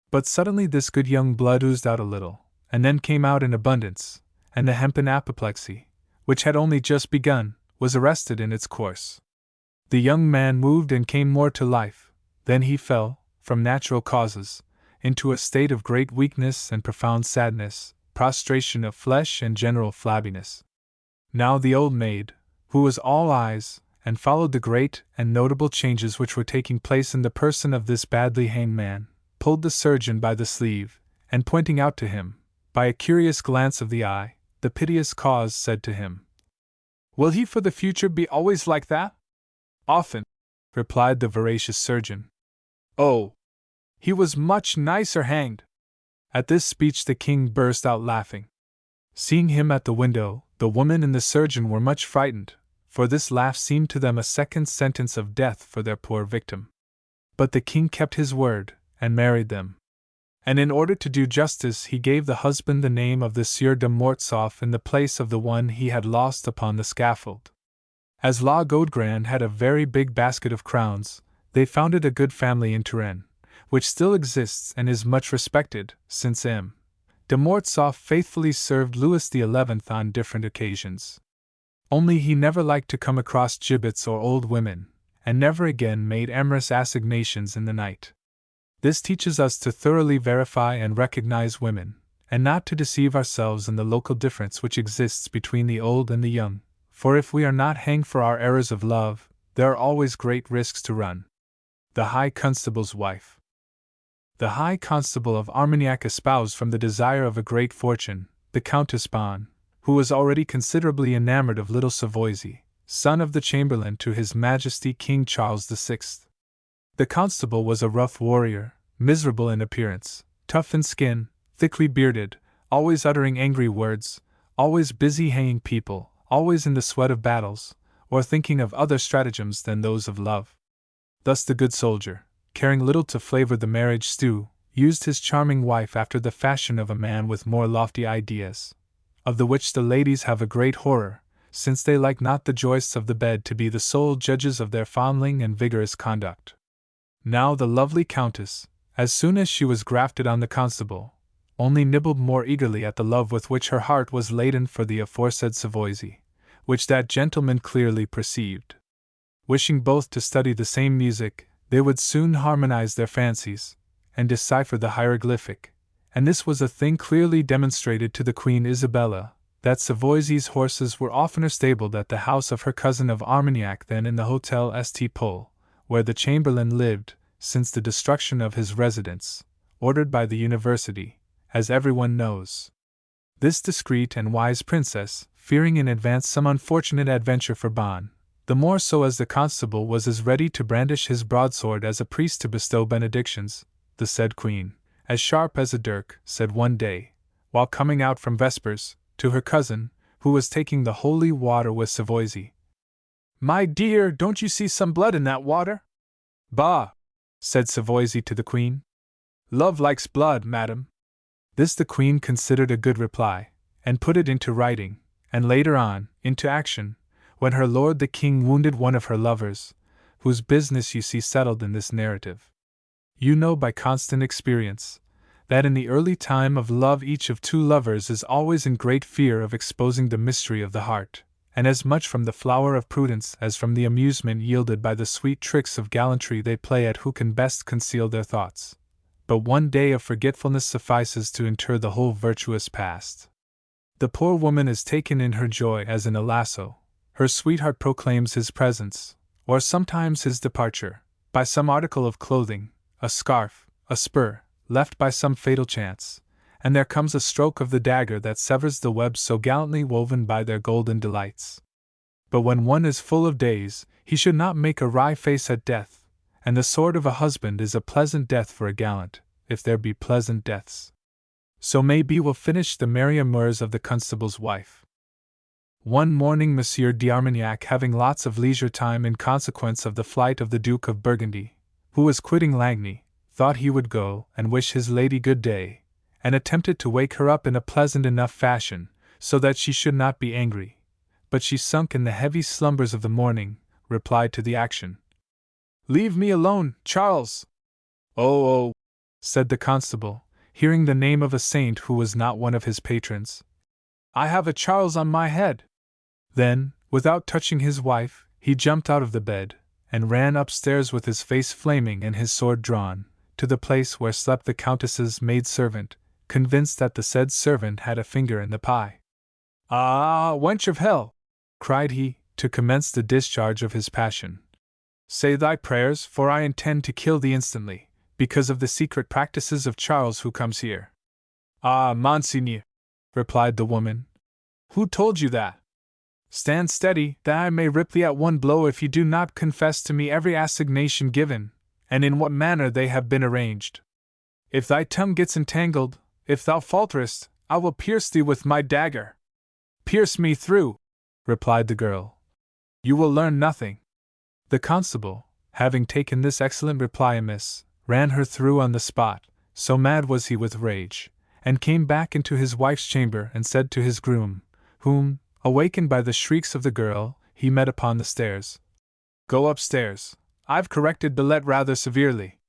But suddenly this good young blood oozed out a little, and then came out in abundance, and the hempen apoplexy, which had only just begun, was arrested in its course. The young man moved and came more to life, then he fell, from natural causes, into a state of great weakness and profound sadness, prostration of flesh and general flabbiness. Now the old maid, who was all eyes, and followed the great and notable changes which were taking place in the person of this badly hanged man, pulled the surgeon by the sleeve, and pointing out to him, by a curious glance of the eye, the piteous cause, said to him, "Will he for the future be always like that?" "Often," replied the voracious surgeon. "Oh! He was much nicer hanged." At this speech the king burst out laughing. Seeing him at the window, the woman and the surgeon were much frightened, for this laugh seemed to them a second sentence of death for their poor victim. But the king kept his word, and married them. And in order to do justice, he gave the husband the name of the Sieur de Mortsauf in the place of the one he had lost upon the scaffold. As La Gaudgrand had a very big basket of crowns, they founded a good family in Touraine, which still exists and is much respected, since M. de Mortsauf faithfully served Louis XI on different occasions. Only he never liked to come across gibbets or old women, and never again made amorous assignations in the night. This teaches us to thoroughly verify and recognize women, and not to deceive ourselves in the local difference which exists between the old and the young, for if we are not hanged for our errors of love, there are always great risks to run. The High Constable's Wife. The High Constable of Armagnac espoused from the desire of a great fortune, the Countess Bonne, who was already considerably enamored of little Savoisy, son of the Chamberlain to His Majesty King Charles VI. The constable was a rough warrior, miserable in appearance, tough in skin, thickly bearded, always uttering angry words, always busy hanging people, always in the sweat of battles, or thinking of other stratagems than those of love. Thus the good soldier, caring little to flavor the marriage stew, used his charming wife after the fashion of a man with more lofty ideas, of the which the ladies have a great horror, since they like not the joists of the bed to be the sole judges of their fondling and vigorous conduct. Now the lovely countess, as soon as she was grafted on the constable, only nibbled more eagerly at the love with which her heart was laden for the aforesaid Savoisy, which that gentleman clearly perceived. Wishing both to study the same music, they would soon harmonize their fancies, and decipher the hieroglyphic, and this was a thing clearly demonstrated to the Queen Isabella, that Savoisy's horses were oftener stabled at the house of her cousin of Armagnac than in the Hotel St. Paul, where the Chamberlain lived, since the destruction of his residence, ordered by the University, as everyone knows. This discreet and wise princess, fearing in advance some unfortunate adventure for Bonne, the more so as the constable was as ready to brandish his broadsword as a priest to bestow benedictions, the said queen, as sharp as a dirk, said one day, while coming out from vespers, to her cousin, who was taking the holy water with Savoisy, "My dear, don't you see some blood in that water?" "Bah!" said Savoisy to the queen. "Love likes blood, madam." This the queen considered a good reply, and put it into writing, and later on, into action, when her lord the king wounded one of her lovers, whose business you see settled in this narrative. You know by constant experience, that in the early time of love each of two lovers is always in great fear of exposing the mystery of the heart, and as much from the flower of prudence as from the amusement yielded by the sweet tricks of gallantry they play at who can best conceal their thoughts. But one day of forgetfulness suffices to inter the whole virtuous past. The poor woman is taken in her joy as in a lasso, her sweetheart proclaims his presence, or sometimes his departure, by some article of clothing, a scarf, a spur, left by some fatal chance, and there comes a stroke of the dagger that severs the web so gallantly woven by their golden delights. But when one is full of days, he should not make a wry face at death, and the sword of a husband is a pleasant death for a gallant, if there be pleasant deaths. So maybe we'll finish the merry amours of the constable's wife. One morning Monsieur d'Armagnac, having lots of leisure time in consequence of the flight of the Duke of Burgundy, who was quitting Lagny, thought he would go and wish his lady good day, and attempted to wake her up in a pleasant enough fashion, so that she should not be angry. But she sunk in the heavy slumbers of the morning, replied to the action. "Leave me alone, Charles!" "Oh, said the constable, hearing the name of a saint who was not one of his patrons. "I have a Charles on my head." Then, without touching his wife, he jumped out of the bed, and ran upstairs with his face flaming and his sword drawn, to the place where slept the countess's maid-servant, convinced that the said servant had a finger in the pie. "Ah, wench of hell!" cried he, to commence the discharge of his passion. Say thy prayers, for I intend to kill thee instantly, because of the secret practices of Charles who comes here. Ah, Monseigneur, replied the woman. Who told you that? Stand steady, that I may rip thee at one blow if you do not confess to me every assignation given, and in what manner they have been arranged. If thy tongue gets entangled, if thou falterest, I will pierce thee with my dagger. Pierce me through, replied the girl. You will learn nothing. The constable, having taken this excellent reply amiss, ran her through on the spot, so mad was he with rage, and came back into his wife's chamber and said to his groom, whom, awakened by the shrieks of the girl, he met upon the stairs, Go upstairs, I've corrected Billet rather severely.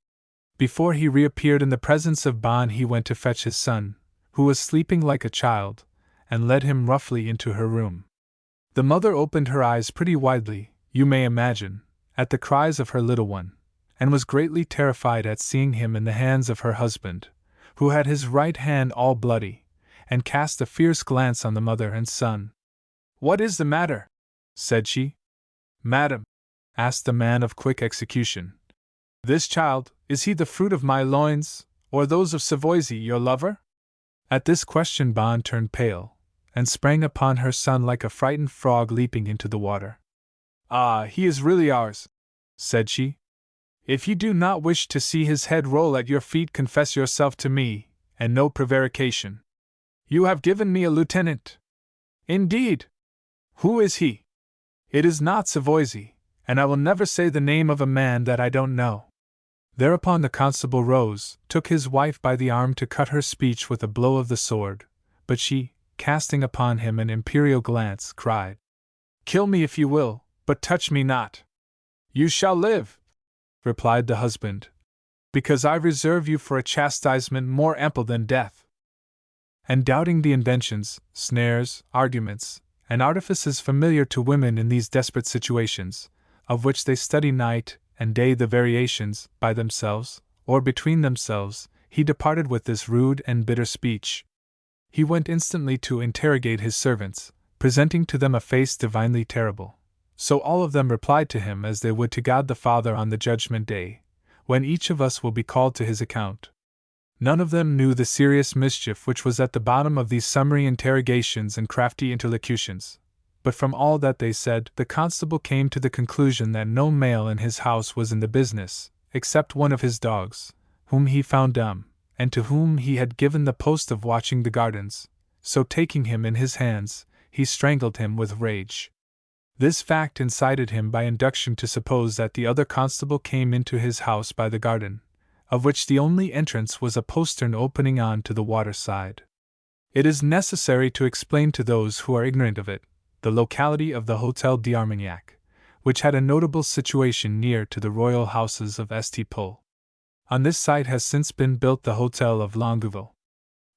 Before he reappeared in the presence of Bon, he went to fetch his son, who was sleeping like a child, and led him roughly into her room. The mother opened her eyes pretty widely, you may imagine, at the cries of her little one, and was greatly terrified at seeing him in the hands of her husband, who had his right hand all bloody, and cast a fierce glance on the mother and son. What is the matter? Said she. Madam, asked the man of quick execution, this child, is he the fruit of my loins, or those of Savoisy, your lover? At this question Bon turned pale, and sprang upon her son like a frightened frog leaping into the water. Ah, he is really ours, said she. If you do not wish to see his head roll at your feet, confess yourself to me, and no prevarication. You have given me a lieutenant. Indeed. Who is he? It is not Savoisy, and I will never say the name of a man that I don't know. Thereupon the constable rose, took his wife by the arm to cut her speech with a blow of the sword, but she, casting upon him an imperial glance, cried, Kill me if you will, but touch me not. You shall live, replied the husband, because I reserve you for a chastisement more ample than death. And doubting the inventions, snares, arguments, and artifices familiar to women in these desperate situations, of which they study night and day the variations, by themselves, or between themselves, he departed with this rude and bitter speech. He went instantly to interrogate his servants, presenting to them a face divinely terrible. So all of them replied to him as they would to God the Father on the judgment day, when each of us will be called to his account. None of them knew the serious mischief which was at the bottom of these summary interrogations and crafty interlocutions. But from all that they said, the constable came to the conclusion that no male in his house was in the business, except one of his dogs, whom he found dumb, and to whom he had given the post of watching the gardens. So taking him in his hands, he strangled him with rage. This fact incited him by induction to suppose that the other constable came into his house by the garden, of which the only entrance was a postern opening on to the water side. It is necessary to explain to those who are ignorant of it, the locality of the Hotel d'Armagnac, which had a notable situation near to the royal houses of St. Pol. On this site has since been built the Hotel of Longueville.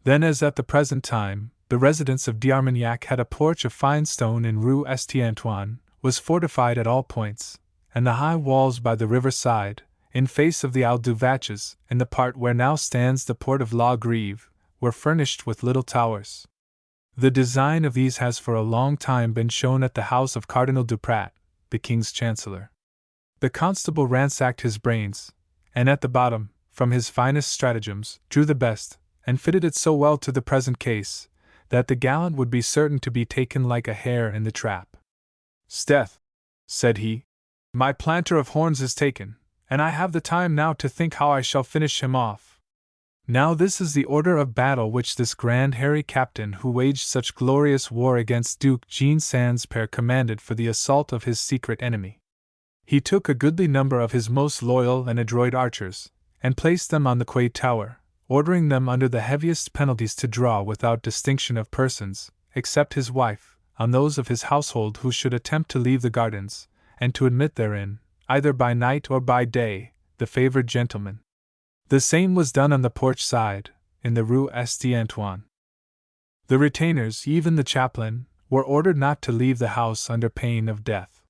Then, as at the present time, the residence of d'Armagnac had a porch of fine stone in Rue St. Antoine, was fortified at all points, and the high walls by the river side, in face of the Isle du Vaches, in the part where now stands the port of La Grève, were furnished with little towers. The design of these has for a long time been shown at the house of Cardinal Duprat, the king's chancellor. The constable ransacked his brains, and at the bottom, from his finest stratagems, drew the best, and fitted it so well to the present case, that the gallant would be certain to be taken like a hare in the trap. "'Sdeath," said he, "my planter of horns is taken, and I have the time now to think how I shall finish him off. Now this is the order of battle which this grand hairy captain who waged such glorious war against Duke Jean Sans Père commanded for the assault of his secret enemy. He took a goodly number of his most loyal and adroit archers, and placed them on the quay tower, ordering them under the heaviest penalties to draw without distinction of persons, except his wife, on those of his household who should attempt to leave the gardens, and to admit therein, either by night or by day, the favored gentleman. The same was done on the porch side, in the Rue St. Antoine. The retainers, even the chaplain, were ordered not to leave the house under pain of death.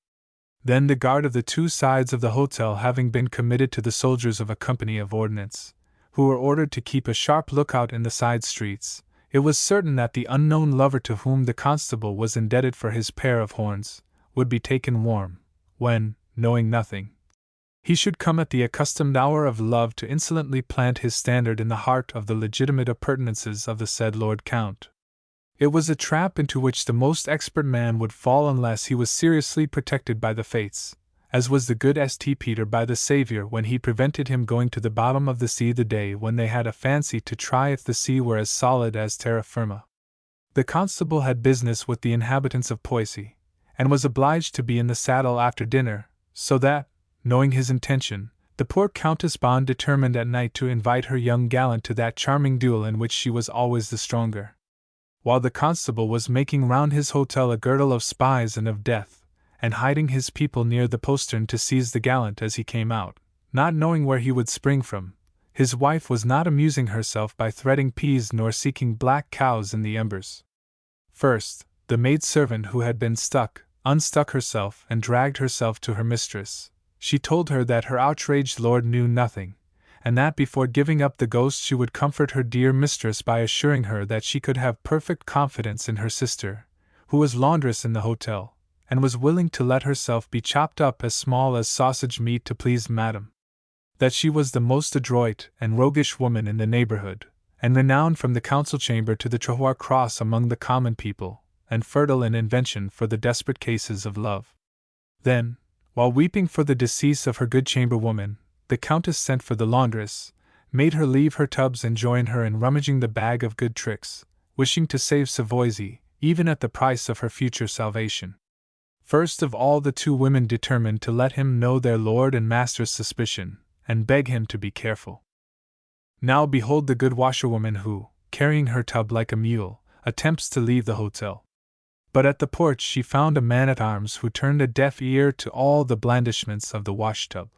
Then the guard of the two sides of the hotel having been committed to the soldiers of a company of ordnance, who were ordered to keep a sharp lookout in the side streets, it was certain that the unknown lover to whom the constable was indebted for his pair of horns would be taken warm, when, knowing nothing, he should come at the accustomed hour of love to insolently plant his standard in the heart of the legitimate appurtenances of the said Lord Count. It was a trap into which the most expert man would fall unless he was seriously protected by the fates, as was the good St. Peter by the Saviour when he prevented him going to the bottom of the sea the day when they had a fancy to try if the sea were as solid as terra firma. The constable had business with the inhabitants of Poissy, and was obliged to be in the saddle after dinner, so that, knowing his intention, the poor Countess Bond determined at night to invite her young gallant to that charming duel in which she was always the stronger. While the constable was making round his hotel a girdle of spies and of death, and hiding his people near the postern to seize the gallant as he came out, not knowing where he would spring from, his wife was not amusing herself by threading peas nor seeking black cows in the embers. First, the maid-servant who had been stuck, unstuck herself and dragged herself to her mistress. She told her that her outraged lord knew nothing, and that before giving up the ghost she would comfort her dear mistress by assuring her that she could have perfect confidence in her sister, who was laundress in the hotel, and was willing to let herself be chopped up as small as sausage meat to please madam. That she was the most adroit and roguish woman in the neighborhood, and renowned from the council chamber to the trottoir cross among the common people, and fertile in invention for the desperate cases of love. Then, while weeping for the decease of her good chamberwoman, the countess sent for the laundress, made her leave her tubs and join her in rummaging the bag of good tricks, wishing to save Savoisy, even at the price of her future salvation. First of all the two women determined to let him know their lord and master's suspicion, and beg him to be careful. Now behold the good washerwoman who, carrying her tub like a mule, attempts to leave the hotel. But at the porch she found a man-at-arms who turned a deaf ear to all the blandishments of the wash-tub.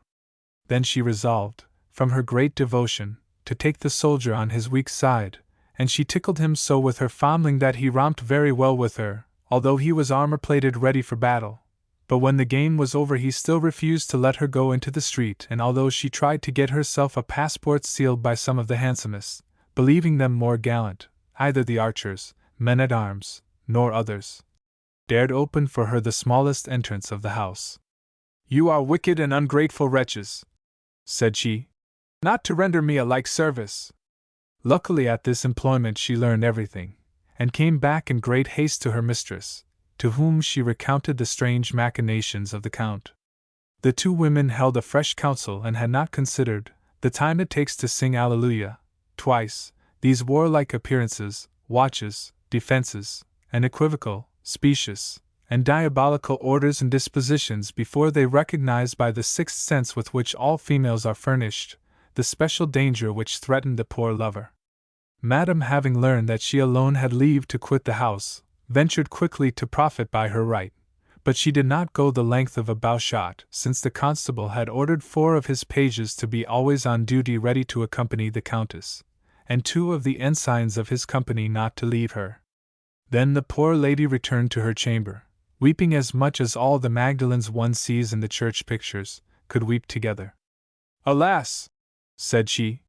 Then she resolved, from her great devotion, to take the soldier on his weak side, and she tickled him so with her fondling that he romped very well with her, although he was armor-plated ready for battle. But when the game was over he still refused to let her go into the street, and although she tried to get herself a passport sealed by some of the handsomest, believing them more gallant, either the archers, men-at-arms, nor others, dared open for her the smallest entrance of the house. "You are wicked and ungrateful wretches," said she, "not to render me a like service." Luckily at this employment she learned everything, and came back in great haste to her mistress, to whom she recounted the strange machinations of the Count. The two women held a fresh council and had not considered the time it takes to sing Alleluia twice, these warlike appearances, watches, defenses, and equivocal, specious, and diabolical orders and dispositions before they recognized by the sixth sense with which all females are furnished, the special danger which threatened the poor lover. Madame, having learned that she alone had leave to quit the house, ventured quickly to profit by her right, but she did not go the length of a bow-shot, since the constable had ordered 4 of his pages to be always on duty ready to accompany the countess, and 2 of the ensigns of his company not to leave her. Then the poor lady returned to her chamber, weeping as much as all the Magdalens one sees in the church pictures could weep together. "Alas!" said she,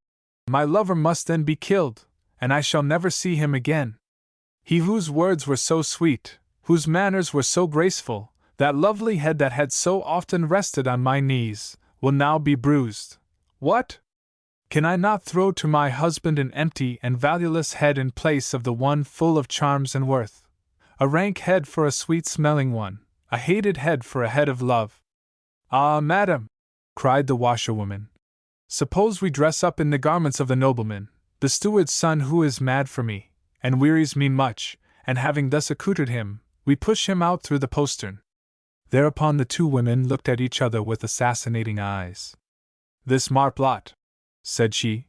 "my lover must then be killed, and I shall never see him again. He whose words were so sweet, whose manners were so graceful, that lovely head that had so often rested on my knees, will now be bruised. What? Can I not throw to my husband an empty and valueless head in place of the one full of charms and worth? A rank head for a sweet-smelling one, a hated head for a head of love." "Ah, madam," cried the washerwoman, "suppose we dress up in the garments of the nobleman, the steward's son, who is mad for me, and wearies me much, and having thus accoutred him, we push him out through the postern." Thereupon the two women looked at each other with assassinating eyes. "This marplot," said she,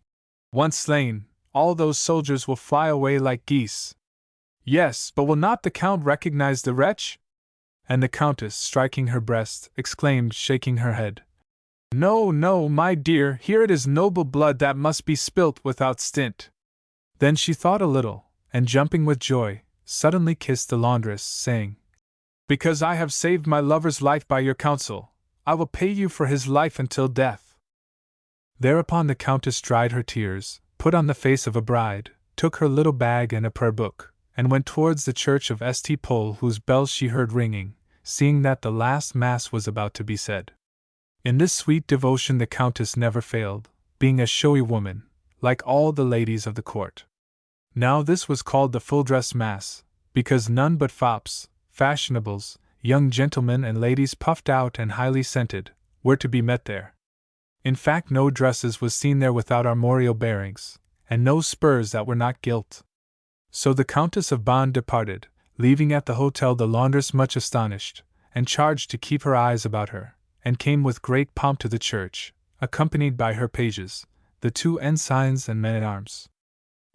"once slain, all those soldiers will fly away like geese." "Yes, but will not the Count recognize the wretch?" And the Countess, striking her breast, exclaimed, shaking her head, "No, no, my dear, here it is noble blood that must be spilt without stint." Then she thought a little, and jumping with joy, suddenly kissed the laundress, saying, "Because I have saved my lover's life by your counsel, I will pay you for his life until death." Thereupon the Countess dried her tears, put on the face of a bride, took her little bag and a prayer book, and went towards the church of St. Paul, whose bells she heard ringing, seeing that the last Mass was about to be said. In this sweet devotion the Countess never failed, being a showy woman, like all the ladies of the court. Now this was called the full-dress Mass, because none but fops, fashionables, young gentlemen and ladies puffed out and highly scented, were to be met there. In fact, no dresses was seen there without armorial bearings, and no spurs that were not gilt. So the Countess of Bonn departed, leaving at the hotel the laundress much astonished, and charged to keep her eyes about her, and came with great pomp to the church, accompanied by her pages, the 2 ensigns and men-at-arms.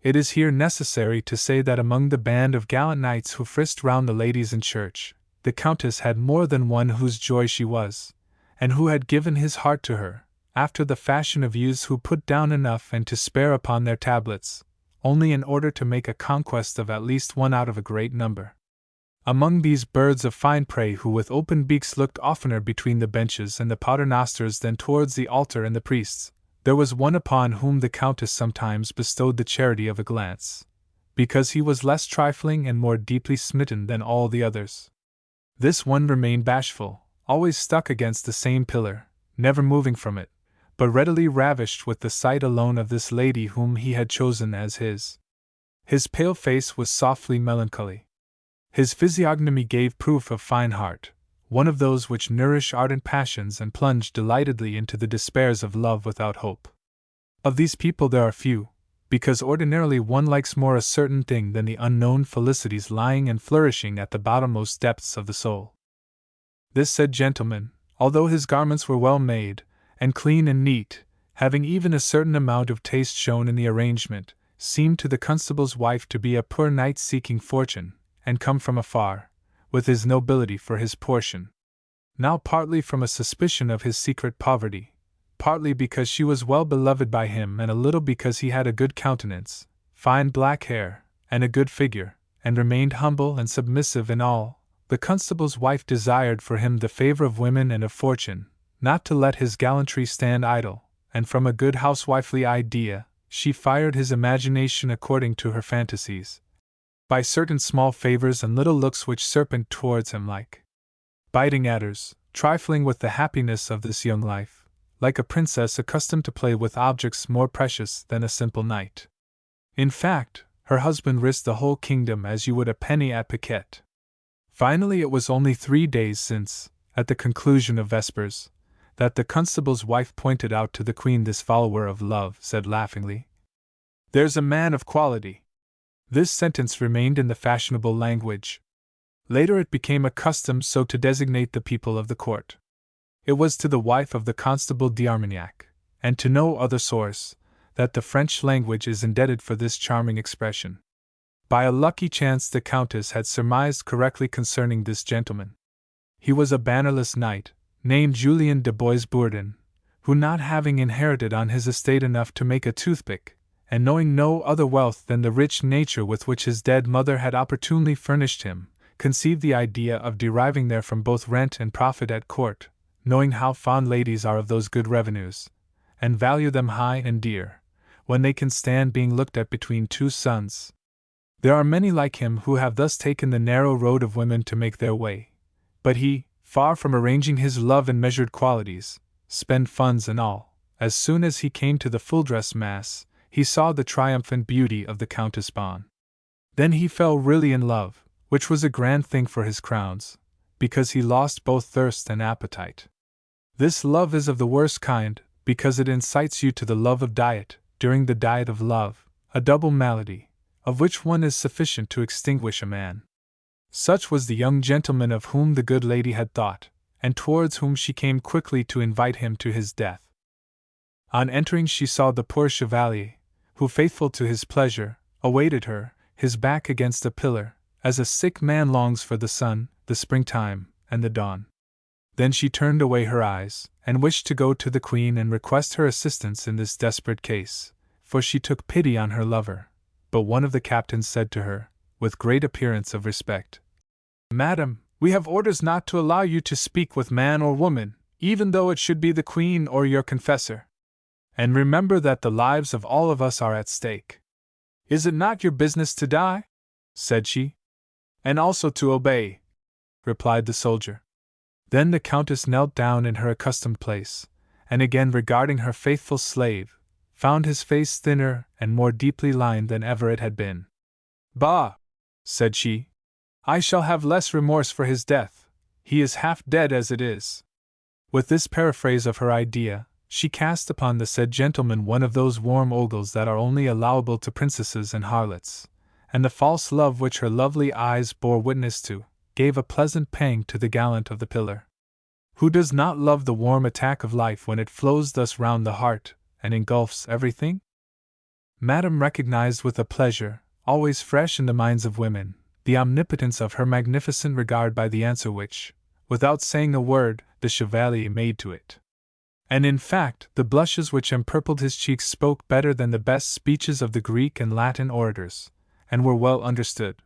It is here necessary to say that among the band of gallant knights who frisked round the ladies in church, the Countess had more than one whose joy she was, and who had given his heart to her, after the fashion of youths who put down enough and to spare upon their tablets, only in order to make a conquest of at least one out of a great number. Among these birds of fine prey who with open beaks looked oftener between the benches and the paternosters than towards the altar and the priests, there was one upon whom the Countess sometimes bestowed the charity of a glance, because he was less trifling and more deeply smitten than all the others. This one remained bashful, always stuck against the same pillar, never moving from it, but readily ravished with the sight alone of this lady whom he had chosen as his. His pale face was softly melancholy. His physiognomy gave proof of fine heart, one of those which nourish ardent passions and plunge delightedly into the despairs of love without hope. Of these people there are few, because ordinarily one likes more a certain thing than the unknown felicities lying and flourishing at the bottommost depths of the soul. This said gentleman, although his garments were well made, and clean and neat, having even a certain amount of taste shown in the arrangement, seemed to the constable's wife to be a poor knight seeking fortune, and come from afar, with his nobility for his portion. Now partly from a suspicion of his secret poverty, partly because she was well beloved by him and a little because he had a good countenance, fine black hair, and a good figure, and remained humble and submissive in all, the constable's wife desired for him the favor of women and of fortune, not to let his gallantry stand idle, and from a good housewifely idea, she fired his imagination according to her fantasies, by certain small favors and little looks which serpent towards him like biting adders, trifling with the happiness of this young life, like a princess accustomed to play with objects more precious than a simple knight. In fact, her husband risked the whole kingdom as you would a penny at piquet. Finally, it was only 3 days since, at the conclusion of vespers, that the constable's wife pointed out to the queen this follower of love, said laughingly, "There's a man of quality." This sentence remained in the fashionable language. Later it became a custom so to designate the people of the court. It was to the wife of the Constable d'Armagnac, and to no other source, that the French language is indebted for this charming expression. By a lucky chance the Countess had surmised correctly concerning this gentleman. He was a bannerless knight, named Julien de Boisbourgin, who not having inherited on his estate enough to make a toothpick, and knowing no other wealth than the rich nature with which his dead mother had opportunely furnished him, conceived the idea of deriving therefrom both rent and profit at court, knowing how fond ladies are of those good revenues, and value them high and dear, when they can stand being looked at between 2 suns. There are many like him who have thus taken the narrow road of women to make their way, but he, far from arranging his love in measured qualities, spend funds and all, as soon as he came to the full-dress Mass, he saw the triumphant beauty of the Countess Bonn. Then he fell really in love, which was a grand thing for his crowns, because he lost both thirst and appetite. This love is of the worst kind, because it incites you to the love of diet, during the diet of love, a double malady, of which one is sufficient to extinguish a man. Such was the young gentleman of whom the good lady had thought, and towards whom she came quickly to invite him to his death. On entering she saw the poor chevalier, who, faithful to his pleasure, awaited her, his back against a pillar, as a sick man longs for the sun, the springtime, and the dawn. Then she turned away her eyes, and wished to go to the queen and request her assistance in this desperate case, for she took pity on her lover. But one of the captains said to her, with great appearance of respect, "Madam, we have orders not to allow you to speak with man or woman, even though it should be the queen or your confessor. And remember that the lives of all of us are at stake. Is it not your business to die?" said she. "And also to obey." replied the soldier. Then the Countess knelt down in her accustomed place, and again regarding her faithful slave, found his face thinner and more deeply lined than ever it had been. "Bah!" said she. "I shall have less remorse for his death. He is half dead as it is." With this paraphrase of her idea, she cast upon the said gentleman one of those warm ogles that are only allowable to princesses and harlots, and the false love which her lovely eyes bore witness to gave a pleasant pang to the gallant of the pillar. Who does not love the warm attack of life when it flows thus round the heart and engulfs everything? Madame recognized with a pleasure, always fresh in the minds of women, the omnipotence of her magnificent regard by the answer which, without saying a word, the chevalier made to it. And in fact, the blushes which empurpled his cheeks spoke better than the best speeches of the Greek and Latin orators, and were well understood.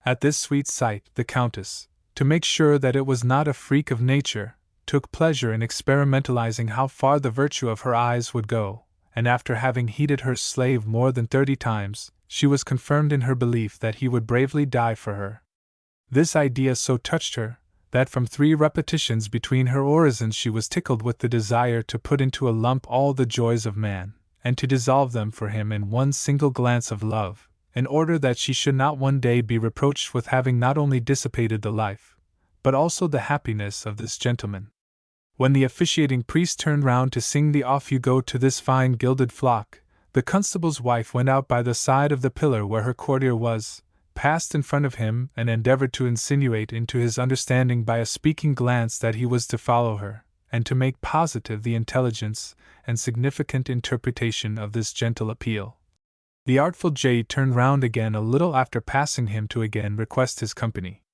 At this sweet sight, the Countess, to make sure that it was not a freak of nature, took pleasure in experimentalizing how far the virtue of her eyes would go, and after having heated her slave more than 30 times, she was confirmed in her belief that he would bravely die for her. This idea so touched her, that from 3 repetitions between her orisons she was tickled with the desire to put into a lump all the joys of man, and to dissolve them for him in one single glance of love, in order that she should not one day be reproached with having not only dissipated the life, but also the happiness of this gentleman. When the officiating priest turned round to sing the "Off you go to this fine gilded flock," the constable's wife went out by the side of the pillar where her courtier was, passed in front of him, and endeavored to insinuate into his understanding by a speaking glance that he was to follow her, and to make positive the intelligence and significant interpretation of this gentle appeal. The artful jade turned round again a little after passing him to again request his company.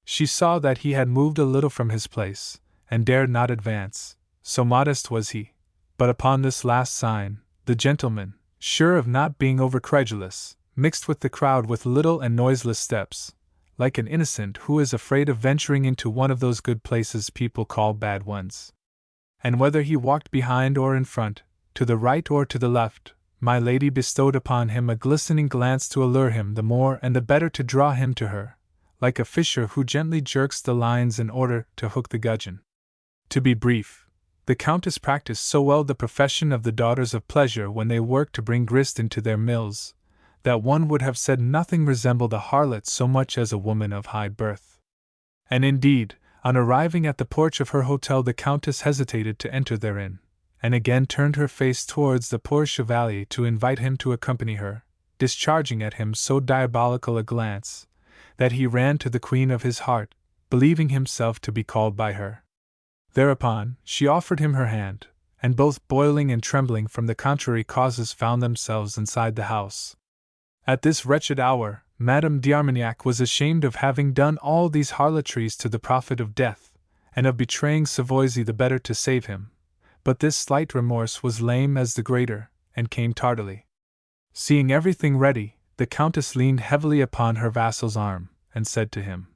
She saw that he had moved a little from his place, and dared not advance, so modest was he, but upon this last sign, the gentleman, sure of not being over-credulous, mixed with the crowd with little and noiseless steps, like an innocent who is afraid of venturing into one of those good places people call bad ones. And whether he walked behind or in front, to the right or to the left, my lady bestowed upon him a glistening glance to allure him the more and the better to draw him to her, like a fisher who gently jerks the lines in order to hook the gudgeon. To be brief, the Countess practiced so well the profession of the daughters of pleasure when they worked to bring grist into their mills, that one would have said nothing resembled a harlot so much as a woman of high birth. And indeed, on arriving at the porch of her hotel, the Countess hesitated to enter therein, and again turned her face towards the poor chevalier to invite him to accompany her, discharging at him so diabolical a glance, that he ran to the queen of his heart, believing himself to be called by her. Thereupon, she offered him her hand, and both boiling and trembling from the contrary causes found themselves inside the house. At this wretched hour, Madame d'Armagnac was ashamed of having done all these harlotries to the profit of death, and of betraying Savoisy the better to save him, but this slight remorse was lame as the greater, and came tardily. Seeing everything ready, the Countess leaned heavily upon her vassal's arm, and said to him,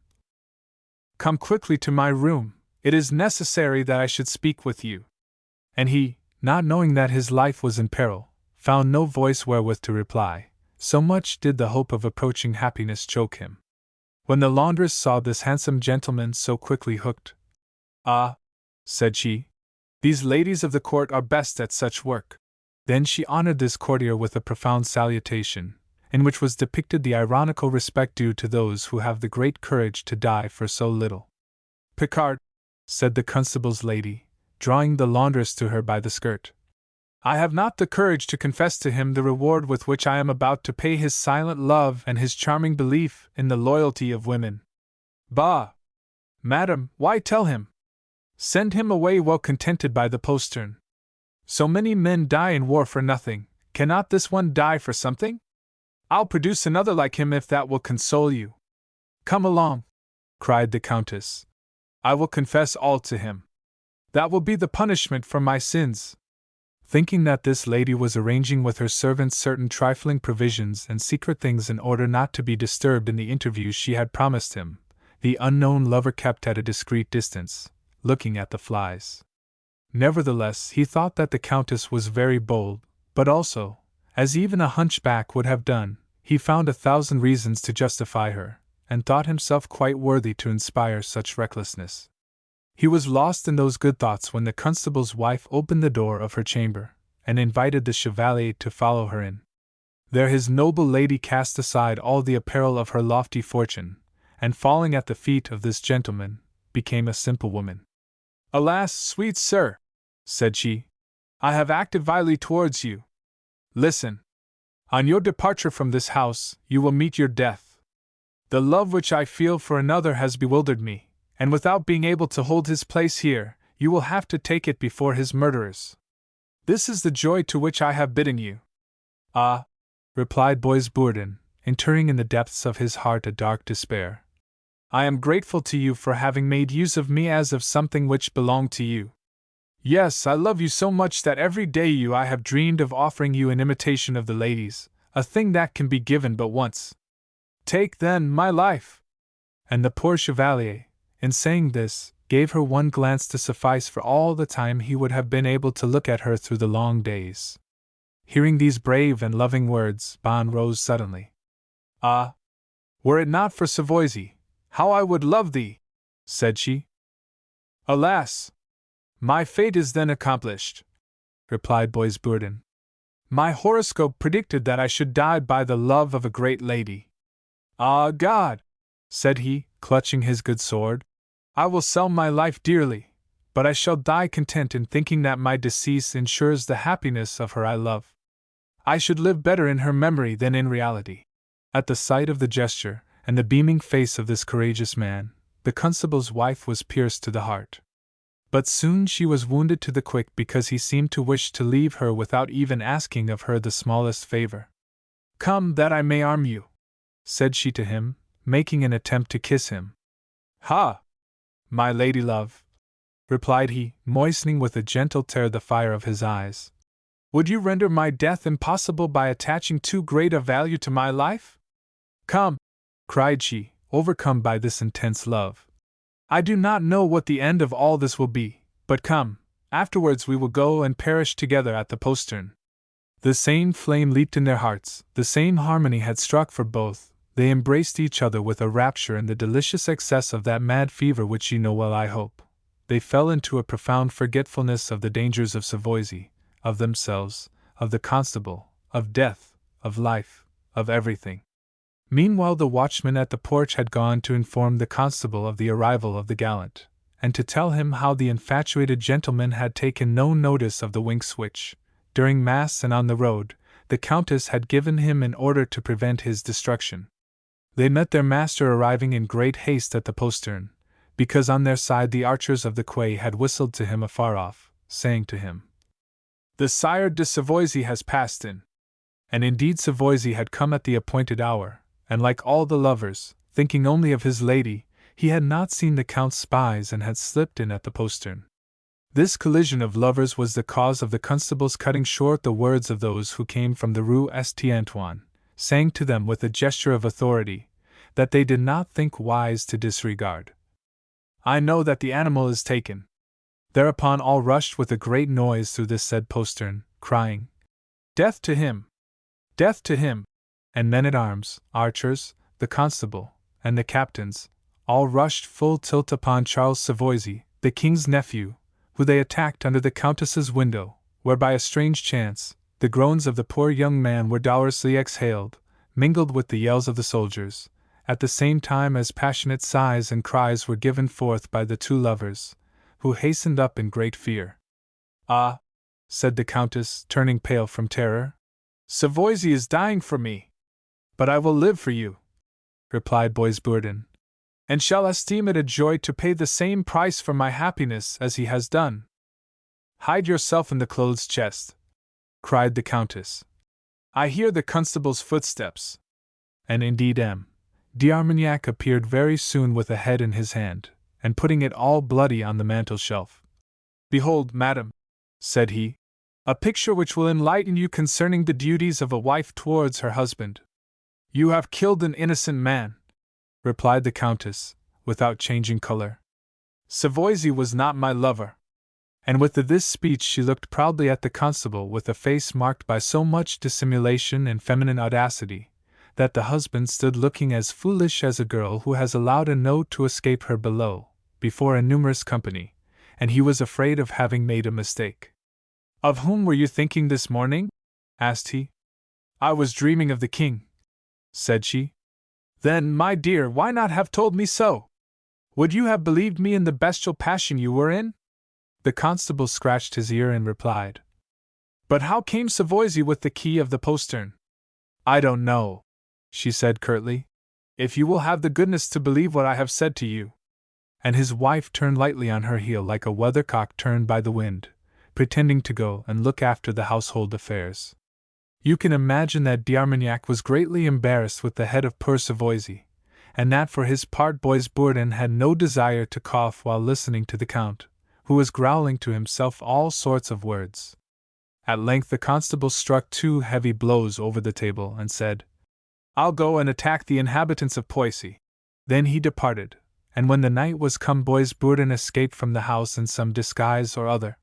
"Come quickly to my room. It is necessary that I should speak with you." And he, not knowing that his life was in peril, found no voice wherewith to reply, so much did the hope of approaching happiness choke him. When the laundress saw this handsome gentleman so quickly hooked, "Ah," said she, "these ladies of the court are best at such work." Then she honored this courtier with a profound salutation, in which was depicted the ironical respect due to those who have the great courage to die for so little. "Picard," said the constable's lady, drawing the laundress to her by the skirt, "I have not the courage to confess to him the reward with which I am about to pay his silent love and his charming belief in the loyalty of women." "Bah! Madam, why tell him? Send him away well contented by the postern. So many men die in war for nothing, cannot this one die for something? I'll produce another like him if that will console you." "Come along," cried the Countess. "I will confess all to him. That will be the punishment for my sins." Thinking that this lady was arranging with her servants certain trifling provisions and secret things in order not to be disturbed in the interview she had promised him, the unknown lover kept at a discreet distance, looking at the flies. Nevertheless, he thought that the Countess was very bold, but also, as even a hunchback would have done, he found 1,000 reasons to justify her, and thought himself quite worthy to inspire such recklessness. He was lost in those good thoughts when the constable's wife opened the door of her chamber, and invited the chevalier to follow her in. There his noble lady cast aside all the apparel of her lofty fortune, and falling at the feet of this gentleman, became a simple woman. "Alas, sweet sir," said she, "I have acted vilely towards you. Listen. On your departure from this house, you will meet your death. The love which I feel for another has bewildered me, and without being able to hold his place here, you will have to take it before his murderers. This is the joy to which I have bidden you." "Ah," replied Boisbourden, interring in the depths of his heart a dark despair, "I am grateful to you for having made use of me as of something which belonged to you. Yes, I love you so much that every day I have dreamed of offering you an imitation of the ladies, a thing that can be given but once. Take, then, my life." And the poor chevalier, in saying this, gave her one glance to suffice for all the time he would have been able to look at her through the long days. Hearing these brave and loving words, Bon rose suddenly. "Ah! Were it not for Savoisy, how I would love thee!" said she. "Alas! My fate is then accomplished," replied Boisbourden. "My horoscope predicted that I should die by the love of a great lady. Ah, God!" said he, clutching his good sword, "I will sell my life dearly, but I shall die content in thinking that my decease ensures the happiness of her I love. I should live better in her memory than in reality." At the sight of the gesture and the beaming face of this courageous man, the constable's wife was pierced to the heart. But soon she was wounded to the quick because he seemed to wish to leave her without even asking of her the smallest favor. "Come, that I may arm you," said she to him, making an attempt to kiss him. "Ha! My lady love," replied he, moistening with a gentle tear the fire of his eyes. "Would you render my death impossible by attaching too great a value to my life?" "Come," cried she, overcome by this intense love. "I do not know what the end of all this will be, but come, afterwards we will go and perish together at the postern." The same flame leaped in their hearts, the same harmony had struck for both. They embraced each other with a rapture in the delicious excess of that mad fever which you know well, I hope. They fell into a profound forgetfulness of the dangers of Savoisy, of themselves, of the constable, of death, of life, of everything. Meanwhile the watchman at the porch had gone to inform the constable of the arrival of the gallant, and to tell him how the infatuated gentleman had taken no notice of the winks which, during mass and on the road, the Countess had given him in order to prevent his destruction. They met their master arriving in great haste at the postern, because on their side the archers of the quay had whistled to him afar off, saying to him, "The Sire de Savoisy has passed in." And indeed Savoisy had come at the appointed hour, and like all the lovers, thinking only of his lady, he had not seen the Count's spies and had slipped in at the postern. This collision of lovers was the cause of the constable's cutting short the words of those who came from the Rue St. Antoine, saying to them with a gesture of authority, that they did not think wise to disregard. "I know that the animal is taken." Thereupon all rushed with a great noise through this said postern, crying, "Death to him! Death to him!" And men-at-arms, archers, the constable, and the captains, all rushed full tilt upon Charles Savoisy, the king's nephew, who they attacked under the countess's window, where by a strange chance, the groans of the poor young man were dolorously exhaled, mingled with the yells of the soldiers, at the same time as passionate sighs and cries were given forth by the two lovers, who hastened up in great fear. "Ah," said the countess, turning pale from terror, "Savoisy is dying for me." "But I will live for you," replied Boisbourden, "and shall esteem it a joy to pay the same price for my happiness as he has done." "Hide yourself in the clothes chest," cried the countess. "I hear the constable's footsteps." And indeed d'Armagnac appeared very soon with a head in his hand, and putting it all bloody on the mantel-shelf. "Behold, madam," said he, "a picture which will enlighten you concerning the duties of a wife towards her husband." "You have killed an innocent man," replied the countess, without changing color. "Savoisy was not my lover." And with this speech she looked proudly at the constable with a face marked by so much dissimulation and feminine audacity, that the husband stood looking as foolish as a girl who has allowed a note to escape her below, before a numerous company, and he was afraid of having made a mistake. "Of whom were you thinking this morning?" asked he. "I was dreaming of the king," said she. "Then, my dear, why not have told me so? Would you have believed me in the bestial passion you were in?" The constable scratched his ear and replied, "But how came Savoisy with the key of the postern?" "I don't know," she said curtly. "If you will have the goodness to believe what I have said to you." And his wife turned lightly on her heel like a weathercock turned by the wind, pretending to go and look after the household affairs. You can imagine that d'Armagnac was greatly embarrassed with the head of poor Savoisy, and that for his part Bois Bourdon had no desire to cough while listening to the Count, who was growling to himself all sorts of words. At length the constable struck 2 heavy blows over the table and said, "I'll go and attack the inhabitants of Poissy." Then he departed, and when the night was come Bois Bourdon escaped from the house in some disguise or other.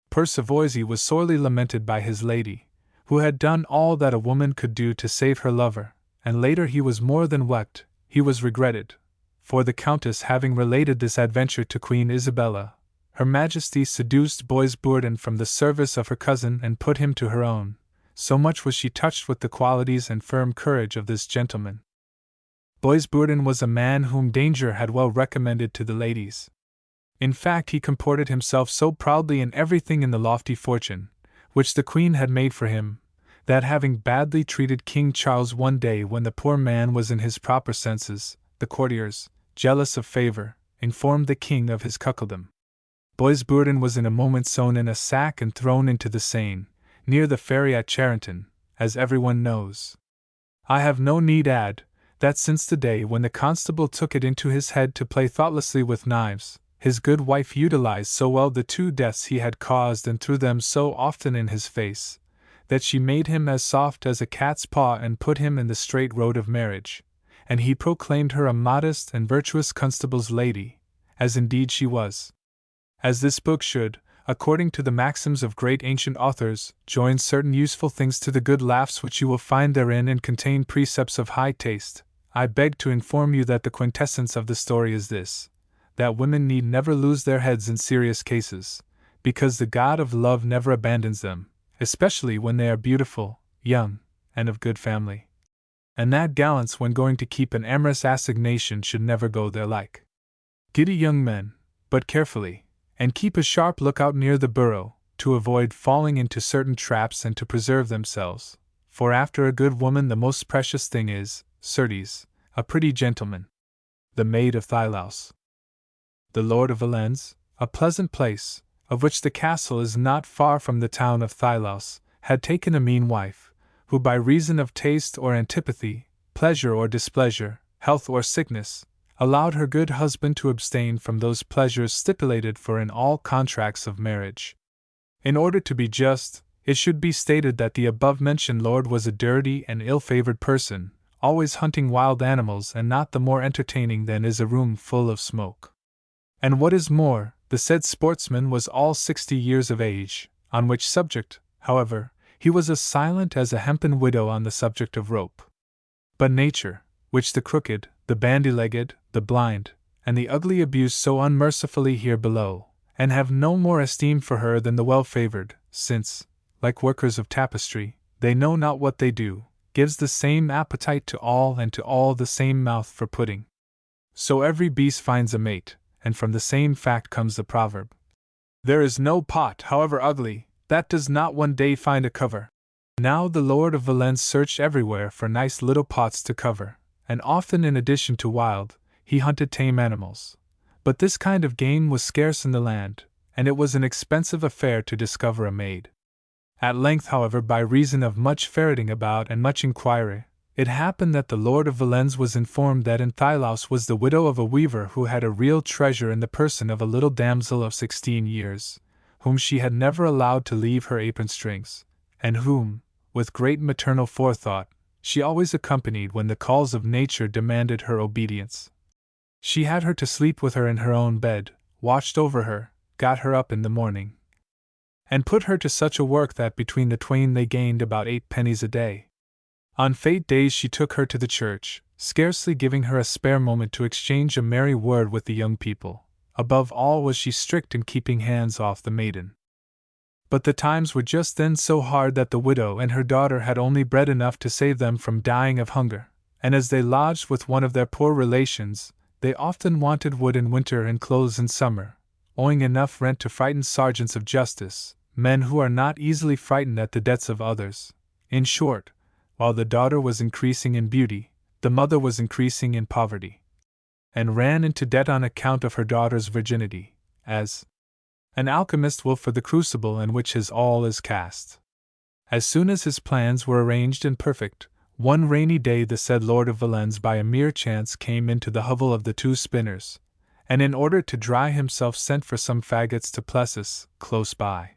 Poor Savoisy was sorely lamented by his lady, who had done all that a woman could do to save her lover, and later he was more than wept, he was regretted, for the Countess having related this adventure to Queen Isabella, Her Majesty seduced Bois Bourdon from the service of her cousin and put him to her own, so much was she touched with the qualities and firm courage of this gentleman. Bois Bourdon was a man whom danger had well recommended to the ladies. In fact, he comported himself so proudly in everything in the lofty fortune, which the Queen had made for him, that having badly treated King Charles one day when the poor man was in his proper senses, the courtiers, jealous of favor, informed the king of his cuckoldom. Bois Bourdon was in a moment sewn in a sack and thrown into the Seine, near the ferry at Charenton, as everyone knows. I have no need add, that since the day when the constable took it into his head to play thoughtlessly with knives, his good wife utilized so well the 2 deaths he had caused and threw them so often in his face, that she made him as soft as a cat's paw and put him in the straight road of marriage, and he proclaimed her a modest and virtuous constable's lady, as indeed she was. As this book should, according to the maxims of great ancient authors, join certain useful things to the good laughs which you will find therein and contain precepts of high taste, I beg to inform you that the quintessence of the story is this, that women need never lose their heads in serious cases, because the God of love never abandons them, especially when they are beautiful, young, and of good family. And that gallants when going to keep an amorous assignation should never go their like. Giddy young men, but carefully, and keep a sharp lookout near the borough, to avoid falling into certain traps and to preserve themselves, for after a good woman the most precious thing is, certes, a pretty gentleman. The Maid of Thylaus. The Lord of Valence, a pleasant place, of which the castle is not far from the town of Thylaus, had taken a mean wife, who by reason of taste or antipathy, pleasure or displeasure, health or sickness, allowed her good husband to abstain from those pleasures stipulated for in all contracts of marriage. In order to be just, it should be stated that the above-mentioned lord was a dirty and ill-favored person, always hunting wild animals and not the more entertaining than is a room full of smoke. And what is more, the said sportsman was all 60 years of age, on which subject, however, he was as silent as a hempen widow on the subject of rope. But nature, which the crooked, the bandy-legged, the blind, and the ugly abuse so unmercifully here below, and have no more esteem for her than the well-favored, since, like workers of tapestry, they know not what they do, gives the same appetite to all and to all the same mouth for pudding. So every beast finds a mate, and from the same fact comes the proverb, "There is no pot, however ugly, that does not one day find a cover." Now the Lord of Valence searched everywhere for nice little pots to cover, and often in addition to wild, he hunted tame animals. But this kind of game was scarce in the land, and it was an expensive affair to discover a maid. At length, however, by reason of much ferreting about and much inquiry, it happened that the Lord of Valence was informed that in Thylaus was the widow of a weaver who had a real treasure in the person of a little damsel of 16 years, whom she had never allowed to leave her apron strings, and whom, with great maternal forethought, she always accompanied when the calls of nature demanded her obedience. She had her to sleep with her in her own bed, watched over her, got her up in the morning, and put her to such a work that between the twain they gained about 8 pennies a day. On fete days she took her to the church, scarcely giving her a spare moment to exchange a merry word with the young people. Above all was she strict in keeping hands off the maiden. But the times were just then so hard that the widow and her daughter had only bread enough to save them from dying of hunger, and as they lodged with one of their poor relations, they often wanted wood in winter and clothes in summer, owing enough rent to frighten sergeants of justice, men who are not easily frightened at the debts of others. In short, while the daughter was increasing in beauty, the mother was increasing in poverty, and ran into debt on account of her daughter's virginity, as an alchemist will for the crucible in which his all is cast. As soon as his plans were arranged and perfect, one rainy day the said Lord of Valence by a mere chance came into the hovel of the two spinners, and in order to dry himself sent for some faggots to Plessis, close by.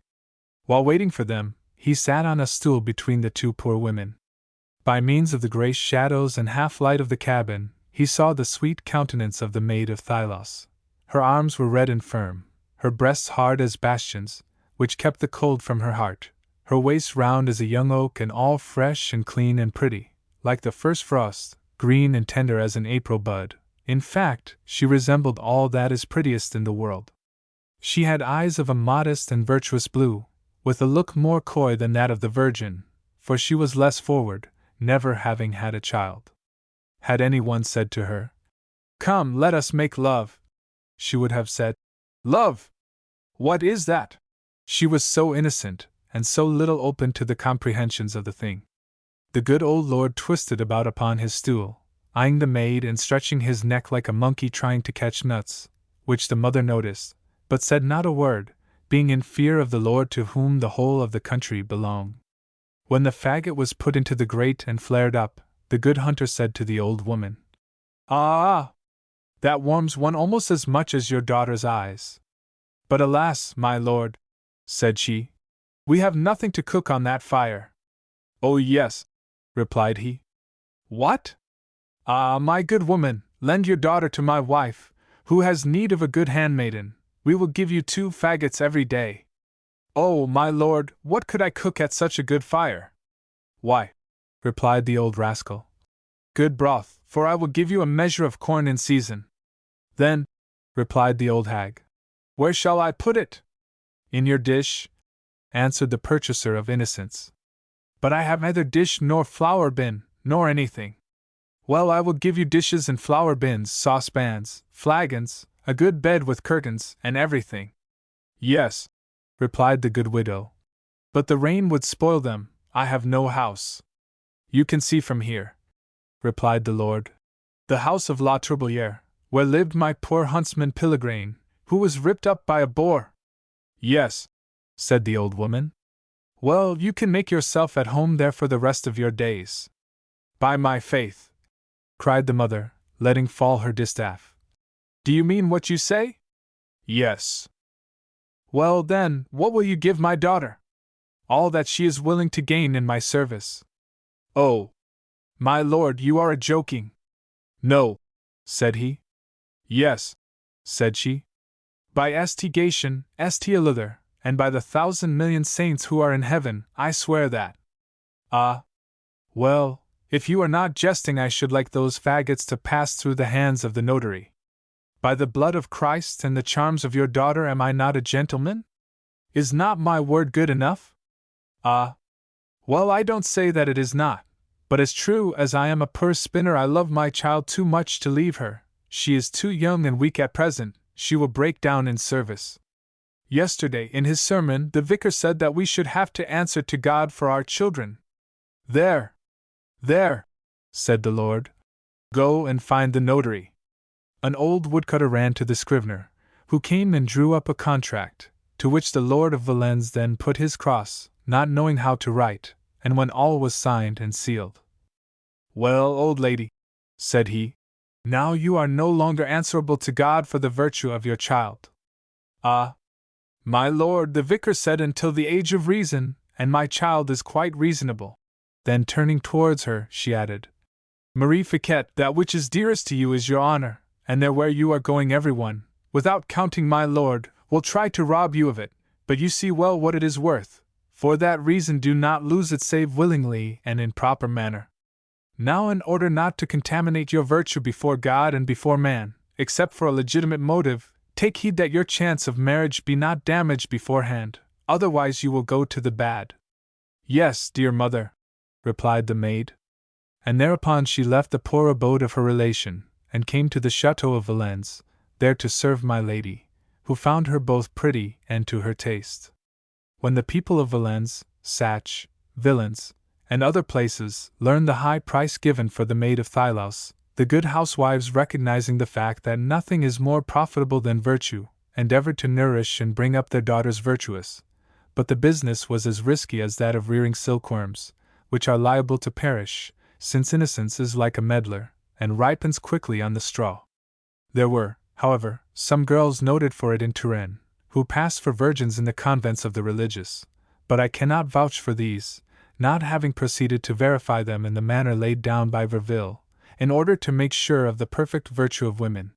While waiting for them, he sat on a stool between the two poor women. By means of the grey shadows and half-light of the cabin, he saw the sweet countenance of the maid of Thylos. Her arms were red and firm, her breasts hard as bastions, which kept the cold from her heart, her waist round as a young oak and all fresh and clean and pretty, like the first frost, green and tender as an April bud. In fact, she resembled all that is prettiest in the world. She had eyes of a modest and virtuous blue, with a look more coy than that of the Virgin, for she was less forward, never having had a child. Had anyone said to her, "Come, let us make love," she would have said, "Love? What is that?" She was so innocent, and so little open to the comprehensions of the thing. The good old lord twisted about upon his stool, eyeing the maid and stretching his neck like a monkey trying to catch nuts, which the mother noticed, but said not a word, being in fear of the lord to whom the whole of the country belonged. When the faggot was put into the grate and flared up, the good hunter said to the old woman, "Ah! That warms one almost as much as your daughter's eyes." "But alas, my lord," said she, "we have nothing to cook on that fire." "Oh yes," replied he. "What? Ah, my good woman, lend your daughter to my wife, who has need of a good handmaiden. We will give you 2 faggots every day." "Oh, my lord, what could I cook at such a good fire?" "Why," replied the old rascal, "good broth, for I will give you a measure of corn in season." "Then," replied the old hag, "where shall I put it?" "In your dish," answered the purchaser of innocence. "But I have neither dish nor flour bin, nor anything." "Well, I will give you dishes and flour bins, saucepans, flagons, a good bed with curtains, and everything." "Yes," replied the good widow, "but the rain would spoil them. I have no house." "You can see from here," replied the lord, "the house of La Tourbière, where lived my poor huntsman Pilgrain, who was ripped up by a boar." "Yes," said the old woman. "Well, you can make yourself at home there for the rest of your days." "By my faith!" cried the mother, letting fall her distaff. "Do you mean what you say?" "Yes." "Well, then, what will you give my daughter?" "All that she is willing to gain in my service." "Oh, my lord, you are a joking." "No," said he. "Yes," said she. "By estigation, estialuther, and by the 1,000,000,000 saints who are in heaven, I swear that." "Ah, well, if you are not jesting, I should like those faggots to pass through the hands of the notary. By the blood of Christ and the charms of your daughter, am I not a gentleman? Is not my word good enough? Ah, well, I don't say that it is not, but as true as I am a poor spinner, I love my child too much to leave her. She is too young and weak at present, she will break down in service. Yesterday, in his sermon, the vicar said that we should have to answer to God for our children." "There, there," said the lord. "Go and find the notary." An old woodcutter ran to the scrivener, who came and drew up a contract, to which the Lord of Valence then put his cross, not knowing how to write, and when all was signed and sealed, "Well, old lady," said he, "now you are no longer answerable to God for the virtue of your child." "Ah, my lord, the vicar said until the age of reason, and my child is quite reasonable." Then turning towards her, she added, "Marie Fiquet, that which is dearest to you is your honor, and there where you are going everyone, without counting my lord, will try to rob you of it, but you see well what it is worth. For that reason do not lose it save willingly and in proper manner." Now, in order not to contaminate your virtue before God and before man, except for a legitimate motive, take heed that your chance of marriage be not damaged beforehand, otherwise you will go to the bad." "Yes, dear mother," replied the maid. And thereupon she left the poor abode of her relation, and came to the chateau of Valence, there to serve my lady, who found her both pretty and to her taste. When the people of Valence, Sach, Villens, and other places learned the high price given for the maid of Thylaus, the good housewives, recognizing the fact that nothing is more profitable than virtue, endeavored to nourish and bring up their daughters virtuous, but the business was as risky as that of rearing silkworms, which are liable to perish, since innocence is like a medlar, and ripens quickly on the straw. There were, however, some girls noted for it in Touraine, who passed for virgins in the convents of the religious, but I cannot vouch for these, not having proceeded to verify them in the manner laid down by Verville, in order to make sure of the perfect virtue of women.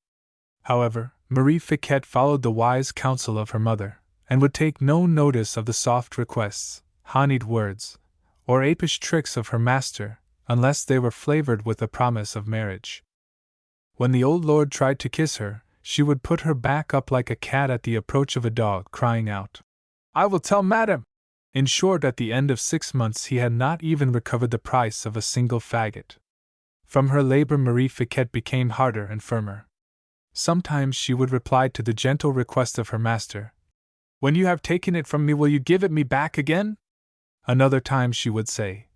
However, Marie Fiquet followed the wise counsel of her mother, and would take no notice of the soft requests, honeyed words, or apish tricks of her master, unless they were flavored with the promise of marriage. When the old lord tried to kiss her, she would put her back up like a cat at the approach of a dog, crying out, "I will tell madam!" In short, at the end of 6 months he had not even recovered the price of a single faggot. From her labor Marie Fiquet became harder and firmer. Sometimes she would reply to the gentle request of her master, "When you have taken it from me, will you give it me back again?" Another time she would say,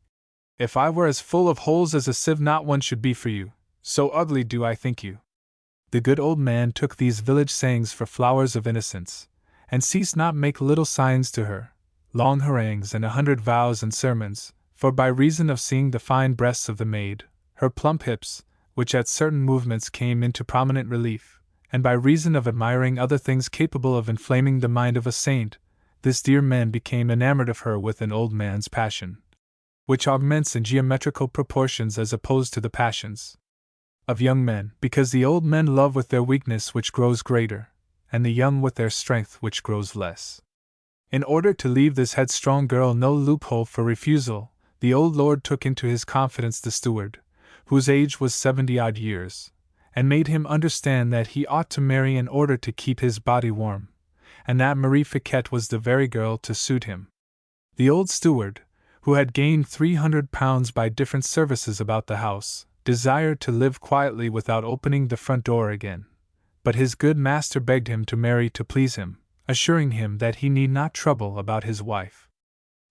"If I were as full of holes as a sieve, not one should be for you, so ugly do I think you." The good old man took these village sayings for flowers of innocence, and ceased not make little signs to her, long harangues and 100 vows and sermons, for by reason of seeing the fine breasts of the maid, her plump hips, which at certain movements came into prominent relief, and by reason of admiring other things capable of inflaming the mind of a saint, this dear man became enamored of her with an old man's passion, which augments in geometrical proportions as opposed to the passions of young men, because the old men love with their weakness which grows greater, and the young with their strength which grows less. In order to leave this headstrong girl no loophole for refusal, the old lord took into his confidence the steward, whose age was 70-odd years, and made him understand that he ought to marry in order to keep his body warm, and that Marie Fiquet was the very girl to suit him. The old steward, who had gained £300 by different services about the house, desired to live quietly without opening the front door again, but his good master begged him to marry to please him, assuring him that he need not trouble about his wife.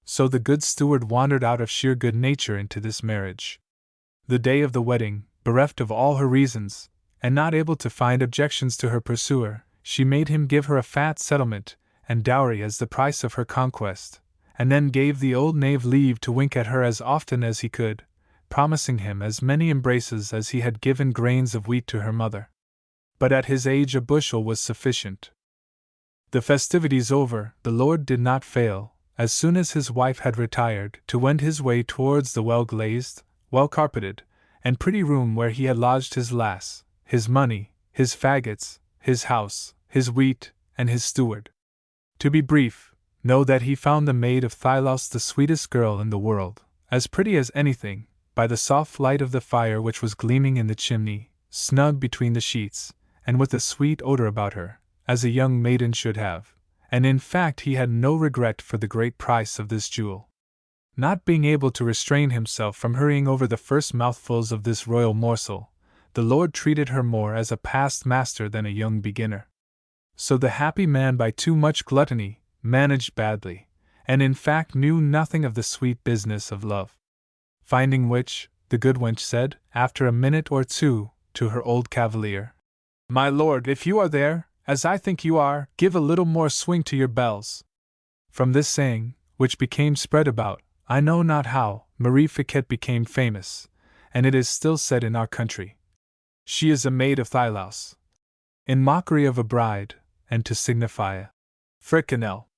So the good steward wandered out of sheer good nature into this marriage. The day of the wedding, bereft of all her reasons, and not able to find objections to her pursuer, she made him give her a fat settlement and dowry as the price of her conquest, and then gave the old knave leave to wink at her as often as he could, promising him as many embraces as he had given grains of wheat to her mother. But at his age a bushel was sufficient. The festivities over, the lord did not fail, as soon as his wife had retired, to wend his way towards the well-glazed, well-carpeted, and pretty room where he had lodged his lass, his money, his faggots, his house, his wheat, and his steward. To be brief, know that he found the maid of Thylaus the sweetest girl in the world, as pretty as anything, by the soft light of the fire which was gleaming in the chimney, snug between the sheets, and with a sweet odor about her, as a young maiden should have, and in fact he had no regret for the great price of this jewel. Not being able to restrain himself from hurrying over the first mouthfuls of this royal morsel, the lord treated her more as a past master than a young beginner. So the happy man, by too much gluttony, managed badly, and in fact knew nothing of the sweet business of love. Finding which, the good wench said, after a minute or two, to her old cavalier, "My lord, if you are there, as I think you are, give a little more swing to your bells." From this saying, which became spread about, I know not how, Marie Fiquet became famous, and it is still said in our country, "She is a maid of Thylaus," in mockery of a bride, and to signify a frickinelle.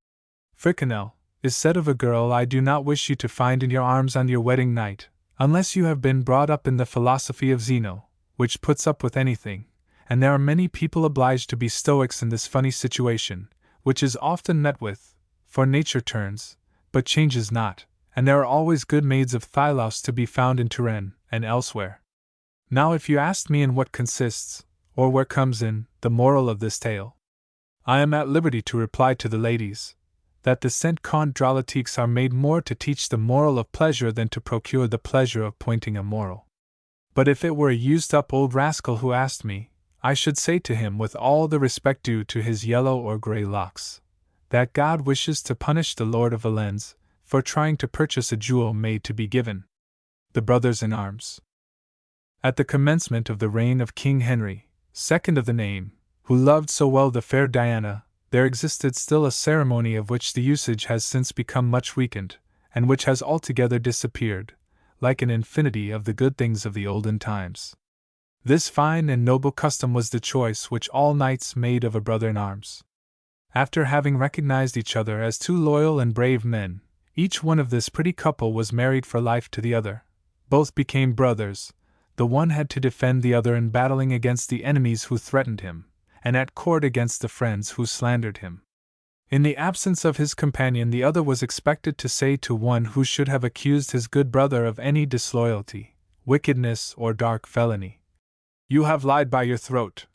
Frickinelle is said of a girl I do not wish you to find in your arms on your wedding night, unless you have been brought up in the philosophy of Zeno, which puts up with anything, and there are many people obliged to be stoics in this funny situation, which is often met with, for nature turns, but changes not, and there are always good maids of Thylaus to be found in Touraine, and elsewhere. Now, if you asked me in what consists, or where comes in, the moral of this tale, I am at liberty to reply to the ladies, that the Saint Contes Drolatiques are made more to teach the moral of pleasure than to procure the pleasure of pointing a moral. But if it were a used-up old rascal who asked me, I should say to him with all the respect due to his yellow or grey locks, that God wishes to punish the Lord of Valence for trying to purchase a jewel made to be given the brothers in arms. At the commencement of the reign of King Henry, second of the name, who loved so well the fair Diana, there existed still a ceremony of which the usage has since become much weakened, and which has altogether disappeared, like an infinity of the good things of the olden times. This fine and noble custom was the choice which all knights made of a brother-in-arms. After having recognized each other as two loyal and brave men, each one of this pretty couple was married for life to the other. Both became brothers. The one had to defend the other in battling against the enemies who threatened him, and at court against the friends who slandered him. In the absence of his companion, the other was expected to say to one who should have accused his good brother of any disloyalty, wickedness, or dark felony, "You have lied by your throat,"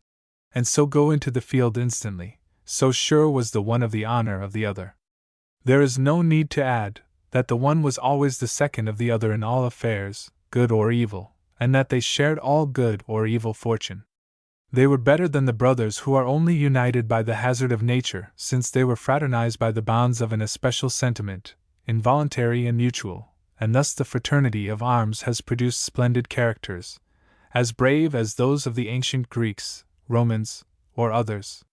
and so go into the field instantly, so sure was the one of the honor of the other. There is no need to add that the one was always the second of the other in all affairs, good or evil, and that they shared all good or evil fortune. They were better than the brothers who are only united by the hazard of nature, since they were fraternized by the bonds of an especial sentiment, involuntary and mutual, and thus the fraternity of arms has produced splendid characters, as brave as those of the ancient Greeks, Romans, or others.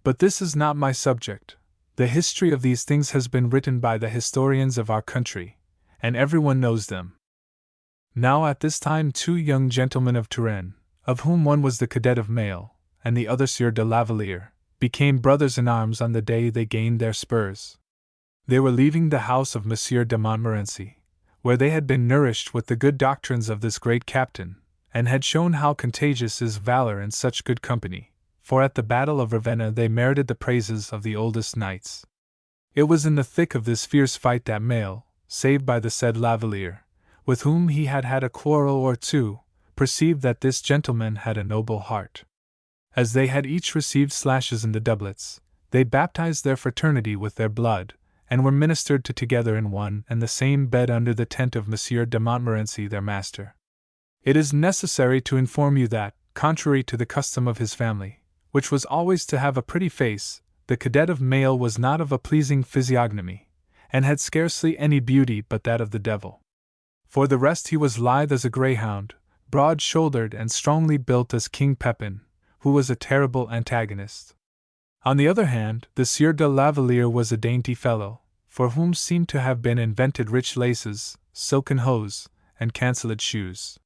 But this is not my subject. The history of these things has been written by the historians of our country, and everyone knows them. Now at this time 2 young gentlemen of Touraine, of whom one was the cadet of Mail, and the other Sieur de Lavalier, became brothers-in-arms on the day they gained their spurs. They were leaving the house of Monsieur de Montmorency, where they had been nourished with the good doctrines of this great captain, and had shown how contagious is valor in such good company, for at the battle of Ravenna they merited the praises of the oldest knights. It was in the thick of this fierce fight that Mail, saved by the said Lavalier, with whom he had had a quarrel or two, perceived that this gentleman had a noble heart. As they had each received slashes in the doublets, they baptized their fraternity with their blood, and were ministered to together in one and the same bed under the tent of Monsieur de Montmorency their master. It is necessary to inform you that, contrary to the custom of his family, which was always to have a pretty face, the cadet of Mail was not of a pleasing physiognomy, and had scarcely any beauty but that of the devil. For the rest he was lithe as a greyhound, broad-shouldered and strongly built as King Pepin, who was a terrible antagonist. On the other hand, the Sieur de Lavalier was a dainty fellow, for whom seemed to have been invented rich laces, silken hose, and cancelled shoes.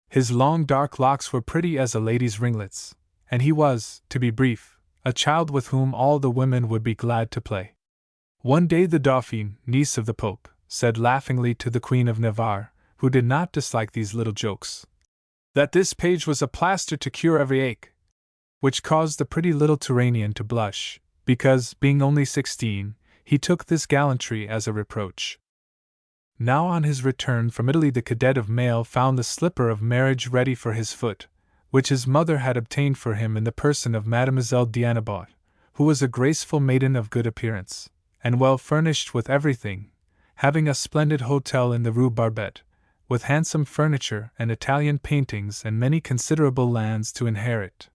His long dark locks were pretty as a lady's ringlets, and he was, to be brief, a child with whom all the women would be glad to play. One day the Dauphine, niece of the Pope, said laughingly to the Queen of Navarre, who did not dislike these little jokes, that this page was a plaster to cure every ache, which caused the pretty little Tourainian to blush, because, being only 16, he took this gallantry as a reproach. Now on his return from Italy the cadet of Mail found the slipper of marriage ready for his foot, which his mother had obtained for him in the person of Mademoiselle d'Annabot, who was a graceful maiden of good appearance, and well furnished with everything, having a splendid hotel in the Rue Barbette, with handsome furniture and Italian paintings and many considerable lands to inherit.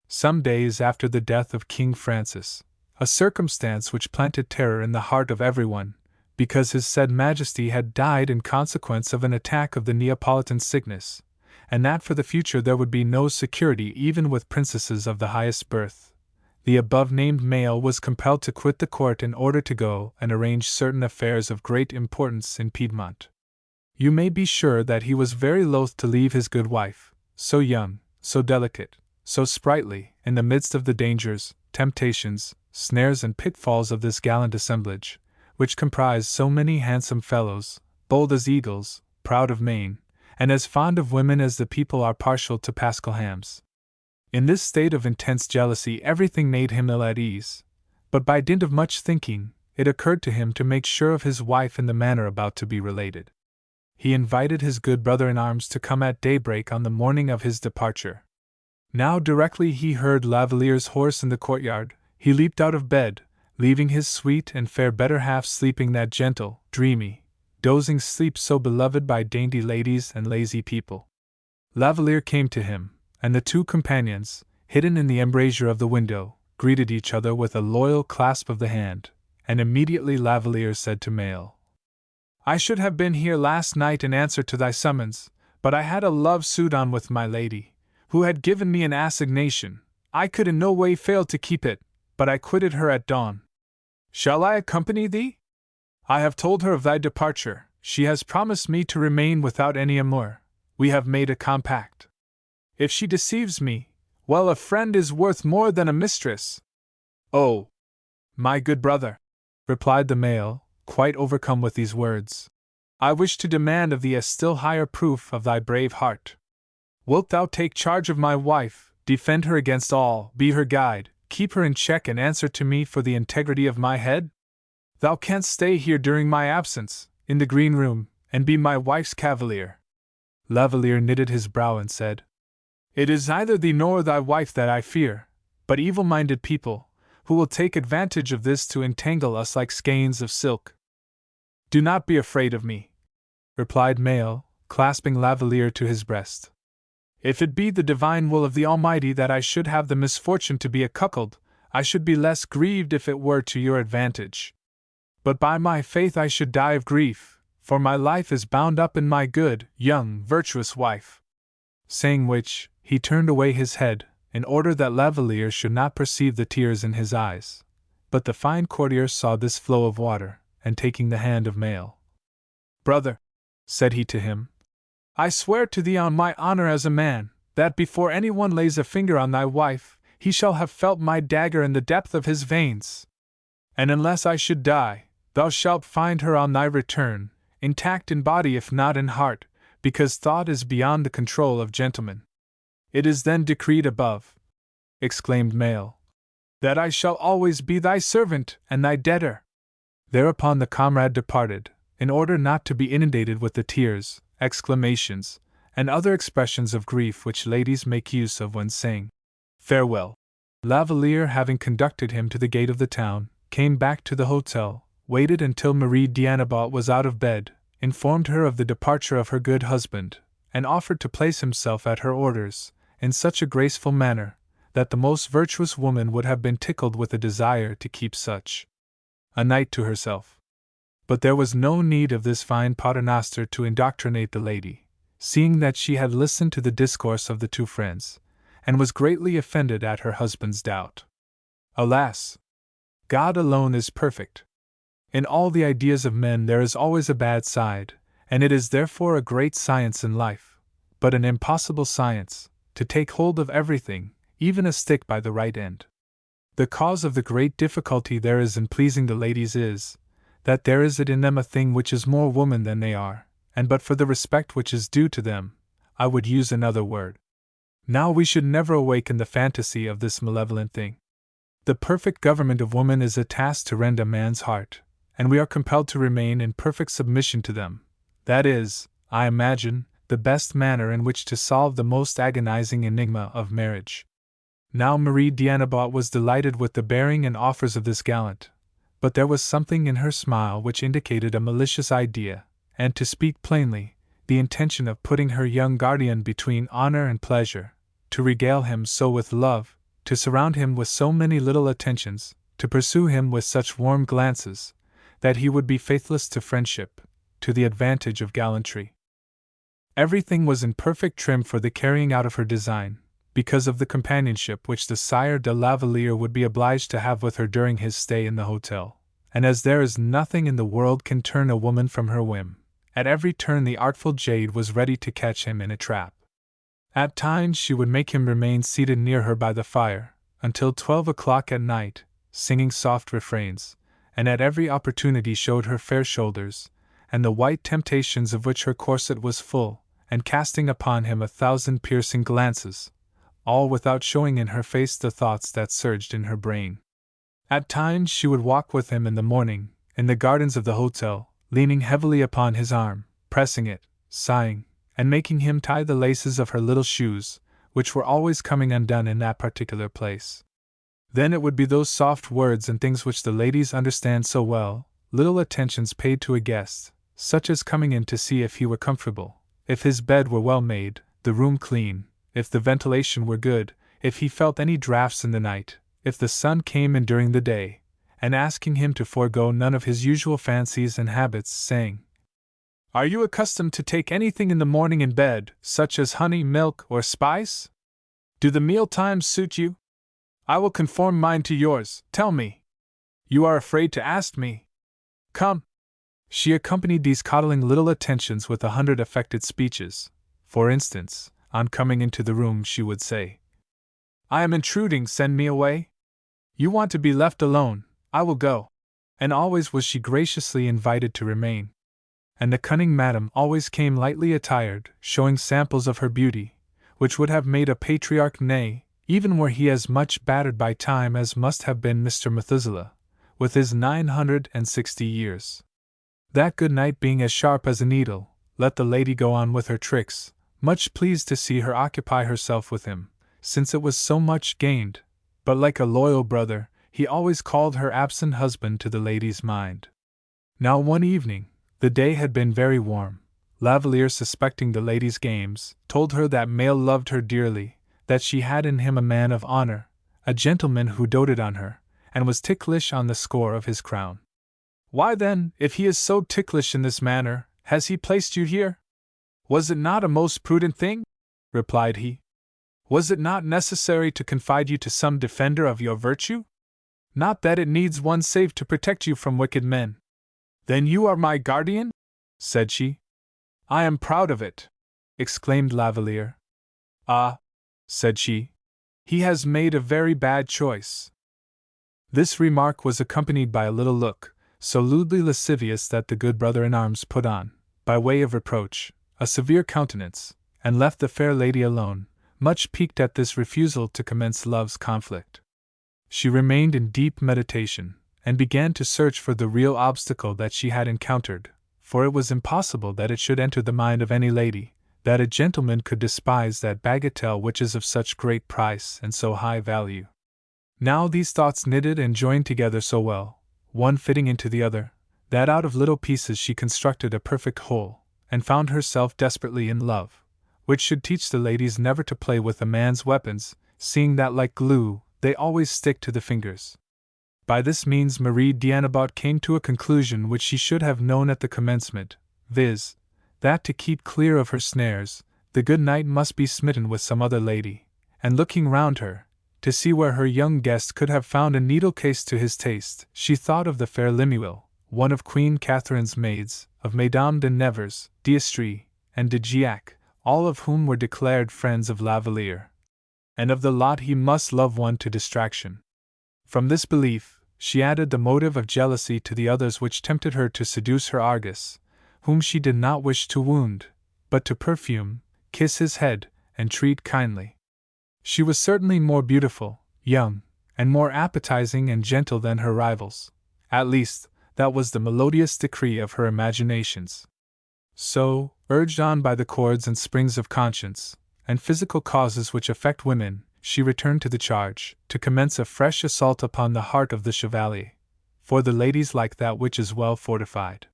Some days after the death of King Francis, a circumstance which planted terror in the heart of everyone, because his said Majesty had died in consequence of an attack of the Neapolitan sickness, and that for the future there would be no security even with princesses of the highest birth, the above-named Mail was compelled to quit the court in order to go and arrange certain affairs of great importance in Piedmont. You may be sure that he was very loath to leave his good wife, so young, so delicate, so sprightly, in the midst of the dangers, temptations, snares and pitfalls of this gallant assemblage, which comprised so many handsome fellows, bold as eagles, proud of mien, and as fond of women as the people are partial to Pascal hams. In this state of intense jealousy everything made him ill at ease, but by dint of much thinking, it occurred to him to make sure of his wife in the manner about to be related. he invited his good brother-in-arms to come at daybreak on the morning of his departure. Now directly he heard Lavalier's horse in the courtyard, he leaped out of bed, leaving his sweet and fair better half sleeping that gentle, dreamy, dozing sleep so beloved by dainty ladies and lazy people. Lavalier came to him, and the two companions, hidden in the embrasure of the window, greeted each other with a loyal clasp of the hand, and immediately Lavalier said to Mail, "I should have been here last night in answer to thy summons, but I had a love suit on with my lady, who had given me an assignation. I could in no way fail to keep it, but I quitted her at dawn. Shall I accompany thee? I have told her of thy departure. She has promised me to remain without any amour. We have made a compact. If she deceives me, well, a friend is worth more than a mistress." "Oh, my good brother," replied the male, quite overcome with these words, "I wish to demand of thee a still higher proof of thy brave heart. Wilt thou take charge of my wife, defend her against all, be her guide, keep her in check, and answer to me for the integrity of my head? Thou canst stay here during my absence, in the green room, and be my wife's cavalier." Lavalier knitted his brow and said, "It is neither thee nor thy wife that I fear, but evil-minded people, who will take advantage of this to entangle us like skeins of silk." "Do not be afraid of me," replied Mail, clasping Lavalier to his breast. "If it be the divine will of the Almighty that I should have the misfortune to be a cuckold, I should be less grieved if it were to your advantage. But by my faith I should die of grief, for my life is bound up in my good, young, virtuous wife." Saying which, he turned away his head, in order that Lavalier should not perceive the tears in his eyes. But the fine courtier saw this flow of water, and taking the hand of Mail, "Brother," said he to him, "I swear to thee on my honor as a man, that before anyone lays a finger on thy wife, he shall have felt my dagger in the depth of his veins. And unless I should die, thou shalt find her on thy return, intact in body if not in heart, because thought is beyond the control of gentlemen. It is then decreed above," exclaimed Mail, "that I shall always be thy servant and thy debtor." Thereupon the comrade departed, in order not to be inundated with the tears, exclamations, and other expressions of grief which ladies make use of when saying farewell. Lavalier, having conducted him to the gate of the town, came back to the hotel, waited until Marie d'Annibal was out of bed, informed her of the departure of her good husband, and offered to place himself at her orders, in such a graceful manner, that the most virtuous woman would have been tickled with a desire to keep such a night to herself. But there was no need of this fine paternoster to indoctrinate the lady, seeing that she had listened to the discourse of the two friends, and was greatly offended at her husband's doubt. Alas! God alone is perfect. In all the ideas of men there is always a bad side, and it is therefore a great science in life, but an impossible science, to take hold of everything, even a stick by the right end. The cause of the great difficulty there is in pleasing the ladies is, that there is it in them a thing which is more woman than they are, and but for the respect which is due to them, I would use another word. Now we should never awaken the fantasy of this malevolent thing. The perfect government of woman is a task to rend a man's heart, and we are compelled to remain in perfect submission to them. That is, I imagine, the best manner in which to solve the most agonizing enigma of marriage. Now Marie d'Annibal was delighted with the bearing and offers of this gallant, but there was something in her smile which indicated a malicious idea, and to speak plainly, the intention of putting her young guardian between honor and pleasure, to regale him so with love, to surround him with so many little attentions, to pursue him with such warm glances, that he would be faithless to friendship, to the advantage of gallantry. Everything was in perfect trim for the carrying out of her design, because of the companionship which the Sire de Lavalier would be obliged to have with her during his stay in the hotel, and as there is nothing in the world can turn a woman from her whim, at every turn the artful jade was ready to catch him in a trap. At times she would make him remain seated near her by the fire, until 12 o'clock at night, singing soft refrains, and at every opportunity showed her fair shoulders, and the white temptations of which her corset was full, and casting upon him 1,000 piercing glances, all without showing in her face the thoughts that surged in her brain. At times she would walk with him in the morning, in the gardens of the hotel, leaning heavily upon his arm, pressing it, sighing, and making him tie the laces of her little shoes, which were always coming undone in that particular place. Then it would be those soft words and things which the ladies understand so well, little attentions paid to a guest, such as coming in to see if he were comfortable, if his bed were well made, the room clean, if the ventilation were good, if he felt any draughts in the night, if the sun came in during the day, and asking him to forego none of his usual fancies and habits, saying, "Are you accustomed to take anything in the morning in bed, such as honey, milk, or spice? Do the meal times suit you? I will conform mine to yours, tell me. You are afraid to ask me. Come." She accompanied these coddling little attentions with 100 affected speeches. For instance, on coming into the room she would say, "I am intruding, send me away. You want to be left alone, I will go." And always was she graciously invited to remain. And the cunning madam always came lightly attired, showing samples of her beauty, which would have made a patriarch neigh, even were he as much battered by time as must have been Mr. Methuselah, with his 960 years. That good knight being as sharp as a needle, let the lady go on with her tricks, much pleased to see her occupy herself with him, since it was so much gained, but like a loyal brother, he always called her absent husband to the lady's mind. Now one evening, the day had been very warm, Lavalier, suspecting the lady's games, told her that Mail loved her dearly, that she had in him a man of honor, a gentleman who doted on her, and was ticklish on the score of his crown. "Why then, if he is so ticklish in this manner, has he placed you here? Was it not a most prudent thing?" replied he. "Was it not necessary to confide you to some defender of your virtue? Not that it needs one save to protect you from wicked men." "Then you are my guardian?" said she. "I am proud of it," exclaimed Lavalier. "Ah," said she, "he has made a very bad choice." This remark was accompanied by a little look, so lewdly lascivious that the good brother-in-arms put on, by way of reproach, a severe countenance, and left the fair lady alone, much piqued at this refusal to commence love's conflict. She remained in deep meditation, and began to search for the real obstacle that she had encountered, for it was impossible that it should enter the mind of any lady, that a gentleman could despise that bagatelle which is of such great price and so high value. Now these thoughts knitted and joined together so well, one fitting into the other, that out of little pieces she constructed a perfect whole, and found herself desperately in love, which should teach the ladies never to play with a man's weapons, seeing that like glue, they always stick to the fingers. By this means Marie d'Annibot came to a conclusion which she should have known at the commencement, viz., that to keep clear of her snares, the good knight must be smitten with some other lady, and looking round her, to see where her young guest could have found a needle case to his taste, she thought of the fair Lemuel, one of Queen Catherine's maids, of Mesdames de Nevers, d'Estrées, and de Giac, all of whom were declared friends of Lavalier, and of the lot he must love one to distraction. From this belief, she added the motive of jealousy to the others which tempted her to seduce her Argus, whom she did not wish to wound, but to perfume, kiss his head, and treat kindly. She was certainly more beautiful, young, and more appetizing and gentle than her rivals. At least, that was the melodious decree of her imaginations. So, urged on by the chords and springs of conscience, and physical causes which affect women, she returned to the charge, to commence a fresh assault upon the heart of the chevalier, for the ladies like that which is well fortified.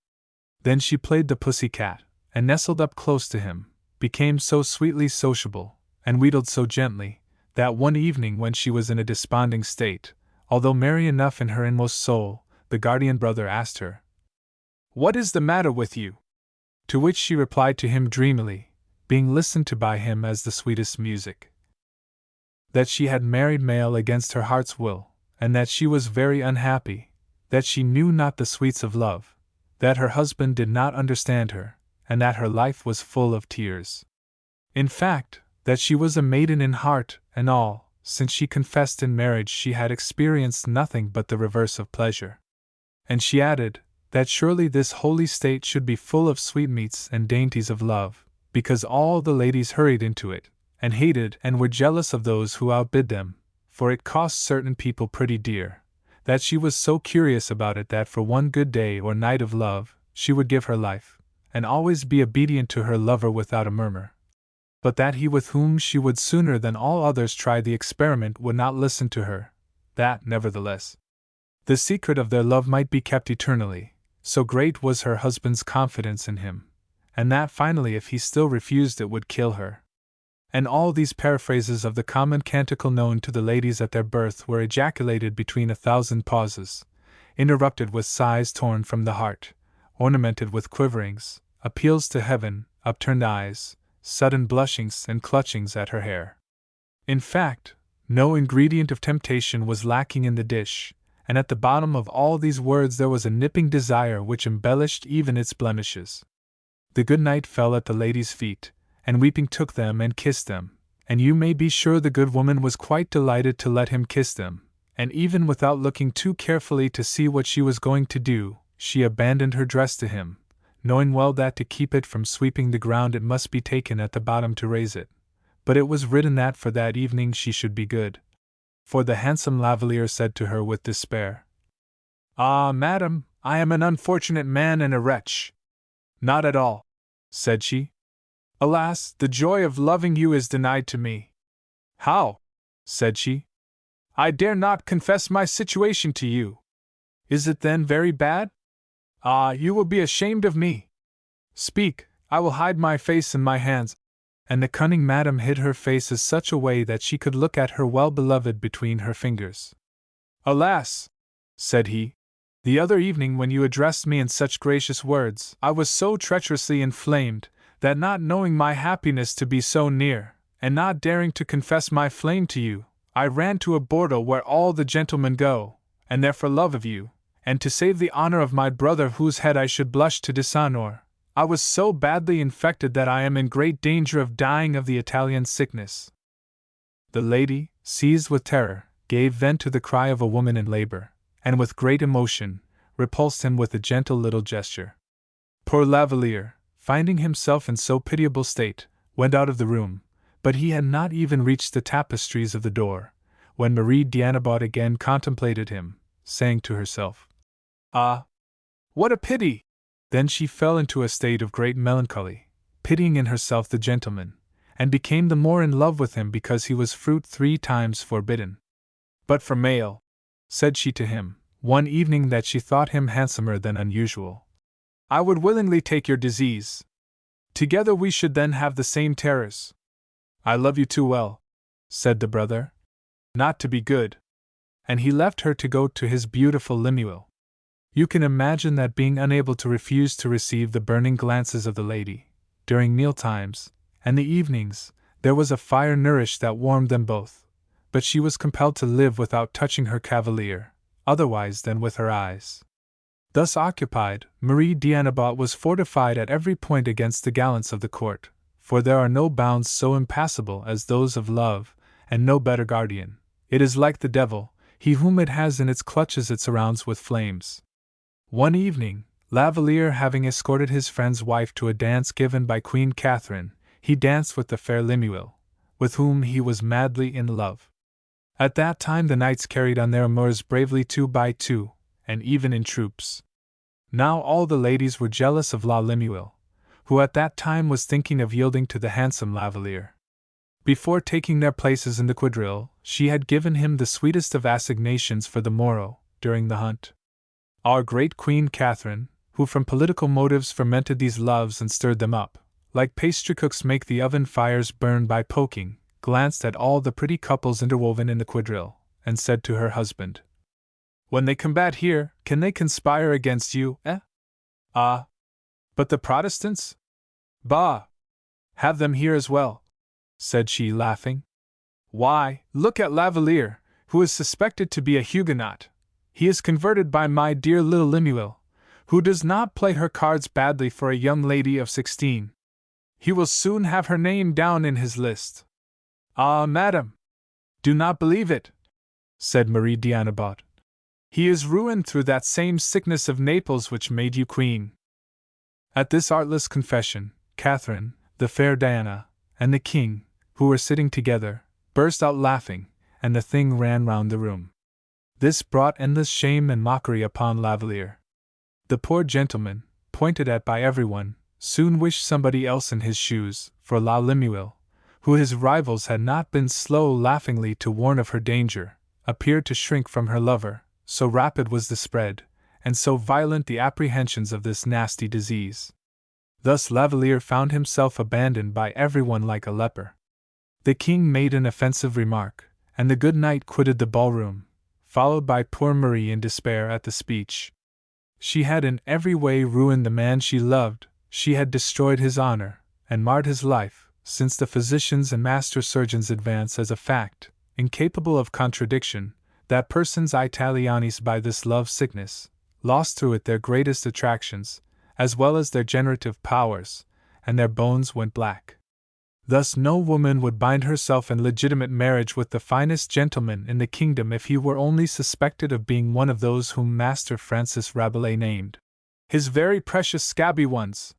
Then she played the pussy cat, and nestled up close to him, became so sweetly sociable, and wheedled so gently, that one evening when she was in a desponding state, although merry enough in her inmost soul, the guardian brother asked her, "What is the matter with you?" To which she replied to him dreamily, being listened to by him as the sweetest music, that she had married Mail against her heart's will, and that she was very unhappy, that she knew not the sweets of love, that her husband did not understand her, and that her life was full of tears. In fact, that she was a maiden in heart and all, since she confessed in marriage she had experienced nothing but the reverse of pleasure. And she added, that surely this holy state should be full of sweetmeats and dainties of love, because all the ladies hurried into it, and hated and were jealous of those who outbid them, for it cost certain people pretty dear, that she was so curious about it that for one good day or night of love, she would give her life, and always be obedient to her lover without a murmur. But that he with whom she would sooner than all others try the experiment would not listen to her, that, nevertheless, the secret of their love might be kept eternally, so great was her husband's confidence in him, and that finally if he still refused it would kill her. And all these paraphrases of the common canticle known to the ladies at their birth were ejaculated between 1,000 pauses, interrupted with sighs torn from the heart, ornamented with quiverings, appeals to heaven, upturned eyes, sudden blushings and clutchings at her hair. In fact, no ingredient of temptation was lacking in the dish, and at the bottom of all these words there was a nipping desire which embellished even its blemishes. The good knight fell at the lady's feet, and weeping took them and kissed them, and you may be sure the good woman was quite delighted to let him kiss them, and even without looking too carefully to see what she was going to do, she abandoned her dress to him, knowing well that to keep it from sweeping the ground it must be taken at the bottom to raise it. But it was written that for that evening she should be good. For the handsome Lavalier said to her with despair, "Ah, madam, I am an unfortunate man and a wretch." "Not at all," said she. "Alas, the joy of loving you is denied to me." "How?" said she. "I dare not confess my situation to you." "Is it then very bad?" "Ah, you will be ashamed of me." "Speak, I will hide my face in my hands." And the cunning madam hid her face in such a way that she could look at her well-beloved between her fingers. "Alas," said he, "the other evening when you addressed me in such gracious words, I was so treacherously inflamed, that not knowing my happiness to be so near, and not daring to confess my flame to you, I ran to a Bordeaux where all the gentlemen go, and there for love of you, and to save the honor of my brother whose head I should blush to dishonor, I was so badly infected that I am in great danger of dying of the Italian sickness." The lady, seized with terror, gave vent to the cry of a woman in labor, and with great emotion, repulsed him with a gentle little gesture. Poor Lavalier, finding himself in so pitiable state, went out of the room, but he had not even reached the tapestries of the door, when Marie d'Annibal again contemplated him, saying to herself, "Ah, what a pity!" Then she fell into a state of great melancholy, pitying in herself the gentleman, and became the more in love with him because he was fruit 3 times forbidden. "But for male," said she to him, one evening that she thought him handsomer than unusual, "I would willingly take your disease. Together we should then have the same terrors." "I love you too well," said the brother, "not to be good." And he left her to go to his beautiful Lemuel. You can imagine that being unable to refuse to receive the burning glances of the lady, during meal times, and the evenings, there was a fire nourished that warmed them both, but she was compelled to live without touching her cavalier, otherwise than with her eyes. Thus occupied, Marie d'Annibal was fortified at every point against the gallants of the court, for there are no bounds so impassable as those of love, and no better guardian. It is like the devil, he whom it has in its clutches it surrounds with flames. One evening, Lavalier having escorted his friend's wife to a dance given by Queen Catherine, he danced with the fair Lemuel, with whom he was madly in love. At that time the knights carried on their amours bravely 2 by 2, and even in troops. Now all the ladies were jealous of La Lemuel, who at that time was thinking of yielding to the handsome Lavalier. Before taking their places in the quadrille, she had given him the sweetest of assignations for the morrow, during the hunt. Our great Queen Catherine, who from political motives fermented these loves and stirred them up, like pastrycooks make the oven fires burn by poking, glanced at all the pretty couples interwoven in the quadrille, and said to her husband, "When they combat here, can they conspire against you, eh? Ah! But the Protestants? Bah! Have them here as well," said she, laughing. "Why, look at Lavalier, who is suspected to be a Huguenot. He is converted by my dear little Lemuel, who does not play her cards badly for a young lady of 16. He will soon have her name down in his list." "Ah, madam! Do not believe it," said Marie d'Annibal. "He is ruined through that same sickness of Naples which made you queen." At this artless confession, Catherine, the fair Diana, and the king, who were sitting together, burst out laughing, and the thing ran round the room. This brought endless shame and mockery upon Lavalier. The poor gentleman, pointed at by everyone, soon wished somebody else in his shoes, for La Lemuel, who his rivals had not been slow laughingly to warn of her danger, appeared to shrink from her lover, so rapid was the spread, and so violent the apprehensions of this nasty disease. Thus Lavalier found himself abandoned by everyone like a leper. The king made an offensive remark, and the good knight quitted the ballroom, followed by poor Marie in despair at the speech. She had in every way ruined the man she loved, she had destroyed his honor, and marred his life, since the physicians and master surgeons advance as a fact, incapable of contradiction, that persons Italianis by this love sickness, lost through it their greatest attractions, as well as their generative powers, and their bones went black. Thus no woman would bind herself in legitimate marriage with the finest gentleman in the kingdom if he were only suspected of being one of those whom Master Francis Rabelais named his very precious scabby ones.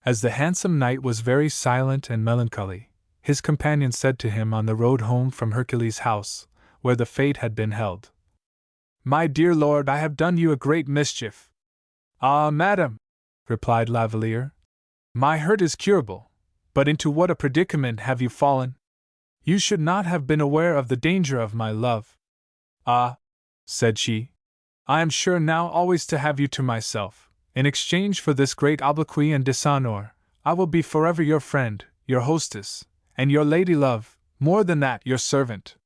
As the handsome knight was very silent and melancholy, his companion said to him on the road home from Hercules' house, where the fete had been held, "My dear lord, I have done you a great mischief." "Ah, madam," replied Lavalier, "my hurt is curable, but into what a predicament have you fallen? You should not have been aware of the danger of my love." "Ah," said she, "I am sure now always to have you to myself. In exchange for this great obloquy and dishonor, I will be forever your friend, your hostess, and your lady love, more than that, your servant.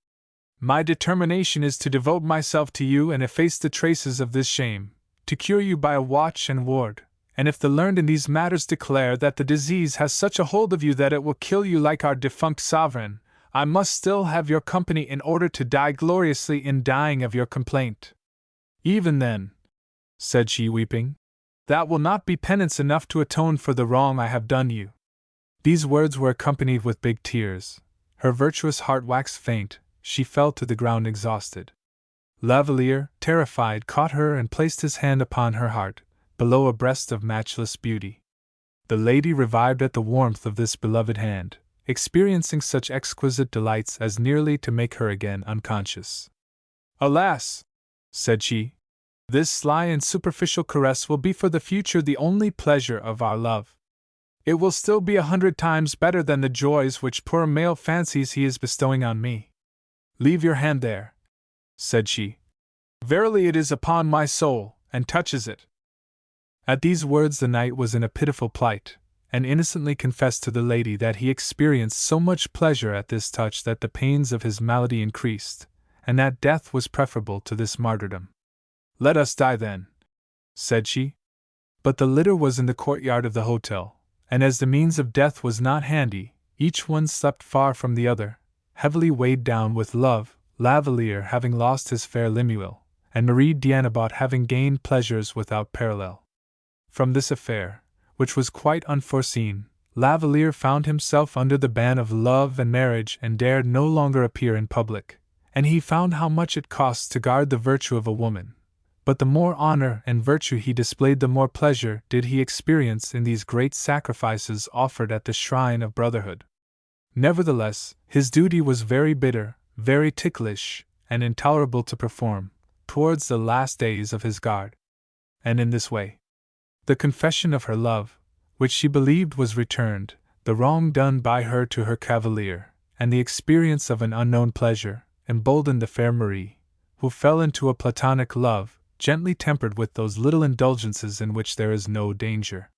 My determination is to devote myself to you and efface the traces of this shame, to cure you by a watch and ward, and if the learned in these matters declare that the disease has such a hold of you that it will kill you like our defunct sovereign, I must still have your company in order to die gloriously in dying of your complaint. Even then," said she, weeping, "that will not be penance enough to atone for the wrong I have done you." These words were accompanied with big tears. Her virtuous heart waxed faint, she fell to the ground exhausted. Lavalier, terrified, caught her and placed his hand upon her heart, below a breast of matchless beauty. The lady revived at the warmth of this beloved hand, experiencing such exquisite delights as nearly to make her again unconscious. "Alas!" said she, "this sly and superficial caress will be for the future the only pleasure of our love. It will still be 100 times better than the joys which poor male fancies he is bestowing on me. Leave your hand there," said she. "Verily it is upon my soul, and touches it." At these words the knight was in a pitiful plight, and innocently confessed to the lady that he experienced so much pleasure at this touch that the pains of his malady increased, and that death was preferable to this martyrdom. "Let us die then," said she. But the litter was in the courtyard of the hotel, and as the means of death was not handy, each one slept far from the other, heavily weighed down with love, Lavalier having lost his fair Lemuel, and Marie d'Annabot having gained pleasures without parallel. From this affair, which was quite unforeseen, Lavalier found himself under the ban of love and marriage and dared no longer appear in public, and he found how much it costs to guard the virtue of a woman. But the more honor and virtue he displayed, the more pleasure did he experience in these great sacrifices offered at the shrine of brotherhood. Nevertheless, his duty was very bitter, very ticklish, and intolerable to perform, towards the last days of his guard. And in this way, the confession of her love, which she believed was returned, the wrong done by her to her cavalier, and the experience of an unknown pleasure, emboldened the fair Marie, who fell into a platonic love, gently tempered with those little indulgences in which there is no danger.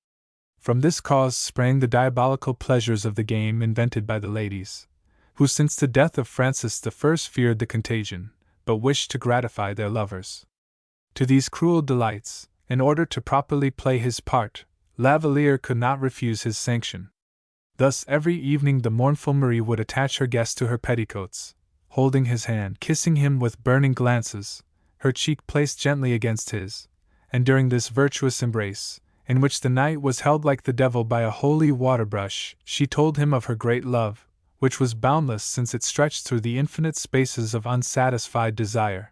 From this cause sprang the diabolical pleasures of the game invented by the ladies, who since the death of Francis I feared the contagion, but wished to gratify their lovers. To these cruel delights, in order to properly play his part, Lavalier could not refuse his sanction. Thus every evening the mournful Marie would attach her guest to her petticoats, holding his hand, kissing him with burning glances, her cheek placed gently against his, and during this virtuous embrace, in which the knight was held like the devil by a holy water-brush, she told him of her great love, which was boundless since it stretched through the infinite spaces of unsatisfied desire.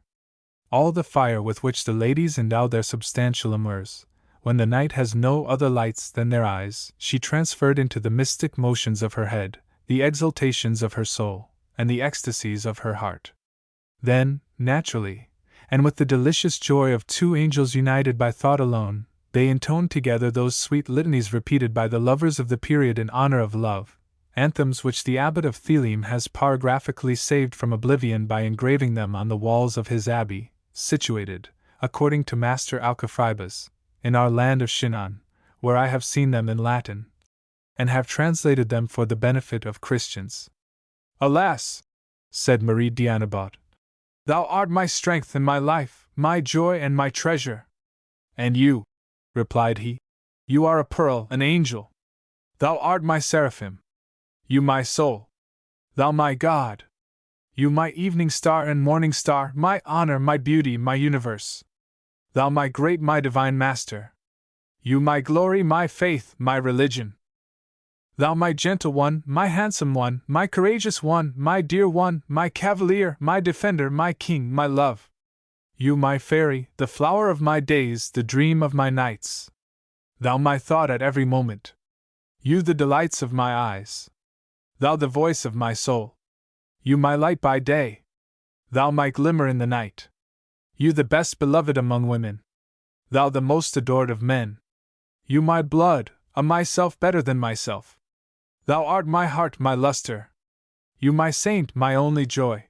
All the fire with which the ladies endow their substantial amours, when the night has no other lights than their eyes, she transferred into the mystic motions of her head, the exultations of her soul, and the ecstasies of her heart. Then, naturally, and with the delicious joy of two angels united by thought alone, they intoned together those sweet litanies repeated by the lovers of the period in honor of love, anthems which the abbot of Theleme has paragraphically saved from oblivion by engraving them on the walls of his abbey, situated, according to Master Alcafribas, in our land of Chinon, where I have seen them in Latin, and have translated them for the benefit of Christians. Alas! said Marie d'Annabot, thou art my strength and my life, my joy and my treasure. And you, replied he, you are a pearl, an angel. Thou art my seraphim. You my soul. Thou my God. You my evening star and morning star, my honor, my beauty, my universe. Thou my great, my divine master. You my glory, my faith, my religion. Thou my gentle one, my handsome one, my courageous one, my dear one, my cavalier, my defender, my king, my love. You my fairy, the flower of my days, the dream of my nights. Thou my thought at every moment. You the delights of my eyes. Thou the voice of my soul. You my light by day. Thou my glimmer in the night. You the best beloved among women. Thou the most adored of men. You my blood, a myself better than myself. Thou art my heart, my luster. You my saint, my only joy.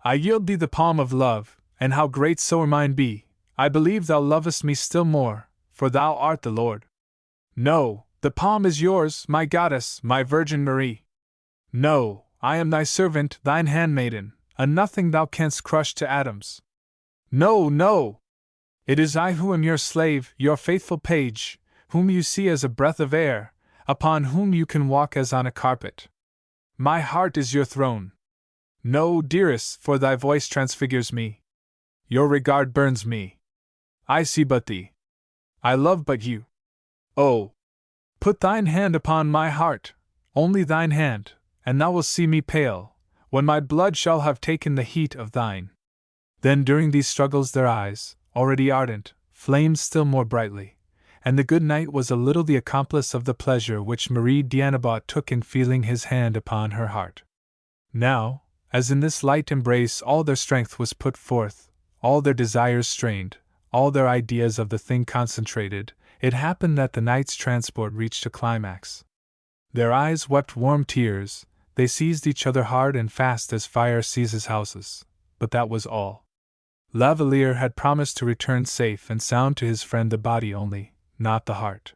I yield thee the palm of love, and how great soe'er mine be, I believe thou lovest me still more, for thou art the Lord. No, the palm is yours, my goddess, my Virgin Marie. No, I am thy servant, thine handmaiden, a nothing thou canst crush to atoms. No, no! It is I who am your slave, your faithful page, whom you see as a breath of air, upon whom you can walk as on a carpet. My heart is your throne. No, dearest, for thy voice transfigures me. Your regard burns me. I see but thee. I love but you. Oh! Put thine hand upon my heart, only thine hand, and thou wilt see me pale, when my blood shall have taken the heat of thine. Then during these struggles their eyes, already ardent, flamed still more brightly, and the good knight was a little the accomplice of the pleasure which Marie d'Annabot took in feeling his hand upon her heart. Now, as in this light embrace all their strength was put forth, all their desires strained, all their ideas of the thing concentrated, it happened that the knight's transport reached a climax. Their eyes wept warm tears, they seized each other hard and fast as fire seizes houses, but that was all. Lavalier had promised to return safe and sound to his friend the body only, not the heart.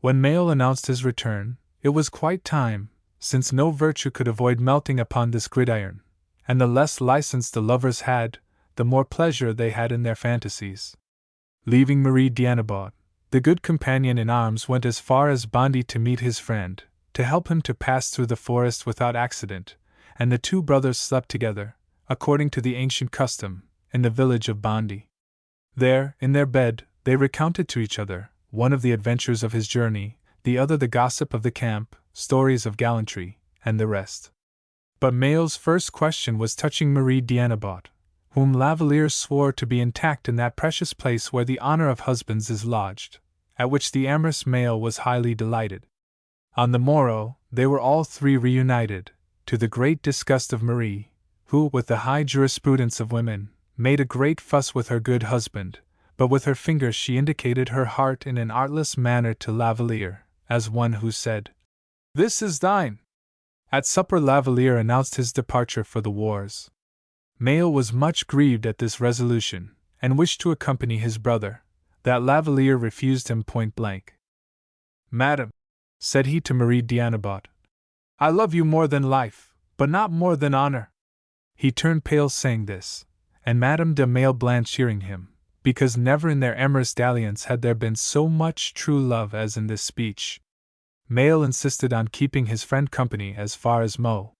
When Mail announced his return, it was quite time, since no virtue could avoid melting upon this gridiron, and the less license the lovers had, the more pleasure they had in their fantasies. Leaving Marie d'Annabot, the good companion in arms went as far as Bondy to meet his friend, to help him to pass through the forest without accident, and the two brothers slept together, according to the ancient custom, in the village of Bondy. There, in their bed, they recounted to each other, one of the adventures of his journey, the other the gossip of the camp, stories of gallantry, and the rest. But Mail's first question was touching Marie d'Annabot, whom Lavalier swore to be intact in that precious place where the honor of husbands is lodged, at which the amorous Mail was highly delighted. On the morrow, they were all three reunited, to the great disgust of Marie, who, with the high jurisprudence of women, made a great fuss with her good husband, but with her fingers she indicated her heart in an artless manner to Lavalier, as one who said, "This is thine." At supper Lavalier announced his departure for the wars. Mail was much grieved at this resolution, and wished to accompany his brother, that Lavalier refused him point blank. "Madam," said he to Marie d'Annabot, "I love you more than life, but not more than honor." He turned pale saying this, and Madame de Mail blanched hearing him, because never in their amorous dalliance had there been so much true love as in this speech. Mail insisted on keeping his friend company as far as Meaux.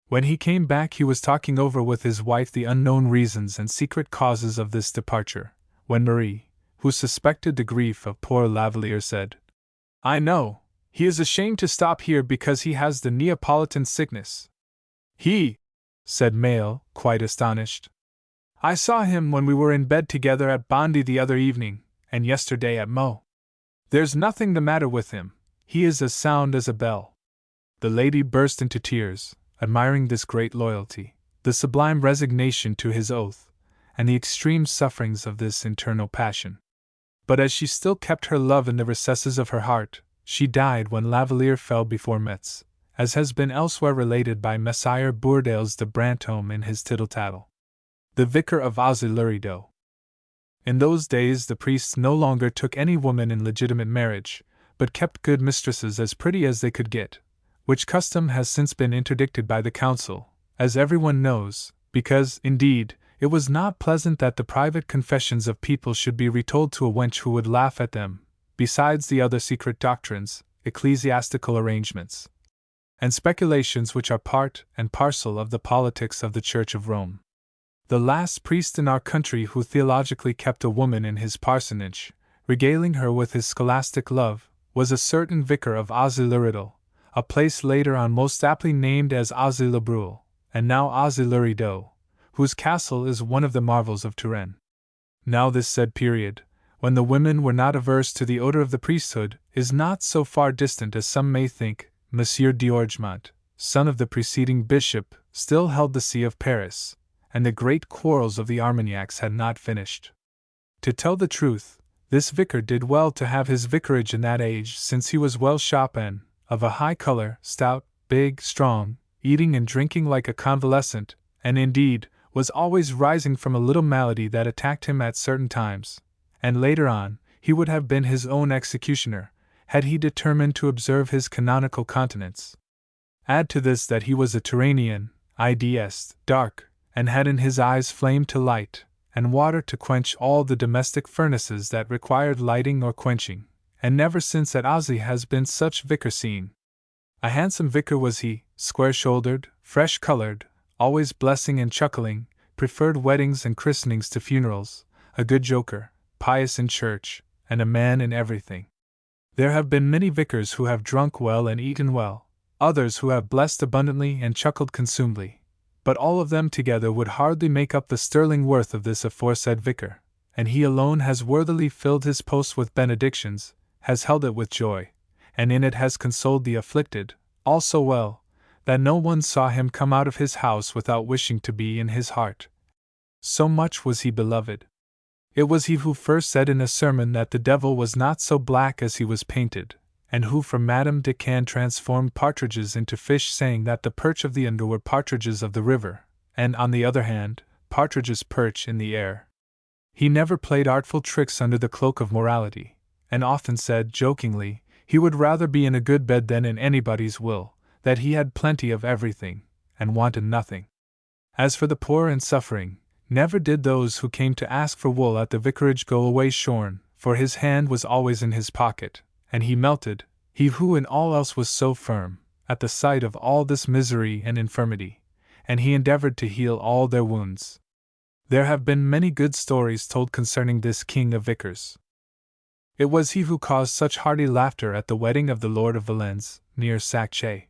When he came back he was talking over with his wife the unknown reasons and secret causes of this departure, when Marie, who suspected the grief of poor Lavalier, said, "I know, he is ashamed to stop here because he has the Neapolitan sickness." "He!" said Mail, quite astonished. "I saw him when we were in bed together at Bondy the other evening, and yesterday at Meaux. There's nothing the matter with him, he is as sound as a bell." The lady burst into tears, admiring this great loyalty, the sublime resignation to his oath, and the extreme sufferings of this internal passion. but as she still kept her love in the recesses of her heart, she died when Lavalier fell before Metz, as has been elsewhere related by Messire Bourdales de Brantome in his Tittle-Tattle. The Vicar of Auzes-le-Rideau. In those days the priests no longer took any woman in legitimate marriage, but kept good mistresses as pretty as they could get, which custom has since been interdicted by the council, as everyone knows, because, indeed, it was not pleasant that the private confessions of people should be retold to a wench who would laugh at them, besides the other secret doctrines, ecclesiastical arrangements, and speculations which are part and parcel of the politics of the Church of Rome. The last priest in our country who theologically kept a woman in his parsonage, regaling her with his scholastic love, was a certain vicar of Auzes-le-Rideau, a place later on most aptly named as Auzes-le-Breuil, and now Auzes-le-Rideau, whose castle is one of the marvels of Touraine. Now this said period, when the women were not averse to the odor of the priesthood, is not so far distant as some may think. Monsieur d'Orgemont, son of the preceding bishop, still held the see of Paris, and the great quarrels of the Armagnacs had not finished. To tell the truth, this vicar did well to have his vicarage in that age, since he was well shot and, of a high color, stout, big, strong, eating and drinking like a convalescent, and indeed, was always rising from a little malady that attacked him at certain times, and later on, he would have been his own executioner, had he determined to observe his canonical continence. Add to this that he was a Turanian, ids, dark, and had in his eyes flame to light, and water to quench all the domestic furnaces that required lighting or quenching, and never since at Auzes has been such vicar seen. A handsome vicar was he, square-shouldered, fresh-colored, always blessing and chuckling, preferred weddings and christenings to funerals, a good joker, pious in church, and a man in everything. There have been many vicars who have drunk well and eaten well, others who have blessed abundantly and chuckled consumedly, but all of them together would hardly make up the sterling worth of this aforesaid vicar, and he alone has worthily filled his post with benedictions, has held it with joy, and in it has consoled the afflicted, all so well, that no one saw him come out of his house without wishing to be in his heart. So much was he beloved. It was he who first said in a sermon that the devil was not so black as he was painted, and who from Madame de Caen transformed partridges into fish, saying that the perch of the under were partridges of the river, and, on the other hand, partridges perch in the air. He never played artful tricks under the cloak of morality, and often said, jokingly, he would rather be in a good bed than in anybody's will, that he had plenty of everything, and wanted nothing. As for the poor and suffering, never did those who came to ask for wool at the vicarage go away shorn, for his hand was always in his pocket, and he melted, he who in all else was so firm, at the sight of all this misery and infirmity, and he endeavored to heal all their wounds. There have been many good stories told concerning this king of vicars. It was he who caused such hearty laughter at the wedding of the Lord of Valence, near Sac-Chay.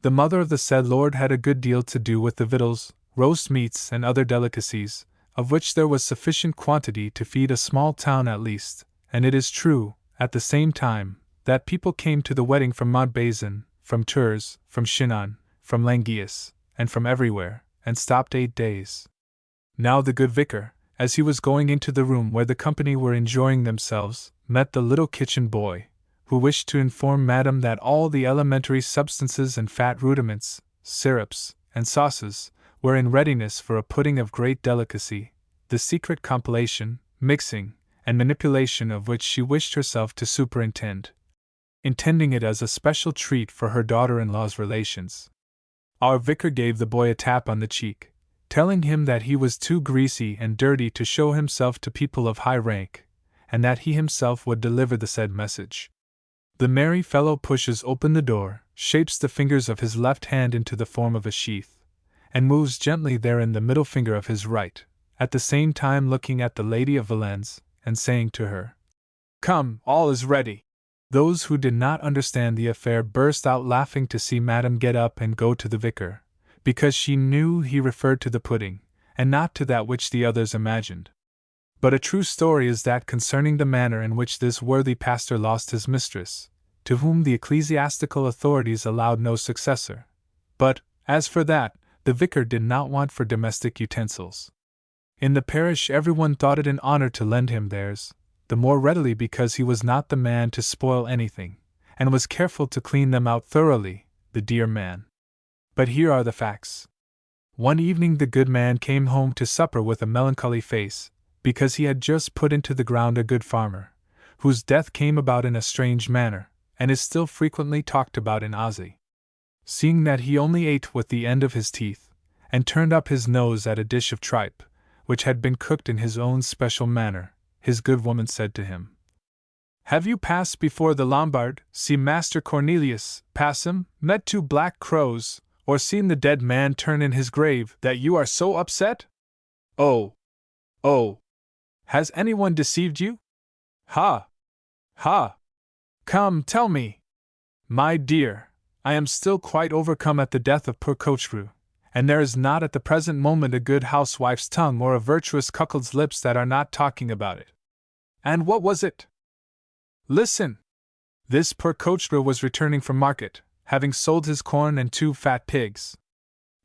The mother of the said lord had a good deal to do with the victuals, roast meats, and other delicacies, of which there was sufficient quantity to feed a small town at least, and it is true, at the same time, that people came to the wedding from Montbazon, from Tours, from Chinon, from Langueis, and from everywhere, and stopped 8 days. Now the good vicar, as he was going into the room where the company were enjoying themselves, met the little kitchen boy, who wished to inform Madame that all the elementary substances and fat rudiments, syrups, and sauces, were in readiness for a pudding of great delicacy, the secret compilation, mixing, and manipulation of which she wished herself to superintend, intending it as a special treat for her daughter-in-law's relations. Our vicar gave the boy a tap on the cheek, telling him that he was too greasy and dirty to show himself to people of high rank, and that he himself would deliver the said message. The merry fellow pushes open the door, shapes the fingers of his left hand into the form of a sheath, and moves gently therein the middle finger of his right, at the same time looking at the Lady of Valence, and saying to her, "Come, all is ready." Those who did not understand the affair burst out laughing to see Madame get up and go to the vicar, because she knew he referred to the pudding, and not to that which the others imagined. But a true story is that concerning the manner in which this worthy pastor lost his mistress, to whom the ecclesiastical authorities allowed no successor. But, as for that, the vicar did not want for domestic utensils. In the parish everyone thought it an honor to lend him theirs, the more readily because he was not the man to spoil anything, and was careful to clean them out thoroughly, the dear man. But here are the facts. One evening the good man came home to supper with a melancholy face, because he had just put into the ground a good farmer, whose death came about in a strange manner, and is still frequently talked about in Aussie. Seeing that he only ate with the end of his teeth, and turned up his nose at a dish of tripe, which had been cooked in his own special manner, his good woman said to him, "Have you passed before the Lombard, see Master Cornelius, pass him, met 2 black crows, or seen the dead man turn in his grave, that you are so upset? Oh! Oh! Has anyone deceived you? Ha! Ha! Come, tell me! My dear, I am still quite overcome at the death of poor Coachcrew, and there is not at the present moment a good housewife's tongue or a virtuous cuckold's lips that are not talking about it. And what was it? Listen! This poor Coachcrew was returning from market, having sold his corn and 2 fat pigs.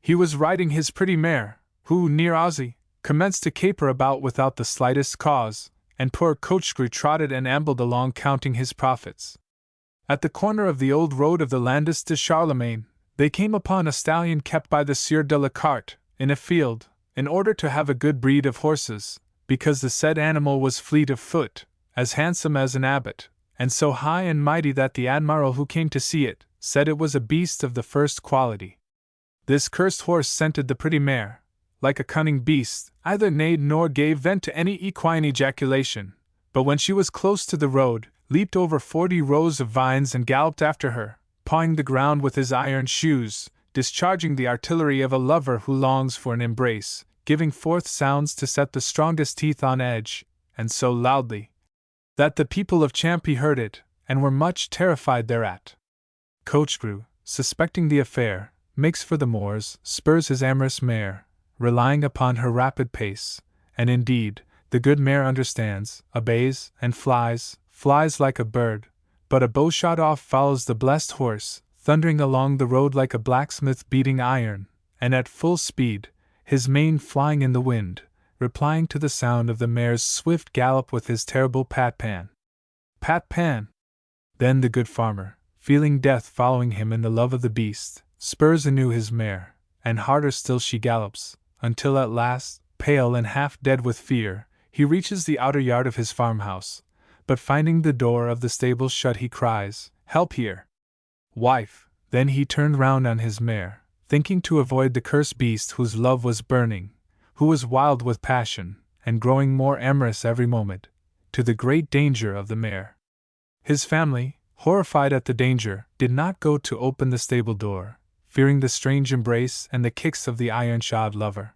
He was riding his pretty mare, who, near Aussie, commenced to caper about without the slightest cause, and poor Coachcrew trotted and ambled along counting his profits. At the corner of the old road of the Landis de Charlemagne, they came upon a stallion kept by the Sieur de la Carte, in a field, in order to have a good breed of horses, because the said animal was fleet of foot, as handsome as an abbot, and so high and mighty that the admiral who came to see it, said it was a beast of the first quality. This cursed horse scented the pretty mare, like a cunning beast, either neighed nor gave vent to any equine ejaculation, but when she was close to the road, leaped over 40 rows of vines and galloped after her, pawing the ground with his iron shoes, discharging the artillery of a lover who longs for an embrace, giving forth sounds to set the strongest teeth on edge, and so loudly that the people of Champy heard it, and were much terrified thereat. Coachcrew, suspecting the affair, makes for the moors, spurs his amorous mare, relying upon her rapid pace, and indeed, the good mare understands, obeys, and flies like a bird, but a bowshot off follows the blessed horse, thundering along the road like a blacksmith beating iron, and at full speed, his mane flying in the wind, replying to the sound of the mare's swift gallop with his terrible pat-pan. Pat-pan! Then the good farmer, feeling death following him in the love of the beast, spurs anew his mare, and harder still she gallops, until at last, pale and half dead with fear, he reaches the outer yard of his farmhouse, but finding the door of the stable shut he cries, "Help here, wife!" Then he turned round on his mare, thinking to avoid the cursed beast whose love was burning, who was wild with passion, and growing more amorous every moment, to the great danger of the mare. His family, horrified at the danger, did not go to open the stable door, fearing the strange embrace and the kicks of the iron-shod lover.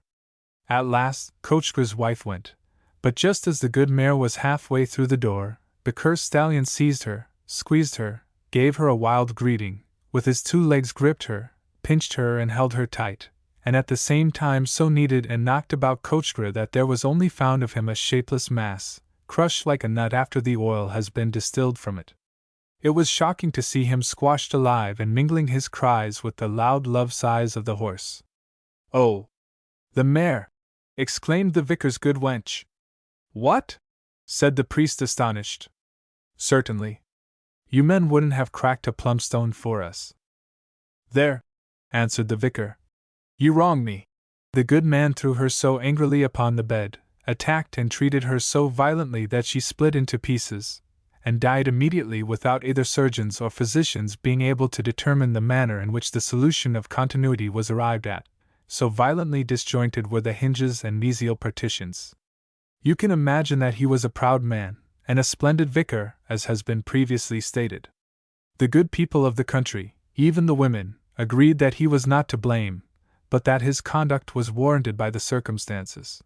At last, Coachcrew's wife went, but just as the good mare was halfway through the door, the cursed stallion seized her, squeezed her, gave her a wild greeting, with his 2 legs gripped her, pinched her and held her tight, and at the same time so kneaded and knocked about Coachcrew that there was only found of him a shapeless mass, crushed like a nut after the oil has been distilled from it. It was shocking to see him squashed alive and mingling his cries with the loud love sighs of the horse. "Oh! The mare!" exclaimed the vicar's good wench. "What?" said the priest astonished. "Certainly. You men wouldn't have cracked a plumstone for us." "There," answered the vicar. "You wrong me." The good man threw her so angrily upon the bed, attacked and treated her so violently that she split into pieces, and died immediately without either surgeons or physicians being able to determine the manner in which the solution of continuity was arrived at, so violently disjointed were the hinges and mesial partitions. You can imagine that he was a proud man, and a splendid vicar, as has been previously stated. The good people of the country, even the women, agreed that he was not to blame, but that his conduct was warranted by the circumstances.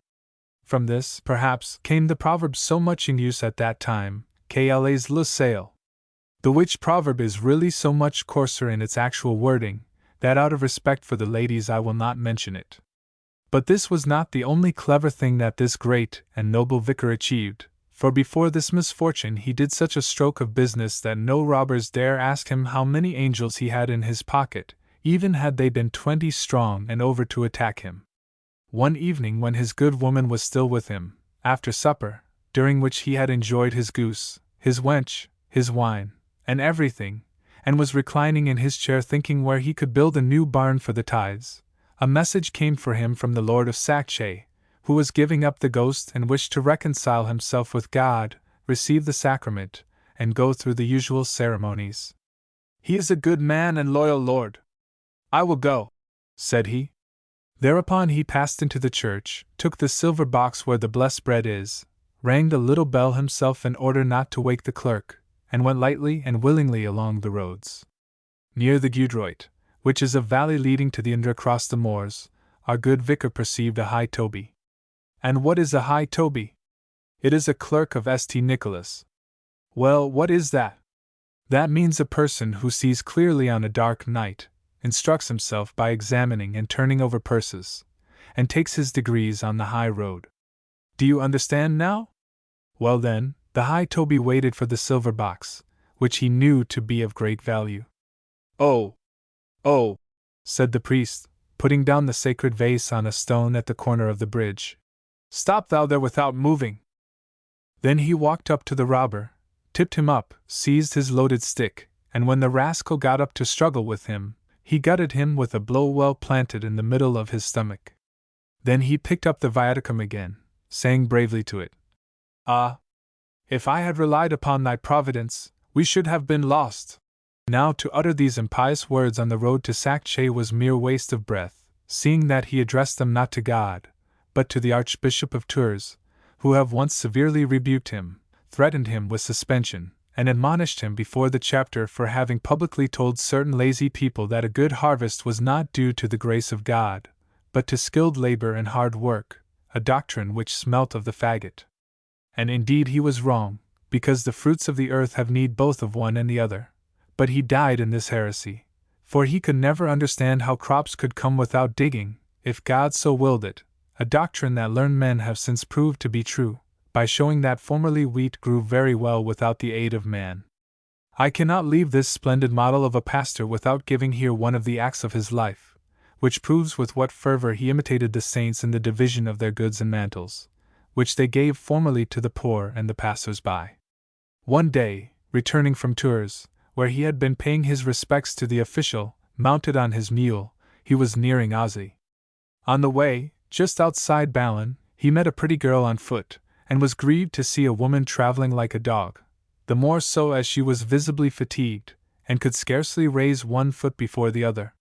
From this, perhaps, came the proverb so much in use at that time, "Qu'elles le sail." The which proverb is really so much coarser in its actual wording, that out of respect for the ladies I will not mention it. But this was not the only clever thing that this great and noble vicar achieved, for before this misfortune he did such a stroke of business that no robbers dare ask him how many angels he had in his pocket, even had they been 20 strong and over to attack him. One evening when his good woman was still with him, after supper, during which he had enjoyed his goose, his wench, his wine, and everything, and was reclining in his chair thinking where he could build a new barn for the tithes, a message came for him from the Lord of Sacche, who was giving up the ghost and wished to reconcile himself with God, receive the sacrament, and go through the usual ceremonies. "He is a good man and loyal lord. I will go," said he. Thereupon he passed into the church, took the silver box where the blessed bread is, rang the little bell himself in order not to wake the clerk, and went lightly and willingly along the roads. Near the Gudroit, which is a valley leading to the Indre across the moors, our good vicar perceived a high toby. And what is a high toby? It is a clerk of St. Nicholas. Well, what is that? That means a person who sees clearly on a dark night, instructs himself by examining and turning over purses, and takes his degrees on the high road. Do you understand now? Well then, the high toby waited for the silver box, which he knew to be of great value. "Oh! Oh!" said the priest, putting down the sacred vase on a stone at the corner of the bridge. "Stop thou there without moving." Then he walked up to the robber, tipped him up, seized his loaded stick, and when the rascal got up to struggle with him, he gutted him with a blow well planted in the middle of his stomach. Then he picked up the viaticum again, saying bravely to it, "Ah! If I had relied upon thy providence, we should have been lost." Now to utter these impious words on the road to Sacche was mere waste of breath, seeing that he addressed them not to God, but to the Archbishop of Tours, who have once severely rebuked him, threatened him with suspension, and admonished him before the chapter for having publicly told certain lazy people that a good harvest was not due to the grace of God, but to skilled labor and hard work, a doctrine which smelt of the faggot. And indeed he was wrong, because the fruits of the earth have need both of one and the other. But he died in this heresy, for he could never understand how crops could come without digging, if God so willed it, a doctrine that learned men have since proved to be true, by showing that formerly wheat grew very well without the aid of man. I cannot leave this splendid model of a pastor without giving here one of the acts of his life, which proves with what fervor he imitated the saints in the division of their goods and mantles, which they gave formerly to the poor and the passers-by. One day, returning from Tours, where he had been paying his respects to the official, mounted on his mule, he was nearing Azay. On the way, just outside Ballon, he met a pretty girl on foot, and was grieved to see a woman traveling like a dog, the more so as she was visibly fatigued, and could scarcely raise one foot before the other.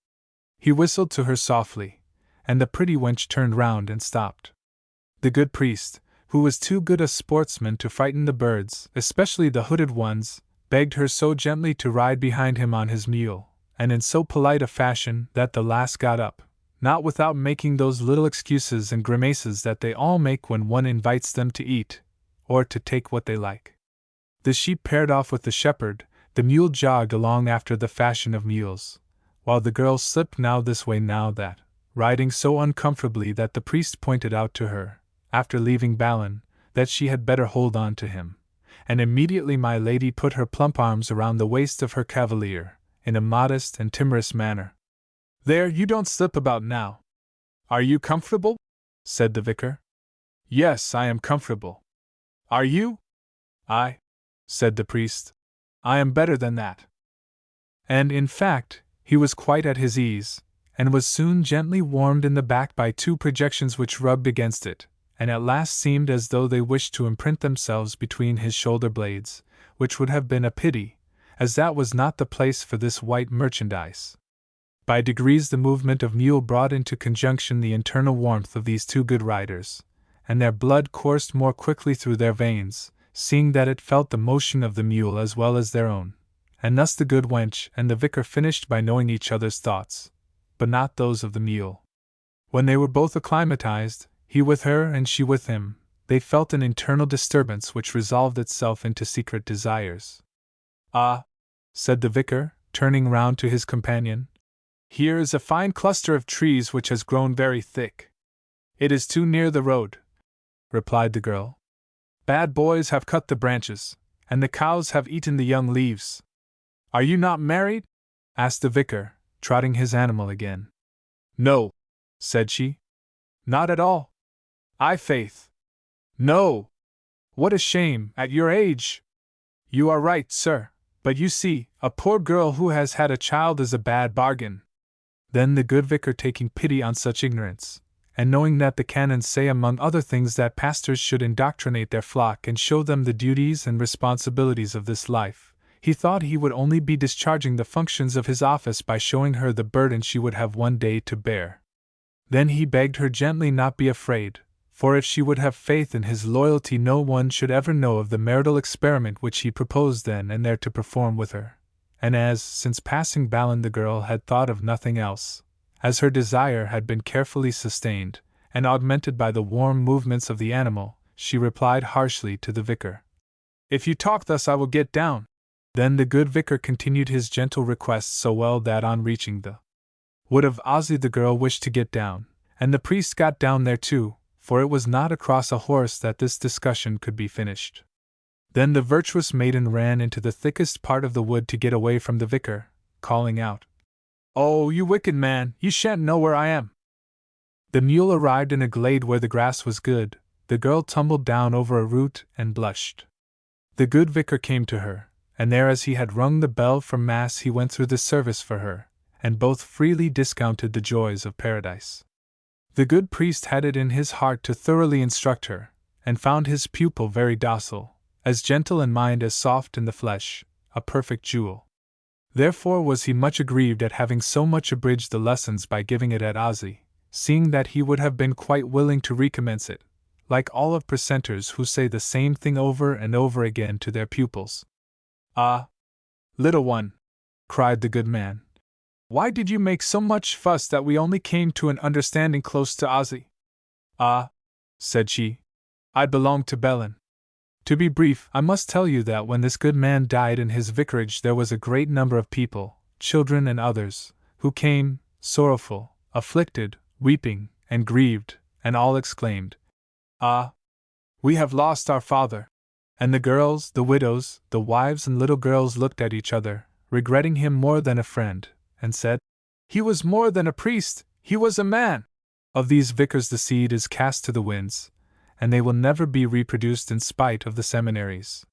He whistled to her softly, and the pretty wench turned round and stopped. The good priest, who was too good a sportsman to frighten the birds, especially the hooded ones, begged her so gently to ride behind him on his mule, and in so polite a fashion that the lass got up, not without making those little excuses and grimaces that they all make when one invites them to eat, or to take what they like. The sheep paired off with the shepherd, the mule jogged along after the fashion of mules, while the girl slipped now this way now that, riding so uncomfortably that the priest pointed out to her, after leaving Ballon, that she had better hold on to him. And immediately my lady put her plump arms around the waist of her cavalier, in a modest and timorous manner. "There, you don't slip about now. Are you comfortable?" said the vicar. "Yes, I am comfortable." "Are you?" "I," said the priest. "I am better than that." And in fact, he was quite at his ease, and was soon gently warmed in the back by two projections which rubbed against it, and at last seemed as though they wished to imprint themselves between his shoulder blades, which would have been a pity, as that was not the place for this white merchandise. By degrees the movement of mule brought into conjunction the internal warmth of these two good riders, and their blood coursed more quickly through their veins, seeing that it felt the motion of the mule as well as their own, and thus the good wench and the vicar finished by knowing each other's thoughts, but not those of the mule. When they were both acclimatized, he with her and she with him, they felt an internal disturbance which resolved itself into secret desires. "Ah," said the vicar, turning round to his companion, "here is a fine cluster of trees which has grown very thick." "It is too near the road," replied the girl. "Bad boys have cut the branches, and the cows have eaten the young leaves." "Are you not married?" asked the vicar, trotting his animal again. "No," said she. "Not at all?" "I faith." "No." What a shame, at your age! You are right, sir, but you see, a poor girl who has had a child is a bad bargain. Then the good vicar, taking pity on such ignorance, and knowing that the canons say among other things that pastors should indoctrinate their flock and show them the duties and responsibilities of this life, he thought he would only be discharging the functions of his office by showing her the burden she would have one day to bear. Then he begged her gently not be afraid, for if she would have faith in his loyalty no one should ever know of the marital experiment which he proposed then and there to perform with her. And as, since passing Balin, the girl had thought of nothing else, as her desire had been carefully sustained, and augmented by the warm movements of the animal, she replied harshly to the vicar, "If you talk thus I will get down." Then the good vicar continued his gentle request so well that on reaching the wood of Ozzy the girl wished to get down, and the priest got down there too, for it was not across a horse that this discussion could be finished. Then the virtuous maiden ran into the thickest part of the wood to get away from the vicar, calling out, "Oh, you wicked man, you shan't know where I am." The mule arrived in a glade where the grass was good. The girl tumbled down over a root and blushed. The good vicar came to her, and there, as he had rung the bell for Mass, he went through the service for her, and both freely discounted the joys of paradise. The good priest had it in his heart to thoroughly instruct her, and found his pupil very docile, as gentle in mind as soft in the flesh, a perfect jewel. Therefore was he much aggrieved at having so much abridged the lessons by giving it at Ozzy, seeing that he would have been quite willing to recommence it, like all of precentors who say the same thing over and over again to their pupils. "Ah, little one," cried the good man, "why did you make so much fuss that we only came to an understanding close to Ozzy?" "Ah," said she, "I belonged to Balin. To be brief, I must tell you that when this good man died in his vicarage there was a great number of people, children and others, who came, sorrowful, afflicted, weeping, and grieved, and all exclaimed, 'Ah, we have lost our father!' And the girls, the widows, the wives and little girls looked at each other, regretting him more than a friend, and said, 'He was more than a priest, he was a man!' Of these vicars the seed is cast to the winds, and they will never be reproduced in spite of the seminaries.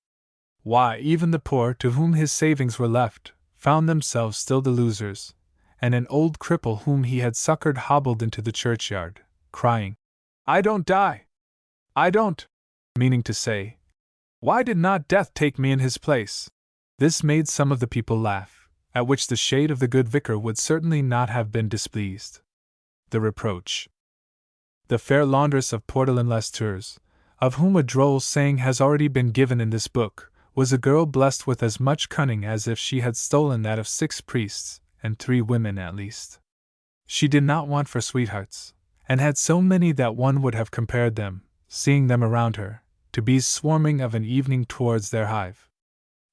Why, even the poor, to whom his savings were left, found themselves still the losers, and an old cripple whom he had succored hobbled into the churchyard, crying, 'I don't die! I don't!' meaning to say, 'Why did not death take me in his place?' This made some of the people laugh, at which the shade of the good vicar would certainly not have been displeased. The reproach. The fair laundress of Portelin-les-Tours, of whom a droll saying has already been given in this book, was a girl blessed with as much cunning as if she had stolen that of 6 priests, and 3 women at least. She did not want for sweethearts, and had so many that one would have compared them, seeing them around her, to bees swarming of an evening towards their hive.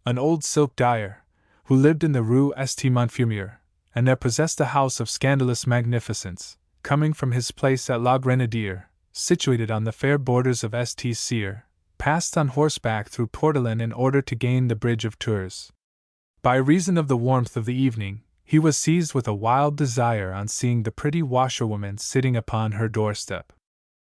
An old silk dyer, who lived in the Rue St. Montfermeil, and there possessed a house of scandalous magnificence, coming from his place at La Grenadiere, situated on the fair borders of St. Cyr, passed on horseback through Portelin in order to gain the bridge of Tours. By reason of the warmth of the evening, he was seized with a wild desire on seeing the pretty washerwoman sitting upon her doorstep.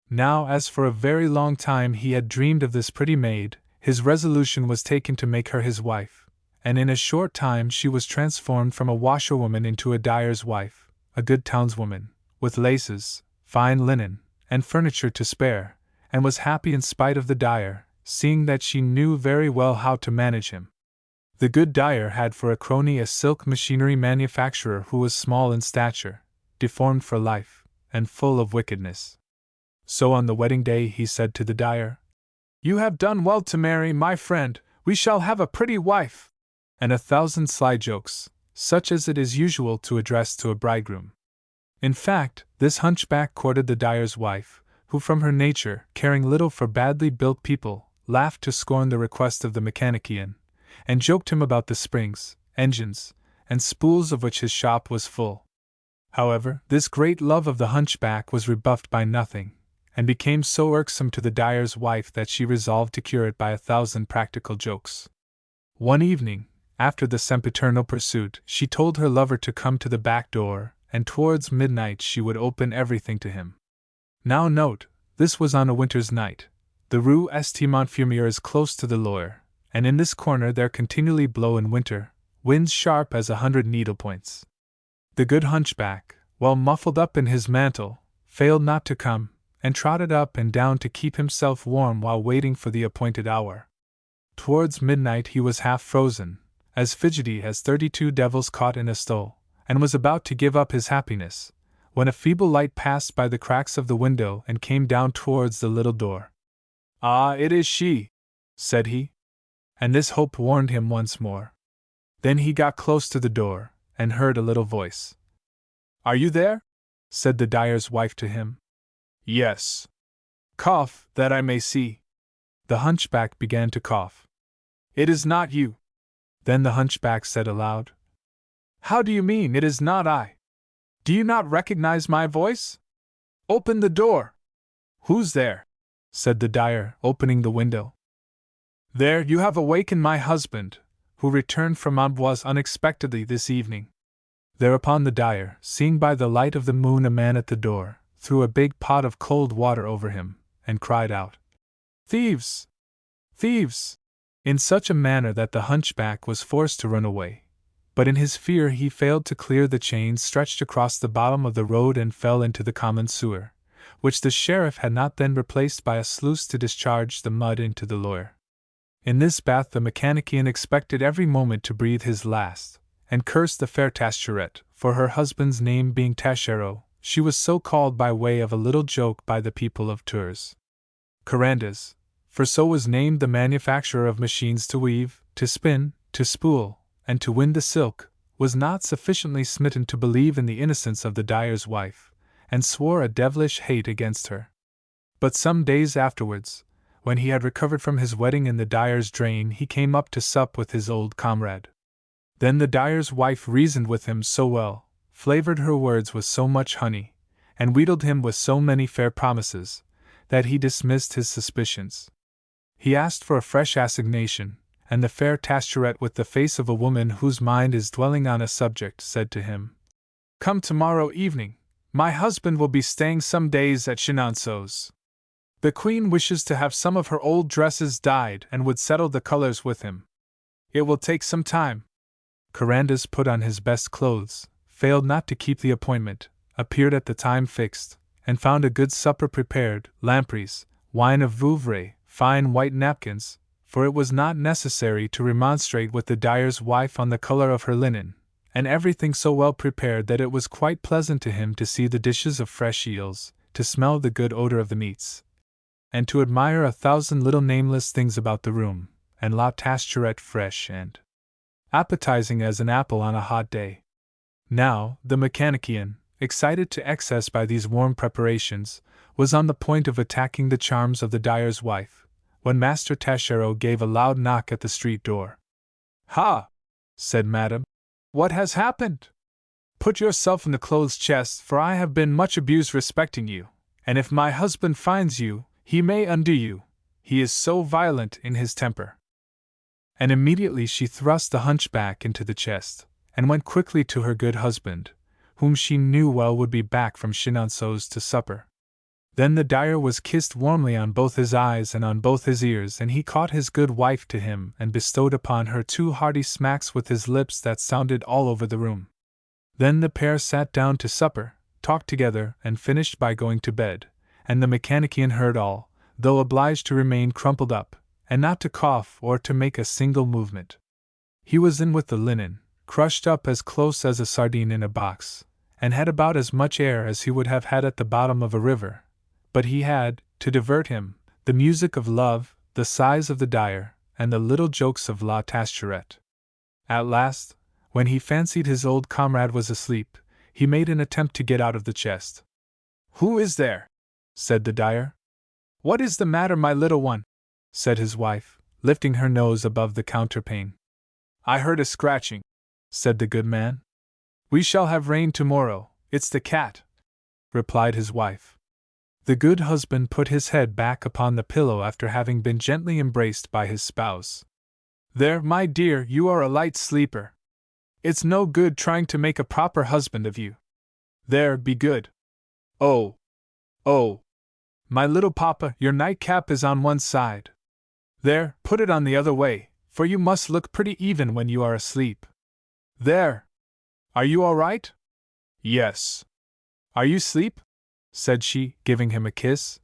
Now, as for a very long time he had dreamed of this pretty maid, his resolution was taken to make her his wife, and in a short time she was transformed from a washerwoman into a dyer's wife, a good townswoman, with laces, fine linen, and furniture to spare, and was happy in spite of the dyer, seeing that she knew very well how to manage him. The good dyer had for a crony a silk machinery manufacturer who was small in stature, deformed for life, and full of wickedness. So on the wedding day he said to the dyer, "You have done well to marry, my friend, we shall have a pretty wife," and 1,000 sly jokes, such as it is usual to address to a bridegroom. In fact, this hunchback courted the dyer's wife, who from her nature, caring little for badly built people, laughed to scorn the request of the mechanician, and joked him about the springs, engines, and spools of which his shop was full. However, this great love of the hunchback was rebuffed by nothing, and became so irksome to the dyer's wife that she resolved to cure it by 1,000 practical jokes. One evening, after the sempiternal pursuit, she told her lover to come to the back door, and towards midnight she would open everything to him. Now note, this was on a winter's night. The Rue St. Montfumier is close to the Loire, and in this corner there continually blow in winter winds sharp as 100 needlepoints. The good hunchback, well muffled up in his mantle, failed not to come, and trotted up and down to keep himself warm while waiting for the appointed hour. Towards midnight he was half frozen, as fidgety as 32 devils caught in a stole, and was about to give up his happiness, when a feeble light passed by the cracks of the window and came down towards the little door. "Ah, it is she," said he. And this hope warned him once more. Then he got close to the door, and heard a little voice. "Are you there?" said the dyer's wife to him. "Yes." "Cough, that I may see." The hunchback began to cough. "It is not you." Then the hunchback said aloud, "How do you mean, it is not I? Do you not recognize my voice? Open the door." "Who's there?" said the dyer, opening the window. "There, you have awakened my husband, who returned from Amboise unexpectedly this evening." Thereupon the dyer, seeing by the light of the moon a man at the door, threw a big pot of cold water over him, and cried out, "Thieves! Thieves!" in such a manner that the hunchback was forced to run away. But in his fear he failed to clear the chains stretched across the bottom of the road and fell into the common sewer, which the sheriff had not then replaced by a sluice to discharge the mud into the Loire. In this bath the mechanician expected every moment to breathe his last, and cursed the fair Tascherette, for her husband's name being Taschereau, she was so called by way of a little joke by the people of Tours. Carandas, for so was named the manufacturer of machines to weave, to spin, to spool, and to wind the silk, was not sufficiently smitten to believe in the innocence of the dyer's wife, and swore a devilish hate against her. But some days afterwards, when he had recovered from his wetting in the dyer's drain, he came up to sup with his old comrade. Then the dyer's wife reasoned with him so well, flavored her words with so much honey, and wheedled him with so many fair promises, that he dismissed his suspicions. He asked for a fresh assignation, and the fair Tascherette, with the face of a woman whose mind is dwelling on a subject, said to him, "Come tomorrow evening. My husband will be staying some days at Chenonceau's. The Queen wishes to have some of her old dresses dyed and would settle the colors with him. It will take some time." Carandas put on his best clothes, failed not to keep the appointment, appeared at the time fixed, and found a good supper prepared, lampreys, wine of Vouvray, fine white napkins, for it was not necessary to remonstrate with the dyer's wife on the color of her linen, and everything so well prepared that it was quite pleasant to him to see the dishes of fresh eels, to smell the good odor of the meats, and to admire 1,000 little nameless things about the room, and La Tascherette fresh and appetizing as an apple on a hot day. Now, the mechanician, excited to excess by these warm preparations, was on the point of attacking the charms of the dyer's wife, when Master Taschereau gave a loud knock at the street door. "Ha!" said Madame. "What has happened? Put yourself in the clothes chest, for I have been much abused respecting you, and if my husband finds you, he may undo you, he is so violent in his temper." And immediately she thrust the hunchback into the chest, and went quickly to her good husband, whom she knew well would be back from Chenonceau's to supper. Then the dyer was kissed warmly on both his eyes and on both his ears, and he caught his good wife to him and bestowed upon her 2 hearty smacks with his lips that sounded all over the room. Then the pair sat down to supper, talked together, and finished by going to bed, and the mechanician heard all, though obliged to remain crumpled up, and not to cough or to make a single movement. He was in with the linen, crushed up as close as a sardine in a box, and had about as much air as he would have had at the bottom of a river. But he had, to divert him, the music of love, the sighs of the dyer, and the little jokes of La Tascherette. At last, when he fancied his old comrade was asleep, he made an attempt to get out of the chest. "Who is there?" said the dyer. "What is the matter, my little one?" said his wife, lifting her nose above the counterpane. "I heard a scratching," said the good man. "We shall have rain tomorrow, it's the cat," replied his wife. The good husband put his head back upon the pillow after having been gently embraced by his spouse. "There, my dear, you are a light sleeper. It's no good trying to make a proper husband of you. There, be good. Oh! Oh! My little papa, your nightcap is on one side. There, put it on the other way, for you must look pretty even when you are asleep. There! Are you all right? Yes. Are you asleep? Said she, giving him a kiss.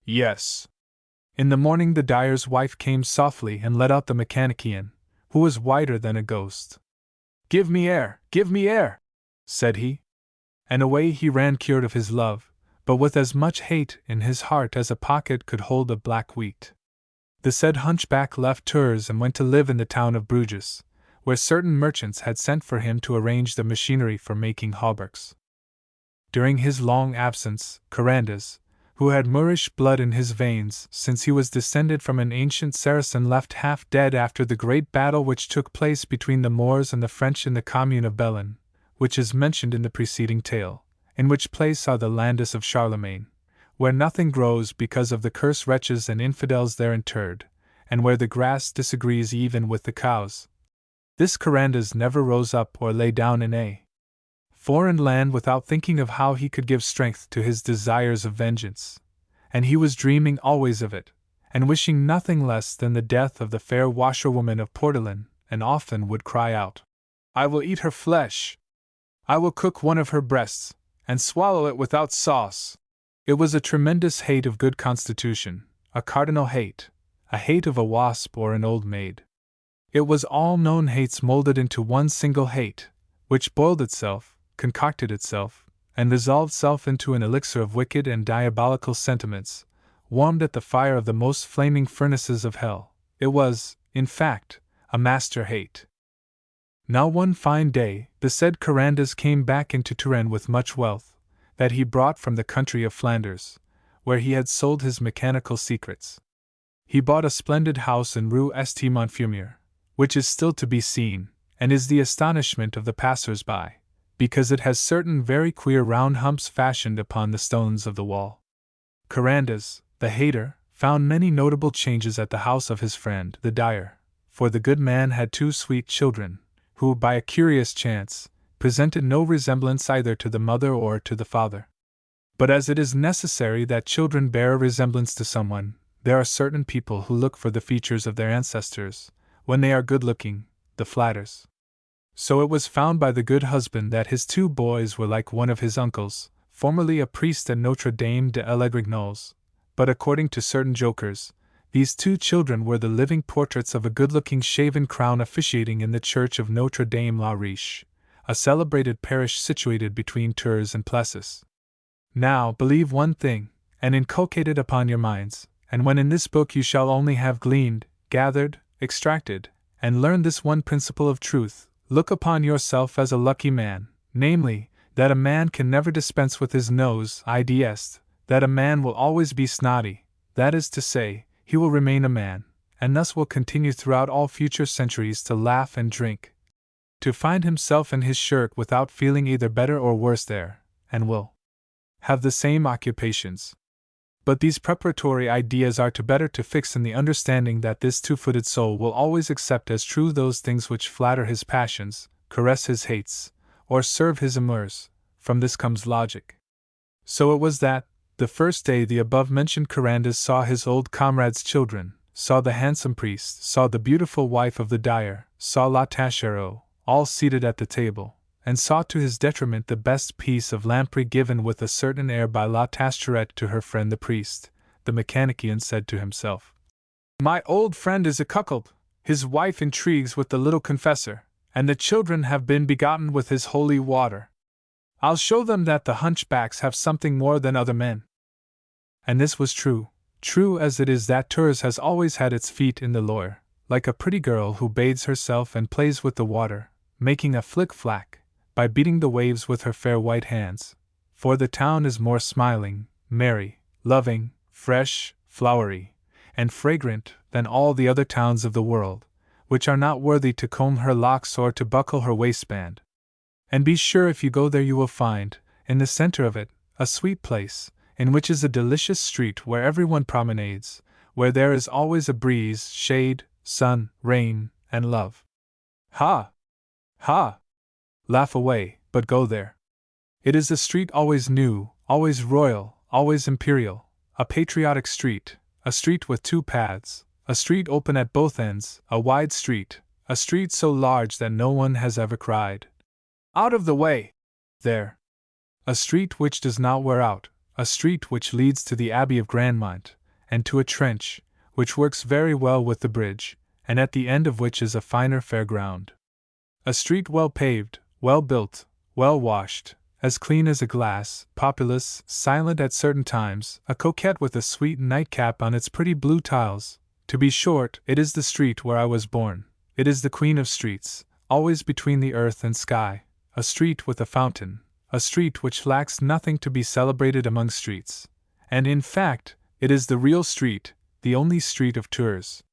Yes. In the morning the dyer's wife came softly and let out the mechanician, who was whiter than a ghost. Give me air, said he. And away he ran cured of his love, but with as much hate in his heart as a pocket could hold of black wheat. The said hunchback left Tours and went to live in the town of Bruges, where certain merchants had sent for him to arrange the machinery for making hauberks. During his long absence, Carandas, who had Moorish blood in his veins since he was descended from an ancient Saracen left half dead after the great battle which took place between the Moors and the French in the commune of Bellon, which is mentioned in the preceding tale, in which place are the Landes of Charlemagne, where nothing grows because of the cursed wretches and infidels there interred, and where the grass disagrees even with the cows. This Carandas never rose up or lay down in a foreign land without thinking of how he could give strength to his desires of vengeance, and he was dreaming always of it, and wishing nothing less than the death of the fair washerwoman of Portelin, and often would cry out, I will eat her flesh! I will cook one of her breasts, and swallow it without sauce. It was a tremendous hate of good constitution, a cardinal hate, a hate of a wasp or an old maid. It was all known hates molded into one single hate, which boiled itself, concocted itself, and resolved self into an elixir of wicked and diabolical sentiments, warmed at the fire of the most flaming furnaces of hell. It was, in fact, a master hate. Now one fine day, the said Carandas came back into Touraine with much wealth, that he brought from the country of Flanders, where he had sold his mechanical secrets. He bought a splendid house in Rue St. Montfumier, which is still to be seen, and is the astonishment of the passers-by, because it has certain very queer round humps fashioned upon the stones of the wall. Carandas, the hater, found many notable changes at the house of his friend, the dyer, for the good man had two sweet children, who, by a curious chance, presented no resemblance either to the mother or to the father. But as it is necessary that children bear a resemblance to someone, there are certain people who look for the features of their ancestors, when they are good-looking, the flatters. So it was found by the good husband that his two boys were like one of his uncles, formerly a priest at Notre Dame de l'Agrignols, but according to certain jokers, these two children were the living portraits of a good-looking shaven crown officiating in the church of Notre Dame la Riche, a celebrated parish situated between Tours and Plessis. Now, believe one thing, and inculcate it upon your minds, and when in this book you shall only have gleaned, gathered, extracted, and learned this one principle of truth, look upon yourself as a lucky man, namely, that a man can never dispense with his nose, ids, that a man will always be snotty, that is to say, he will remain a man, and thus will continue throughout all future centuries to laugh and drink, to find himself in his shirt without feeling either better or worse there, and will have the same occupations. But these preparatory ideas are better to fix in the understanding that this two-footed soul will always accept as true those things which flatter his passions, caress his hates, or serve his amours. From this comes logic. So it was that, the first day the above-mentioned Carandas saw his old comrade's children, saw the handsome priest, saw the beautiful wife of the dyer, saw La Tachereau, all seated at the table, and saw to his detriment the best piece of lamprey given with a certain air by La Taschereau to her friend the priest, the mechanician said to himself, My old friend is a cuckold, his wife intrigues with the little confessor, and the children have been begotten with his holy water. I'll show them that the hunchbacks have something more than other men. And this was true, true as it is that Tours has always had its feet in the Loire, like a pretty girl who bathes herself and plays with the water, making a flick-flack, by beating the waves with her fair white hands, for the town is more smiling, merry, loving, fresh, flowery, and fragrant than all the other towns of the world, which are not worthy to comb her locks or to buckle her waistband. And be sure if you go there you will find, in the center of it, a sweet place, in which is a delicious street where everyone promenades, where there is always a breeze, shade, sun, rain, and love. Ha! Ha! Laugh away, but go there. It is a street always new, always royal, always imperial, A patriotic street, a street with two paths, a street open at both ends, a wide street, a street so large that no one has ever cried, "Out of the way!" there. A street which does not wear out, a street which leads to the Abbey of Grandmont, and to a trench, which works very well with the bridge, and at the end of which is a finer fair ground. A street well paved, well built, well washed, as clean as a glass, populous, silent at certain times, a coquette with a sweet nightcap on its pretty blue tiles. To be short, it is the street where I was born. It is the queen of streets, always between the earth and sky, a street with a fountain, a street which lacks nothing to be celebrated among streets, and in fact, it is the real street, the only street of Tours.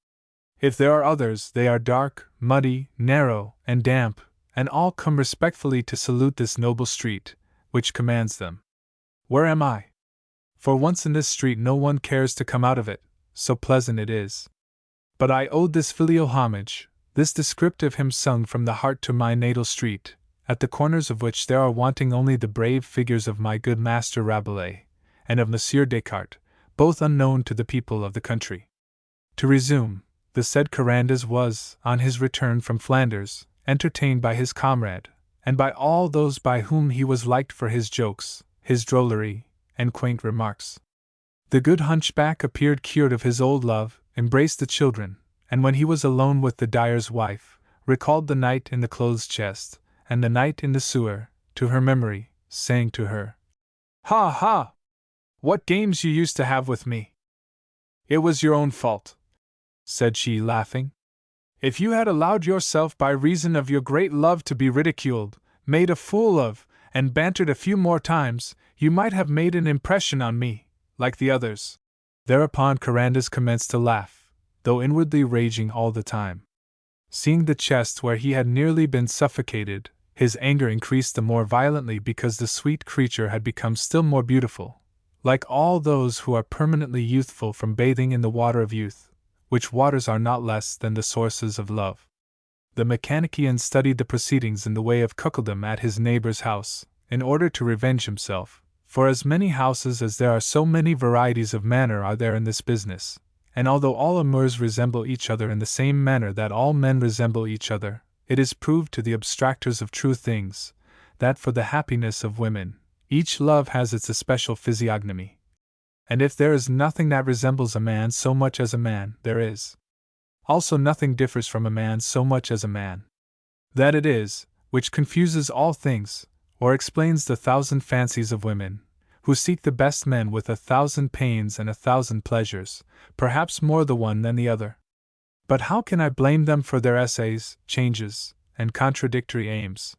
If there are others, they are dark, muddy, narrow, and damp, and all come respectfully to salute this noble street, which commands them. Where am I? For once in this street no one cares to come out of it, so pleasant it is. But I owed this filial homage, this descriptive hymn sung from the heart to my natal street, at the corners of which there are wanting only the brave figures of my good master Rabelais, and of Monsieur Descartes, both unknown to the people of the country. To resume, the said Carandas was, on his return from Flanders, entertained by his comrade, and by all those by whom he was liked for his jokes, his drollery, and quaint remarks. The good hunchback appeared cured of his old love, embraced the children, and when he was alone with the dyer's wife, recalled the night in the clothes chest, and the night in the sewer, to her memory, saying to her, "Ha ha! What games you used to have with me!" "It was your own fault," said she, laughing. "If you had allowed yourself by reason of your great love to be ridiculed, made a fool of, and bantered a few more times, you might have made an impression on me, like the others." Thereupon Carandas commenced to laugh, though inwardly raging all the time. Seeing the chest where he had nearly been suffocated, his anger increased the more violently because the sweet creature had become still more beautiful, like all those who are permanently youthful from bathing in the water of youth, which waters are not less than the sources of love. The mechanician studied the proceedings in the way of cuckoldom at his neighbor's house, in order to revenge himself, for as many houses as there are so many varieties of manner are there in this business, and although all amours resemble each other in the same manner that all men resemble each other, it is proved to the abstractors of true things, that for the happiness of women, each love has its especial physiognomy. And if there is nothing that resembles a man so much as a man, there is also nothing differs from a man so much as a man. That it is, which confuses all things, or explains the thousand fancies of women, who seek the best men with 1,000 pains and 1,000 pleasures, perhaps more the one than the other. But how can I blame them for their essays, changes, and contradictory aims?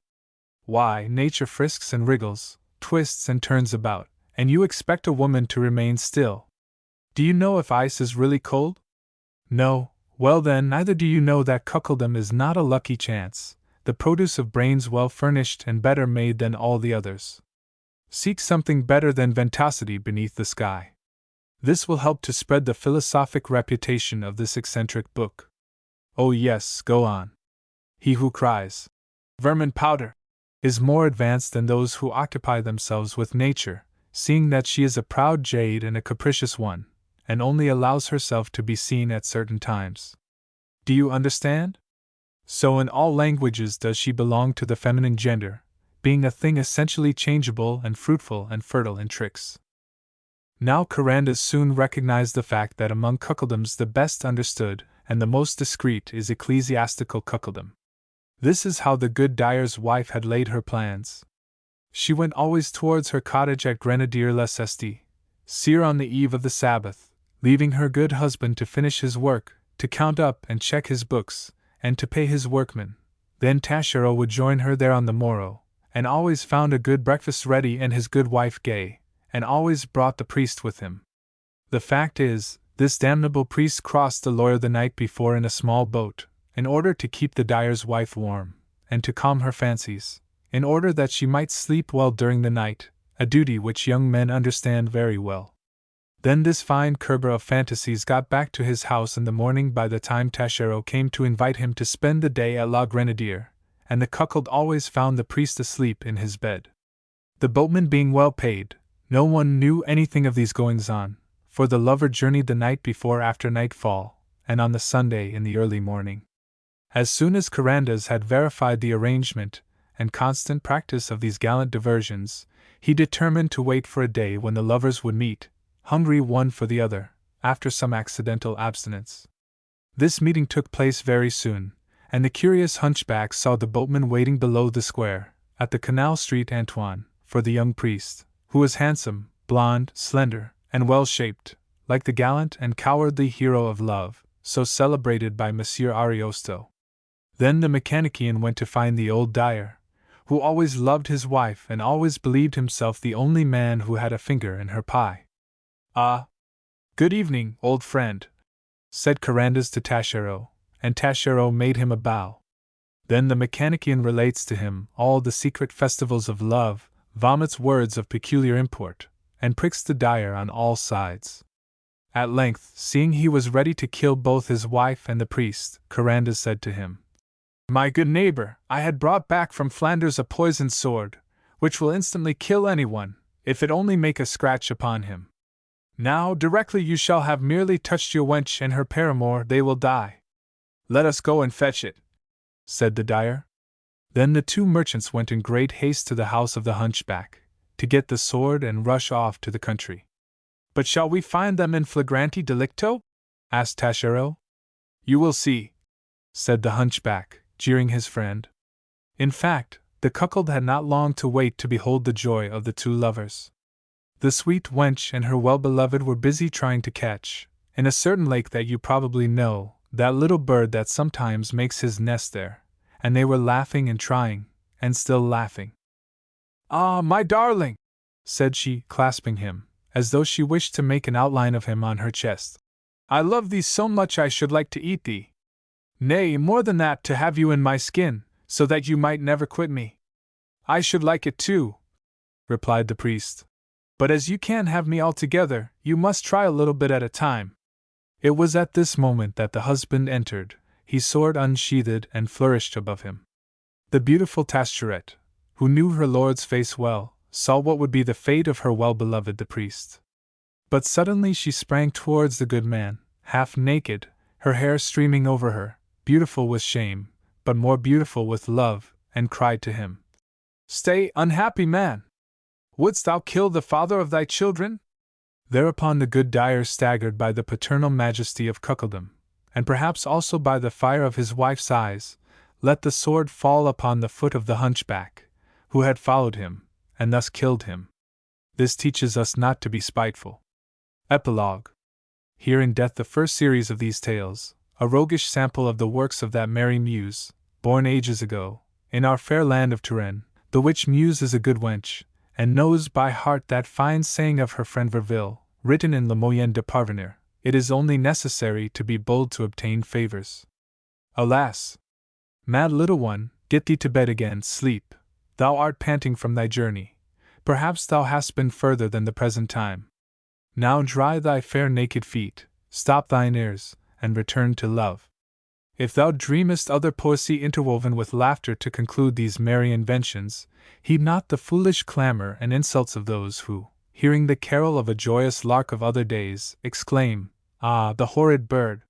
Why, nature frisks and wriggles, twists and turns about, and you expect a woman to remain still. Do you know if ice is really cold? No. Well then, neither do you know that cuckoldom is not a lucky chance, the produce of brains well furnished and better made than all the others. Seek something better than ventosity beneath the sky. This will help to spread the philosophic reputation of this eccentric book. Oh yes, go on. He who cries, "Vermin powder!" is more advanced than those who occupy themselves with nature, seeing that she is a proud jade and a capricious one, and only allows herself to be seen at certain times. Do you understand? So in all languages does she belong to the feminine gender, being a thing essentially changeable and fruitful and fertile in tricks. Now Carandas soon recognized the fact that among cuckoldoms the best understood and the most discreet is ecclesiastical cuckoldom. This is how the good dyer's wife had laid her plans. She went always towards her cottage at Grenadier-le-Cesty, sere on the eve of the Sabbath, leaving her good husband to finish his work, to count up and check his books, and to pay his workmen. Then Taschereau would join her there on the morrow, and always found a good breakfast ready and his good wife gay, and always brought the priest with him. The fact is, this damnable priest crossed the Loire the night before in a small boat, in order to keep the dyer's wife warm, and to calm her fancies, in order that she might sleep well during the night, a duty which young men understand very well. Then this fine Kerber of fantasies got back to his house in the morning by the time Taschereau came to invite him to spend the day at La Grenadier, and the cuckold always found the priest asleep in his bed. The boatman being well paid, no one knew anything of these goings-on, for the lover journeyed the night before after nightfall, and on the Sunday in the early morning. As soon as Carandas had verified the arrangement and constant practice of these gallant diversions, he determined to wait for a day when the lovers would meet, hungry one for the other, after some accidental abstinence. This meeting took place very soon, and the curious hunchback saw the boatman waiting below the square, at the Canal Street Antoine, for the young priest, who was handsome, blond, slender, and well-shaped, like the gallant and cowardly hero of love, so celebrated by Monsieur Ariosto. Then the mechanician went to find the old dyer, who always loved his wife and always believed himself the only man who had a finger in her pie. "Ah! Good evening, old friend," said Carandas to Taschereau, and Taschereau made him a bow. Then the mechanician relates to him all the secret festivals of love, vomits words of peculiar import, and pricks the dyer on all sides. At length, seeing he was ready to kill both his wife and the priest, Carandas said to him, "My good neighbor, I had brought back from Flanders a poisoned sword, which will instantly kill anyone, if it only make a scratch upon him. Now, directly you shall have merely touched your wench and her paramour, they will die. Let us go and fetch it," said the dyer. Then the two merchants went in great haste to the house of the hunchback, to get the sword and rush off to the country. "But shall we find them in flagranti delicto?" asked Taschereau. "You will see," said the hunchback, jeering his friend. In fact, the cuckold had not long to wait to behold the joy of the two lovers. The sweet wench and her well-beloved were busy trying to catch, in a certain lake that you probably know, that little bird that sometimes makes his nest there, and they were laughing and trying, and still laughing. "Ah, my darling!" said she, clasping him, as though she wished to make an outline of him on her chest. "I love thee so much I should like to eat thee. Nay, more than that, to have you in my skin, so that you might never quit me." "I should like it too," replied the priest. "But as you can't have me altogether, you must try a little bit at a time." It was at this moment that the husband entered, his sword unsheathed and flourished above him. The beautiful Taschereau, who knew her lord's face well, saw what would be the fate of her well-beloved the priest. But suddenly she sprang towards the good man, half naked, her hair streaming over her, beautiful with shame, but more beautiful with love, and cried to him, "Stay, unhappy man! Wouldst thou kill the father of thy children?" Thereupon the good dyer staggered by the paternal majesty of cuckoldom, and perhaps also by the fire of his wife's eyes, let the sword fall upon the foot of the hunchback, who had followed him, and thus killed him. This teaches us not to be spiteful. Epilogue. Here in death the first series of these tales, a roguish sample of the works of that merry muse, born ages ago, in our fair land of Touraine, the which muse is a good wench, and knows by heart that fine saying of her friend Verville, written in Le Moyen de Parvenir, "It is only necessary to be bold to obtain favors." Alas! Mad little one, get thee to bed again, sleep, thou art panting from thy journey, perhaps thou hast been further than the present time. Now dry thy fair naked feet, stop thine ears, and return to love. If thou dreamest other poesy interwoven with laughter to conclude these merry inventions, heed not the foolish clamor and insults of those who, hearing the carol of a joyous lark of other days, exclaim, "Ah, the horrid bird!